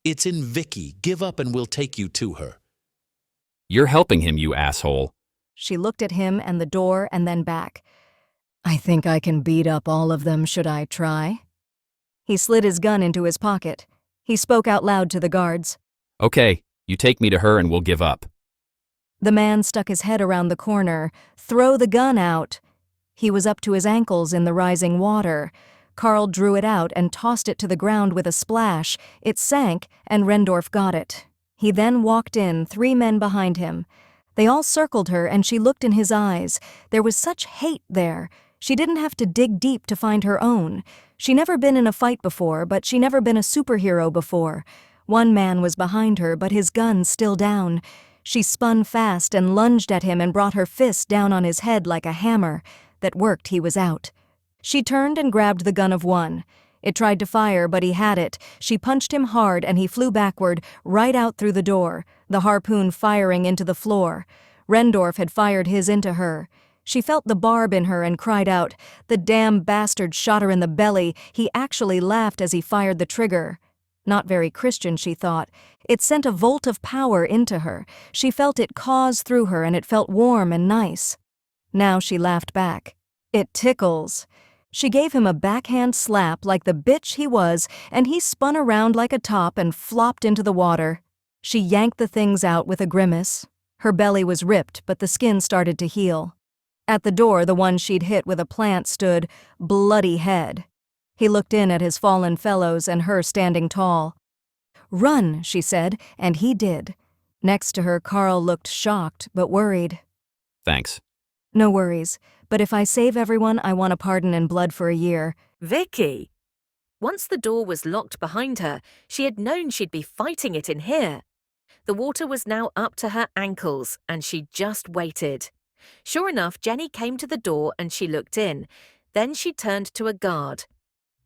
[SPEAKER 4] It's in Vicky. Give up and we'll take you to her.
[SPEAKER 9] You're helping him, you asshole.
[SPEAKER 1] She looked at him and the door and then back. I think I can beat up all of them. Should I try? He slid his gun into his pocket. He spoke out loud to the guards.
[SPEAKER 9] Okay, you take me to her and we'll give up.
[SPEAKER 1] The man stuck his head around the corner. Throw the gun out. He was up to his ankles in the rising water. Carl drew it out and tossed it to the ground with a splash. It sank, and Rendorf got it. He then walked in, 3 men behind him. They all circled her, and she looked in his eyes. There was such hate there. She didn't have to dig deep to find her own. She never been in a fight before, but she never been a superhero before. One man was behind her, but his gun still down. She spun fast and lunged at him and brought her fist down on his head like a hammer. That worked, he was out. She turned and grabbed the gun of one. It tried to fire, but he had it. She punched him hard, and he flew backward, right out through the door, the harpoon firing into the floor. Rendorf had fired his into her. She felt the barb in her and cried out. The damn bastard shot her in the belly. He actually laughed as he fired the trigger. Not very Christian, she thought. It sent a volt of power into her. She felt it cause through her, and it felt warm and nice. Now she laughed back. It tickles. She gave him a backhand slap like the bitch he was, and he spun around like a top and flopped into the water. She yanked the things out with a grimace. Her belly was ripped, but the skin started to heal. At the door, the one she'd hit with a plant stood, bloody head. He looked in at his fallen fellows and her standing tall. Run, she said, and he did. Next to her, Carl looked shocked but worried.
[SPEAKER 9] Thanks.
[SPEAKER 1] No worries, but if I save everyone, I want a pardon in blood for a year.
[SPEAKER 3] Vicky! Once the door was locked behind her, she had known she'd be fighting it in here. The water was now up to her ankles, and she just waited. Sure enough, Jenny came to the door and she looked in. Then she turned to a guard.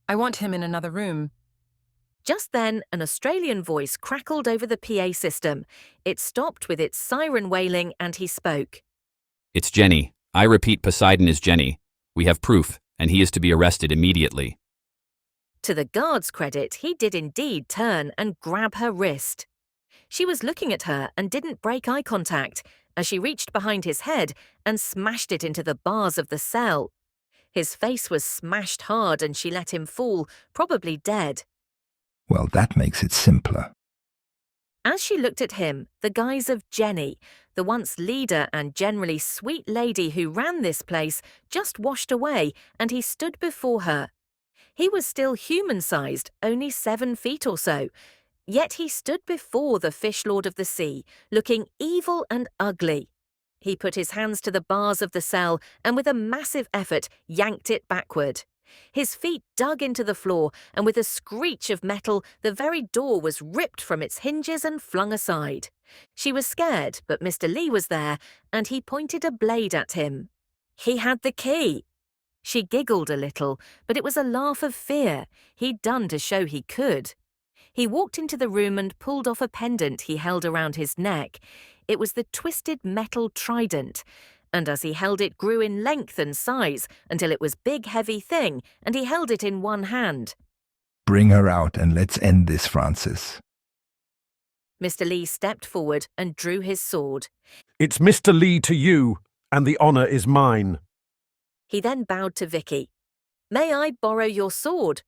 [SPEAKER 20] I want him in another room.
[SPEAKER 3] Just then, an Australian voice crackled over the PA system. It stopped with its siren wailing and he spoke.
[SPEAKER 9] It's Jenny. I repeat, Poseidon is Jenny. We have proof, and he is to be arrested immediately.
[SPEAKER 3] To the guard's credit, he did indeed turn and grab her wrist. She was looking at her and didn't break eye contact as she reached behind his head and smashed it into the bars of the cell. His face was smashed hard and she let him fall, probably dead.
[SPEAKER 2] Well, that makes it simpler.
[SPEAKER 3] As she looked at him, the guise of Jenny, the once leader and generally sweet lady who ran this place, just washed away, and he stood before her. He was still human-sized, only 7 feet or so, yet he stood before the fish lord of the sea, looking evil and ugly. He put his hands to the bars of the cell and with a massive effort yanked it backward. His feet dug into the floor, and with a screech of metal, the very door was ripped from its hinges and flung aside. She was scared, but Mr. Lee was there, and he pointed a blade at him. He had the key. She giggled a little, but it was a laugh of fear. He'd done to show he could. He walked into the room and pulled off a pendant he held around his neck. It was the twisted metal trident, and as he held it grew in length and size until it was big heavy thing, and he held it in one hand.
[SPEAKER 2] Bring her out and let's end this, Francis.
[SPEAKER 3] Mr. Lee stepped forward and drew his sword.
[SPEAKER 15] It's Mr. Lee to you, and the honour is mine.
[SPEAKER 3] He then bowed to Vicky. May I borrow your sword?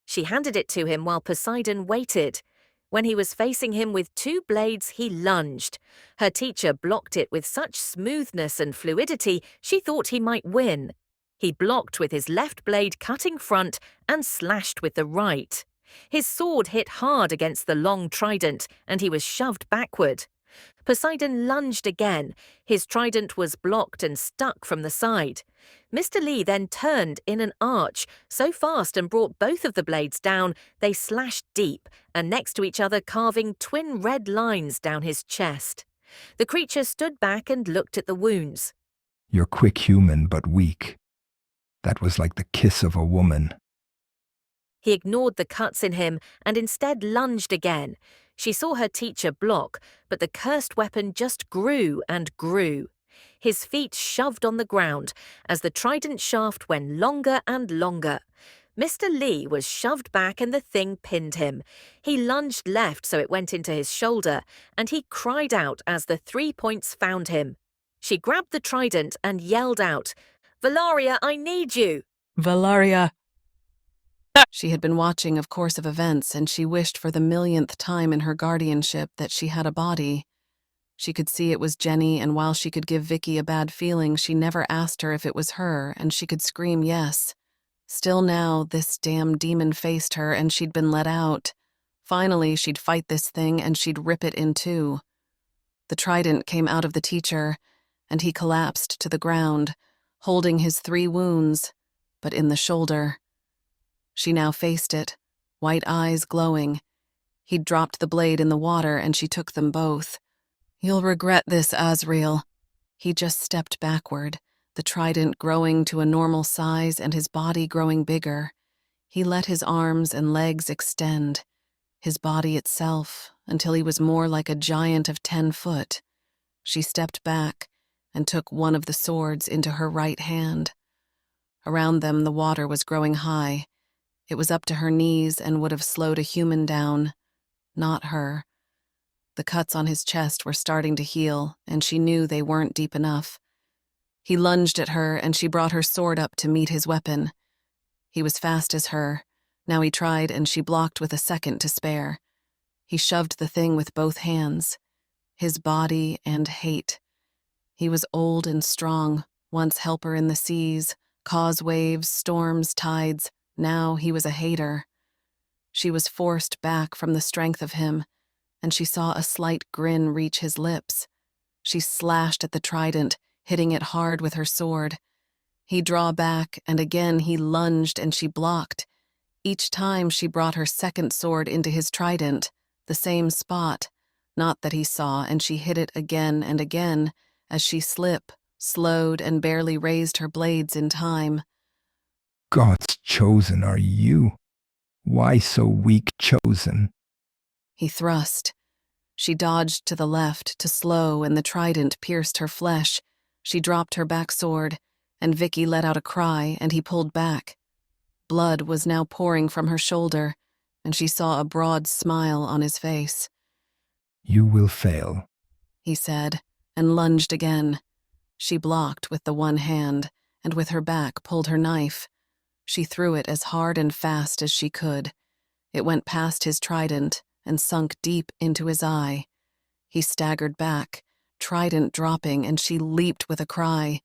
[SPEAKER 3] She handed it to him while Poseidon waited. When he was facing him with 2 blades, he lunged. Her teacher blocked it with such smoothness and fluidity, she thought he might win. He blocked with his left blade cutting front and slashed with the right. His sword hit hard against the long trident, and he was shoved backward. Poseidon lunged again. His trident was blocked and stuck from the side. Mr. Lee then turned in an arch, so fast and brought both of the blades down, they slashed deep and next to each other, carving twin red lines down his chest. The creature stood back and looked at the wounds.
[SPEAKER 2] You're quick human, but weak. That was like the kiss of a woman.
[SPEAKER 3] He ignored the cuts in him and instead lunged again. She saw her teacher block, but the cursed weapon just grew and grew. His feet shoved on the ground as the trident shaft went longer and longer. Mr. Lee was shoved back and the thing pinned him. He lunged left so it went into his shoulder, and he cried out as the 3 points found him. She grabbed the trident and yelled out, Valaria, I need you!
[SPEAKER 6] Valaria! She had been watching a course of events, and she wished for the millionth time in her guardianship that she had a body. She could see it was Jenny, and while she could give Vicky a bad feeling, she never asked her if it was her, and she could scream yes. Still now, this damn demon faced her, and she'd been let out. Finally, she'd fight this thing, and she'd rip it in 2. The trident came out of the teacher, and he collapsed to the ground, holding his 3 wounds, but in the shoulder. She now faced it, white eyes glowing. He'd dropped the blade in the water, and she took them both. You'll regret this, Azrael. He just stepped backward, the trident growing to a normal size and his body growing bigger. He let his arms and legs extend, his body itself, until he was more like a giant of 10 foot. She stepped back and took one of the swords into her right hand. Around them, the water was growing high. It was up to her knees and would have slowed a human down. Not her. The cuts on his chest were starting to heal, and she knew they weren't deep enough. He lunged at her, and she brought her sword up to meet his weapon. He was fast as her. Now he tried, and she blocked with a second to spare. He shoved the thing with both hands. His body and hate. He was old and strong, once helper in the seas, cause waves, storms, tides. Now he was a hater. She was forced back from the strength of him, and she saw a slight grin reach his lips. She slashed at the trident, hitting it hard with her sword. He drew back, and again he lunged, and she blocked. Each time she brought her second sword into his trident, the same spot, not that he saw, and she hit it again and again as she slowed, and barely raised her blades in time.
[SPEAKER 2] God's chosen are you. Why so weak chosen?
[SPEAKER 6] He thrust. She dodged to the left to slow, and the trident pierced her flesh. She dropped her back sword, and Vicky let out a cry, and he pulled back. Blood was now pouring from her shoulder, and she saw a broad smile on his face.
[SPEAKER 2] You will fail,
[SPEAKER 6] he said, and lunged again. She blocked with the one hand, and with her back pulled her knife. She threw it as hard and fast as she could. It went past his trident and sunk deep into his eye. He staggered back, trident dropping, and she leaped with a cry.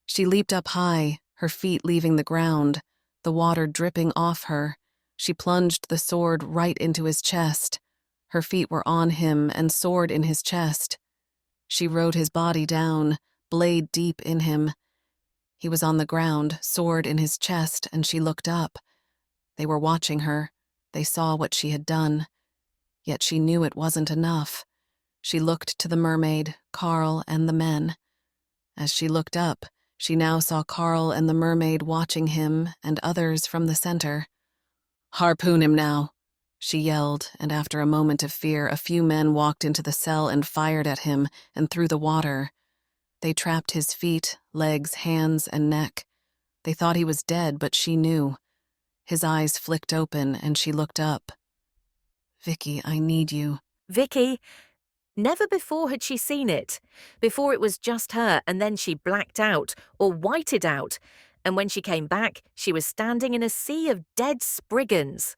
[SPEAKER 6] She leaped up high, her feet leaving the ground, the water dripping off her. She plunged the sword right into his chest. Her feet were on him and sword in his chest. She rode his body down, blade deep in him. He was on the ground, sword in his chest, and she looked up. They were watching her. They saw what she had done. Yet she knew it wasn't enough. She looked to the mermaid, Carl, and the men. As she looked up, she now saw Carl and the mermaid watching him and others from the center. "Harpoon him now," she yelled, and after a moment of fear, a few men walked into the cell and fired at him and through the water. They trapped his feet, legs, hands, and neck. They thought he was dead, but she knew. His eyes flicked open, and she looked up. "Vicky, I need you."
[SPEAKER 3] Vicky? Never before had she seen it. Before it was just her, and then she blacked out, or whited out, and when she came back, she was standing in a sea of dead Spriggans.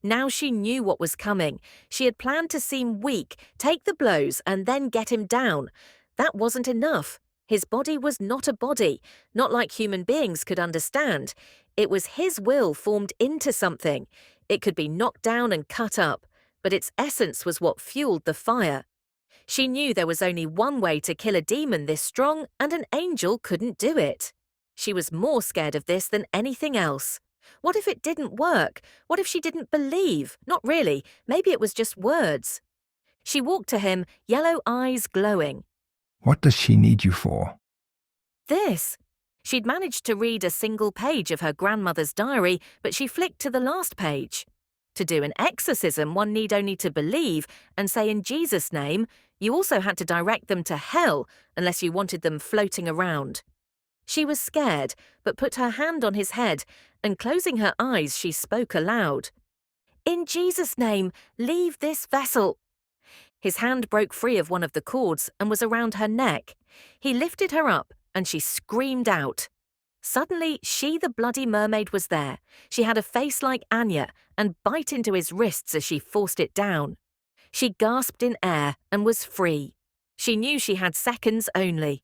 [SPEAKER 3] Now she knew what was coming. She had planned to seem weak, take the blows, and then get him down. That wasn't enough. His body was not a body, not like human beings could understand. It was his will formed into something. It could be knocked down and cut up, but its essence was what fueled the fire. She knew there was only one way to kill a demon this strong, and an angel couldn't do it. She was more scared of this than anything else. What if it didn't work? What if she didn't believe? Not really. Maybe it was just words. She walked to him, yellow eyes glowing.
[SPEAKER 2] What does she need you for?
[SPEAKER 3] This. She'd managed to read a single page of her grandmother's diary, but she flicked to the last page. To do an exorcism, one need only to believe and say in Jesus' name. You also had to direct them to hell unless you wanted them floating around. She was scared, but put her hand on his head, and closing her eyes, she spoke aloud. In Jesus' name, leave this vessel. His hand broke free of one of the cords and was around her neck. He lifted her up, and she screamed out. Suddenly, she, the bloody mermaid, was there. She had a face like Anya and bite into his wrists as she forced it down. She gasped in air and was free. She knew she had seconds only.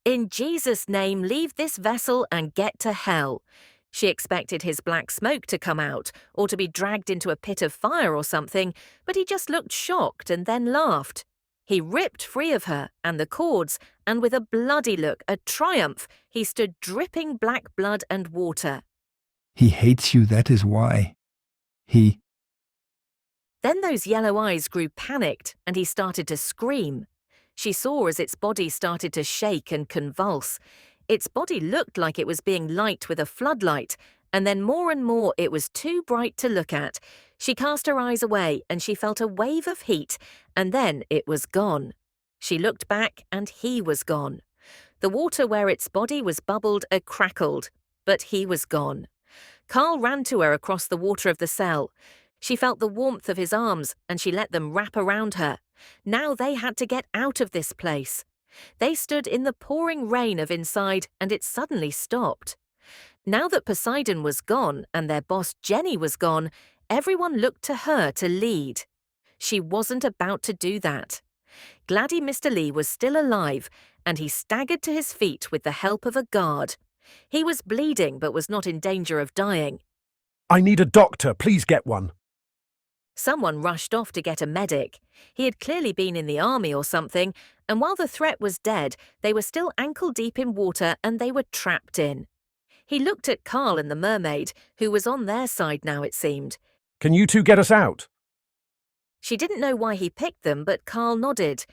[SPEAKER 3] In Jesus' name, leave this vessel and get to hell. She expected his black smoke to come out or to be dragged into a pit of fire or something, but he just looked shocked and then laughed. He ripped free of her and the cords, and with a bloody look, a triumph, he stood dripping black blood and water.
[SPEAKER 2] He hates you, that is why.
[SPEAKER 3] Then those yellow eyes grew panicked, and he started to scream. She saw as its body started to shake and convulse. Its body looked like it was being light with a floodlight, and then more and more it was too bright to look at. She cast her eyes away, and she felt a wave of heat, and then it was gone. She looked back, and he was gone. The water where its body was bubbled crackled, but he was gone. Carl ran to her across the water of the cell. She felt the warmth of his arms, and she let them wrap around her. Now they had to get out of this place. They stood in the pouring rain of inside, and it suddenly stopped. Now that Poseidon was gone and their boss Jenny was gone, everyone looked to her to lead. She wasn't about to do that. Gladdy Mr. Lee was still alive, and he staggered to his feet with the help of a guard. He was bleeding but was not in danger of dying.
[SPEAKER 15] I need a doctor. Please get one.
[SPEAKER 3] Someone rushed off to get a medic. He had clearly been in the army or something, and while the threat was dead, they were still ankle-deep in water and they were trapped in. He looked at Carl and the mermaid, who was on their side now, it seemed.
[SPEAKER 15] Can you two get us out?
[SPEAKER 3] She didn't know why he picked them, but Carl nodded.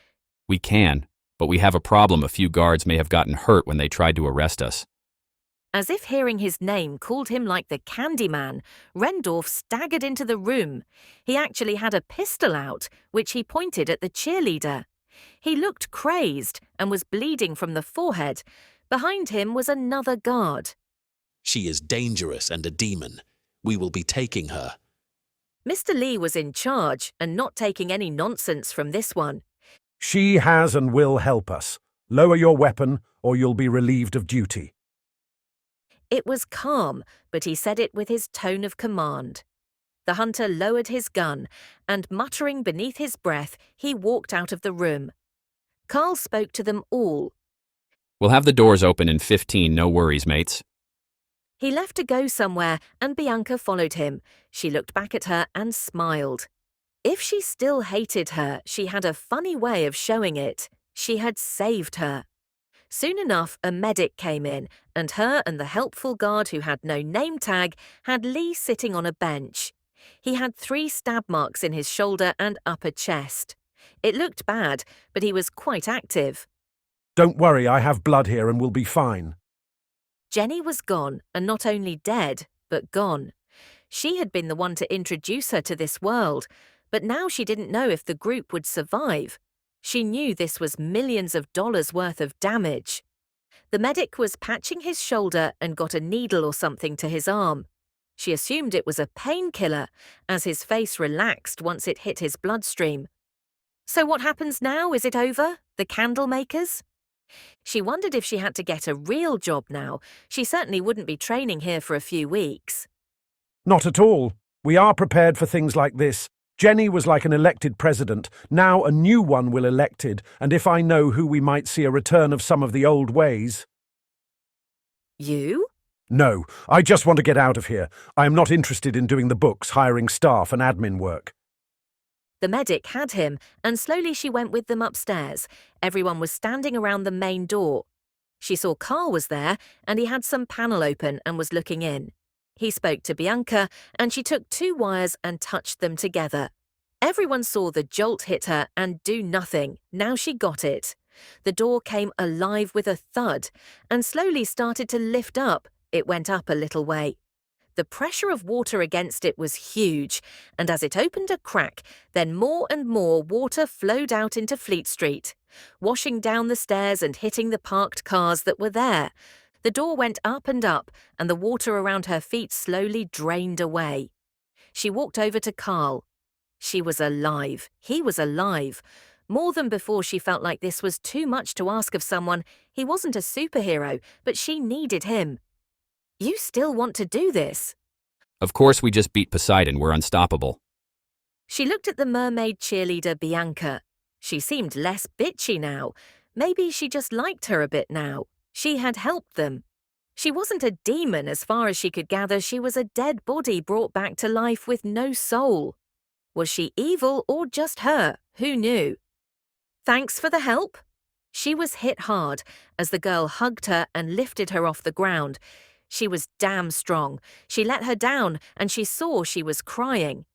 [SPEAKER 9] We can, but we have a problem. A few guards may have gotten hurt when they tried to arrest us.
[SPEAKER 3] As if hearing his name called him like the Candyman, Rendorf staggered into the room. He actually had a pistol out, which he pointed at the cheerleader. He looked crazed and was bleeding from the forehead. Behind him was another guard.
[SPEAKER 4] She is dangerous and a demon. We will be taking her.
[SPEAKER 3] Mr. Lee was in charge and not taking any nonsense from this one.
[SPEAKER 15] She has and will help us. Lower your weapon, or you'll be relieved of duty.
[SPEAKER 3] It was calm, but he said it with his tone of command. The hunter lowered his gun, and muttering beneath his breath, he walked out of the room. Carl spoke to them all.
[SPEAKER 9] We'll have the doors open in 15, no worries, mates.
[SPEAKER 3] He left to go somewhere, and Bianca followed him. She looked back at her and smiled. If she still hated her, she had a funny way of showing it. She had saved her. Soon enough, a medic came in, and her and the helpful guard who had no name tag had Lee sitting on a bench. He had 3 stab marks in his shoulder and upper chest. It looked bad, but he was quite active.
[SPEAKER 15] Don't worry, I have blood here and we'll be fine.
[SPEAKER 3] Jenny was gone, and not only dead, but gone. She had been the one to introduce her to this world, but now she didn't know if the group would survive. She knew this was millions of dollars worth of damage. The medic was patching his shoulder and got a needle or something to his arm. She assumed it was a painkiller, as his face relaxed once it hit his bloodstream. So what happens now? Is it over? The candle makers? She wondered if she had to get a real job now. She certainly wouldn't be training here for a few weeks.
[SPEAKER 15] Not at all. We are prepared for things like this. Jenny was like an elected president. Now a new one will elected, and if I know who, we might see a return of some of the old ways.
[SPEAKER 3] You?
[SPEAKER 15] No, I just want to get out of here. I am not interested in doing the books, hiring staff and admin work.
[SPEAKER 3] The medic had him, and slowly she went with them upstairs. Everyone was standing around the main door. She saw Carl was there, and he had some panel open and was looking in. He spoke to Bianca, and she took 2 wires and touched them together. Everyone saw the jolt hit her and do nothing. Now she got it. The door came alive with a thud, and slowly started to lift up. It went up a little way. The pressure of water against it was huge, and as it opened a crack, then more and more water flowed out into Fleet Street, washing down the stairs and hitting the parked cars that were there. The door went up, and the water around her feet slowly drained away. She walked over to Carl. She was alive. He was alive. More than before, she felt like this was too much to ask of someone. He wasn't a superhero, but she needed him. You still want to do this?
[SPEAKER 9] Of course, we just beat Poseidon. We're unstoppable.
[SPEAKER 3] She looked at the mermaid cheerleader, Bianca. She seemed less bitchy now. Maybe she just liked her a bit now. She had helped them. She wasn't a demon as far as she could gather. She was a dead body brought back to life with no soul. Was she evil or just her? Who knew? Thanks for the help. She was hit hard as the girl hugged her and lifted her off the ground. She was damn strong. She let her down, and she saw she was crying.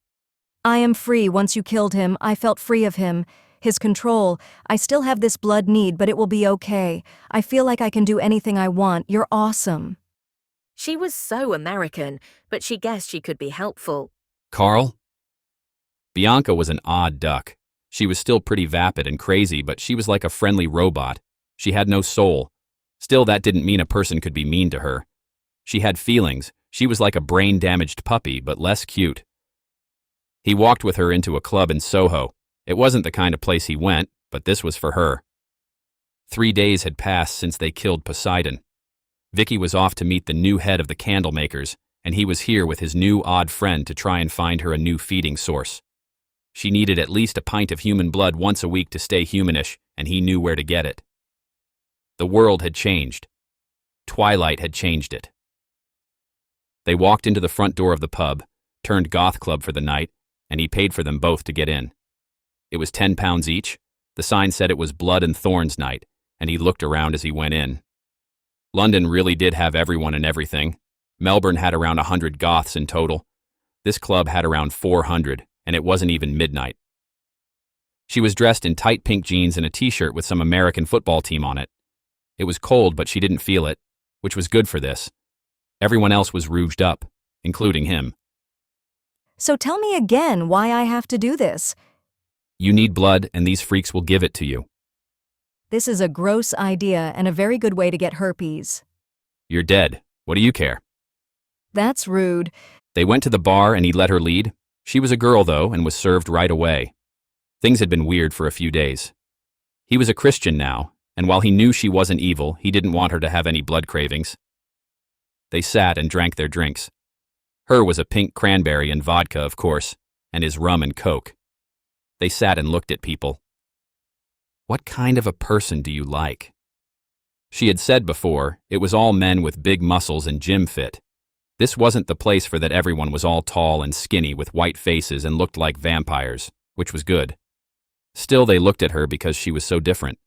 [SPEAKER 1] I am free. Once you killed him, I felt free of him. His control. I still have this blood need, but it will be okay. I feel like I can do anything I want. You're awesome.
[SPEAKER 3] She was so American, but she guessed she could be helpful.
[SPEAKER 9] Carl? Bianca was an odd duck. She was still pretty vapid and crazy, but she was like a friendly robot. She had no soul. Still, that didn't mean a person could be mean to her. She had feelings. She was like a brain-damaged puppy, but less cute. He walked with her into a club in Soho. It wasn't the kind of place he went, but this was for her. 3 days had passed since they killed Poseidon. Vicky was off to meet the new head of the candle makers, and he was here with his new odd friend to try and find her a new feeding source. She needed at least a pint of human blood once a week to stay humanish, and he knew where to get it. The world had changed. Twilight had changed it. They walked into the front door of the pub, turned goth club for the night, and he paid for them both to get in. It was £10 each. The sign said it was Blood and Thorns night, and he looked around as he went in. London really did have everyone and everything. Melbourne had around 100 goths in total. This club had around 400, and it wasn't even midnight. She was dressed in tight pink jeans and a t-shirt with some American football team on it. It was cold, but she didn't feel it, which was good for this. Everyone else was rouged up, including him.
[SPEAKER 1] So tell me again why I have to do this.
[SPEAKER 9] You need blood, and these freaks will give it to you.
[SPEAKER 1] This is a gross idea and a very good way to get herpes.
[SPEAKER 9] You're dead. What do you care?
[SPEAKER 1] That's rude.
[SPEAKER 9] They went to the bar and he let her lead. She was a girl, though, and was served right away. Things had been weird for a few days. He was a Christian now, and while he knew she wasn't evil, he didn't want her to have any blood cravings. They sat and drank their drinks. Her was a pink cranberry and vodka, of course, and his rum and coke. They sat and looked at people. What kind of a person do you like? She had said before, it was all men with big muscles and gym fit. This wasn't the place for that. Everyone was all tall and skinny with white faces and looked like vampires, which was good. Still, they looked at her because she was so different.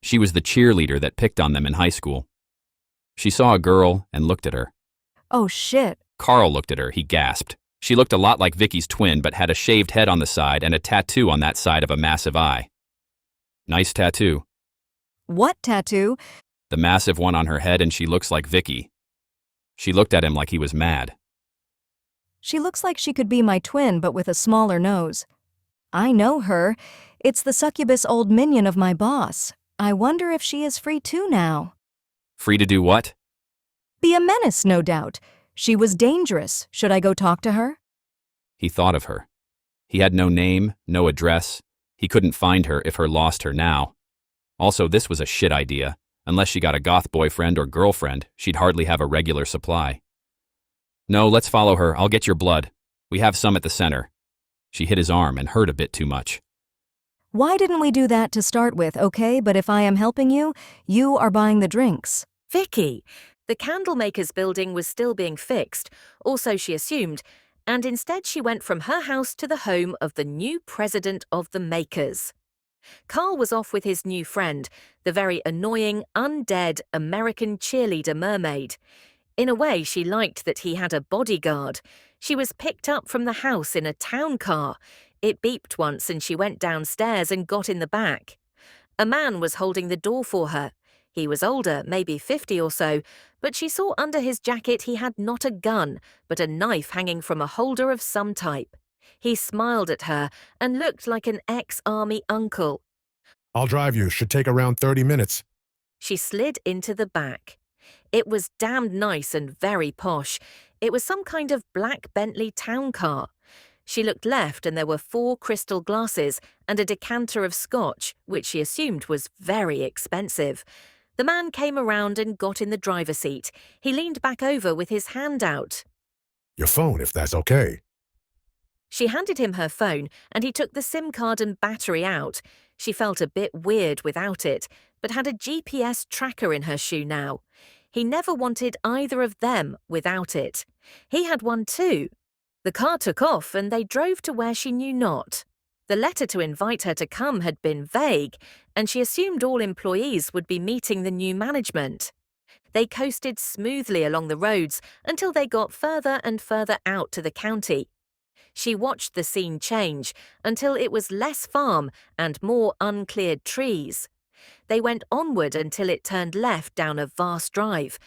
[SPEAKER 9] She was the cheerleader that picked on them in high school. She saw a girl and looked at her.
[SPEAKER 1] Oh, shit.
[SPEAKER 9] Carl looked at her. He gasped. She looked a lot like Vicky's twin, but had a shaved head on the side and a tattoo on that side of a massive eye. Nice tattoo.
[SPEAKER 1] What tattoo?
[SPEAKER 9] The massive one on her head, and she looks like Vicky. She looked at him like he was mad.
[SPEAKER 1] She looks like she could be my twin, but with a smaller nose. I know her. It's the succubus old minion of my boss. I wonder if she is free too now.
[SPEAKER 9] Free to do what?
[SPEAKER 1] Be a menace, no doubt. She was dangerous. Should I go talk to her?
[SPEAKER 9] He thought of her. He had no name, no address. He couldn't find her if her lost her now. Also, this was a shit idea. Unless she got a goth boyfriend or girlfriend, she'd hardly have a regular supply. No, let's follow her. I'll get your blood. We have some at the center. She hit his arm and hurt a bit too much.
[SPEAKER 1] Why didn't we do that to start with, okay? But if I am helping you, you are buying the drinks.
[SPEAKER 3] Vicky! The candlemaker's building was still being fixed, or so she assumed, and instead she went from her house to the home of the new president of the makers. Carl was off with his new friend, the very annoying, undead American cheerleader mermaid. In a way, she liked that he had a bodyguard. She was picked up from the house in a town car. It beeped once and she went downstairs and got in the back. A man was holding the door for her. He was older, maybe 50 or so, but she saw under his jacket he had not a gun, but a knife hanging from a holder of some type. He smiled at her and looked like an ex-army uncle.
[SPEAKER 11] I'll drive you. Should take around 30 minutes.
[SPEAKER 3] She slid into the back. It was damned nice and very posh. It was some kind of black Bentley town car. She looked left and there were 4 crystal glasses and a decanter of scotch, which she assumed was very expensive. The man came around and got in the driver's seat. He leaned back over with his hand out.
[SPEAKER 11] Your phone, if that's okay.
[SPEAKER 3] She handed him her phone and he took the SIM card and battery out. She felt a bit weird without it, but had a GPS tracker in her shoe now. He never wanted either of them without it. He had one too. The car took off and they drove to where she knew not. The letter to invite her to come had been vague, and she assumed all employees would be meeting the new management. They coasted smoothly along the roads until they got further and further out to the county. She watched the scene change until it was less farm and more uncleared trees. They went onward until it turned left down a vast drive.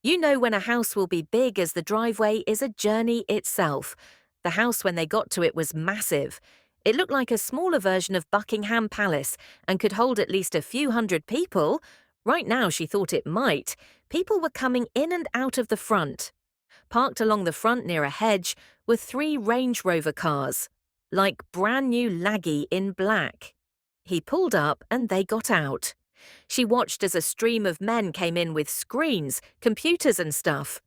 [SPEAKER 3] You know when a house will be big as the driveway is a journey itself. The house when they got to it was massive. It looked like a smaller version of Buckingham Palace and could hold at least a few hundred people. Right now she thought it might. People were coming in and out of the front. Parked along the front near a hedge were 3 Range Rover cars, like brand new laggy in black. He pulled up and they got out. She watched as a stream of men came in with screens, computers and stuff.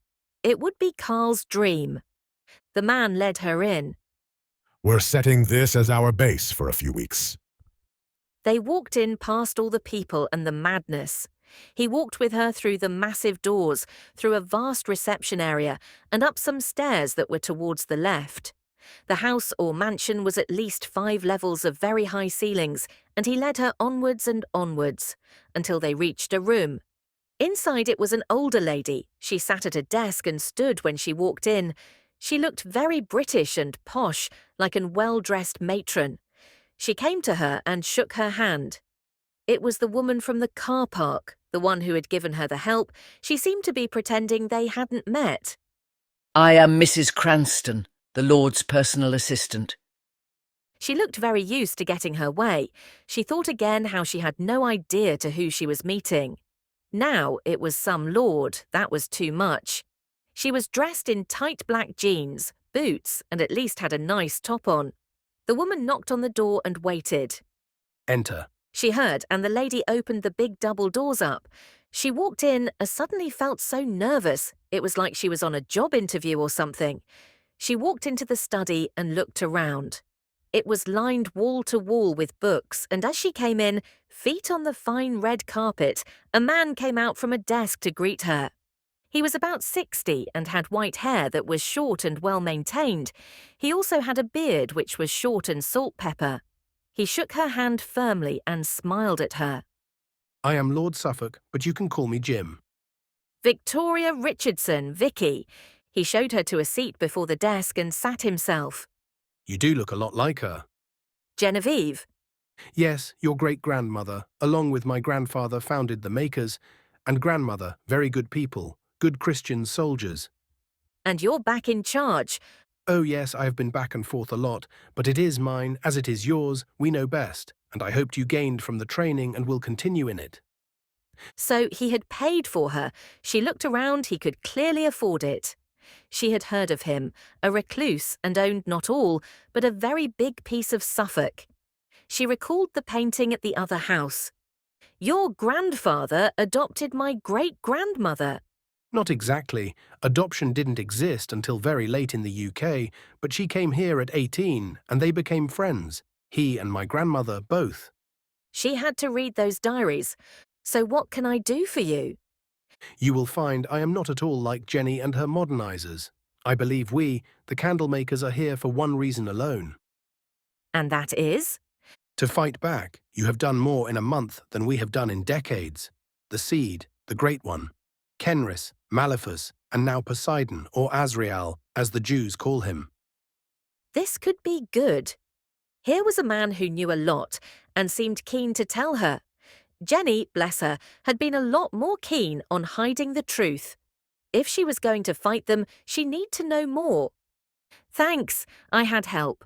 [SPEAKER 3] It would be Carl's dream. The man led her in.
[SPEAKER 11] We're setting this as our base for a few weeks.
[SPEAKER 3] They walked in past all the people and the madness. He walked with her through the massive doors, through a vast reception area, and up some stairs that were towards the left. The house or mansion was at least 5 levels of very high ceilings, and he led her onwards and onwards, until they reached a room. Inside it was an older lady. She sat at a desk and stood when she walked in. She looked very British and posh, like a well-dressed matron. She came to her and shook her hand. It was the woman from the car park, the one who had given her the help. She seemed to be pretending they hadn't met.
[SPEAKER 13] I am Mrs. Cranston, the Lord's personal assistant.
[SPEAKER 3] She looked very used to getting her way. She thought again how she had no idea to who she was meeting. Now it was some lord, that was too much. She was dressed in tight black jeans, boots, and at least had a nice top on. The woman knocked on the door and waited.
[SPEAKER 12] Enter.
[SPEAKER 3] She heard, and the lady opened the big double doors up. She walked in and suddenly felt so nervous. It was like she was on a job interview or something. She walked into the study and looked around. It was lined wall to wall with books, and as she came in, feet on the fine red carpet, a man came out from a desk to greet her. He was about 60 and had white hair that was short and well maintained. He also had a beard which was short and salt-pepper. He shook her hand firmly and smiled at her.
[SPEAKER 12] I am Lord Suffolk, but you can call me Jim.
[SPEAKER 3] Victoria Richardson, Vicky. He showed her to a seat before the desk and sat himself.
[SPEAKER 12] You do look a lot like her.
[SPEAKER 3] Genevieve.
[SPEAKER 12] Yes, your great-grandmother, along with my grandfather, founded the Makers, and grandmother, very good people, good Christian soldiers.
[SPEAKER 3] And you're back in charge.
[SPEAKER 12] Oh yes, I have been back and forth a lot, but it is mine, as it is yours, we know best, and I hoped you gained from the training and will continue in it.
[SPEAKER 3] So he had paid for her. She looked around, he could clearly afford it. She had heard of him, a recluse, and owned not all, but a very big piece of Suffolk. She recalled the painting at the other house. Your grandfather adopted my great-grandmother.
[SPEAKER 12] Not exactly. Adoption didn't exist until very late in the UK, but she came here at 18, and they became friends. He and my grandmother both.
[SPEAKER 3] She had to read those diaries. So what can I do for you?
[SPEAKER 12] You will find I am not at all like Jenny and her modernizers. I believe we, the candle makers, are here for one reason alone.
[SPEAKER 3] And that is?
[SPEAKER 12] To fight back. You have done more in a month than we have done in decades. The Seed, the Great One, Kenris, Maleficus, and now Poseidon, or Azrael, as the Jews call him.
[SPEAKER 3] This could be good. Here was a man who knew a lot and seemed keen to tell her. Jenny, bless her, had been a lot more keen on hiding the truth. If she was going to fight them, she need to know more. Thanks, I had help.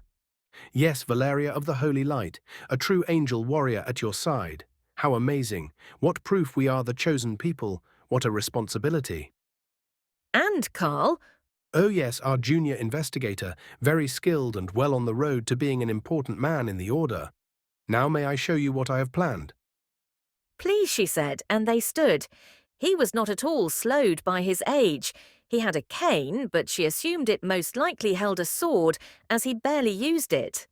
[SPEAKER 12] Yes, Valeria of the Holy Light, a true angel warrior at your side. How amazing. What proof we are the chosen people. What a responsibility.
[SPEAKER 3] And Carl?
[SPEAKER 12] Oh yes, our junior investigator, very skilled and well on the road to being an important man in the Order. Now may I show you what I have planned?
[SPEAKER 3] Please, she said, and they stood. He was not at all slowed by his age. He had a cane, but she assumed it most likely held a sword, as he barely used it.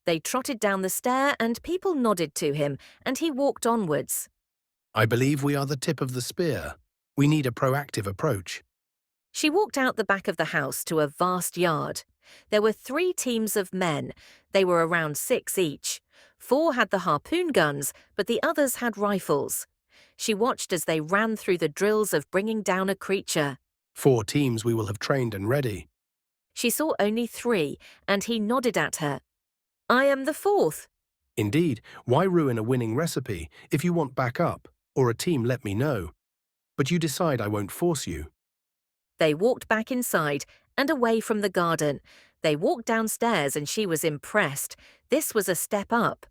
[SPEAKER 3] They trotted down the stair, and people nodded to him, and he walked onwards.
[SPEAKER 12] I believe we are the tip of the spear. We need a proactive approach.
[SPEAKER 3] She walked out the back of the house to a vast yard. There were 3 teams of men. They were around 6 each. 4 had the harpoon guns, but the others had rifles. She watched as they ran through the drills of bringing down a creature.
[SPEAKER 12] 4 teams we will have trained and ready.
[SPEAKER 3] She saw only 3, and he nodded at her. I am the 4th.
[SPEAKER 12] Indeed, why ruin a winning recipe? If you want backup, or a team, let me know. But you decide, I won't force you.
[SPEAKER 3] They walked back inside and away from the garden. They walked downstairs and she was impressed. This was a step up.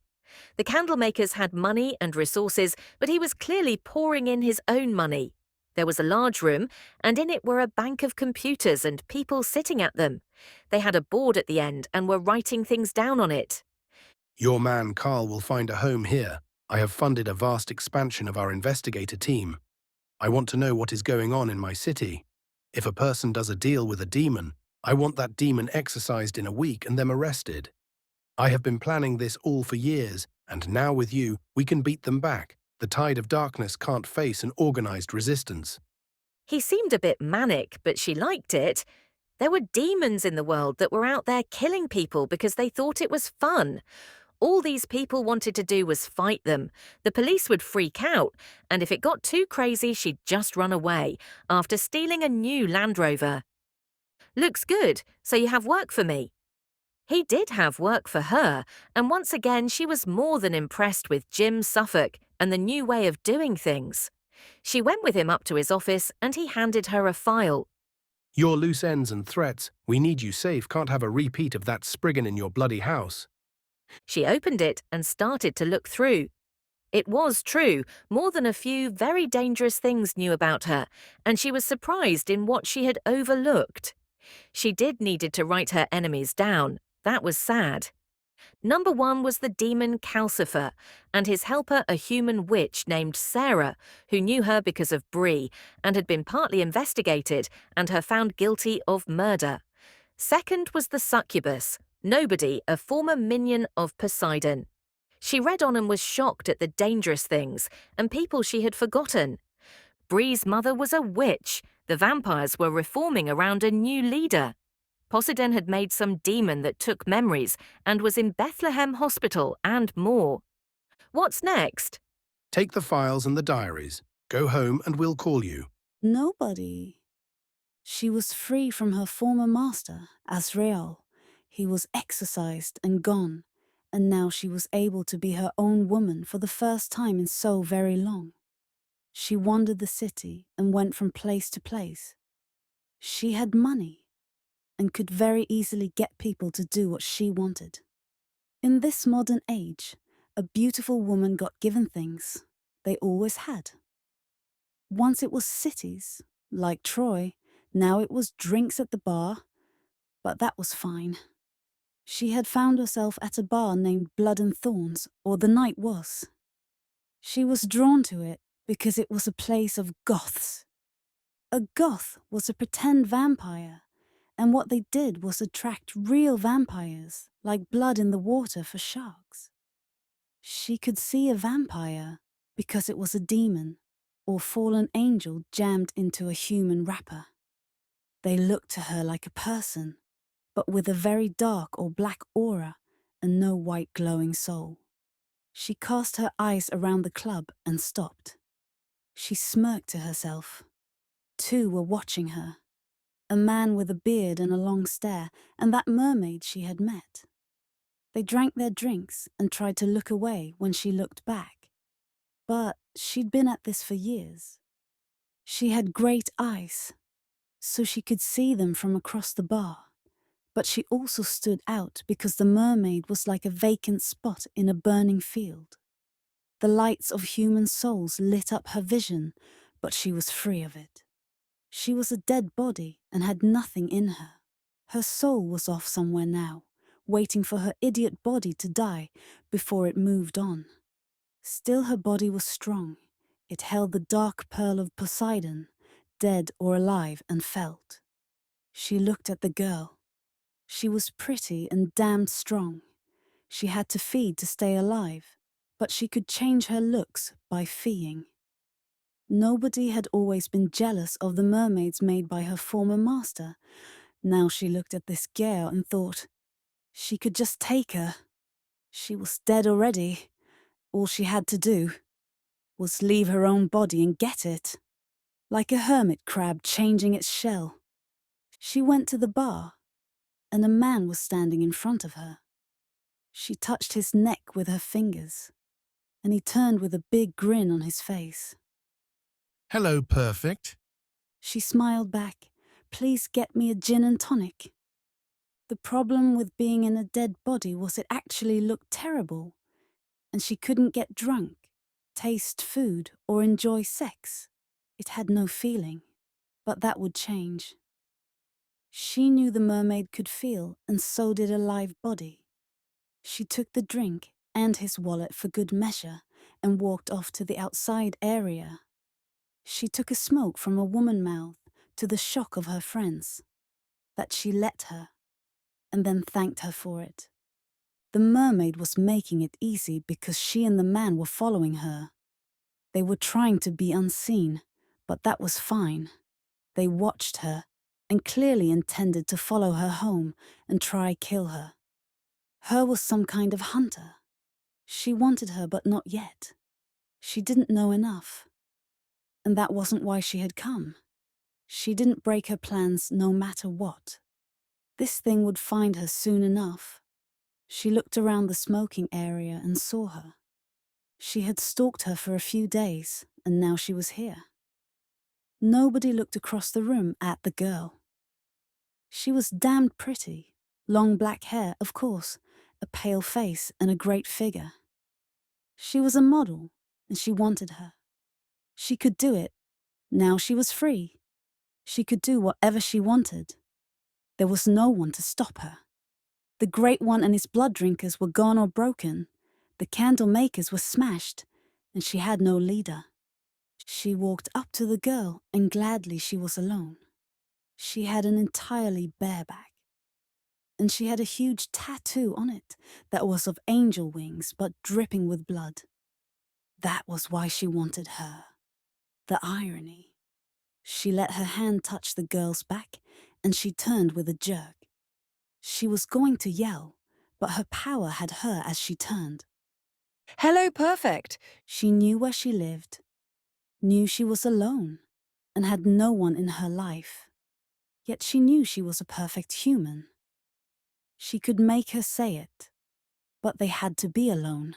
[SPEAKER 3] The candlemakers had money and resources, but he was clearly pouring in his own money. There was a large room, and in it were a bank of computers and people sitting at them. They had a board at the end and were writing things down on it.
[SPEAKER 12] Your man, Carl, will find a home here. I have funded a vast expansion of our investigator team. I want to know what is going on in my city. If a person does a deal with a demon, I want that demon exorcised in a week and them arrested. I have been planning this all for years, and now with you, we can beat them back. The tide of darkness can't face an organized resistance.
[SPEAKER 3] He seemed a bit manic, but she liked it. There were demons in the world that were out there killing people because they thought it was fun. All these people wanted to do was fight them. The police would freak out, and if it got too crazy, she'd just run away after stealing a new Land Rover. Looks good, so you have work for me. He did have work for her, and once again she was more than impressed with Jim Suffolk and the new way of doing things. She went with him up to his office and he handed her a file.
[SPEAKER 12] Your loose ends and threats, we need you safe, can't have a repeat of that Spriggan in your bloody house.
[SPEAKER 3] She opened it and started to look through. It was true, more than a few very dangerous things knew about her, and she was surprised in what she had overlooked. She did needed to write her enemies down. That was sad. Number 1 was the demon Calcifer, and his helper a human witch named Sarah, who knew her because of Bree, and had been partly investigated, and her found guilty of murder. Second was the succubus, Nobody, a former minion of Poseidon. She read on and was shocked at the dangerous things, and people she had forgotten. Bree's mother was a witch. The vampires were reforming around a new leader. Posdein had made some demon that took memories and was in Bethlehem Hospital and more. What's next?
[SPEAKER 12] Take the files and the diaries. Go home and we'll call you.
[SPEAKER 18] Nobody. She was free from her former master, Azrael. He was exorcised and gone, and now she was able to be her own woman for the first time in so very long. She wandered the city and went from place to place. She had money and could very easily get people to do what she wanted. In this modern age, a beautiful woman got given things they always had. Once it was cities, like Troy, now it was drinks at the bar, but that was fine. She had found herself at a bar named Blood and Thorns, or the night was. She was drawn to it because it was a place of goths. A goth was a pretend vampire, and what they did was attract real vampires, like blood in the water for sharks. She could see a vampire because it was a demon or fallen angel jammed into a human wrapper. They looked to her like a person, but with a very dark or black aura and no white glowing soul. She cast her eyes around the club and stopped. She smirked to herself. 2 were watching her. A man with a beard and a long stare, and that mermaid she had met. They drank their drinks and tried to look away when she looked back. But she'd been at this for years. She had great eyes, so she could see them from across the bar. But she also stood out because the mermaid was like a vacant spot in a burning field. The lights of human souls lit up her vision, but she was free of it. She was a dead body and had nothing in her. Her soul was off somewhere now, waiting for her idiot body to die before it moved on. Still her body was strong. It held the dark pearl of Poseidon, dead or alive, and felt. She looked at the girl. She was pretty and damned strong. She had to feed to stay alive, but she could change her looks by feeing. Nobody had always been jealous of the mermaids made by her former master. Now she looked at this girl and thought, she could just take her. She was dead already. All she had to do was leave her own body and get it. Like a hermit crab changing its shell. She went to the bar, and a man was standing in front of her. She touched his neck with her fingers, and he turned with a big grin on his face.
[SPEAKER 12] Hello, Perfect.
[SPEAKER 18] She smiled back. Please get me a gin and tonic. The problem with being in a dead body was it actually looked terrible, and she couldn't get drunk, taste food, or enjoy sex. It had no feeling, but that would change. She knew the mermaid could feel, and so did a live body. She took the drink and his wallet for good measure and walked off to the outside area. She took a smoke from a woman mouth to the shock of her friends, that she let her, and then thanked her for it. The mermaid was making it easy because she and the man were following her. They were trying to be unseen, but that was fine. They watched her and clearly intended to follow her home and try kill her. Her was some kind of hunter, She wanted her, but not yet. She didn't know enough. And that wasn't why she had come. She didn't break her plans no matter what. This thing would find her soon enough. She looked around the smoking area and saw her. She had stalked her for a few days, and now she was here. Nobody looked across the room at the girl. She was damned pretty. Long black hair, of course, a pale face, and a great figure. She was a model, and she wanted her. She could do it. Now she was free. She could do whatever she wanted. There was no one to stop her. The Great One and his blood drinkers were gone or broken. The candle makers were smashed, and she had no leader. She walked up to the girl, and gladly she was alone. She had an entirely bare back, and she had a huge tattoo on it that was of angel wings but dripping with blood. That was why she wanted her. The irony. She let her hand touch the girl's back, and she turned with a jerk. She was going to yell, but her power had her as she turned.
[SPEAKER 20] Hello, perfect.
[SPEAKER 18] She knew where she lived, knew she was alone, and had no one in her life. Yet she knew she was a perfect human. She could make her say it, but they had to be alone.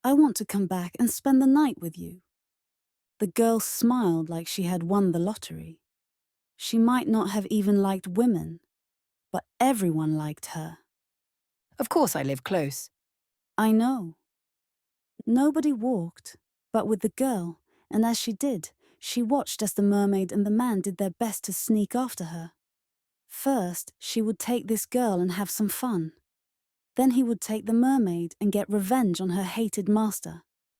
[SPEAKER 18] I want to come back and spend the night with you. The girl smiled like she had won the lottery. She might not have even liked women, but everyone liked her.
[SPEAKER 20] Of course I live close.
[SPEAKER 18] I know. Nobody walked, but with the girl, and as she did, she watched as the mermaid and the man did their best to sneak after her. First, she would take this girl and have some fun. Then he would take the mermaid and get revenge on her hated master.